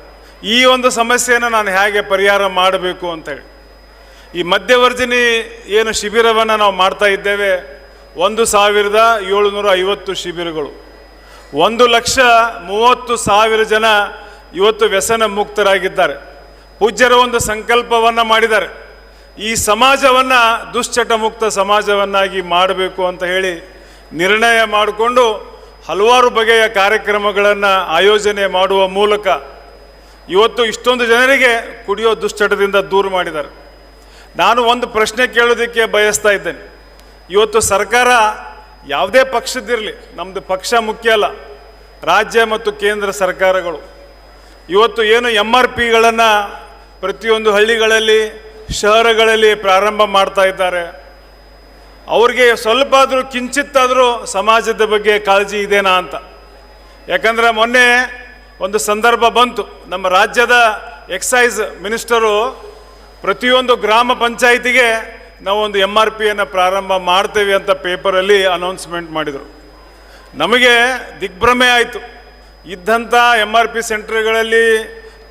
ಈ ಒಂದು ಸಮಸ್ಯೆಯನ್ನು ನಾನು ಹೇಗೆ ಪರಿಹಾರ ಮಾಡಬೇಕು ಅಂತೇಳಿ ಈ ಮಧ್ಯವರ್ಜಿನಿ ಏನು ಶಿಬಿರವನ್ನು ನಾವು ಮಾಡ್ತಾ ಇದ್ದೇವೆ, 1750 ಶಿಬಿರಗಳು, 1,30,000 ಜನ ಇವತ್ತು ವ್ಯಸನ ಮುಕ್ತರಾಗಿದ್ದಾರೆ. ಪೂಜ್ಯರ ಒಂದು ಸಂಕಲ್ಪವನ್ನು ಮಾಡಿದ್ದಾರೆ, ಈ ಸಮಾಜವನ್ನು ದುಶ್ಚಟ ಮುಕ್ತ ಸಮಾಜವನ್ನಾಗಿ ಮಾಡಬೇಕು ಅಂತ ಹೇಳಿ ನಿರ್ಣಯ ಮಾಡಿಕೊಂಡು ಹಲವಾರು ಬಗೆಯ ಕಾರ್ಯಕ್ರಮಗಳನ್ನು ಆಯೋಜನೆ ಮಾಡುವ ಮೂಲಕ ಇವತ್ತು ಇಷ್ಟೊಂದು ಜನರಿಗೆ ಕುಡಿಯೋ ದುಶ್ಚಟದಿಂದ ದೂರ ಮಾಡಿದ್ದಾರೆ. ನಾನು ಒಂದು ಪ್ರಶ್ನೆ ಕೇಳೋದಕ್ಕೆ ಬಯಸ್ತಾ ಇದ್ದೇನೆ. ಇವತ್ತು ಸರ್ಕಾರ ಯಾವುದೇ ಪಕ್ಷದಿರಲಿ, ನಮ್ಮದು ಪಕ್ಷ ಮುಖ್ಯ ಅಲ್ಲ, ರಾಜ್ಯ ಮತ್ತು ಕೇಂದ್ರ ಸರ್ಕಾರಗಳು ಇವತ್ತು ಏನು MRPಗಳನ್ನು ಪ್ರತಿಯೊಂದು ಹಳ್ಳಿಗಳಲ್ಲಿ ಶಹರಗಳಲ್ಲಿ ಪ್ರಾರಂಭ ಮಾಡ್ತಾ ಇದ್ದಾರೆ. ಅವ್ರಿಗೆ ಸ್ವಲ್ಪ ಆದರೂ ಕಿಂಚಿತ್ತಾದರೂ ಸಮಾಜದ ಬಗ್ಗೆ ಕಾಳಜಿ ಇದೆನಾ ಅಂತ. ಯಾಕಂದರೆ ಮೊನ್ನೆ ಒಂದು ಸಂದರ್ಭ ಬಂತು, ನಮ್ಮ ರಾಜ್ಯದ ಎಕ್ಸೈಸ್ ಮಿನಿಸ್ಟರು ಪ್ರತಿಯೊಂದು ಗ್ರಾಮ ಪಂಚಾಯಿತಿಗೆ ನಾವು ಒಂದು MRPಯನ್ನು ಪ್ರಾರಂಭ ಮಾಡ್ತೇವೆ ಅಂತ ಪೇಪರಲ್ಲಿ ಅನೌನ್ಸ್ಮೆಂಟ್ ಮಾಡಿದರು. ನಮಗೆ ದಿಗ್ಭ್ರಮೆ ಆಯಿತು. ಇದ್ದಂಥ MRP ಸೆಂಟರ್ಗಳಲ್ಲಿ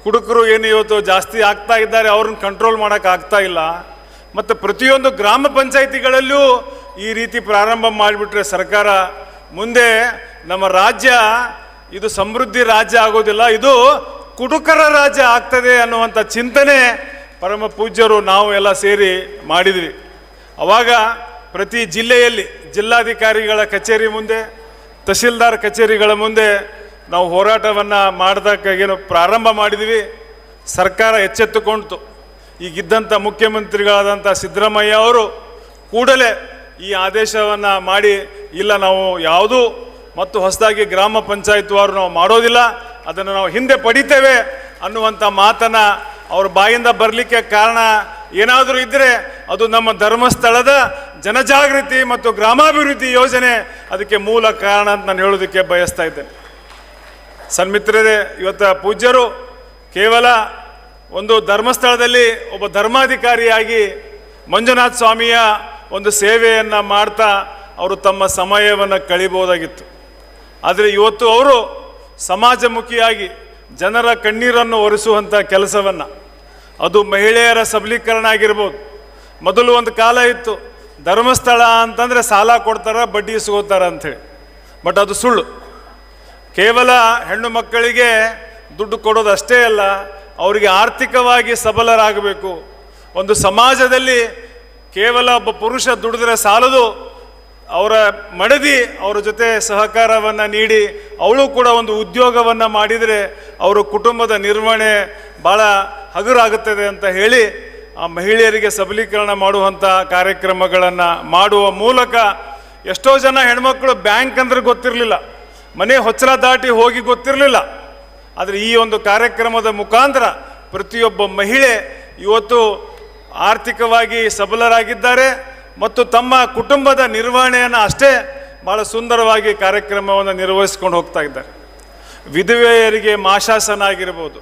ಕುಡುಕರು ಏನು ಇವತ್ತು ಜಾಸ್ತಿ ಆಗ್ತಾ ಇದ್ದಾರೆ, ಅವ್ರನ್ನ ಕಂಟ್ರೋಲ್ ಮಾಡೋಕ್ಕಾಗ್ತಾ ಇಲ್ಲ. ಮತ್ತು ಪ್ರತಿಯೊಂದು ಗ್ರಾಮ ಪಂಚಾಯಿತಿಗಳಲ್ಲೂ ಈ ರೀತಿ ಪ್ರಾರಂಭ ಮಾಡಿಬಿಟ್ರೆ ಸರ್ಕಾರ ಮುಂದೆ ನಮ್ಮ ರಾಜ್ಯ ಇದು ಸಮೃದ್ಧಿ ರಾಜ್ಯ ಆಗೋದಿಲ್ಲ, ಇದು ಕುಡುಕರ ರಾಜ್ಯ ಆಗ್ತದೆ ಅನ್ನುವಂಥ ಚಿಂತನೆ ಪರಮ ಪೂಜ್ಯರು ನಾವು ಎಲ್ಲ ಸೇರಿ ಮಾಡಿದ್ವಿ. ಆವಾಗ ಪ್ರತಿ ಜಿಲ್ಲೆಯಲ್ಲಿ ಜಿಲ್ಲಾಧಿಕಾರಿಗಳ ಕಚೇರಿ ಮುಂದೆ, ತಹಸೀಲ್ದಾರ್ ಕಚೇರಿಗಳ ಮುಂದೆ ನಾವು ಹೋರಾಟವನ್ನು ಮಾಡೋದಕ್ಕೇನು ಪ್ರಾರಂಭ ಮಾಡಿದ್ವಿ. ಸರ್ಕಾರ ಎಚ್ಚೆತ್ತುಕೊಂಡಿತು. ಈಗಿದ್ದಂಥ ಮುಖ್ಯಮಂತ್ರಿಗಳಾದಂಥ ಸಿದ್ದರಾಮಯ್ಯ ಅವರು ಕೂಡಲೇ ಈ ಆದೇಶವನ್ನು ಮಾಡಿ, ಇಲ್ಲ ನಾವು ಯಾವುದೂ ಮತ್ತು ಹೊಸದಾಗಿ ಗ್ರಾಮ ಪಂಚಾಯತ್ವಾರು ನಾವು ಮಾಡೋದಿಲ್ಲ, ಅದನ್ನು ನಾವು ಹಿಂದೆ ಪಡಿತೇವೆ ಅನ್ನುವಂಥ ಮಾತನ್ನು ಅವ್ರ ಬಾಯಿಂದ ಬರಲಿಕ್ಕೆ ಕಾರಣ ಏನಾದರೂ ಇದ್ದರೆ ಅದು ನಮ್ಮ ಧರ್ಮಸ್ಥಳದ ಜನಜಾಗೃತಿ ಮತ್ತು ಗ್ರಾಮಾಭಿವೃದ್ಧಿ ಯೋಜನೆ ಅದಕ್ಕೆ ಮೂಲ ಕಾರಣ ಅಂತ ನಾನು ಹೇಳೋದಕ್ಕೆ ಬಯಸ್ತಾ ಇದ್ದೇನೆ. ಸನ್ಮಿತ್ರರೇ, ಇವತ್ತು ಪೂಜ್ಯರು ಕೇವಲ ಒಂದು ಧರ್ಮಸ್ಥಳದಲ್ಲಿ ಒಬ್ಬ ಧರ್ಮಾಧಿಕಾರಿಯಾಗಿ ಮಂಜುನಾಥ ಸ್ವಾಮಿಯ ಒಂದು ಸೇವೆಯನ್ನು ಮಾಡ್ತಾ ಅವರು ತಮ್ಮ ಸಮಯವನ್ನು ಕಳಿಬೋದಾಗಿತ್ತು. ಆದರೆ ಇವತ್ತು ಅವರು ಸಮಾಜಮುಖಿಯಾಗಿ ಜನರ ಕಣ್ಣೀರನ್ನು ಒರೆಸುವಂಥ ಕೆಲಸವನ್ನು, ಅದು ಮಹಿಳೆಯರ ಸಬಲೀಕರಣ ಆಗಿರ್ಬೋದು. ಮೊದಲು ಒಂದು ಕಾಲ ಇತ್ತು, ಧರ್ಮಸ್ಥಳ ಅಂತಂದರೆ ಸಾಲ ಕೊಡ್ತಾರೆ, ಬಡ್ಡಿ ಇಸ್ಕೋತಾರೆ ಅಂಥೇಳಿ. ಬಟ್ ಅದು ಸುಳ್ಳು. ಕೇವಲ ಹೆಣ್ಣು ಮಕ್ಕಳಿಗೆ ದುಡ್ಡು ಕೊಡೋದು ಅಷ್ಟೇ ಅಲ್ಲ, ಅವರಿಗೆ ಆರ್ಥಿಕವಾಗಿ ಸಬಲರಾಗಬೇಕು. ಒಂದು ಸಮಾಜದಲ್ಲಿ ಕೇವಲ ಒಬ್ಬ ಪುರುಷ ದುಡಿದ್ರೆ ಸಾಲದು, ಅವರ ಮಡದಿ ಅವರ ಜೊತೆ ಸಹಕಾರವನ್ನು ನೀಡಿ ಅವಳು ಕೂಡ ಒಂದು ಉದ್ಯೋಗವನ್ನು ಮಾಡಿದರೆ ಅವರ ಕುಟುಂಬದ ನಿರ್ವಹಣೆ ಭಾಳ ಹಗುರಾಗುತ್ತದೆ ಅಂತ ಹೇಳಿ ಆ ಮಹಿಳೆಯರಿಗೆ ಸಬಲೀಕರಣ ಮಾಡುವಂಥ ಕಾರ್ಯಕ್ರಮಗಳನ್ನು ಮಾಡುವ ಮೂಲಕ ಎಷ್ಟೋ ಜನ ಹೆಣ್ಮಕ್ಳು ಬ್ಯಾಂಕ್ ಅಂದ್ರೆ ಗೊತ್ತಿರಲಿಲ್ಲ, ಮನೆ ಹೊಚ್ಚಲ ದಾಟಿ ಹೋಗಿ ಗೊತ್ತಿರಲಿಲ್ಲ. ಆದರೆ ಈ ಒಂದು ಕಾರ್ಯಕ್ರಮದ ಮುಖಾಂತರ ಪ್ರತಿಯೊಬ್ಬ ಮಹಿಳೆ ಇವತ್ತು ಆರ್ಥಿಕವಾಗಿ ಸಬಲರಾಗಿದ್ದಾರೆ ಮತ್ತು ತಮ್ಮ ಕುಟುಂಬದ ನಿರ್ವಹಣೆಯನ್ನು ಅಷ್ಟೇ ಭಾಳ ಸುಂದರವಾಗಿ ಕಾರ್ಯಕ್ರಮವನ್ನು ನಿರ್ವಹಿಸ್ಕೊಂಡು ಹೋಗ್ತಾ ಇದ್ದಾರೆ. ವಿಧವೆಯರಿಗೆ ಮಾಶಾಸನ ಆಗಿರ್ಬೋದು,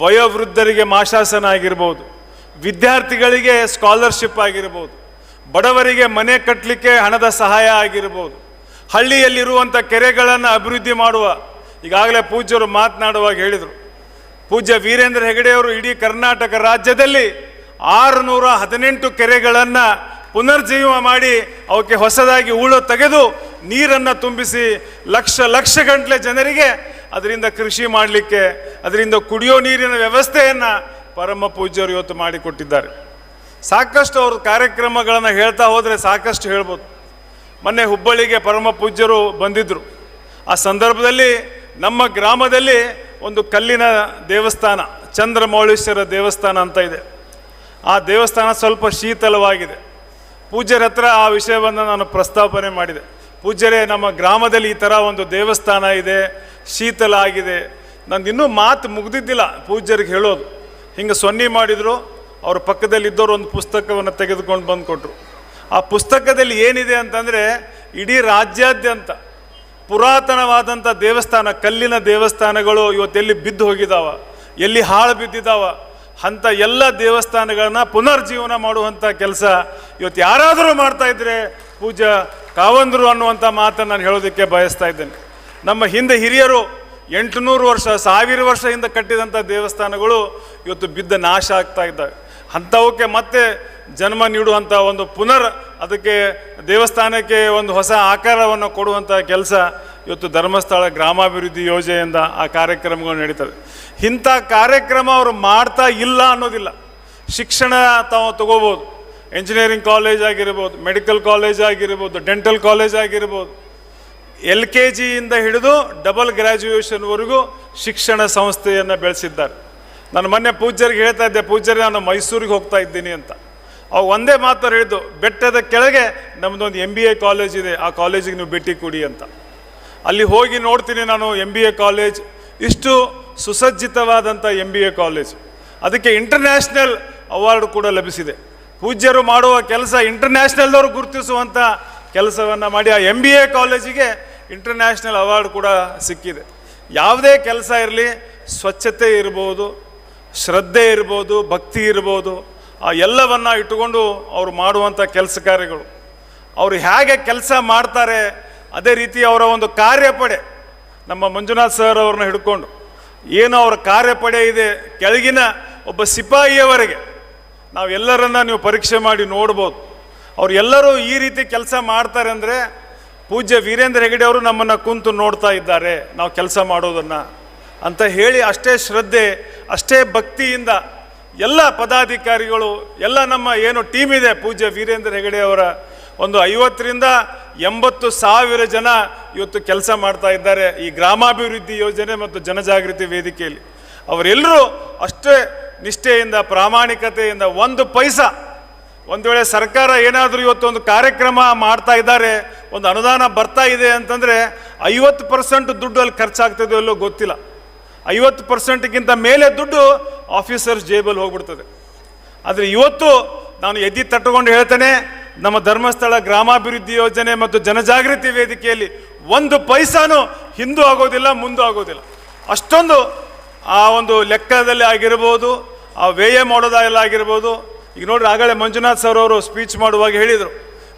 ವಯೋವೃದ್ಧರಿಗೆ ಮಾಶಾಸನ ಆಗಿರ್ಬೋದು, ವಿದ್ಯಾರ್ಥಿಗಳಿಗೆ ಸ್ಕಾಲರ್ಶಿಪ್ ಆಗಿರ್ಬೋದು, ಬಡವರಿಗೆ ಮನೆ ಕಟ್ಟಲಿಕ್ಕೆ ಹಣದ ಸಹಾಯ ಆಗಿರ್ಬೋದು, ಹಳ್ಳಿಯಲ್ಲಿರುವಂಥ ಕೆರೆಗಳನ್ನು ಅಭಿವೃದ್ಧಿ ಮಾಡುವ, ಈಗಾಗಲೇ ಪೂಜ್ಯರು ಮಾತನಾಡುವಾಗ ಹೇಳಿದರು, ಪೂಜ್ಯ ವೀರೇಂದ್ರ ಹೆಗಡೆಯವರು ಇಡೀ ಕರ್ನಾಟಕ ರಾಜ್ಯದಲ್ಲಿ 618 ಕೆರೆಗಳನ್ನು ಪುನರ್ಜೀವ ಮಾಡಿ ಅವಕ್ಕೆ ಹೊಸದಾಗಿ ಹೂಳು ತೆಗೆದು ನೀರನ್ನು ತುಂಬಿಸಿ ಲಕ್ಷ ಗಟ್ಟಲೆ ಜನರಿಗೆ ಅದರಿಂದ ಕೃಷಿ ಮಾಡಲಿಕ್ಕೆ, ಅದರಿಂದ ಕುಡಿಯೋ ನೀರಿನ ವ್ಯವಸ್ಥೆಯನ್ನು ಪರಮ ಪೂಜ್ಯರು ಇವತ್ತು ಮಾಡಿಕೊಟ್ಟಿದ್ದಾರೆ. ಸಾಕಷ್ಟು ಅವ್ರ ಕಾರ್ಯಕ್ರಮಗಳನ್ನು ಹೇಳ್ತಾ ಹೋದರೆ ಸಾಕಷ್ಟು ಹೇಳ್ಬೋದು. ಮೊನ್ನೆ ಹುಬ್ಬಳ್ಳಿಗೆ ಪರಮ ಪೂಜ್ಯರು ಬಂದಿದ್ದರು. ಆ ಸಂದರ್ಭದಲ್ಲಿ ನಮ್ಮ ಗ್ರಾಮದಲ್ಲಿ ಒಂದು ಕಲ್ಲಿನ ದೇವಸ್ಥಾನ, ಚಂದ್ರಮೌಳೀಶ್ವರ ದೇವಸ್ಥಾನ ಅಂತ ಇದೆ. ಆ ದೇವಸ್ಥಾನ ಸ್ವಲ್ಪ ಶೀತಲವಾಗಿದೆ. ಪೂಜ್ಯರ ಹತ್ರ ಆ ವಿಷಯವನ್ನು ನಾನು ಪ್ರಸ್ತಾಪನೆ ಮಾಡಿದೆ. ಪೂಜ್ಯರೇ, ನಮ್ಮ ಗ್ರಾಮದಲ್ಲಿ ಈ ಥರ ಒಂದು ದೇವಸ್ಥಾನ ಇದೆ, ಶೀತಲ ಆಗಿದೆ. ನಂದು ಇನ್ನೂ ಮಾತು ಮುಗ್ದಿದ್ದಿಲ್ಲ ಪೂಜ್ಯರಿಗೆ ಹೇಳೋದು. ಹಿಂಗೆ ಸೊನ್ನೆ ಮಾಡಿದರು. ಅವ್ರ ಪಕ್ಕದಲ್ಲಿದ್ದವರು ಒಂದು ಪುಸ್ತಕವನ್ನು ತೆಗೆದುಕೊಂಡು ಬಂದು ಕೊಟ್ಟರು. ಆ ಪುಸ್ತಕದಲ್ಲಿ ಏನಿದೆ ಅಂತಂದರೆ, ಇಡೀ ರಾಜ್ಯಾದ್ಯಂತ ಪುರಾತನವಾದಂಥ ದೇವಸ್ಥಾನ, ಕಲ್ಲಿನ ದೇವಸ್ಥಾನಗಳು ಇವತ್ತೆಲ್ಲಿ ಬಿದ್ದು ಹೋಗಿದ್ದಾವ, ಎಲ್ಲಿ ಹಾಳು ಬಿದ್ದಿದ್ದಾವ, ಅಂಥ ಎಲ್ಲ ದೇವಸ್ಥಾನಗಳನ್ನ ಪುನರ್ಜೀವನ ಮಾಡುವಂಥ ಕೆಲಸ ಇವತ್ತು ಯಾರಾದರೂ ಮಾಡ್ತಾ ಇದ್ರೆ ಪೂಜ್ಯ ಕಾವಂದರು ಅನ್ನುವಂಥ ಮಾತನ್ನು ನಾನು ಹೇಳೋದಕ್ಕೆ ಬಯಸ್ತಾ ಇದ್ದೇನೆ. ನಮ್ಮ ಹಿಂದೆ ಹಿರಿಯರು 800 ವರ್ಷ 1000 ವರ್ಷ ಹಿಂದೆ ಕಟ್ಟಿದಂಥ ದೇವಸ್ಥಾನಗಳು ಇವತ್ತು ಬಿದ್ದ ನಾಶ ಆಗ್ತಾ ಇದ್ದಾವೆ. ಅಂಥವಕ್ಕೆ ಮತ್ತೆ ಜನ್ಮ ನೀಡುವಂಥ ಒಂದು ಅದಕ್ಕೆ ದೇವಸ್ಥಾನಕ್ಕೆ ಒಂದು ಹೊಸ ಆಕಾರವನ್ನು ಕೊಡುವಂಥ ಕೆಲಸ ಇವತ್ತು ಧರ್ಮಸ್ಥಳ ಗ್ರಾಮಾಭಿವೃದ್ಧಿ ಯೋಜನೆಯಿಂದ ಆ ಕಾರ್ಯಕ್ರಮಗಳು ನಡೀತವೆ. ಇಂಥ ಕಾರ್ಯಕ್ರಮ ಅವರು ಮಾಡ್ತಾ ಇಲ್ಲ ಅನ್ನೋದಿಲ್ಲ. ಶಿಕ್ಷಣ ತಾವು ತಗೋಬೋದು, ಎಂಜಿನಿಯರಿಂಗ್ ಕಾಲೇಜ್ ಆಗಿರ್ಬೋದು, ಮೆಡಿಕಲ್ ಕಾಲೇಜ್ ಆಗಿರ್ಬೋದು, ಡೆಂಟಲ್ ಕಾಲೇಜ್ ಆಗಿರ್ಬೋದು, LKG ಇಂದ ಹಿಡಿದು ಡಬಲ್ ಗ್ರ್ಯಾಜುಯೇಷನ್ವರೆಗೂ ಶಿಕ್ಷಣ ಸಂಸ್ಥೆಯನ್ನು ಬೆಳೆಸಿದ್ದಾರೆ. ನಾನು ಮೊನ್ನೆ ಪೂಜ್ಯರಿಗೆ ಹೇಳ್ತಾ ಇದ್ದೆ, ಪೂಜ್ಯರಿಗೆ ನಾನು ಮೈಸೂರಿಗೆ ಹೋಗ್ತಾ ಇದ್ದೀನಿ ಅಂತ. ಅವಾಗ ಒಂದೇ ಮಾತು ಹೇಳಿದ್ದು, ಬೆಟ್ಟದ ಕೆಳಗೆ ನಮ್ಮದೊಂದು MBA ಕಾಲೇಜ್ ಇದೆ, ಆ ಕಾಲೇಜಿಗೆ ನೀವು ಭೇಟಿ ಕೊಡಿ ಅಂತ. ಅಲ್ಲಿ ಹೋಗಿ ನೋಡ್ತೀನಿ ನಾನು. MBA ಕಾಲೇಜ್ ಇಷ್ಟು ಸುಸಜ್ಜಿತವಾದಂಥ MBA ಕಾಲೇಜ್, ಅದಕ್ಕೆ ಇಂಟರ್ನ್ಯಾಷನಲ್ ಅವಾರ್ಡ್ ಕೂಡ ಲಭಿಸಿದೆ. ಪೂಜ್ಯರು ಮಾಡುವ ಕೆಲಸ ಇಂಟರ್ನ್ಯಾಷನಲ್ದವರು ಗುರುತಿಸುವಂಥ ಕೆಲಸವನ್ನು ಮಾಡಿ ಆ MBA ಕಾಲೇಜಿಗೆ ಇಂಟರ್ನ್ಯಾಷನಲ್ ಅವಾರ್ಡ್ ಕೂಡ ಸಿಕ್ಕಿದೆ. ಯಾವುದೇ ಕೆಲಸ ಇರಲಿ, ಸ್ವಚ್ಛತೆ ಇರ್ಬೋದು, ಶ್ರದ್ಧೆ ಇರ್ಬೋದು, ಭಕ್ತಿ ಇರ್ಬೋದು, ಆ ಎಲ್ಲವನ್ನು ಇಟ್ಟುಕೊಂಡು ಅವರು ಮಾಡುವಂಥ ಕೆಲಸ ಕಾರ್ಯಗಳು, ಅವರು ಹೇಗೆ ಕೆಲಸ ಮಾಡ್ತಾರೆ ಅದೇ ರೀತಿ ಅವರ ಒಂದು ಕಾರ್ಯಪಡೆ, ನಮ್ಮ ಮಂಜುನಾಥ್ ಸರ್ ಅವ್ರನ್ನ ಹಿಡ್ಕೊಂಡು ಏನು ಅವರ ಕಾರ್ಯಪಡೆ ಇದೆ, ಕೆಳಗಿನ ಒಬ್ಬ ಸಿಪಾಯಿಯವರೆಗೆ ನಾವೆಲ್ಲರನ್ನ ನೀವು ಪರೀಕ್ಷೆ ಮಾಡಿ ನೋಡ್ಬೋದು. ಅವ್ರು ಎಲ್ಲರೂ ಈ ರೀತಿ ಕೆಲಸ ಮಾಡ್ತಾರೆ ಅಂದರೆ ಪೂಜ್ಯ ವೀರೇಂದ್ರ ಹೆಗಡೆ ಅವರು ನಮ್ಮನ್ನು ಕುಂತು ನೋಡ್ತಾ ಇದ್ದಾರೆ ನಾವು ಕೆಲಸ ಮಾಡೋದನ್ನು ಅಂತ ಹೇಳಿ, ಅಷ್ಟೇ ಶ್ರದ್ಧೆ ಅಷ್ಟೇ ಭಕ್ತಿಯಿಂದ ಎಲ್ಲ ಪದಾಧಿಕಾರಿಗಳು, ಎಲ್ಲ ನಮ್ಮ ಏನು ಟೀಮ್ ಇದೆ ಪೂಜ್ಯ ವೀರೇಂದ್ರ ಹೆಗಡೆ ಅವರ, ಒಂದು 50 ರಿಂದ 80 ಸಾವಿರ ಜನ ಇವತ್ತು ಕೆಲಸ ಮಾಡ್ತಾ ಇದ್ದಾರೆ ಈ ಗ್ರಾಮಾಭಿವೃದ್ಧಿ ಯೋಜನೆ ಮತ್ತು ಜನಜಾಗೃತಿ ವೇದಿಕೆಯಲ್ಲಿ. ಅವರೆಲ್ಲರೂ ಅಷ್ಟೇ ನಿಷ್ಠೆಯಿಂದ ಪ್ರಾಮಾಣಿಕತೆಯಿಂದ ಒಂದು ಪೈಸಾ, ಒಂದು ವೇಳೆ ಸರ್ಕಾರ ಏನಾದರೂ ಇವತ್ತು ಒಂದು ಕಾರ್ಯಕ್ರಮ ಮಾಡ್ತಾ ಇದ್ದಾರೆ, ಒಂದು ಅನುದಾನ ಬರ್ತಾ ಇದೆ ಅಂತಂದರೆ 50% ದುಡ್ಡು ಅಲ್ಲಿ ಖರ್ಚಾಗ್ತದೆ ಅಲ್ಲೋ ಗೊತ್ತಿಲ್ಲ. 50%ಗಿಂತ ಮೇಲೆ ದುಡ್ಡು ಆಫೀಸರ್ಸ್ ಜೇಬಲ್ಲಿ ಹೋಗ್ಬಿಡ್ತದೆ. ಆದರೆ ಇವತ್ತು ನಾನು ಎದ್ದು ತಟ್ಟುಕೊಂಡು ಹೇಳ್ತೇನೆ, ನಮ್ಮ ಧರ್ಮಸ್ಥಳ ಗ್ರಾಮಾಭಿವೃದ್ಧಿ ಯೋಜನೆ ಮತ್ತು ಜನಜಾಗೃತಿ ವೇದಿಕೆಯಲ್ಲಿ ಒಂದು ಪೈಸಾನು ಹಿಂದೂ ಆಗೋದಿಲ್ಲ, ಮುಂದೂ ಆಗೋದಿಲ್ಲ. ಅಷ್ಟೊಂದು ಆ ಒಂದು ಲೆಕ್ಕದಲ್ಲಿ ಆಗಿರ್ಬೋದು, ಆ ವ್ಯಯ ಮಾಡೋದೆಲ್ಲ ಆಗಿರ್ಬೋದು. ಈಗ ನೋಡ್ರಿ, ಆಗಲೇ ಮಂಜುನಾಥ್ ಸರ್ ಅವರು ಸ್ಪೀಚ್ ಮಾಡುವಾಗ ಹೇಳಿದರು,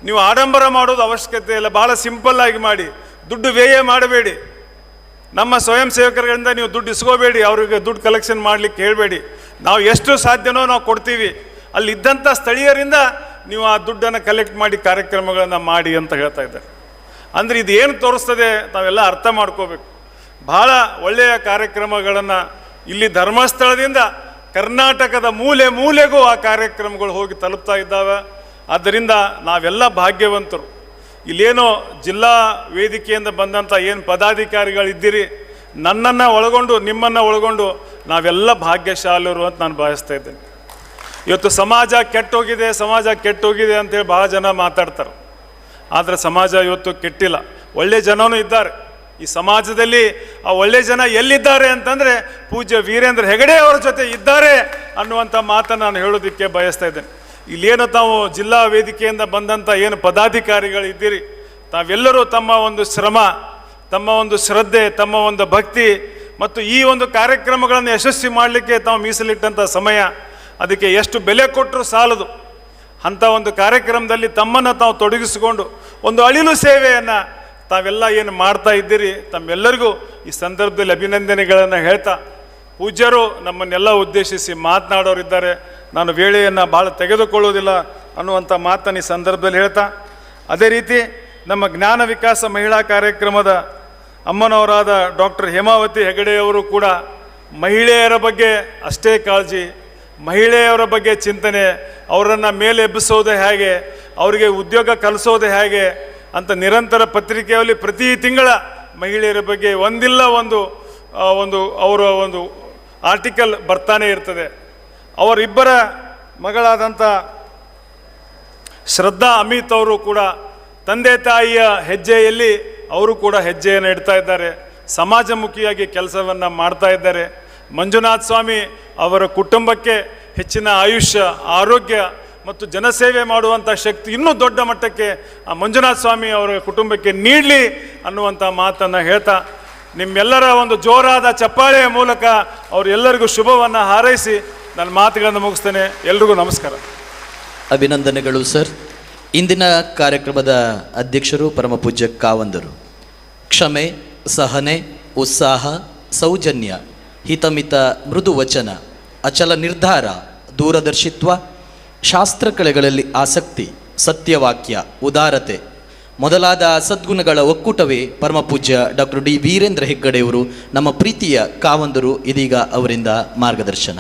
ನೀವು ಆಡಂಬರ ಮಾಡೋದು ಅವಶ್ಯಕತೆ ಇಲ್ಲ, ಭಾಳ ಸಿಂಪಲ್ ಆಗಿ ಮಾಡಿ, ದುಡ್ಡು ವ್ಯಯ ಮಾಡಬೇಡಿ, ನಮ್ಮ ಸ್ವಯಂ ಸೇವಕರಿಂದ ನೀವು ದುಡ್ಡು ಇಸ್ಕೋಬೇಡಿ, ಅವರಿಗೆ ದುಡ್ಡು ಕಲೆಕ್ಷನ್ ಮಾಡಲಿಕ್ಕೆ ಹೇಳಬೇಡಿ, ನಾವು ಎಷ್ಟು ಸಾಧ್ಯನೋ ನಾವು ಕೊಡ್ತೀವಿ, ಅಲ್ಲಿದ್ದಂಥ ಸ್ಥಳೀಯರಿಂದ ನೀವು ಆ ದುಡ್ಡನ್ನು ಕಲೆಕ್ಟ್ ಮಾಡಿ ಕಾರ್ಯಕ್ರಮಗಳನ್ನು ಮಾಡಿ ಅಂತ ಹೇಳ್ತಾ ಇದ್ದಾರೆ. ಅಂದರೆ ಇದು ಏನು ತೋರಿಸ್ತದೆ ನಾವೆಲ್ಲ ಅರ್ಥ ಮಾಡ್ಕೋಬೇಕು. ಭಾಳ ಒಳ್ಳೆಯ ಕಾರ್ಯಕ್ರಮಗಳನ್ನು ಇಲ್ಲಿ ಧರ್ಮಸ್ಥಳದಿಂದ ಕರ್ನಾಟಕದ ಮೂಲೆ ಮೂಲೆಗೂ ಆ ಕಾರ್ಯಕ್ರಮಗಳು ಹೋಗಿ ತಲುಪ್ತಾ ಇದ್ದಾವೆ. ಆದ್ದರಿಂದ ನಾವೆಲ್ಲ ಭಾಗ್ಯವಂತರು. ಇಲ್ಲೇನೋ ಜಿಲ್ಲಾ ವೇದಿಕೆಯಿಂದ ಬಂದಂಥ ಏನು ಪದಾಧಿಕಾರಿಗಳಿದ್ದೀರಿ, ನನ್ನನ್ನು ಒಳಗೊಂಡು ನಿಮ್ಮನ್ನು ಒಳಗೊಂಡು ನಾವೆಲ್ಲ ಭಾಗ್ಯಶಾಲರು ಅಂತ ನಾನು ಭಾವಿಸ್ತಾ ಇದ್ದೇನೆ. ಇವತ್ತು ಸಮಾಜ ಕೆಟ್ಟೋಗಿದೆ, ಸಮಾಜ ಕೆಟ್ಟೋಗಿದೆ ಅಂತೇಳಿ ಭಾಳ ಜನ ಮಾತಾಡ್ತಾರೆ. ಆದರೆ ಸಮಾಜ ಇವತ್ತು ಕೆಟ್ಟಿಲ್ಲ, ಒಳ್ಳೆ ಜನನೂ ಇದ್ದಾರೆ ಈ ಸಮಾಜದಲ್ಲಿ. ಆ ಒಳ್ಳೆ ಜನ ಎಲ್ಲಿದ್ದಾರೆ ಅಂತಂದರೆ ಪೂಜ್ಯ ವೀರೇಂದ್ರ ಹೆಗಡೆ ಅವರ ಜೊತೆ ಇದ್ದಾರೆ ಅನ್ನುವಂಥ ಮಾತನ್ನು ನಾನು ಹೇಳೋದಕ್ಕೆ ಬಯಸ್ತಾ ಇದ್ದೇನೆ. ಇಲ್ಲೇನು ತಾವು ಜಿಲ್ಲಾ ವೇದಿಕೆಯಿಂದ ಬಂದಂಥ ಏನು ಪದಾಧಿಕಾರಿಗಳಿದ್ದೀರಿ, ತಾವೆಲ್ಲರೂ ತಮ್ಮ ಒಂದು ಶ್ರಮ, ತಮ್ಮ ಒಂದು ಶ್ರದ್ಧೆ, ತಮ್ಮ ಒಂದು ಭಕ್ತಿ ಮತ್ತು ಈ ಒಂದು ಕಾರ್ಯಕ್ರಮಗಳನ್ನು ಯಶಸ್ವಿ ಮಾಡಲಿಕ್ಕೆ ತಾವು ಮೀಸಲಿಟ್ಟಂಥ ಸಮಯ, ಅದಕ್ಕೆ ಎಷ್ಟು ಬೆಲೆ ಕೊಟ್ಟರೂ ಸಾಲದು. ಅಂಥ ಒಂದು ಕಾರ್ಯಕ್ರಮದಲ್ಲಿ ತಮ್ಮನ್ನು ತಾವು ತೊಡಗಿಸಿಕೊಂಡು ಒಂದು ಅಳಿಲು ಸೇವೆಯನ್ನು ತಾವೆಲ್ಲ ಏನು ಮಾಡ್ತಾ ಇದ್ದೀರಿ, ತಮ್ಮೆಲ್ಲರಿಗೂ ಈ ಸಂದರ್ಭದಲ್ಲಿ ಅಭಿನಂದನೆಗಳನ್ನು ಹೇಳ್ತಾ, ಪೂಜ್ಯರು ನಮ್ಮನ್ನೆಲ್ಲ ಉದ್ದೇಶಿಸಿ ಮಾತನಾಡೋರಿದ್ದಾರೆ, ನಾನು ವೇಳೆಯನ್ನು ಭಾಳ ತೆಗೆದುಕೊಳ್ಳೋದಿಲ್ಲ ಅನ್ನುವಂಥ ಮಾತನ್ನು ಈ ಸಂದರ್ಭದಲ್ಲಿ ಹೇಳ್ತಾ, ಅದೇ ರೀತಿ ನಮ್ಮ ಜ್ಞಾನ ವಿಕಾಸ ಮಹಿಳಾ ಕಾರ್ಯಕ್ರಮದ ಅಮ್ಮನವರಾದ ಡಾಕ್ಟರ್ ಹೇಮಾವತಿ ಹೆಗಡೆಯವರು ಕೂಡ ಮಹಿಳೆಯರ ಬಗ್ಗೆ ಅಷ್ಟೇ ಕಾಳಜಿ, ಮಹಿಳೆಯರ ಬಗ್ಗೆ ಚಿಂತನೆ, ಅವರನ್ನು ಮೇಲೆ ಎಬ್ಬಿಸೋದು ಹೇಗೆ, ಅವರಿಗೆ ಉದ್ಯೋಗ ಕಲಿಸೋದು ಹೇಗೆ ಅಂತ ನಿರಂತರ ಪತ್ರಿಕೆಯಲ್ಲಿ ಪ್ರತಿ ತಿಂಗಳ ಮಹಿಳೆಯರ ಬಗ್ಗೆ ಒಂದಿಲ್ಲ ಒಂದು ಅವರ ಒಂದು ಆರ್ಟಿಕಲ್ ಬರ್ತಾನೆ ಇರ್ತದೆ. ಅವರಿಬ್ಬರ ಮಗಳಾದಂಥ ಶ್ರದ್ಧಾ ಅಮಿತ್ ಅವರು ಕೂಡ ತಂದೆ ತಾಯಿಯ ಹೆಜ್ಜೆಯಲ್ಲಿ ಅವರು ಕೂಡ ಹೆಜ್ಜೆಯನ್ನು ಇಡ್ತಾ ಇದ್ದಾರೆ, ಸಮಾಜಮುಖಿಯಾಗಿ ಕೆಲಸವನ್ನು ಮಾಡ್ತಾ ಇದ್ದಾರೆ. ಮಂಜುನಾಥ ಸ್ವಾಮಿ ಅವರ ಕುಟುಂಬಕ್ಕೆ ಹೆಚ್ಚಿನ ಆಯುಷ್ಯ, ಆರೋಗ್ಯ ಮತ್ತು ಜನಸೇವೆ ಮಾಡುವಂಥ ಶಕ್ತಿ ಇನ್ನೂ ದೊಡ್ಡ ಮಟ್ಟಕ್ಕೆ ಆ ಮಂಜುನಾಥ ಸ್ವಾಮಿ ಅವರ ಕುಟುಂಬಕ್ಕೆ ನೀಡಲಿ ಅನ್ನುವಂಥ ಮಾತನ್ನು ಹೇಳ್ತಾ, ನಿಮ್ಮೆಲ್ಲರ ಒಂದು ಜೋರಾದ ಚಪ್ಪಾಳೆಯ ಮೂಲಕ ಅವರೆಲ್ಲರಿಗೂ ಶುಭವನ್ನು ಹಾರೈಸಿ ನನ್ನ ಮಾತುಗಳನ್ನು ಮುಗಿಸ್ತೇನೆ. ಎಲ್ರಿಗೂ ನಮಸ್ಕಾರ. ಅಭಿನಂದನೆಗಳು ಸರ್. ಇಂದಿನ ಕಾರ್ಯಕ್ರಮದ ಅಧ್ಯಕ್ಷರು ಪರಮ ಪೂಜ್ಯ ಕಾವಂದರು. ಕ್ಷಮೆ, ಸಹನೆ, ಉತ್ಸಾಹ, ಸೌಜನ್ಯ, ಹಿತಮಿತ ಮೃದು ವಚನ, ಅಚಲ ನಿರ್ಧಾರ, ದೂರದರ್ಶಿತ್ವ, ಶಾಸ್ತ್ರಕಲೆಗಳಲ್ಲಿ ಆಸಕ್ತಿ, ಸತ್ಯವಾಕ್ಯ, ಉದಾರತೆ ಮೊದಲಾದ ಸದ್ಗುಣಗಳ ಒಕ್ಕೂಟವೇ ಪರಮ ಪೂಜ್ಯ ಡಾಕ್ಟರ್ ಡಿ ವೀರೇಂದ್ರ ಹೆಗ್ಗಡೆಯವರು. ನಮ್ಮ ಪ್ರೀತಿಯ ಕಾವಂದರು. ಇದೀಗ ಅವರಿಂದ ಮಾರ್ಗದರ್ಶನ.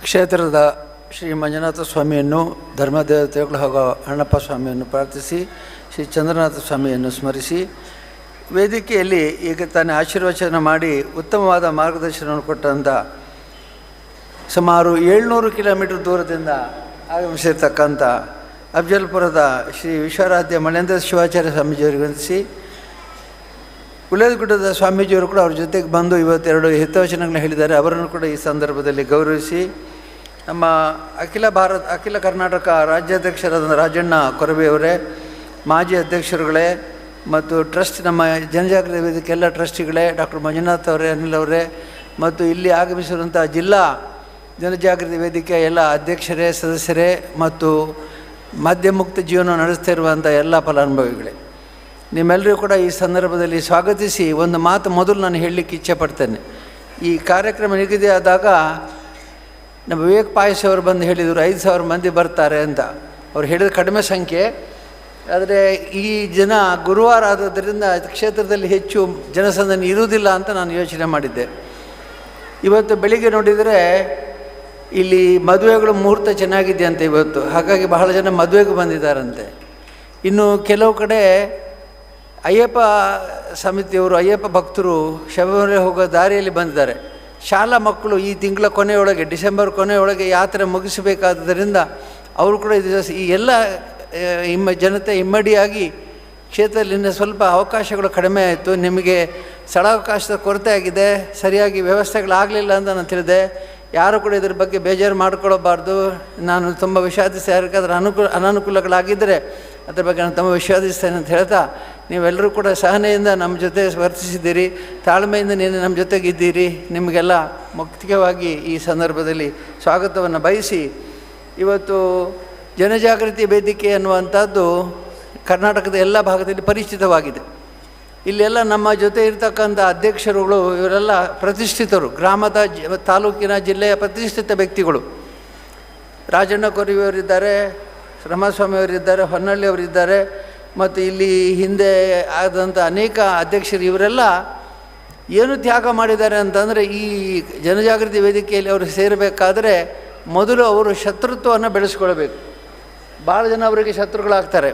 ಕ್ಷೇತ್ರದ ಶ್ರೀ ಮಂಜುನಾಥ ಸ್ವಾಮಿಯನ್ನು, ಧರ್ಮದೇವತೆಗಳು ಹಾಗೂ ಅಣ್ಣಪ್ಪ ಸ್ವಾಮಿಯನ್ನು ಪ್ರಾರ್ಥಿಸಿ, ಶ್ರೀ ಚಂದ್ರನಾಥ ಸ್ವಾಮಿಯನ್ನು ಸ್ಮರಿಸಿ, ವೇದಿಕೆಯಲ್ಲಿ ಈಗ ತಾನೇ ಆಶೀರ್ವಚನ ಮಾಡಿ ಉತ್ತಮವಾದ ಮಾರ್ಗದರ್ಶನವನ್ನು ಕೊಟ್ಟಂಥ ಸುಮಾರು 700 ಕಿಲೋಮೀಟರ್ ದೂರದಿಂದ ಆಗಮಿಸಿರ್ತಕ್ಕಂಥ ಅಫ್ಜಲ್ಪುರದ ಶ್ರೀ ವಿಶ್ವರಾಧ್ಯ ಮಣೇಂದ್ರ ಶಿವಾಚಾರ್ಯ ಸ್ವಾಮೀಜಿಯವರಿಗೆ ವಂದಿಸಿ, ಗುಲೇದಗುಡ್ಡದ ಸ್ವಾಮೀಜಿಯವರು ಕೂಡ ಅವ್ರ ಜೊತೆಗೆ ಬಂದು ಇವತ್ತೆರಡು ಹಿತವಚನಗಳನ್ನ ಹೇಳಿದ್ದಾರೆ, ಅವರನ್ನು ಕೂಡ ಈ ಸಂದರ್ಭದಲ್ಲಿ ಗೌರವಿಸಿ, ನಮ್ಮ ಅಖಿಲ ಕರ್ನಾಟಕ ರಾಜ್ಯಾಧ್ಯಕ್ಷರಾದ ರಾಜಣ್ಣ ಕೊರವಿಯವರೇ, ಮಾಜಿ ಅಧ್ಯಕ್ಷರುಗಳೇ ಮತ್ತು ಟ್ರಸ್ಟ್ ನಮ್ಮ ಜನಜಾಗೃತಿ ವೇದಿಕೆ ಎಲ್ಲ ಟ್ರಸ್ಟಿಗಳೇ, ಡಾಕ್ಟರ್ ಮಂಜುನಾಥ್ ಅವರೇ, ಅನಿಲ್ ಅವರೇ ಮತ್ತು ಇಲ್ಲಿ ಆಗಮಿಸಿರುವಂಥ ಜಿಲ್ಲಾ ಜನಜಾಗೃತಿ ವೇದಿಕೆಯ ಎಲ್ಲ ಅಧ್ಯಕ್ಷರೇ, ಸದಸ್ಯರೇ ಮತ್ತು ಮದ್ಯಮುಕ್ತ ಜೀವನ ನಡೆಸ್ತಾ ಇರುವಂಥ ಎಲ್ಲ ಫಲಾನುಭವಿಗಳೇ, ನಿಮ್ಮೆಲ್ಲರಿಗೂ ಕೂಡ ಈ ಸಂದರ್ಭದಲ್ಲಿ ಸ್ವಾಗತಿಸಿ ಒಂದು ಮಾತು ಮೊದಲು ನಾನು ಹೇಳಲಿಕ್ಕೆ ಇಚ್ಛೆ ಪಡ್ತೇನೆ. ಈ ಕಾರ್ಯಕ್ರಮ ನಿಗದಿ ಆದಾಗ ನಮ್ಮ ವಿವೇಕ್ ಪಾಯಸ್ ಅವರು ಬಂದು ಹೇಳಿದರು 5,000 ಮಂದಿ ಬರ್ತಾರೆ ಅಂತ. ಅವ್ರು ಹೇಳಿದ ಕಡಿಮೆ ಸಂಖ್ಯೆ, ಆದರೆ ಈ ಜನ ಗುರುವಾರ ಆದದ್ದರಿಂದ ಕ್ಷೇತ್ರದಲ್ಲಿ ಹೆಚ್ಚು ಜನಸಂದಣಿ ಇರುವುದಿಲ್ಲ ಅಂತ ನಾನು ಯೋಚನೆ ಮಾಡಿದ್ದೆ. ಇವತ್ತು ಬೆಳಿಗ್ಗೆ ನೋಡಿದರೆ ಇಲ್ಲಿ ಮದುವೆಗಳು ಮುಹೂರ್ತ ಚೆನ್ನಾಗಿದೆ ಅಂತ ಇವತ್ತು, ಹಾಗಾಗಿ ಬಹಳ ಜನ ಮದುವೆಗೆ ಬಂದಿದ್ದಾರಂತೆ. ಇನ್ನು ಕೆಲವು ಕಡೆ ಅಯ್ಯಪ್ಪ ಸಮಿತಿಯವರು, ಅಯ್ಯಪ್ಪ ಭಕ್ತರು ಶಬರಿಮಲೆ ಹೋಗೋ ದಾರಿಯಲ್ಲಿ ಬಂದಿದ್ದಾರೆ. ಶಾಲಾ ಮಕ್ಕಳು ಈ ತಿಂಗಳ ಕೊನೆಯೊಳಗೆ, ಡಿಸೆಂಬರ್ ಕೊನೆಯೊಳಗೆ ಯಾತ್ರೆ ಮುಗಿಸಬೇಕಾದ್ದರಿಂದ ಅವರು ಕೂಡ ಈ ಎಲ್ಲ ಜನತೆ ಇಮ್ಮಡಿಯಾಗಿ ಕ್ಷೇತ್ರದಲ್ಲಿ ಇನ್ನು ಸ್ವಲ್ಪ ಅವಕಾಶಗಳು ಕಡಿಮೆ ಆಯಿತು, ನಿಮಗೆ ಸ್ಥಳಾವಕಾಶದ ಕೊರತೆ ಆಗಿದೆ, ಸರಿಯಾಗಿ ವ್ಯವಸ್ಥೆಗಳಾಗಲಿಲ್ಲ ಅಂತ ನಾನು ತಿಳಿದೆ. ಯಾರು ಕೂಡ ಇದ್ರ ಬಗ್ಗೆ ಬೇಜಾರು ಮಾಡ್ಕೊಳ್ಳಬಾರ್ದು. ನಾನು ತುಂಬ ವಿಷಾದಿಸ್ತೇನೆ, ಯಾರಿಗಾದ್ರೂ ಅನಾನುಕೂಲಗಳಾಗಿದ್ದರೆ ಅದ್ರ ಬಗ್ಗೆ ನಾನು ತುಂಬ ವಿಷಾದಿಸ್ತೇನೆ ಅಂತ ಹೇಳ್ತಾ, ನೀವೆಲ್ಲರೂ ಕೂಡ ಸಹನೆಯಿಂದ ನಮ್ಮ ಜೊತೆ ವರ್ತಿಸಿದ್ದೀರಿ, ತಾಳ್ಮೆಯಿಂದ ನೀನು ನಮ್ಮ ಜೊತೆಗಿದ್ದೀರಿ. ನಿಮಗೆಲ್ಲ ಮುಖ್ಯವಾಗಿ ಈ ಸಂದರ್ಭದಲ್ಲಿ ಸ್ವಾಗತವನ್ನು ಬಯಸಿ, ಇವತ್ತು ಜನಜಾಗೃತಿ ವೇದಿಕೆ ಅನ್ನುವಂಥದ್ದು ಕರ್ನಾಟಕದ ಎಲ್ಲ ಭಾಗದಲ್ಲಿ ಪರಿಚಿತವಾಗಿದೆ. ಇಲ್ಲೆಲ್ಲ ನಮ್ಮ ಜೊತೆ ಇರ್ತಕ್ಕಂಥ ಅಧ್ಯಕ್ಷರುಗಳು ಇವರೆಲ್ಲ ಪ್ರತಿಷ್ಠಿತರು, ಗ್ರಾಮದ ತಾಲೂಕಿನ ಜಿಲ್ಲೆಯ ಪ್ರತಿಷ್ಠಿತ ವ್ಯಕ್ತಿಗಳು. ರಾಜಣ್ಣ ಕೊರವಿಯವರಿದ್ದಾರೆ, ರಮಾಸ್ವಾಮಿಯವರಿದ್ದಾರೆ, ಹೊನ್ನಳ್ಳಿಯವರಿದ್ದಾರೆ ಮತ್ತು ಇಲ್ಲಿ ಹಿಂದೆ ಆದಂಥ ಅನೇಕ ಅಧ್ಯಕ್ಷರು. ಇವರೆಲ್ಲ ಏನು ತ್ಯಾಗ ಮಾಡಿದ್ದಾರೆ ಅಂತಂದರೆ, ಈ ಜನಜಾಗೃತಿ ವೇದಿಕೆಯಲ್ಲಿ ಅವರು ಸೇರಬೇಕಾದ್ರೆ ಮೊದಲು ಅವರು ಶತ್ರುತ್ವವನ್ನು ಬೆಳೆಸ್ಕೊಳ್ಬೇಕು. ಭಾಳ ಜನ ಅವರಿಗೆ ಶತ್ರುಗಳಾಗ್ತಾರೆ.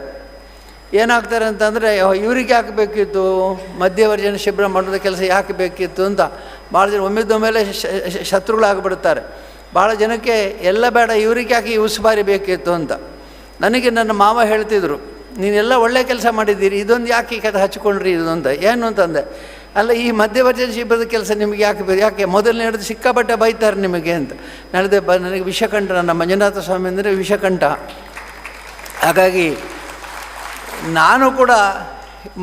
ಏನಾಗ್ತಾರೆ ಅಂತಂದರೆ, ಇವರಿಗೆ ಯಾಕೆ ಬೇಕಿತ್ತು ಮಧ್ಯವರ್ಜನ ಶಿಬಿರ ಮಾಡೋದ ಕೆಲಸ ಯಾಕೆ ಬೇಕಿತ್ತು ಅಂತ ಭಾಳ ಜನ ಒಮ್ಮಿದ್ದೊಮ್ಮೆಲೆ ಶತ್ರುಗಳಾಗಿಬಿಡ್ತಾರೆ. ಭಾಳ ಜನಕ್ಕೆ ಎಲ್ಲ ಬೇಡ, ಇವ್ರಿಗೆ ಯಾಕೆ ಈ ಉಸುಬಾರಿ ಬೇಕಿತ್ತು ಅಂತ. ನನಗೆ ನನ್ನ ಮಾವ ಹೇಳ್ತಿದ್ರು, ನೀನೆಲ್ಲ ಒಳ್ಳೆ ಕೆಲಸ ಮಾಡಿದ್ದೀರಿ, ಇದೊಂದು ಯಾಕೆ ಈ ಕಥೆ ಹಚ್ಕೊಂಡ್ರಿ ಇದು ಅಂತ. ಏನು ಅಂತಂದೆ, ಅಲ್ಲ ಈ ಮಧ್ಯವರ್ಜನ ಶಿಬಿರದ ಕೆಲಸ ನಿಮಗೆ ಯಾಕೆ ಮೊದಲು ನಡೆದು ಸಿಕ್ಕಾಪಟ್ಟೆ ಬೈತಾರೆ ನಿಮಗೆ ಅಂತ ನಡೆದೆ. ನನಗೆ ವಿಷಕಂಠ, ನನ್ನ ಮಂಜುನಾಥ ಸ್ವಾಮಿ ಅಂದರೆ ವಿಷಕಂಠ. ಹಾಗಾಗಿ ನಾನು ಕೂಡ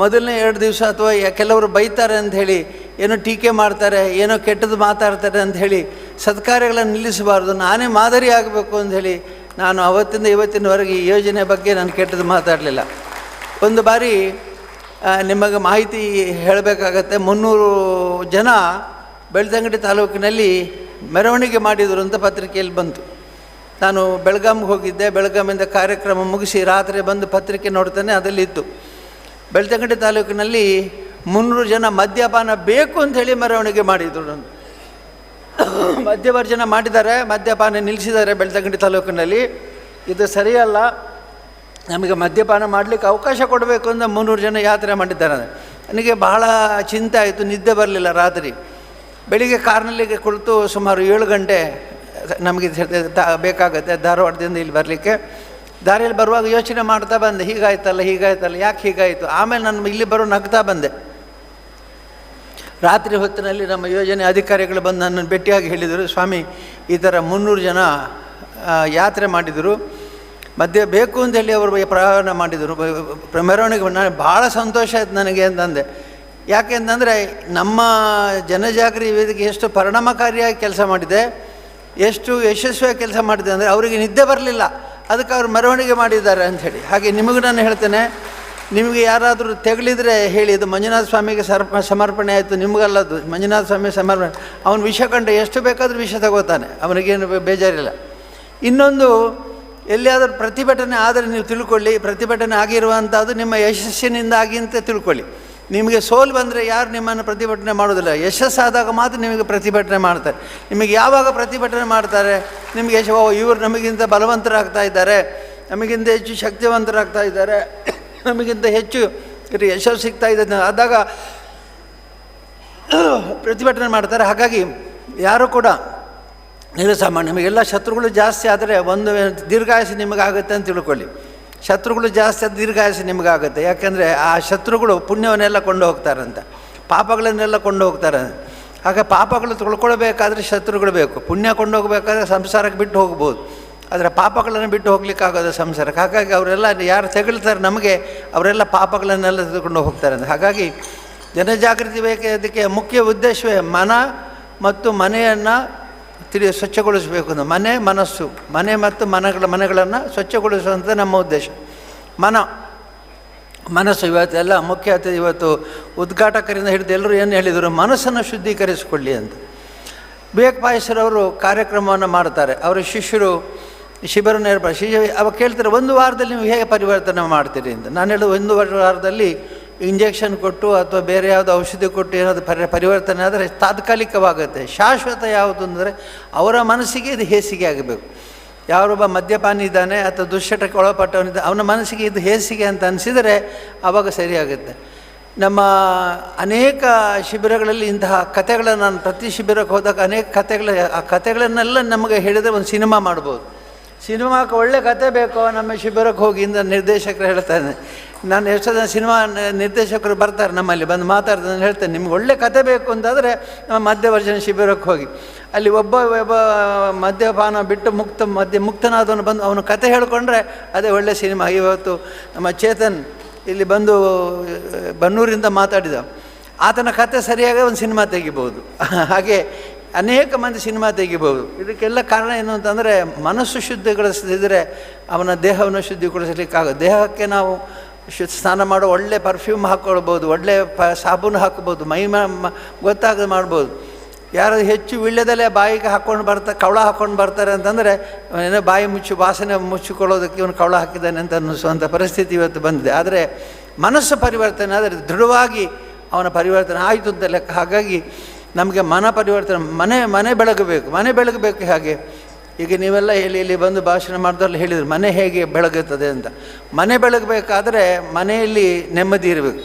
ಮೊದಲನೇ 2 ದಿವಸ ಅಥವಾ ಕೆಲವರು ಬೈತಾರೆ ಅಂಥೇಳಿ ಏನೋ ಟೀಕೆ ಮಾಡ್ತಾರೆ, ಏನೋ ಕೆಟ್ಟದ್ದು ಮಾತಾಡ್ತಾರೆ ಅಂಥೇಳಿ ಸತ್ಕಾರ್ಯಗಳನ್ನು ನಿಲ್ಲಿಸಬಾರ್ದು. ನಾನೇ ಮಾದರಿ ಆಗಬೇಕು ಅಂಥೇಳಿ ನಾನು ಅವತ್ತಿಂದ ಇವತ್ತಿನವರೆಗೆ ಈ ಯೋಜನೆ ಬಗ್ಗೆ ನಾನು ಕೆಟ್ಟದ್ದು ಮಾತಾಡಲಿಲ್ಲ. ಒಂದು ಬಾರಿ ನಿಮಗೆ ಮಾಹಿತಿ ಹೇಳಬೇಕಾಗತ್ತೆ. 300 ಜನ ಬೆಳ್ತಂಗಡಿ ತಾಲೂಕಿನಲ್ಲಿ ಮೆರವಣಿಗೆ ಮಾಡಿದರು ಅಂತ ಪತ್ರಿಕೆಯಲ್ಲಿ ಬಂತು. ನಾನು ಬೆಳಗಾಂಗೆ ಹೋಗಿದ್ದೆ. ಬೆಳಗಾಮಿಂದ ಕಾರ್ಯಕ್ರಮ ಮುಗಿಸಿ ರಾತ್ರಿ ಬಂದು ಪತ್ರಿಕೆ ನೋಡ್ತಾನೆ, ಅದರಲ್ಲಿತ್ತು ಬೆಳ್ತಂಗಡಿ ತಾಲೂಕಿನಲ್ಲಿ 300 ಜನ ಮದ್ಯಪಾನ ಬೇಕು ಅಂಥೇಳಿ ಮೆರವಣಿಗೆ ಮಾಡಿದರು. ಮದ್ಯವರ್ಜನ ಮಾಡಿದ್ದಾರೆ, ಮದ್ಯಪಾನ ನಿಲ್ಲಿಸಿದ್ದಾರೆ ಬೆಳ್ತಂಗಡಿ ತಾಲೂಕಿನಲ್ಲಿ. ಇದು ಸರಿಯಲ್ಲ, ನಮಗೆ ಮದ್ಯಪಾನ ಮಾಡಲಿಕ್ಕೆ ಅವಕಾಶ ಕೊಡಬೇಕು ಅಂತ 300 ಜನ ಯಾತ್ರೆ ಮಾಡಿದ್ದಾರೆ. ನನಗೆ ಬಹಳ ಚಿಂತೆ ಆಯಿತು, ನಿದ್ದೆ ಬರಲಿಲ್ಲ ರಾತ್ರಿ. ಬೆಳಿಗ್ಗೆ ಕಾರ್ನಲ್ಲಿಗೆ ಕುಳಿತು ಸುಮಾರು 7 ಗಂಟೆ ನಮಗೆ ಬೇಕಾಗುತ್ತೆ ಧಾರವಾಡದಿಂದ ಇಲ್ಲಿ ಬರಲಿಕ್ಕೆ. ದಾರಿಯಲ್ಲಿ ಬರುವಾಗ ಯೋಚನೆ ಮಾಡ್ತಾ ಬಂದೆ, ಹೀಗಾಯ್ತಲ್ಲ ಯಾಕೆ ಹೀಗಾಯಿತು. ಆಮೇಲೆ ನಾನು ಇಲ್ಲಿ ನಗ್ತಾ ಬಂದೆ. ರಾತ್ರಿ ಹೊತ್ತಿನಲ್ಲಿ ನಮ್ಮ ಯೋಜನೆ ಅಧಿಕಾರಿಗಳು ಬಂದು ನನ್ನನ್ನು ಭೇಟಿಯಾಗಿ ಹೇಳಿದರು, ಸ್ವಾಮಿ ಈ ಥರ 300 ಜನ ಯಾತ್ರೆ ಮಾಡಿದರು, ಮಧ್ಯೆ ಬೇಕು ಅಂತ ಹೇಳಿ ಅವರು ಪ್ರಯಾಣ ಮಾಡಿದರು, ಮೆರವಣಿಗೆ. ನಾನು ಭಾಳ ಸಂತೋಷ ಆಯ್ತು ನನಗೆ ಅಂತಂದೆ. ಯಾಕೆ ಅಂತಂದರೆ ನಮ್ಮ ಜನಜಾಗೃತಿ ವೇದಿಕೆ ಎಷ್ಟು ಪರಿಣಾಮಕಾರಿಯಾಗಿ ಕೆಲಸ ಮಾಡಿದೆ, ಎಷ್ಟು ಯಶಸ್ವಿಯಾಗಿ ಕೆಲಸ ಮಾಡಿದೆ ಅಂದರೆ ಅವರಿಗೆ ನಿದ್ದೆ ಬರಲಿಲ್ಲ, ಅದಕ್ಕೆ ಅವರು ಮೆರವಣಿಗೆ ಮಾಡಿದ್ದಾರೆ ಅಂಥೇಳಿ. ಹಾಗೆ ನಿಮಗೂ ನಾನು ಹೇಳ್ತೇನೆ, ನಿಮಗೆ ಯಾರಾದರೂ ತೆಗಳಿದ್ರೆ ಹೇಳಿ, ಇದು ಮಂಜುನಾಥ ಸ್ವಾಮಿಗೆ ಸಮರ್ಪಣೆ ಆಯಿತು, ನಿಮಗಲ್ಲದು ಮಂಜುನಾಥ ಸ್ವಾಮಿ ಸಮರ್ಪಣೆ. ಅವನು ವಿಷ ಕಂಡು ಎಷ್ಟು ಬೇಕಾದರೂ ವಿಷ ತಗೋತಾನೆ, ಅವನಿಗೇನು ಬೇಜಾರಿಲ್ಲ. ಇನ್ನೊಂದು, ಎಲ್ಲಿಯಾದರೂ ಪ್ರತಿಭಟನೆ ಆದರೆ ನೀವು ತಿಳ್ಕೊಳ್ಳಿ, ಪ್ರತಿಭಟನೆ ಆಗಿರುವಂಥದ್ದು ನಿಮ್ಮ ಯಶಸ್ಸಿನಿಂದಾಗಿ ಅಂತ ತಿಳ್ಕೊಳ್ಳಿ. ನಿಮಗೆ ಸೋಲು ಬಂದರೆ ಯಾರು ನಿಮ್ಮನ್ನು ಪ್ರತಿಭಟನೆ ಮಾಡೋದಿಲ್ಲ, ಯಶಸ್ಸಾದಾಗ ಮಾತ್ರ ನಿಮಗೆ ಪ್ರತಿಭಟನೆ ಮಾಡ್ತಾರೆ. ನಿಮಗೆ ಯಾವಾಗ ಪ್ರತಿಭಟನೆ ಮಾಡ್ತಾರೆ, ನಿಮಗೆ ಇವರು ನಮಗಿಂತ ಬಲವಂತರಾಗ್ತಾ ಇದ್ದಾರೆ, ನಮಗಿಂತ ಹೆಚ್ಚು ಶಕ್ತಿವಂತರಾಗ್ತಾ ಇದ್ದಾರೆ, ನಮಗಿಂತ ಹೆಚ್ಚು ಯಶಸ್ಸು ಸಿಗ್ತಾ ಇದೆ ಆದಾಗ ಪ್ರತಿಭಟನೆ ಮಾಡ್ತಾರೆ. ಹಾಗಾಗಿ ಯಾರು ಕೂಡ ನಿರಸಾಮಾನ್ಯ. ನಿಮಗೆಲ್ಲ ಶತ್ರುಗಳು ಜಾಸ್ತಿ ಆದರೆ ಒಂದು ದೀರ್ಘಾಯಸ್ಸು ನಿಮಗಾಗುತ್ತೆ ಅಂತ ತಿಳ್ಕೊಳ್ಳಿ. ಶತ್ರುಗಳು ಜಾಸ್ತಿ ಆದ ದೀರ್ಘಾಯಸ್ಸು ನಿಮಗಾಗುತ್ತೆ. ಯಾಕೆಂದರೆ ಆ ಶತ್ರುಗಳು ಪುಣ್ಯವನ್ನೆಲ್ಲ ಕೊಂಡು ಹೋಗ್ತಾರಂತ, ಪಾಪಗಳನ್ನೆಲ್ಲ ಕೊಂಡು ಹೋಗ್ತಾರೆ. ಹಾಗೆ ಪಾಪಗಳು ತೊಳ್ಕೊಳ್ಬೇಕಾದ್ರೆ ಶತ್ರುಗಳು ಬೇಕು, ಪುಣ್ಯ ಕೊಂಡು ಹೋಗಬೇಕಾದ್ರೆ ಸಂಸಾರಕ್ಕೆ ಬಿಟ್ಟು ಹೋಗ್ಬೋದು, ಆದರೆ ಪಾಪಗಳನ್ನು ಬಿಟ್ಟು ಹೋಗ್ಲಿಕ್ಕಾಗೋದು ಸಂಸಾರಕ್ಕೆ. ಹಾಗಾಗಿ ಅವರೆಲ್ಲ ಯಾರು ತೆಗಳ್ತಾರೆ ನಮಗೆ, ಅವರೆಲ್ಲ ಪಾಪಗಳನ್ನೆಲ್ಲ ತೆಗೆದುಕೊಂಡು ಹೋಗ್ತಾರೆ ಅಂತ. ಹಾಗಾಗಿ ಜನಜಾಗೃತಿ ವೇದಿಕೆಯ ಮುಖ್ಯ ಉದ್ದೇಶವೇ ಮನ ಮತ್ತು ಮನೆಯನ್ನು ಸ್ವಚ್ಛಗೊಳಿಸಬೇಕು ಅಂತ. ಮನೆ ಮನಸ್ಸು, ಮನೆ ಮತ್ತು ಮನೆಗಳನ್ನು ಸ್ವಚ್ಛಗೊಳಿಸುವಂಥ ನಮ್ಮ ಉದ್ದೇಶ. ಮನಸ್ಸು ಇವತ್ತೆಲ್ಲ ಮುಖ್ಯ ಅತಿಥಿ ಇವತ್ತು ಉದ್ಘಾಟಕರಿಂದ ಹಿಡಿದು ಎಲ್ಲರೂ ಏನು ಹೇಳಿದರು, ಮನಸ್ಸನ್ನು ಶುದ್ಧೀಕರಿಸಿಕೊಳ್ಳಿ ಅಂತ. ವಿವೇಕ್ ಪಾಯಸರವರು ಕಾರ್ಯಕ್ರಮವನ್ನು ಮಾಡ್ತಾರೆ. ಅವರ ಶಿಷ್ಯರು ಶಿಬಿರನ ಅವಾಗ ಕೇಳ್ತಾರೆ, 1 ವಾರದಲ್ಲಿ ನೀವು ಹೇಗೆ ಪರಿವರ್ತನೆ ಮಾಡ್ತೀರಿ ಅಂತ. ನಾನು ಹೇಳೋದು 1 ವಾರದಲ್ಲಿ ಇಂಜೆಕ್ಷನ್ ಕೊಟ್ಟು ಅಥವಾ ಬೇರೆ ಯಾವುದು ಔಷಧಿ ಕೊಟ್ಟು ಏನಾದರೂ ಪರಿವರ್ತನೆ ಆದರೆ ತಾತ್ಕಾಲಿಕವಾಗುತ್ತೆ. ಶಾಶ್ವತ ಯಾವುದು ಅಂದರೆ ಅವರ ಮನಸ್ಸಿಗೆ ಇದು ಹೇಸಿಗೆ ಆಗಬೇಕು. ಯಾರೊಬ್ಬ ಮದ್ಯಪಾನಿ ಇದ್ದಾನೆ ಅಥವಾ ದುಶ್ಚಟಕ್ಕೆ ಒಳಪಟ್ಟವನಿದ್ದ ಅವನ ಮನಸ್ಸಿಗೆ ಇದು ಹೇಸಿಗೆ ಅಂತ ಅನಿಸಿದರೆ ಆವಾಗ ಸರಿಯಾಗುತ್ತೆ. ನಮ್ಮ ಅನೇಕ ಶಿಬಿರಗಳಲ್ಲಿ ಇಂತಹ ಕಥೆಗಳನ್ನು, ನಾನು ಪ್ರತಿ ಶಿಬಿರಕ್ಕೆ ಹೋದಾಗ ಅನೇಕ ಆ ಕಥೆಗಳನ್ನೆಲ್ಲ ನಮಗೆ ಹೇಳಿದರೆ ಒಂದು ಸಿನಿಮಾ ಮಾಡ್ಬೋದು. ಸಿನಿಮಾಕ್ಕೆ ಒಳ್ಳೆ ಕತೆ ಬೇಕೋ ನಮ್ಮ ಶಿಬಿರಕ್ಕೆ ಹೋಗಿ ಇಂದ ನಿರ್ದೇಶಕರು ಹೇಳ್ತಾನೆ. ನಾನು ಎಷ್ಟೋ ಜನ ಸಿನಿಮಾ ನಿರ್ದೇಶಕರು ಬರ್ತಾರೆ ನಮ್ಮಲ್ಲಿ ಬಂದು ಮಾತಾಡ್ತಾರೆ. ನಾನು ಹೇಳ್ತೇನೆ, ನಿಮ್ಗೆ ಒಳ್ಳೆ ಕತೆ ಬೇಕು ಅಂತಾದರೆ ನಮ್ಮ ಮಧ್ಯವರ್ಜನ ಶಿಬಿರಕ್ಕೆ ಹೋಗಿ, ಅಲ್ಲಿ ಒಬ್ಬ ಮದ್ಯಪಾನ ಬಿಟ್ಟು ಮುಕ್ತನಾದವನು ಬಂದು ಅವನು ಕತೆ ಹೇಳ್ಕೊಂಡ್ರೆ ಅದೇ ಒಳ್ಳೆ ಸಿನಿಮಾ. ಇವತ್ತು ನಮ್ಮ ಚೇತನ್ ಇಲ್ಲಿ ಬಂದು ಬನ್ನೂರಿಂದ ಮಾತಾಡಿದ, ಆತನ ಕತೆ ಸರಿಯಾಗಿ ಒಂದು ಸಿನಿಮಾ ತೆಗಿಬೋದು. ಹಾಗೆ ಅನೇಕ ಮಂದಿ ಸಿನಿಮಾ ತೆಗಿಬೋದು. ಇದಕ್ಕೆಲ್ಲ ಕಾರಣ ಏನು ಅಂತಂದರೆ ಮನಸ್ಸು ಶುದ್ಧಿಗೊಳಿಸದಿದ್ದರೆ ಅವನ ದೇಹವನ್ನು ಶುದ್ಧಿಗೊಳಿಸಲಿಕ್ಕಾಗೋದು. ದೇಹಕ್ಕೆ ನಾವು ಸ್ನಾನ ಮಾಡೋ ಒಳ್ಳೆ ಪರ್ಫ್ಯೂಮ್ ಹಾಕ್ಕೊಳ್ಬೋದು, ಒಳ್ಳೆ ಸಾಬೂನು ಹಾಕ್ಬೋದು, ಮೈ ಗೊತ್ತಾಗದೆ ಮಾಡ್ಬೋದು. ಯಾರು ಹೆಚ್ಚು ವೀಳ್ಯದಲ್ಲೇ ಬಾಯಿಗೆ ಹಾಕ್ಕೊಂಡು ಕವಳ ಹಾಕ್ಕೊಂಡು ಬರ್ತಾರೆ ಅಂತಂದರೆ ಏನೋ ಬಾಯಿ ವಾಸನೆ ಮುಚ್ಚಿಕೊಳ್ಳೋದಕ್ಕೆ ಇವನು ಕವಳ ಹಾಕಿದ್ದಾನೆ ಅಂತ ಅನ್ನಿಸುವಂಥ ಪರಿಸ್ಥಿತಿ ಇವತ್ತು ಬಂದಿದೆ. ಆದರೆ ಮನಸ್ಸು ಪರಿವರ್ತನೆ ಆದರೆ ದೃಢವಾಗಿ ಅವನ ಪರಿವರ್ತನೆ ಆಯಿತು ಅಂತ ಲೆಕ್ಕ. ಹಾಗಾಗಿ ನಮಗೆ ಮನ ಪರಿವರ್ತನೆ, ಮನೆ ಬೆಳಗಬೇಕು. ಮನೆ ಬೆಳಗಬೇಕು ಹಾಗೆ. ಈಗ ನೀವೆಲ್ಲ ಇಲ್ಲಿ ಬಂದು ಭಾಷಣ ಮಾಡಿದವ್ರು ಹೇಳಿದರು ಮನೆ ಹೇಗೆ ಬೆಳಗುತ್ತದೆ ಅಂತ. ಮನೆ ಬೆಳಗಬೇಕಾದ್ರೆ ಮನೆಯಲ್ಲಿ ನೆಮ್ಮದಿ ಇರಬೇಕು.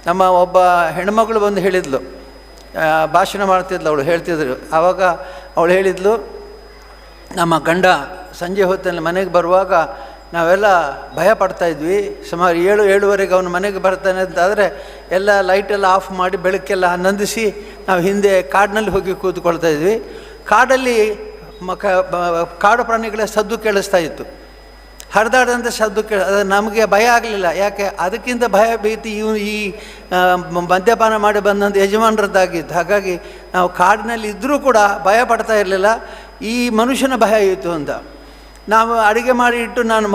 ನಮ್ಮ ಒಬ್ಬ ಹೆಣ್ಮಗಳು ಬಂದು ಹೇಳಿದ್ಲು, ಭಾಷಣ ಮಾಡ್ತಿದ್ಲು, ಅವಳು ಹೇಳ್ತಿದ್ರು. ಆವಾಗ ಅವಳು ಹೇಳಿದ್ಲು, ನಮ್ಮ ಗಂಡ ಸಂಜೆ ಹೊತ್ತಿನಲ್ಲಿ ಮನೆಗೆ ಬರುವಾಗ ನಾವೆಲ್ಲ ಭಯ ಪಡ್ತಾಯಿದ್ವಿ. ಸುಮಾರು 7-7:30 ಅವನು ಮನೆಗೆ ಬರ್ತಾನೆ ಅಂತಾದರೆ ಎಲ್ಲ ಲೈಟೆಲ್ಲ ಆಫ್ ಮಾಡಿ ಬೆಳಕೆಲ್ಲ ನಂದಿಸಿ ನಾವು ಹಿಂದೆ ಕಾಡಿನಲ್ಲಿ ಹೋಗಿ ಕೂತ್ಕೊಳ್ತಾ ಇದ್ವಿ. ಕಾಡಲ್ಲಿ ಕಾಡು ಪ್ರಾಣಿಗಳ ಸದ್ದು ಕೇಳಿಸ್ತಾ ಇತ್ತು. ಹರಿದಾಡಂಥ ಶಬ್ದ ಅದು ನಮಗೆ ಭಯ ಆಗಲಿಲ್ಲ. ಯಾಕೆ ಅದಕ್ಕಿಂತ ಭಯ ಭೀತಿ ಈ ಮದ್ಯಪಾನ ಮಾಡಿ ಬಂದಂಥ ಯಜಮಾನರದ್ದಾಗಿತ್ತು. ಹಾಗಾಗಿ ನಾವು ಕಾಡಿನಲ್ಲಿ ಇದ್ದರೂ ಕೂಡ ಭಯ ಪಡ್ತಾ ಇರಲಿಲ್ಲ. ಈ ಮನುಷ್ಯನ ಭಯ ಇತ್ತು ಅಂತ. ನಾವು ಅಡುಗೆ ಮಾಡಿ ಇಟ್ಟು ನಾನು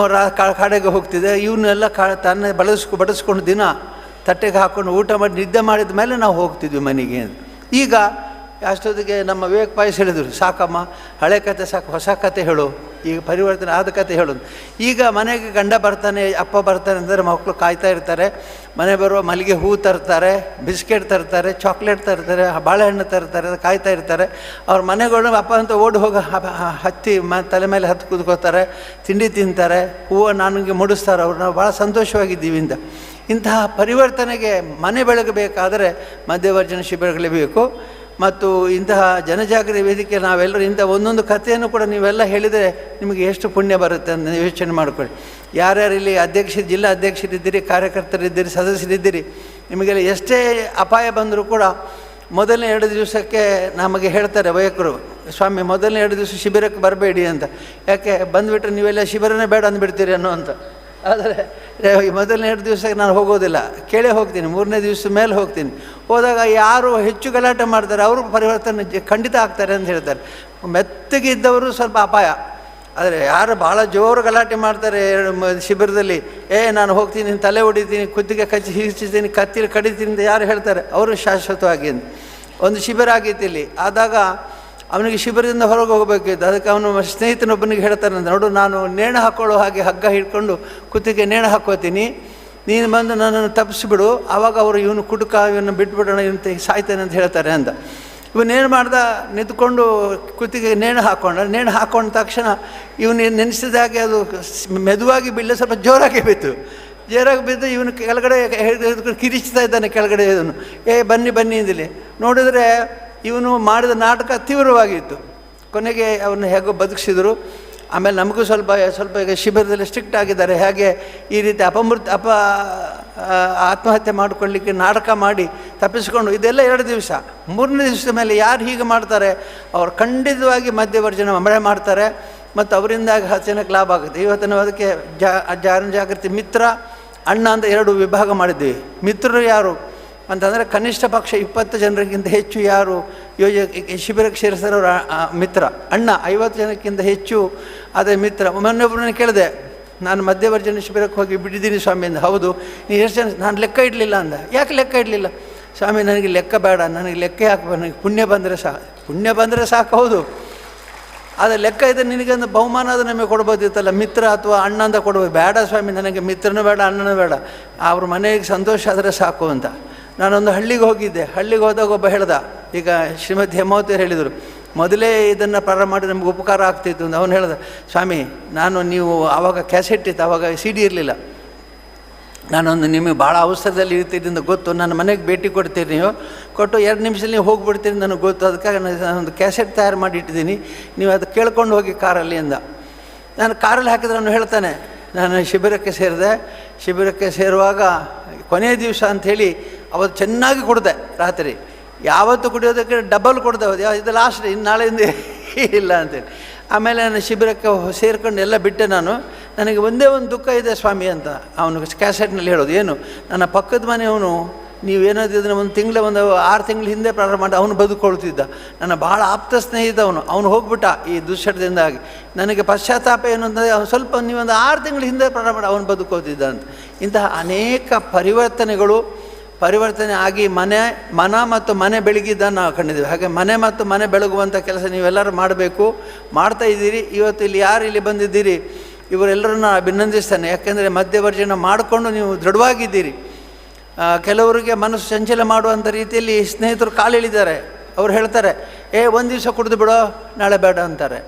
ಕಾಡೆಗೆ ಹೋಗ್ತಿದ್ದೆ. ಇವನ್ನೆಲ್ಲ ತನ್ನೇ ಬಡಿಸ್ಕೊಂಡು ದಿನ ತಟ್ಟೆಗೆ ಹಾಕ್ಕೊಂಡು ಊಟ ಮಾಡಿ ನಿದ್ದೆ ಮಾಡಿದ ಮೇಲೆ ನಾವು ಹೋಗ್ತಿದ್ವಿ ಮನೆಗೆ. ಈಗ ಅಷ್ಟೊತ್ತಿಗೆ ನಮ್ಮ ವಿವೇಕ್ ಪಾಯ್ಸ್ ಹೇಳಿದರು, ಸಾಕಮ್ಮ ಹಳೆ ಕತೆ ಸಾಕು, ಹೊಸ ಕತೆ ಹೇಳು, ಈಗ ಪರಿವರ್ತನೆ ಆದ ಕತೆ ಹೇಳೋದು. ಈಗ ಮನೆಗೆ ಗಂಡ ಬರ್ತಾನೆ, ಅಪ್ಪ ಬರ್ತಾನೆ ಅಂದರೆ ಮಕ್ಕಳು ಕಾಯ್ತಾ ಇರ್ತಾರೆ. ಮನೆ ಬರುವ ಮಲ್ಲಿಗೆ ಹೂ ತರ್ತಾರೆ, ಬಿಸ್ಕೆಟ್ ತರ್ತಾರೆ, ಚಾಕ್ಲೇಟ್ ತರ್ತಾರೆ, ಬಾಳೆಹಣ್ಣು ತರ್ತಾರೆ, ಕಾಯ್ತಾ ಇರ್ತಾರೆ. ಅವ್ರ ಮನೆಗಳು ಅಪ್ಪ ಅಂತ ಓಡಿ ಹೋಗಿ ಹತ್ತಿ ತಲೆ ಮೇಲೆ ಹತ್ತು ಕೂತ್ಕೋತಾರೆ, ತಿಂಡಿ ತಿಂತಾರೆ, ಹೂವು ನನಗೆ ಮುಡಿಸ್ತಾರೆ. ಅವ್ರು ನಾವು ಭಾಳ ಸಂತೋಷವಾಗಿದ್ದೀವಿ ಅಂತ. ಇಂತಹ ಪರಿವರ್ತನೆಗೆ ಮನೆ ಬೆಳಗಬೇಕಾದರೆ ಮಧ್ಯವರ್ಜನ ಶಿಬಿರಗಳೇ ಬೇಕು. ಮತ್ತು ಇಂತಹ ಜನಜಾಗೃತಿ ವೇದಿಕೆ ನಾವೆಲ್ಲರೂ ಇಂಥ ಒಂದೊಂದು ಕಥೆಯನ್ನು ಕೂಡ ನೀವೆಲ್ಲ ಹೇಳಿದರೆ ನಿಮಗೆ ಎಷ್ಟು ಪುಣ್ಯ ಬರುತ್ತೆ ಅಂತ ಯೋಚನೆ ಮಾಡಿಕೊಳ್ಳಿ. ಯಾರ್ಯಾರು ಇಲ್ಲಿ ಜಿಲ್ಲಾ ಅಧ್ಯಕ್ಷರಿದ್ದೀರಿ, ಕಾರ್ಯಕರ್ತರಿದ್ದೀರಿ, ಸದಸ್ಯರಿದ್ದೀರಿ, ನಿಮಗೆಲ್ಲ ಎಷ್ಟೇ ಅಪಾಯ ಬಂದರೂ ಕೂಡ ಮೊದಲನೇ 2 ದಿವಸಕ್ಕೆ ನಮಗೆ ಹೇಳ್ತಾರೆ ವೈಯಕ್ರು, ಸ್ವಾಮಿ ಮೊದಲನೇ 2 ದಿವಸ ಶಿಬಿರಕ್ಕೆ ಬರಬೇಡಿ ಅಂತ. ಯಾಕೆ ಬಂದುಬಿಟ್ರೆ ನೀವೆಲ್ಲ ಶಿಬಿರನೇ ಬೇಡ ಅಂದುಬಿಡ್ತೀರಿ ಅನ್ನೋ ಅಂತ. ಆದರೆ ಮೊದಲನೇ 2 ದಿವಸಕ್ಕೆ ನಾನು ಹೋಗೋದಿಲ್ಲ, ಕೇಳೇ ಹೋಗ್ತೀನಿ. 3ನೇ ದಿವಸದ ಮೇಲೆ ಹೋಗ್ತೀನಿ. ಹೋದಾಗ ಯಾರು ಹೆಚ್ಚು ಗಲಾಟೆ ಮಾಡ್ತಾರೆ ಅವರು ಪರಿವರ್ತನೆ ಖಂಡಿತ ಆಗ್ತಾರೆ ಅಂತ ಹೇಳ್ತಾರೆ. ಮೆತ್ತಗಿದ್ದವರು ಸ್ವಲ್ಪ ಅಪಾಯ. ಆದರೆ ಯಾರು ಭಾಳ ಜೋರು ಗಲಾಟೆ ಮಾಡ್ತಾರೆ ಶಿಬಿರದಲ್ಲಿ, ನಾನು ಹೋಗ್ತೀನಿ, ತಲೆ ಹೊಡಿತೀನಿ, ಕುತ್ತಿಗೆ ಕಚ್ಚಿ ಹೀರ್ಚಿದ್ದೀನಿ, ಕತ್ತಿಲಿ ಕಡಿತೀನಿ ಅಂತ ಯಾರು ಹೇಳ್ತಾರೆ ಅವರು ಶಾಶ್ವತವಾಗಿ ಅಂತ. ಒಂದು ಶಿಬಿರ ಆಗಿತ್ತು ಇಲ್ಲಿ. ಆದಾಗ ಅವನಿಗೆ ಶಿಬಿರದಿಂದ ಹೊರಗೆ ಹೋಗಬೇಕಿತ್ತು. ಅದಕ್ಕೆ ಅವನು ಸ್ನೇಹಿತನೊಬ್ಬನಿಗೆ ಹೇಳ್ತಾನೆ, ನೋಡು ನಾನು ನೇಣು ಹಾಕ್ಕೊಳ್ಳೋ ಹಾಗೆ ಹಗ್ಗ ಹಿಡ್ಕೊಂಡು ಕುತ್ತಿಗೆ ನೇಣು ಹಾಕ್ಕೋತೀನಿ, ನೀನು ಬಂದು ನನ್ನನ್ನು ತಪ್ಪಿಸ್ಬಿಡು, ಆವಾಗ ಅವರು ಇವನು ಕುಡುಕ, ಇವನು ಬಿಟ್ಬಿಡೋಣ, ಇವನು ಸಾಯ್ತಾನೆ ಅಂತ ಹೇಳ್ತಾರೆ ಅಂತ. ಇವನೇನು ಮಾಡ್ದ, ನಿಂತ್ಕೊಂಡು ಕುತ್ತಿಗೆ ನೇಣು ಹಾಕ್ಕೊಂಡ ತಕ್ಷಣ ಇವನು ನೆನೆಸಿದಾಗೆ ಅದು ಮೆದುವಾಗಿ ಬೀಳಲೆ ಸ್ವಲ್ಪ ಜೋರಾಗಿ ಬಿತ್ತು. ಬಿದ್ದು ಇವನು ಕೆಳಗಡೆ ಕಿರಿಚ್ತಾ ಇದ್ದಾನೆ ಕೆಳಗಡೆ. ಇವನು ಬನ್ನಿ ಬನ್ನಿ ಅಂದಿಲ್ಲಿ ನೋಡಿದರೆ ಇವನು ಮಾಡಿದ ನಾಟಕ ತೀವ್ರವಾಗಿತ್ತು. ಕೊನೆಗೆ ಅವನು ಹೇಗೋ ಬದುಕಿಸಿದರು. ಆಮೇಲೆ ನಮಗೂ ಸ್ವಲ್ಪ ಈಗ ಶಿಬಿರದಲ್ಲಿ ಸ್ಟ್ರಿಕ್ಟ್ ಆಗಿದ್ದಾರೆ. ಹೇಗೆ ಈ ರೀತಿ ಆತ್ಮಹತ್ಯೆ ಮಾಡಿಕೊಳ್ಳಿಕ್ಕೆ ನಾಟಕ ಮಾಡಿ ತಪ್ಪಿಸ್ಕೊಂಡು ಇದೆಲ್ಲ 2 ದಿವಸ. 3ನೇ ದಿವಸದ ಮೇಲೆ ಯಾರು ಹೀಗೆ ಮಾಡ್ತಾರೆ ಅವ್ರು ಖಂಡಿತವಾಗಿ ಮಧ್ಯವರ್ಜನ ಮಾಡ್ತಾರೆ ಮತ್ತು ಅವರಿಂದಾಗಿ 10 ಜನಕ್ಕೆ ಲಾಭ ಆಗುತ್ತೆ. ಇವತ್ತು ನಾವು ಅದಕ್ಕೆ ಜನಜಾಗೃತಿ ಮಿತ್ರ, ಅಣ್ಣ ಅಂತ 2 ವಿಭಾಗ ಮಾಡಿದ್ದೀವಿ. ಮಿತ್ರರು ಯಾರು ಅಂತಂದರೆ ಕನಿಷ್ಠ ಪಕ್ಷ 20 ಜನರಿಗಿಂತ ಹೆಚ್ಚು ಯಾರು ಶಿಬಿರಕ್ಕೆ ಸೇರಿಸಿದವರು ಮಿತ್ರ. ಅಣ್ಣ 50 ಜನಕ್ಕಿಂತ ಹೆಚ್ಚು ಅದೇ ಮಿತ್ರ. ಮೊನ್ನೆೊಬ್ಬರನ್ನ ಕೇಳಿದೆ, ನಾನು ಮಧ್ಯವರ್ಜನ ಶಿಬಿರಕ್ಕೆ ಹೋಗಿ ಬಿಟ್ಟಿದ್ದೀನಿ ಸ್ವಾಮಿ ಅಂದ. ಹೌದು, ನೀನು ಎಷ್ಟು ಜನ? ನಾನು ಲೆಕ್ಕ ಇಡಲಿಲ್ಲ ಅಂದ. ಯಾಕೆ ಲೆಕ್ಕ ಇಡಲಿಲ್ಲ? ಸ್ವಾಮಿ ನನಗೆ ಲೆಕ್ಕ ಬೇಡ, ನನಗೆ ಲೆಕ್ಕ ಹಾಕಬೇಡ, ನನಗೆ ಪುಣ್ಯ ಬಂದರೆ ಸಾಕು. ಹೌದು, ಆದರೆ ಲೆಕ್ಕ ಇದ್ದರೆ ನಿನಗೊಂದು ಬಹುಮಾನ ಅದು ನಮಗೆ ಕೊಡ್ಬೋದಿತ್ತಲ್ಲ, ಮಿತ್ರ ಅಥವಾ ಅಣ್ಣ ಅಂತ ಕೊಡ್ಬೋದು. ಬೇಡ ಸ್ವಾಮಿ, ನನಗೆ ಮಿತ್ರನೂ ಬೇಡ, ಅಣ್ಣನೂ ಬೇಡ, ಅವ್ರ ಮನೆಗೆ ಸಂತೋಷ ಆದರೆ ಸಾಕು ಅಂತ. ನಾನೊಂದು ಹಳ್ಳಿಗೆ ಹೋಗಿದ್ದೆ. ಹಳ್ಳಿಗೆ ಹೋದಾಗ ಒಬ್ಬ ಹೇಳ್ದ, ಈಗ ಶ್ರೀಮತಿ ಹೇಮಾವತಿ ಹೇಳಿದರು, ಮೊದಲೇ ಇದನ್ನು ಪ್ರಾರಂಭ ಮಾಡಿ ನಮ್ಗೆ ಉಪಕಾರ ಆಗ್ತಿತ್ತು ಅಂತ. ಅವನು ಹೇಳ್ದ, ಸ್ವಾಮಿ ನೀವು ಆವಾಗ ಕ್ಯಾಸೆಟ್ ಇತ್ತು, ಆವಾಗ CD ಇರಲಿಲ್ಲ. ನಾನೊಂದು ನಿಮಗೆ ಭಾಳ ಅವಸರದಲ್ಲಿ ಇರ್ತಿದ್ದರಿಂದ ಗೊತ್ತು, ನನ್ನ ಮನೆಗೆ ಭೇಟಿ ಕೊಡ್ತೀರಿ, ನೀವು ಕೊಟ್ಟು 2 ನಿಮಿಷದಲ್ಲಿ ನೀವು ಹೋಗಿಬಿಡ್ತೀರಿ ನನಗೆ ಗೊತ್ತು. ಅದಕ್ಕಾಗಿ ನಾನೊಂದು ಕ್ಯಾಸೆಟ್ ತಯಾರು ಮಾಡಿ ಇಟ್ಟಿದ್ದೀನಿ, ನೀವು ಅದು ಕೇಳ್ಕೊಂಡು ಹೋಗಿ ಕಾರಲ್ಲಿ ಅಂದ. ನಾನು ಕಾರಲ್ಲಿ ಹಾಕಿದ್ರೆ ಅವನು ಹೇಳ್ತಾನೆ, ನಾನು ಶಿಬಿರಕ್ಕೆ ಸೇರಿದೆ. ಶಿಬಿರಕ್ಕೆ ಸೇರುವಾಗ ಕೊನೆಯ ದಿವಸ ಅಂಥೇಳಿ ಅವತ್ತು ಚೆನ್ನಾಗಿ ಕುಡಿದೆ ರಾತ್ರಿ. ಯಾವತ್ತು ಕುಡಿಯೋದಕ್ಕೆ ಡಬಲ್ ಕೊಡ್ದೆ, ಇದು ಲಾಸ್ಟ್, ಇನ್ನು ನಾಳೆಯಿಂದ ಇಲ್ಲ ಅಂತೇಳಿ. ಆಮೇಲೆ ನಾನು ಶಿಬಿರಕ್ಕೆ ಸೇರ್ಕೊಂಡು ಎಲ್ಲ ಬಿಟ್ಟೆ. ನನಗೆ ಒಂದೇ ಒಂದು ದುಃಖ ಇದೆ ಸ್ವಾಮಿ ಅಂತ ಅವನು ಕ್ಯಾಸೆಟ್ನಲ್ಲಿ ಹೇಳೋದು. ಏನು, ನನ್ನ ಪಕ್ಕದ ಮನೆಯವನು ನೀವೇನೋದಿದ್ರೆ ಒಂದು 6 ತಿಂಗಳ ಹಿಂದೆ ಪ್ರಾರಂಭ ಮಾಡಿ ಅವನು ಬದುಕೊಳ್ತಿದ್ದ. ನನ್ನ ಭಾಳ ಆಪ್ತ ಸ್ನೇಹಿತ ಅವನು ಹೋಗ್ಬಿಟ್ಟ ಈ ದುಶ್ಚಟದಿಂದಾಗಿ. ನನಗೆ ಪಶ್ಚಾತ್ತಾಪ ಏನು ಅಂತಂದರೆ ಅವನು ಸ್ವಲ್ಪ ನೀವೊಂದು 6 ತಿಂಗಳ ಹಿಂದೆ ಪ್ರಾರಂಭ ಮಾಡಿ ಅವನು ಬದುಕೋತಿದ್ದ ಅಂತ. ಇಂತಹ ಅನೇಕ ಪರಿವರ್ತನೆ ಆಗಿ ಮನ ಮತ್ತು ಮನೆ ಬೆಳಗಿದ್ದನ್ನು ನಾವು ಕಂಡಿದ್ದೀವಿ. ಹಾಗೆ ಮನೆ ಮತ್ತು ಮನೆ ಬೆಳಗುವಂಥ ಕೆಲಸ ನೀವೆಲ್ಲರೂ ಮಾಡಬೇಕು, ಮಾಡ್ತಾ ಇದ್ದೀರಿ. ಇವತ್ತು ಯಾರು ಇಲ್ಲಿ ಬಂದಿದ್ದೀರಿ ಇವರೆಲ್ಲರನ್ನ ಅಭಿನಂದಿಸ್ತಾನೆ. ಯಾಕೆಂದರೆ ಮಧ್ಯವರ್ಜನ ಮಾಡಿಕೊಂಡು ನೀವು ದೃಢವಾಗಿದ್ದೀರಿ. ಕೆಲವರಿಗೆ ಮನಸ್ಸು ಚಂಚಲ ಮಾಡುವಂಥ ರೀತಿಯಲ್ಲಿ ಸ್ನೇಹಿತರು ಕಾಲೆಳಿದ್ದಾರೆ. ಅವ್ರು ಹೇಳ್ತಾರೆ, ಒಂದು ದಿವಸ ಕುಡಿದು ಬಿಡೋ, ನಾಳೆ ಬೇಡ ಅಂತಾರೆ.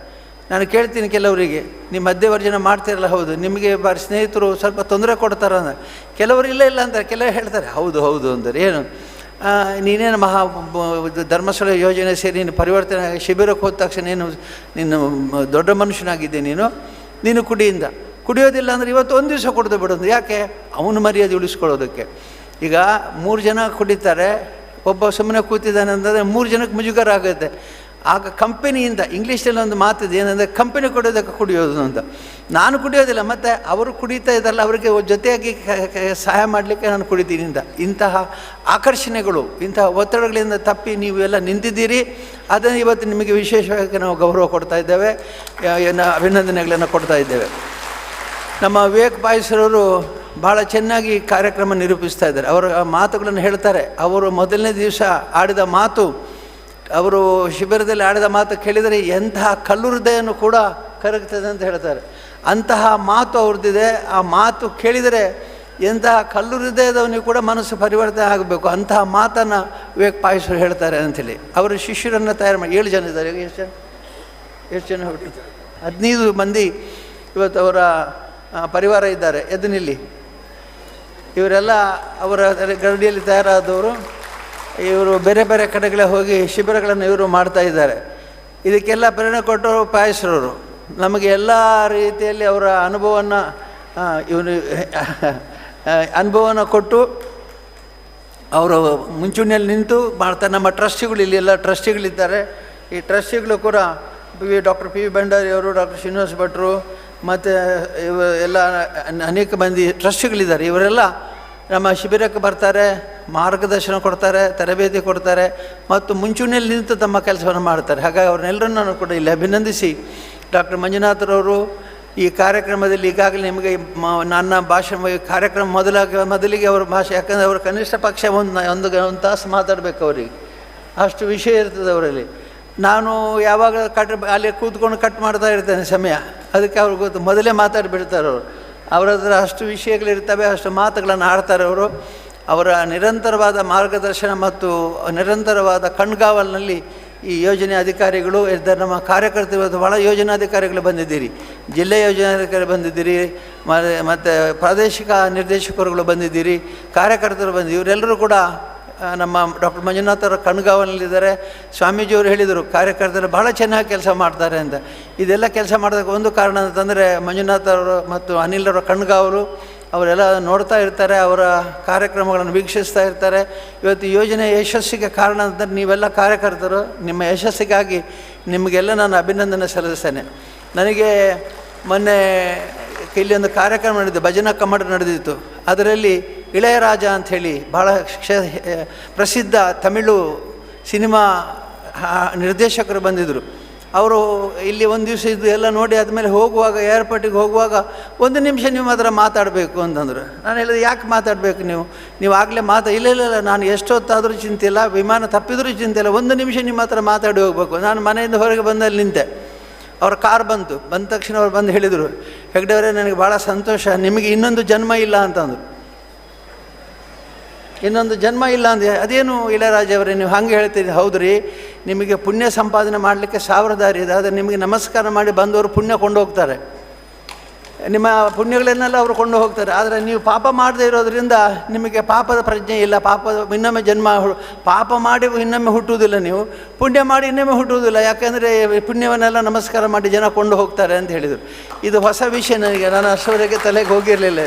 ನಾನು ಕೇಳ್ತೀನಿ ಕೆಲವರಿಗೆ, ನೀವು ಮಧ್ಯವರ್ಜನ ಮಾಡ್ತಿರಲ್ಲ, ಹೌದು, ನಿಮಗೆ ಸ್ನೇಹಿತರು ಸ್ವಲ್ಪ ತೊಂದರೆ ಕೊಡ್ತಾರೆ ಅಂದ್ರೆ. ಕೆಲವರು ಇಲ್ಲ ಅಂತಾರೆ, ಕೆಲವರು ಹೇಳ್ತಾರೆ ಹೌದು ಅಂತಾರೆ. ಏನು ನೀನೇನು ಧರ್ಮಸ್ಥಳ ಯೋಜನೆ ಸೇರಿ ನೀನು ಪರಿವರ್ತನೆ ಶಿಬಿರಕ್ಕೆ ಹೋದ ತಕ್ಷಣ ನೀನು ದೊಡ್ಡ ಮನುಷ್ಯನಾಗಿದ್ದೆ, ನೀನು ಕುಡಿಯೋದಿಲ್ಲ ಅಂದರೆ ಇವತ್ತು 1 ದಿವಸ ಕುಡಿದು ಬಿಡೋದು. ಯಾಕೆ? ಅವನು ಮರ್ಯಾದೆ ಉಳಿಸ್ಕೊಳ್ಳೋದಕ್ಕೆ. ಈಗ 3 ಜನ ಕುಡಿತಾರೆ, ಒಬ್ಬ ಸುಮ್ಮನೆ ಕೂತಿದ್ದಾನೆ ಅಂತಂದರೆ 3 ಜನಕ್ಕೆ ಮುಜುಗರ ಆಗುತ್ತೆ. ಆಗ ಕಂಪನಿಯಿಂದ ಇಂಗ್ಲೀಷಲ್ಲಿ ಒಂದು ಮಾತಿದೆ ಏನಂದರೆ ಕಂಪನಿ ಕುಡಿಯೋದಕ್ಕೆ ಕುಡಿಯೋದು ಅಂತ. ನಾನು ಕುಡಿಯೋದಿಲ್ಲ, ಮತ್ತು ಅವರು ಕುಡಿತಾ ಇದ್ದಲ್ಲ ಅವರಿಗೆ ಜೊತೆಯಾಗಿ ಸಹಾಯ ಮಾಡಲಿಕ್ಕೆ ನಾನು ಕುಡಿತೀನಿ ಅಂತ. ಇಂತಹ ಆಕರ್ಷಣೆಗಳು, ಇಂತಹ ಒತ್ತಡಗಳಿಂದ ತಪ್ಪಿ ನೀವು ಎಲ್ಲ ನಿಂತಿದ್ದೀರಿ. ಅದನ್ನು ಇವತ್ತು ನಿಮಗೆ ವಿಶೇಷವಾಗಿ ನಾವು ಗೌರವ ಕೊಡ್ತಾ ಇದ್ದೇವೆ, ಅಭಿನಂದನೆಗಳನ್ನು ಕೊಡ್ತಾ ಇದ್ದೇವೆ. ನಮ್ಮ ವಿವೇಕ್ ಬಾಯ್ಸರವರು ಭಾಳ ಚೆನ್ನಾಗಿ ಕಾರ್ಯಕ್ರಮ ನಿರೂಪಿಸ್ತಾ ಇದ್ದಾರೆ. ಅವರ ಮಾತುಗಳನ್ನು ಹೇಳ್ತಾರೆ. ಅವರು ಮೊದಲನೇ ದಿವಸ ಆಡಿದ ಮಾತು, ಅವರು ಶಿಬಿರದಲ್ಲಿ ಆಡಿದ ಮಾತು ಕೇಳಿದರೆ ಎಂತಹ ಕಲ್ಲು ಹೃದಯನೂ ಕೂಡ ಕರಗ್ತದೆ ಅಂತ ಹೇಳ್ತಾರೆ. ಅಂತಹ ಮಾತು ಅವ್ರದ್ದಿದೆ. ಆ ಮಾತು ಕೇಳಿದರೆ ಎಂತಹ ಕಲ್ಲು ಹೃದಯದವನಿಗೆ ಕೂಡ ಮನಸ್ಸು ಪರಿವರ್ತನೆ ಆಗಬೇಕು, ಅಂತಹ ಮಾತನ್ನು ವಿವೇಕ್ ಪಾಯಸರು ಹೇಳ್ತಾರೆ ಅಂಥೇಳಿ. ಅವರು ಶಿಷ್ಯರನ್ನು ತಯಾರು ಮಾಡಿ 7 ಜನ ಇದ್ದಾರೆ. ಎಷ್ಟು ಜನ ಹುಟ್ಟು 15 ಮಂದಿ ಇವತ್ತು ಅವರ ಪರಿವಾರ ಇದ್ದಾರೆ. ಎದನಿಲ್ಲಿ ಇವರೆಲ್ಲ ಅವರ ಗರಡಿಯಲ್ಲಿ ತಯಾರಾದವರು. ಇವರು ಬೇರೆ ಬೇರೆ ಕಡೆಗಳೇ ಹೋಗಿ ಶಿಬಿರಗಳನ್ನು ಇವರು ಮಾಡ್ತಾ ಇದ್ದಾರೆ. ಇದಕ್ಕೆಲ್ಲ ಪ್ರೇರಣೆ ಕೊಟ್ಟವರು ಪಾಯಸರವರು. ನಮಗೆ ಎಲ್ಲ ರೀತಿಯಲ್ಲಿ ಅವರ ಅನುಭವವನ್ನು ಕೊಟ್ಟು ಅವರು ಮುಂಚೂಣಿಯಲ್ಲಿ ನಿಂತು ಮಾಡ್ತಾರೆ. ನಮ್ಮ ಟ್ರಸ್ಟಿಗಳು ಇಲ್ಲಿ ಎಲ್ಲ ಟ್ರಸ್ಟಿಗಳಿದ್ದಾರೆ. ಈ ಟ್ರಸ್ಟಿಗಳು ಕೂಡ ಡಾಕ್ಟರ್ ಪಿ ವಿ ಭಂಡಾರಿ ಅವರು, ಡಾಕ್ಟರ್ ಶ್ರೀನಿವಾಸ ಭಟ್ರು ಮತ್ತು ಎಲ್ಲ ಅನೇಕ ಮಂದಿ ಟ್ರಸ್ಟಿಗಳಿದ್ದಾರೆ. ಇವರೆಲ್ಲ ನಮ್ಮ ಶಿಬಿರಕ್ಕೆ ಬರ್ತಾರೆ, ಮಾರ್ಗದರ್ಶನ ಕೊಡ್ತಾರೆ, ತರಬೇತಿ ಕೊಡ್ತಾರೆ ಮತ್ತು ಮುಂಚೂಣಿಯಲ್ಲಿ ನಿಂತು ತಮ್ಮ ಕೆಲಸವನ್ನು ಮಾಡ್ತಾರೆ. ಹಾಗಾಗಿ ಅವ್ರನ್ನೆಲ್ಲರನ್ನೂ ಕೂಡ ಇಲ್ಲಿ ಅಭಿನಂದಿಸಿ, ಡಾಕ್ಟರ್ ಮಂಜುನಾಥರವರು ಈ ಕಾರ್ಯಕ್ರಮದಲ್ಲಿ ಈಗಾಗಲೇ ನಿಮಗೆ ನನ್ನ ಭಾಷೆ ಕಾರ್ಯಕ್ರಮ ಮೊದಲಿಗೆ ಅವ್ರ ಭಾಷೆ, ಯಾಕಂದರೆ ಅವರು ಕನಿಷ್ಠ ಪಕ್ಷ ಒಂದು ತಾಸು ಮಾತಾಡಬೇಕು. ಅವರಿಗೆ ಅಷ್ಟು ವಿಷಯ ಇರ್ತದೆ ಅವರಲ್ಲಿ. ನಾನು ಯಾವಾಗ ಅಲ್ಲಿ ಕೂತ್ಕೊಂಡು ಕಟ್ ಮಾಡ್ತಾ ಇರ್ತೇನೆ ಸಮಯ, ಅದಕ್ಕೆ ಅವ್ರಿಗೆ ಗೊತ್ತು, ಮೊದಲೇ ಮಾತಾಡಿಬಿಡ್ತಾರೆ ಅವರು. ಅವರ ಹತ್ರ ಅಷ್ಟು ವಿಷಯಗಳಿರ್ತವೆ, ಅಷ್ಟು ಮಾತುಗಳನ್ನು ಆಡ್ತಾರೆ ಅವರು. ಅವರ ನಿರಂತರವಾದ ಮಾರ್ಗದರ್ಶನ ಮತ್ತು ನಿರಂತರವಾದ ಕಣ್ಗಾವಲಿನಲ್ಲಿ ಈ ಯೋಜನೆ ಅಧಿಕಾರಿಗಳು ಇದ್ದಾರೆ. ನಮ್ಮ ಕಾರ್ಯಕರ್ತರು ಇವತ್ತು ಭಾಳ ಯೋಜನಾಧಿಕಾರಿಗಳು ಬಂದಿದ್ದೀರಿ, ಜಿಲ್ಲೆ ಯೋಜನಾಧಿಕಾರಿ ಬಂದಿದ್ದೀರಿ, ಮತ್ತು ಪ್ರಾದೇಶಿಕ ನಿರ್ದೇಶಕರುಗಳು ಬಂದಿದ್ದೀರಿ, ಕಾರ್ಯಕರ್ತರು ಬಂದಿದ್ದೀರಿ. ಇವರೆಲ್ಲರೂ ಕೂಡ ನಮ್ಮ ಡಾಕ್ಟರ್ ಮಂಜುನಾಥರ ಕಣ್ಗಾವಲಿದ್ದಾರೆ. ಸ್ವಾಮೀಜಿಯವರು ಹೇಳಿದರು ಕಾರ್ಯಕರ್ತರು ಭಾಳ ಚೆನ್ನಾಗಿ ಕೆಲಸ ಮಾಡ್ತಾರೆ ಅಂತ. ಇದೆಲ್ಲ ಕೆಲಸ ಮಾಡೋದಕ್ಕೆ ಒಂದು ಕಾರಣ ಅಂತಂದರೆ ಮಂಜುನಾಥರವರು ಮತ್ತು ಅನಿಲರ ಕಣ್ಗಾವಲು. ಅವರೆಲ್ಲ ನೋಡ್ತಾ ಇರ್ತಾರೆ, ಅವರ ಕಾರ್ಯಕ್ರಮಗಳನ್ನು ವೀಕ್ಷಿಸ್ತಾ ಇರ್ತಾರೆ. ಇವತ್ತು ಯೋಜನೆ ಯಶಸ್ಸಿಗೆ ಕಾರಣ ಅಂತಂದರೆ ನೀವೆಲ್ಲ ಕಾರ್ಯಕರ್ತರು. ನಿಮ್ಮ ಯಶಸ್ಸಿಗಾಗಿ ನಿಮಗೆಲ್ಲ ನಾನು ಅಭಿನಂದನೆ ಸಲ್ಲಿಸ್ತೇನೆ. ನನಗೆ ಮೊನ್ನೆ ಇಲ್ಲಿ ಒಂದು ಕಾರ್ಯಕ್ರಮ ನಡೆದಿತ್ತು, ಭಜನಾ ಕಮ್ಮಟ ನಡೆದಿತ್ತು. ಅದರಲ್ಲಿ ಇಳೆಯರಾಜ ಅಂಥೇಳಿ ಭಾಳ ಪ್ರಸಿದ್ಧ ತಮಿಳು ಸಿನಿಮಾ ನಿರ್ದೇಶಕರು ಬಂದಿದ್ದರು. ಅವರು ಇಲ್ಲಿ ಒಂದು ದಿವಸ ಇದ್ದು ಎಲ್ಲ ನೋಡಿ ಆದಮೇಲೆ ಹೋಗುವಾಗ, ಏರ್ಪೋರ್ಟಿಗೆ ಹೋಗುವಾಗ 1 ನಿಮಿಷ ನೀವು ಮಾತ್ರ ಮಾತಾಡಬೇಕು ಅಂತಂದರು. ನಾನು ಹೇಳಿದೆ, ಯಾಕೆ ಮಾತಾಡಬೇಕು ನೀವು ಆಗಲೇ ಇಲ್ಲ, ನಾನು ಎಷ್ಟೊತ್ತಾದರೂ ಚಿಂತೆ ಇಲ್ಲ, ವಿಮಾನ ತಪ್ಪಿದರೂ ಚಿಂತೆ ಇಲ್ಲ, 1 ನಿಮಿಷ ನಿಮ್ಮ ಹತ್ರ ಮಾತಾಡಿ ಹೋಗಬೇಕು. ನಾನು ಮನೆಯಿಂದ ಹೊರಗೆ ಬಂದಲ್ಲಿ ನಿಂತೆ. ಅವ್ರ ಕಾರ್ ಬಂದ ತಕ್ಷಣ ಅವ್ರು ಬಂದು ಹೇಳಿದರು, ಹೆಗ್ಡೆ ಅವರೇ ನನಗೆ ಭಾಳ ಸಂತೋಷ, ನಿಮಗೆ ಇನ್ನೊಂದು ಜನ್ಮ ಇಲ್ಲ ಅಂತಂದರು. ಇನ್ನೊಂದು ಜನ್ಮ ಇಲ್ಲ ಅಂದೆ. ಅದೇನು ಇಳೆಯರಾಜವರೇ ನೀವು ಹಂಗೆ ಹೇಳ್ತೀರಿ? ಹೌದು ರೀ, ನಿಮಗೆ ಪುಣ್ಯ ಸಂಪಾದನೆ ಮಾಡಲಿಕ್ಕೆ 1000 ದಾರಿ ಇದೆ. ಆದರೆ ನಿಮಗೆ ನಮಸ್ಕಾರ ಮಾಡಿ ಬಂದವರು ಪುಣ್ಯ ಕೊಂಡು ಹೋಗ್ತಾರೆ, ನಿಮ್ಮ ಪುಣ್ಯಗಳನ್ನೆಲ್ಲ ಅವರು ಕೊಂಡು ಹೋಗ್ತಾರೆ. ಆದರೆ ನೀವು ಪಾಪ ಮಾಡದೇ ಇರೋದ್ರಿಂದ ನಿಮಗೆ ಪಾಪದ ಪ್ರಜ್ಞೆ ಇಲ್ಲ. ಇನ್ನೊಮ್ಮೆ ಜನ್ಮ ಪಾಪ ಮಾಡಿ ಇನ್ನೊಮ್ಮೆ ಹುಟ್ಟುವುದಿಲ್ಲ, ನೀವು ಪುಣ್ಯ ಮಾಡಿ ಇನ್ನೊಮ್ಮೆ ಹುಟ್ಟುವುದಿಲ್ಲ. ಯಾಕೆಂದರೆ ಪುಣ್ಯವನ್ನೆಲ್ಲ ನಮಸ್ಕಾರ ಮಾಡಿ ಜನ ಕೊಂಡು ಹೋಗ್ತಾರೆ ಅಂತ ಹೇಳಿದರು. ಇದು ಹೊಸ ವಿಷಯ ನನಗೆ, ನಾನು ಅಷ್ಟವರೆಗೆ ತಲೆಗೆ ಹೋಗಿರಲಿಲ್ಲ.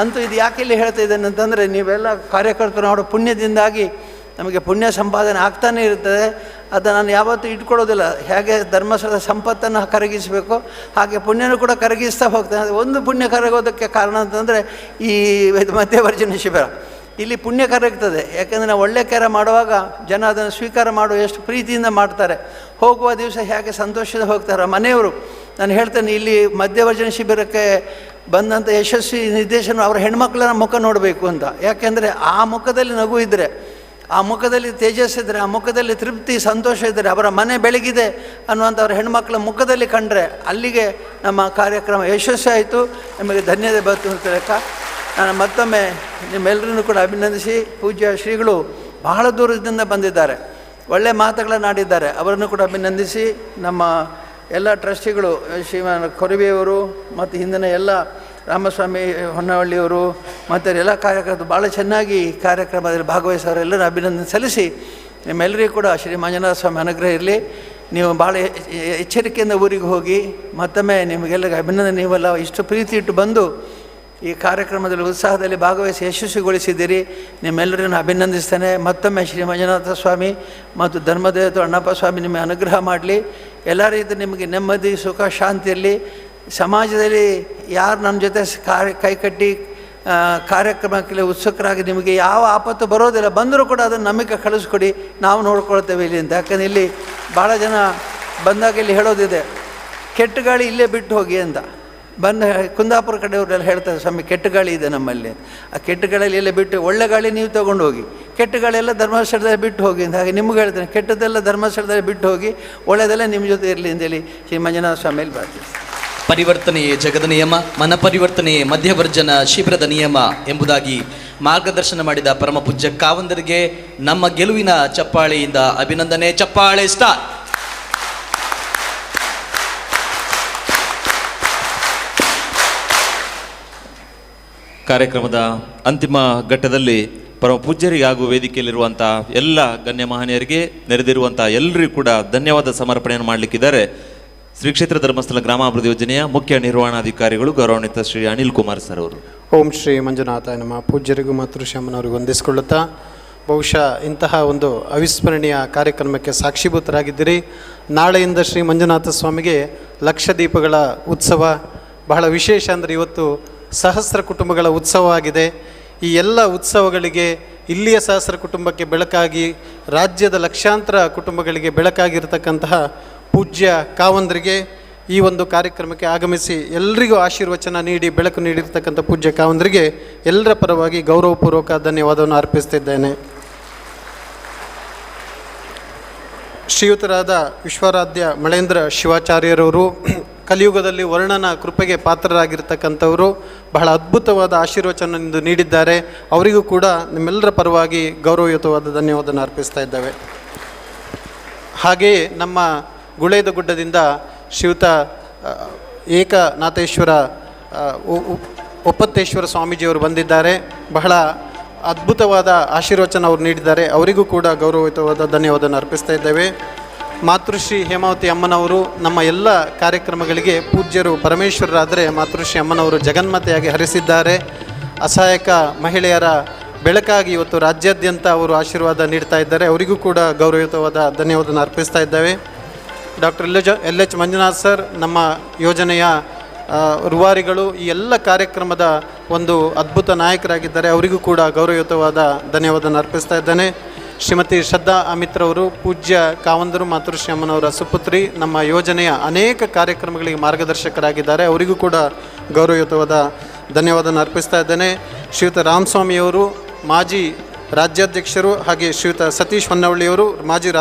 ಅಂತೂ ಇದು ಯಾಕೆ ಇಲ್ಲಿ ಹೇಳ್ತಾ ಇದ್ದೇನೆ ಅಂತಂದರೆ, ನೀವೆಲ್ಲ ಕಾರ್ಯಕರ್ತರು ಮಾಡೋ ಪುಣ್ಯದಿಂದಾಗಿ ನಮಗೆ ಪುಣ್ಯ ಸಂಪಾದನೆ ಆಗ್ತಾನೇ ಇರ್ತದೆ. ಅದನ್ನು ನಾನು ಯಾವತ್ತೂ ಇಟ್ಕೊಳ್ಳೋದಿಲ್ಲ. ಹೇಗೆ ಧರ್ಮಸ್ಥಳದ ಸಂಪತ್ತನ್ನು ಕರಗಿಸಬೇಕು ಹಾಗೆ ಪುಣ್ಯನೂ ಕೂಡ ಕರಗಿಸ್ತಾ ಹೋಗ್ತಾನೆ. ಒಂದು ಪುಣ್ಯ ಕರಗೋದಕ್ಕೆ ಕಾರಣ ಅಂತಂದರೆ ಈ ಮಧ್ಯವರ್ಜನ ಶಿಬಿರ. ಇಲ್ಲಿ ಪುಣ್ಯ ಕರಗ್ತದೆ. ಯಾಕೆಂದರೆ ನಾವು ಒಳ್ಳೆ ಕಾರ್ಯ ಮಾಡುವಾಗ ಜನ ಅದನ್ನು ಸ್ವೀಕಾರ ಮಾಡುವ ಎಷ್ಟು ಪ್ರೀತಿಯಿಂದ ಮಾಡ್ತಾರೆ. ಹೋಗುವ ದಿವಸ ಹೇಗೆ ಸಂತೋಷದ ಹೋಗ್ತಾರೆ ಮನೆಯವರು. ನಾನು ಹೇಳ್ತೇನೆ, ಇಲ್ಲಿ ಮಧ್ಯವರ್ಜನ ಶಿಬಿರಕ್ಕೆ ಬಂದಂಥ ಯಶಸ್ವಿ ನಿರ್ದೇಶನ ಅವರ ಹೆಣ್ಮಕ್ಳನ್ನ ಮುಖ ನೋಡಬೇಕು ಅಂತ. ಯಾಕೆಂದರೆ ಆ ಮುಖದಲ್ಲಿ ನಗು ಇದ್ದರೆ, ಆ ಮುಖದಲ್ಲಿ ತೇಜಸ್ಸಿದ್ರೆ, ಆ ಮುಖದಲ್ಲಿ ತೃಪ್ತಿ ಸಂತೋಷ ಇದ್ದರೆ, ಅವರ ಮನೆ ಬೆಳಗಿದೆ ಅನ್ನುವಂಥವ್ರ ಹೆಣ್ಮಕ್ಳ ಮುಖದಲ್ಲಿ ಕಂಡ್ರೆ ಅಲ್ಲಿಗೆ ನಮ್ಮ ಕಾರ್ಯಕ್ರಮ ಯಶಸ್ವಿ ಆಯಿತು. ನಿಮಗೆ ಧನ್ಯತೆ ಬಂತು ಅಂತ ಲೆಕ್ಕ. ನಾನು ಮತ್ತೊಮ್ಮೆ ನಿಮ್ಮೆಲ್ಲರನ್ನು ಕೂಡ ಅಭಿನಂದಿಸಿ, ಪೂಜ್ಯ ಶ್ರೀಗಳು ಬಹಳ ದೂರದಿಂದ ಬಂದಿದ್ದಾರೆ, ಒಳ್ಳೆಯ ಮಾತುಗಳನ್ನು ಆಡಿದ್ದಾರೆ, ಅವರನ್ನು ಕೂಡ ಅಭಿನಂದಿಸಿ, ನಮ್ಮ ಎಲ್ಲ ಟ್ರಸ್ಟಿಗಳು ಶ್ರೀಮಾನ್ ಕೊರವಿಯವರು ಮತ್ತು ಹಿಂದಿನ ಎಲ್ಲ ರಾಮಸ್ವಾಮಿ ಹೊನ್ನವಳ್ಳಿಯವರು ಮತ್ತು ಎಲ್ಲ ಕಾರ್ಯಕರ್ತರು ಭಾಳ ಚೆನ್ನಾಗಿ ಕಾರ್ಯಕ್ರಮದಲ್ಲಿ ಭಾಗವಹಿಸೋರೆಲ್ಲರೂ ಅಭಿನಂದನೆ ಸಲ್ಲಿಸಿ, ನಿಮ್ಮೆಲ್ಲರಿಗೂ ಕೂಡ ಶ್ರೀ ಮಂಜುನಾಥ ಸ್ವಾಮಿ ಅನುಗ್ರಹ ಇರಲಿ. ನೀವು ಭಾಳ ಎಚ್ಚರಿಕೆಯಿಂದ ಊರಿಗೆ ಹೋಗಿ ಮತ್ತೊಮ್ಮೆ ನಿಮಗೆಲ್ಲರಿಗೂ ಅಭಿನಂದನೆ. ನೀವೆಲ್ಲ ಇಷ್ಟು ಪ್ರೀತಿ ಇಟ್ಟು ಬಂದು ಈ ಕಾರ್ಯಕ್ರಮದಲ್ಲಿ ಉತ್ಸಾಹದಲ್ಲಿ ಭಾಗವಹಿಸಿ ಯಶಸ್ವಿಗೊಳಿಸಿದ್ದೀರಿ. ನಿಮ್ಮೆಲ್ಲರನ್ನು ಅಭಿನಂದಿಸ್ತೇನೆ. ಮತ್ತೊಮ್ಮೆ ಶ್ರೀ ಮಂಜುನಾಥ ಸ್ವಾಮಿ ಮತ್ತು ಧರ್ಮದೇವತೆ ಅಣ್ಣಪ್ಪ ಸ್ವಾಮಿ ನಿಮಗೆ ಅನುಗ್ರಹ ಮಾಡಲಿ. ಎಲ್ಲ ರೀತಿ ನಿಮಗೆ ನೆಮ್ಮದಿ, ಸುಖ, ಶಾಂತಿ ಇರಲಿ. ಸಮಾಜದಲ್ಲಿ ಯಾರು ನನ್ನ ಜೊತೆ ಕೈಕಟ್ಟಿ ಕಾರ್ಯಕ್ರಮಕ್ಕೆ ಉತ್ಸುಕರಾಗಿ ನಿಮಗೆ ಯಾವ ಆಪತ್ತು ಬರೋದಿಲ್ಲ, ಬಂದರೂ ಕೂಡ ಅದನ್ನು ನಮಗೆ ಕಳಿಸ್ಕೊಡಿ, ನಾವು ನೋಡ್ಕೊಳ್ತೇವೆ ಇಲ್ಲಿ ಅಂತ. ಯಾಕಂದರೆ ಇಲ್ಲಿ ಭಾಳ ಜನ ಬಂದಾಗ ಇಲ್ಲಿ ಹೇಳೋದಿದೆ, ಕೆಟ್ಟ ಗಾಳಿ ಇಲ್ಲೇ ಬಿಟ್ಟು ಹೋಗಿ ಅಂತ. ಕುಂದಾಪುರ ಕಡೆಯವರೆಲ್ಲ ಹೇಳ್ತಾರೆ, ಸ್ವಾಮಿ ಕೆಟ್ಟ ಗಾಳಿ ಇದೆ ನಮ್ಮಲ್ಲಿ, ಆ ಕೆಟ್ಟ ಗಾಳಿಯಲ್ಲಿ ಎಲ್ಲ ಬಿಟ್ಟು ಒಳ್ಳೆ ಗಾಳಿ ನೀವು ತೊಗೊಂಡು ಹೋಗಿ, ಕೆಟ್ಟ ಗಾಳಿ ಎಲ್ಲ ಧರ್ಮಸ್ಥಳದಲ್ಲಿ ಬಿಟ್ಟು ಹೋಗಿ ಅಂತ. ಹಾಗೆ ನಿಮ್ಗೆ ಹೇಳ್ತೇನೆ, ಕೆಟ್ಟದ್ದೆಲ್ಲ ಧರ್ಮಸ್ಥಳದಲ್ಲಿ ಬಿಟ್ಟು ಹೋಗಿ, ಒಳ್ಳೆಯದೆಲ್ಲ ನಿಮ್ಮ ಜೊತೆ ಇರಲಿ ಅಂತೇಳಿ ಶ್ರೀ ಮಂಜುನಾಥ ಸ್ವಾಮಿಯಲ್ಲಿ ಪ್ರಾರ್ಥಿಸ್ತೀನಿ. ಪರಿವರ್ತನೆಯೇ ಜಗದ ನಿಯಮ, ಮನ ಪರಿವರ್ತನೆಯೇ ಮಧ್ಯವರ್ಜನ ಶಿಬಿರದ ನಿಯಮ ಎಂಬುದಾಗಿ ಮಾರ್ಗದರ್ಶನ ಮಾಡಿದ ಪರಮ ಪೂಜ್ಯ ಕಾವಂದರಿಗೆ ನಮ್ಮ ಗೆಲುವಿನ ಚಪ್ಪಾಳೆಯಿಂದ ಅಭಿನಂದನೆ. ಚಪ್ಪಾಳೆ ಸ್ಟಾರ್ಟ್. ಕಾರ್ಯಕ್ರಮದ ಅಂತಿಮ ಘಟ್ಟದಲ್ಲಿ ಪರಮ ಪೂಜ್ಯರಿಗೆ ಹಾಗೂ ವೇದಿಕೆಯಲ್ಲಿರುವಂಥ ಎಲ್ಲ ಗಣ್ಯ ಮಹನೀಯರಿಗೆ, ನೆರೆದಿರುವಂಥ ಎಲ್ಲರಿಗೂ ಕೂಡ ಧನ್ಯವಾದ ಸಮರ್ಪಣೆಯನ್ನು ಮಾಡಲಿಕ್ಕಿದ್ದಾರೆ ಶ್ರೀ ಕ್ಷೇತ್ರ ಧರ್ಮಸ್ಥಳ ಗ್ರಾಮಾಭಿವೃದ್ಧಿ ಯೋಜನೆಯ ಮುಖ್ಯ ನಿರ್ವಹಣಾಧಿಕಾರಿಗಳು ಗೌರವಾನ್ವಿತ ಶ್ರೀ ಅನಿಲ್ ಕುಮಾರ್ ಸರ್ ಅವರು. ಓಂ ಶ್ರೀ ಮಂಜುನಾಥ ನಮ್ಮ ಪೂಜ್ಯರಿಗೂ ಮತ್ತು ಶ್ಯಾಮನವರಿಗೂ ವಂದಿಸಿಕೊಳ್ಳುತ್ತಾ, ಬಹುಶಃ ಇಂತಹ ಒಂದು ಅವಿಸ್ಮರಣೀಯ ಕಾರ್ಯಕ್ರಮಕ್ಕೆ ಸಾಕ್ಷೀಭೂತರಾಗಿದ್ದೀರಿ. ನಾಳೆಯಿಂದ ಶ್ರೀ ಮಂಜುನಾಥ ಸ್ವಾಮಿಗೆ ಲಕ್ಷ ದೀಪಗಳ ಉತ್ಸವ. ಬಹಳ ವಿಶೇಷ ಅಂದರೆ ಇವತ್ತು ಸಹಸ್ರ ಕುಟುಂಬಗಳ ಉತ್ಸವವಾಗಿದೆ. ಈ ಎಲ್ಲ ಉತ್ಸವಗಳಿಗೆ ಇಲ್ಲಿಯ ಸಹಸ್ರ ಕುಟುಂಬಕ್ಕೆ ಬೆಳಕಾಗಿ, ರಾಜ್ಯದ ಲಕ್ಷಾಂತರ ಕುಟುಂಬಗಳಿಗೆ ಬೆಳಕಾಗಿರ್ತಕ್ಕಂತಹ ಪೂಜ್ಯ ಕಾವಂದರಿಗೆ ಈ ಒಂದು ಕಾರ್ಯಕ್ರಮಕ್ಕೆ ಆಗಮಿಸಿ ಎಲ್ಲರಿಗೂ ಆಶೀರ್ವಚನ ನೀಡಿ ಬೆಳಕು ನೀಡಿರ್ತಕ್ಕಂಥ ಪೂಜ್ಯ ಕಾವಂದರಿಗೆ ಎಲ್ಲರ ಪರವಾಗಿ ಗೌರವಪೂರ್ವಕ ಧನ್ಯವಾದವನ್ನು ಅರ್ಪಿಸ್ತಿದ್ದೇನೆ. ಶ್ರೀಯುತರಾದ ವಿಶ್ವಾರಾಧ್ಯ ಮಳೇಂದ್ರ ಶಿವಾಚಾರ್ಯರವರು ಕಲಿಯುಗದಲ್ಲಿ ವರ್ಣನ ಕೃಪೆಗೆ ಪಾತ್ರರಾಗಿರ್ತಕ್ಕಂಥವರು, ಬಹಳ ಅದ್ಭುತವಾದ ಆಶೀರ್ವಚನ ನೀಡಿದ್ದಾರೆ. ಅವರಿಗೂ ಕೂಡ ನಿಮ್ಮೆಲ್ಲರ ಪರವಾಗಿ ಗೌರವಯುತವಾದ ಧನ್ಯವಾದವನ್ನು ಅರ್ಪಿಸ್ತಾ ಇದ್ದೇವೆ. ಹಾಗೆಯೇ ನಮ್ಮ ಗುಳೇದ ಗುಡ್ಡದಿಂದ ಶ್ರೀಯುತ ಏಕನಾಥೇಶ್ವರ ಒಪ್ಪತ್ತೇಶ್ವರ ಸ್ವಾಮೀಜಿಯವರು ಬಂದಿದ್ದಾರೆ. ಬಹಳ ಅದ್ಭುತವಾದ ಆಶೀರ್ವಚನ ಅವರು ನೀಡಿದ್ದಾರೆ. ಅವರಿಗೂ ಕೂಡ ಗೌರವಯುತವಾದ ಧನ್ಯವಾದವನ್ನು ಅರ್ಪಿಸ್ತಾ ಇದ್ದೇವೆ. ಮಾತೃಶ್ರೀ ಹೇಮಾವತಿ ಅಮ್ಮನವರು ನಮ್ಮ ಎಲ್ಲ ಕಾರ್ಯಕ್ರಮಗಳಿಗೆ ಪೂಜ್ಯರು ಪರಮೇಶ್ವರರಾದರೆ, ಮಾತೃಶ್ರೀ ಅಮ್ಮನವರು ಜಗನ್ಮಾತೆಯಾಗಿ ಹರಿಸಿದ್ದಾರೆ. ಅಸಹಾಯಕ ಮಹಿಳೆಯರ ಬೆಳಕಾಗಿ ಇವತ್ತು ರಾಜ್ಯಾದ್ಯಂತ ಅವರು ಆಶೀರ್ವಾದ ನೀಡ್ತಾ ಇದ್ದಾರೆ. ಅವರಿಗೂ ಕೂಡ ಗೌರವಯುತವಾದ ಧನ್ಯವಾದವನ್ನು ಅರ್ಪಿಸ್ತಾ ಇದ್ದೇವೆ. Doctor L H Manjunath sir ನಮ್ಮ ಯೋಜನೆಯ ರೂವಾರಿಗಳು, ಈ ಎಲ್ಲ ಕಾರ್ಯಕ್ರಮದ ಒಂದು ಅದ್ಭುತ ನಾಯಕರಾಗಿದ್ದಾರೆ. ಅವರಿಗೂ ಕೂಡ ಗೌರವಯುತವಾದ ಧನ್ಯವಾದವನ್ನು ಅರ್ಪಿಸ್ತಾ ಇದ್ದೇನೆ. ಶ್ರೀಮತಿ ಶ್ರದ್ಧಾ ಅಮಿತ್ರವರು ಪೂಜ್ಯ ಕಾವಂದರು ಮಾತೃಶ್ರೀ ಅಮ್ಮನವರ ಸುಪುತ್ರಿ, ನಮ್ಮ ಯೋಜನೆಯ ಅನೇಕ ಕಾರ್ಯಕ್ರಮಗಳಿಗೆ ಮಾರ್ಗದರ್ಶಕರಾಗಿದ್ದಾರೆ. ಅವರಿಗೂ ಕೂಡ ಗೌರವಯುತವಾದ ಧನ್ಯವಾದವನ್ನು ಅರ್ಪಿಸ್ತಾ ಇದ್ದೇನೆ. ಶ್ರೀಯುತ ರಾಮಸ್ವಾಮಿಯವರು ಮಾಜಿ ರಾಜ್ಯಾಧ್ಯಕ್ಷರು, ಹಾಗೆ ಶ್ರೀಯುತ ಸತೀಶ್ ಹೊನ್ನವಳ್ಳಿಯವರು ಮಾಜಿ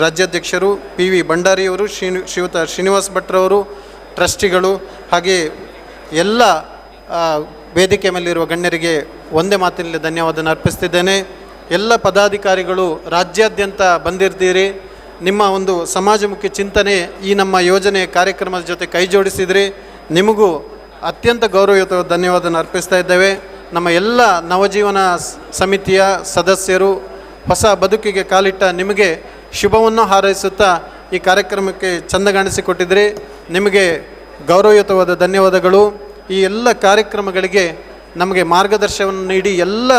ರಾಜ್ಯಾಧ್ಯಕ್ಷರು, ಪಿ ವಿ ಭಂಡಾರಿಯವರು, ಶ್ರೀಯುತ ಶ್ರೀನಿವಾಸ್ ಭಟ್ರವರು ಟ್ರಸ್ಟಿಗಳು, ಹಾಗೆ ಎಲ್ಲ ವೇದಿಕೆ ಮೇಲಿರುವ ಗಣ್ಯರಿಗೆ ಒಂದೇ ಮಾತಿನಲ್ಲಿ ಧನ್ಯವಾದವನ್ನು ಅರ್ಪಿಸ್ತಿದ್ದೇನೆ. ಎಲ್ಲ ಪದಾಧಿಕಾರಿಗಳು ರಾಜ್ಯಾದ್ಯಂತ ಬಂದಿರ್ತೀರಿ. ನಿಮ್ಮ ಒಂದು ಸಮಾಜಮುಖಿ ಚಿಂತನೆ ಈ ನಮ್ಮ ಯೋಜನೆಯ ಕಾರ್ಯಕ್ರಮದ ಜೊತೆ ಕೈ ಜೋಡಿಸಿದ್ರಿ. ನಿಮಗೂ ಅತ್ಯಂತ ಗೌರವಯುತ ಧನ್ಯವಾದವನ್ನು ಅರ್ಪಿಸ್ತಾ ಇದ್ದೇವೆ. ನಮ್ಮ ಎಲ್ಲ ನವಜೀವನ ಸಮಿತಿಯ ಸದಸ್ಯರು ಹೊಸ ಬದುಕಿಗೆ ಕಾಲಿಟ್ಟ ನಿಮಗೆ ಶುಭವನ್ನು ಹಾರೈಸುತ್ತಾ ಈ ಕಾರ್ಯಕ್ರಮಕ್ಕೆ ಚಂದಗಾಣಿಸಿಕೊಟ್ಟಿದ್ರಿ. ನಿಮಗೆ ಗೌರವಯುತವಾದ ಧನ್ಯವಾದಗಳು. ಈ ಎಲ್ಲ ಕಾರ್ಯಕ್ರಮಗಳಿಗೆ ನಮಗೆ ಮಾರ್ಗದರ್ಶನವನ್ನು ನೀಡಿ ಎಲ್ಲ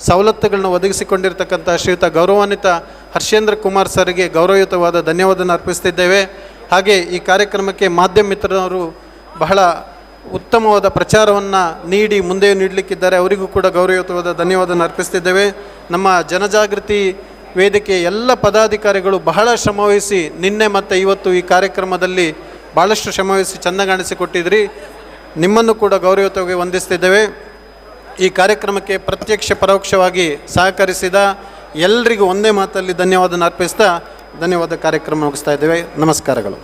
ಸವಲತ್ತುಗಳನ್ನು ಒದಗಿಸಿಕೊಂಡಿರ್ತಕ್ಕಂಥ ಶ್ರೀಯುತ ಗೌರವಾನ್ವಿತ ಹರ್ಷೇಂದ್ರ ಕುಮಾರ್ ಸರ್ಗೆ ಗೌರವಯುತವಾದ ಧನ್ಯವಾದವನ್ನು ಅರ್ಪಿಸ್ತಿದ್ದೇವೆ. ಹಾಗೆ ಈ ಕಾರ್ಯಕ್ರಮಕ್ಕೆ ಮಾಧ್ಯಮ ಮಿತ್ರರು ಬಹಳ ಉತ್ತಮವಾದ ಪ್ರಚಾರವನ್ನು ನೀಡಿ ಮುಂದೆ ನೀಡಲಿಕ್ಕಿದ್ದಾರೆ. ಅವರಿಗೂ ಕೂಡ ಗೌರವಯುತವಾದ ಧನ್ಯವಾದವನ್ನು ಅರ್ಪಿಸ್ತಿದ್ದೇವೆ. ನಮ್ಮ ಜನಜಾಗೃತಿ ವೇದಿಕೆ ಎಲ್ಲ ಪದಾಧಿಕಾರಿಗಳು ಬಹಳ ಶ್ರಮವಹಿಸಿ ನಿನ್ನೆ ಮತ್ತು ಇವತ್ತು ಈ ಕಾರ್ಯಕ್ರಮದಲ್ಲಿ ಭಾಳಷ್ಟು ಶ್ರಮವಹಿಸಿ ಚಂದಗಾಣಿಸಿಕೊಟ್ಟಿದ್ರಿ. ನಿಮ್ಮನ್ನು ಕೂಡ ಗೌರವಯುತವಾಗಿ ವಂದಿಸ್ತಿದ್ದೇವೆ. ಈ ಕಾರ್ಯಕ್ರಮಕ್ಕೆ ಪ್ರತ್ಯಕ್ಷ ಪರೋಕ್ಷವಾಗಿ ಸಹಕರಿಸಿದ ಎಲ್ಲರಿಗೂ ಒಂದೇ ಮಾತಲ್ಲಿ ಧನ್ಯವಾದವನ್ನು ಅರ್ಪಿಸ್ತಾ ಧನ್ಯವಾದ ಕಾರ್ಯಕ್ರಮ ಮುಗಿಸ್ತಾ ಇದ್ದೇವೆ. ನಮಸ್ಕಾರಗಳು.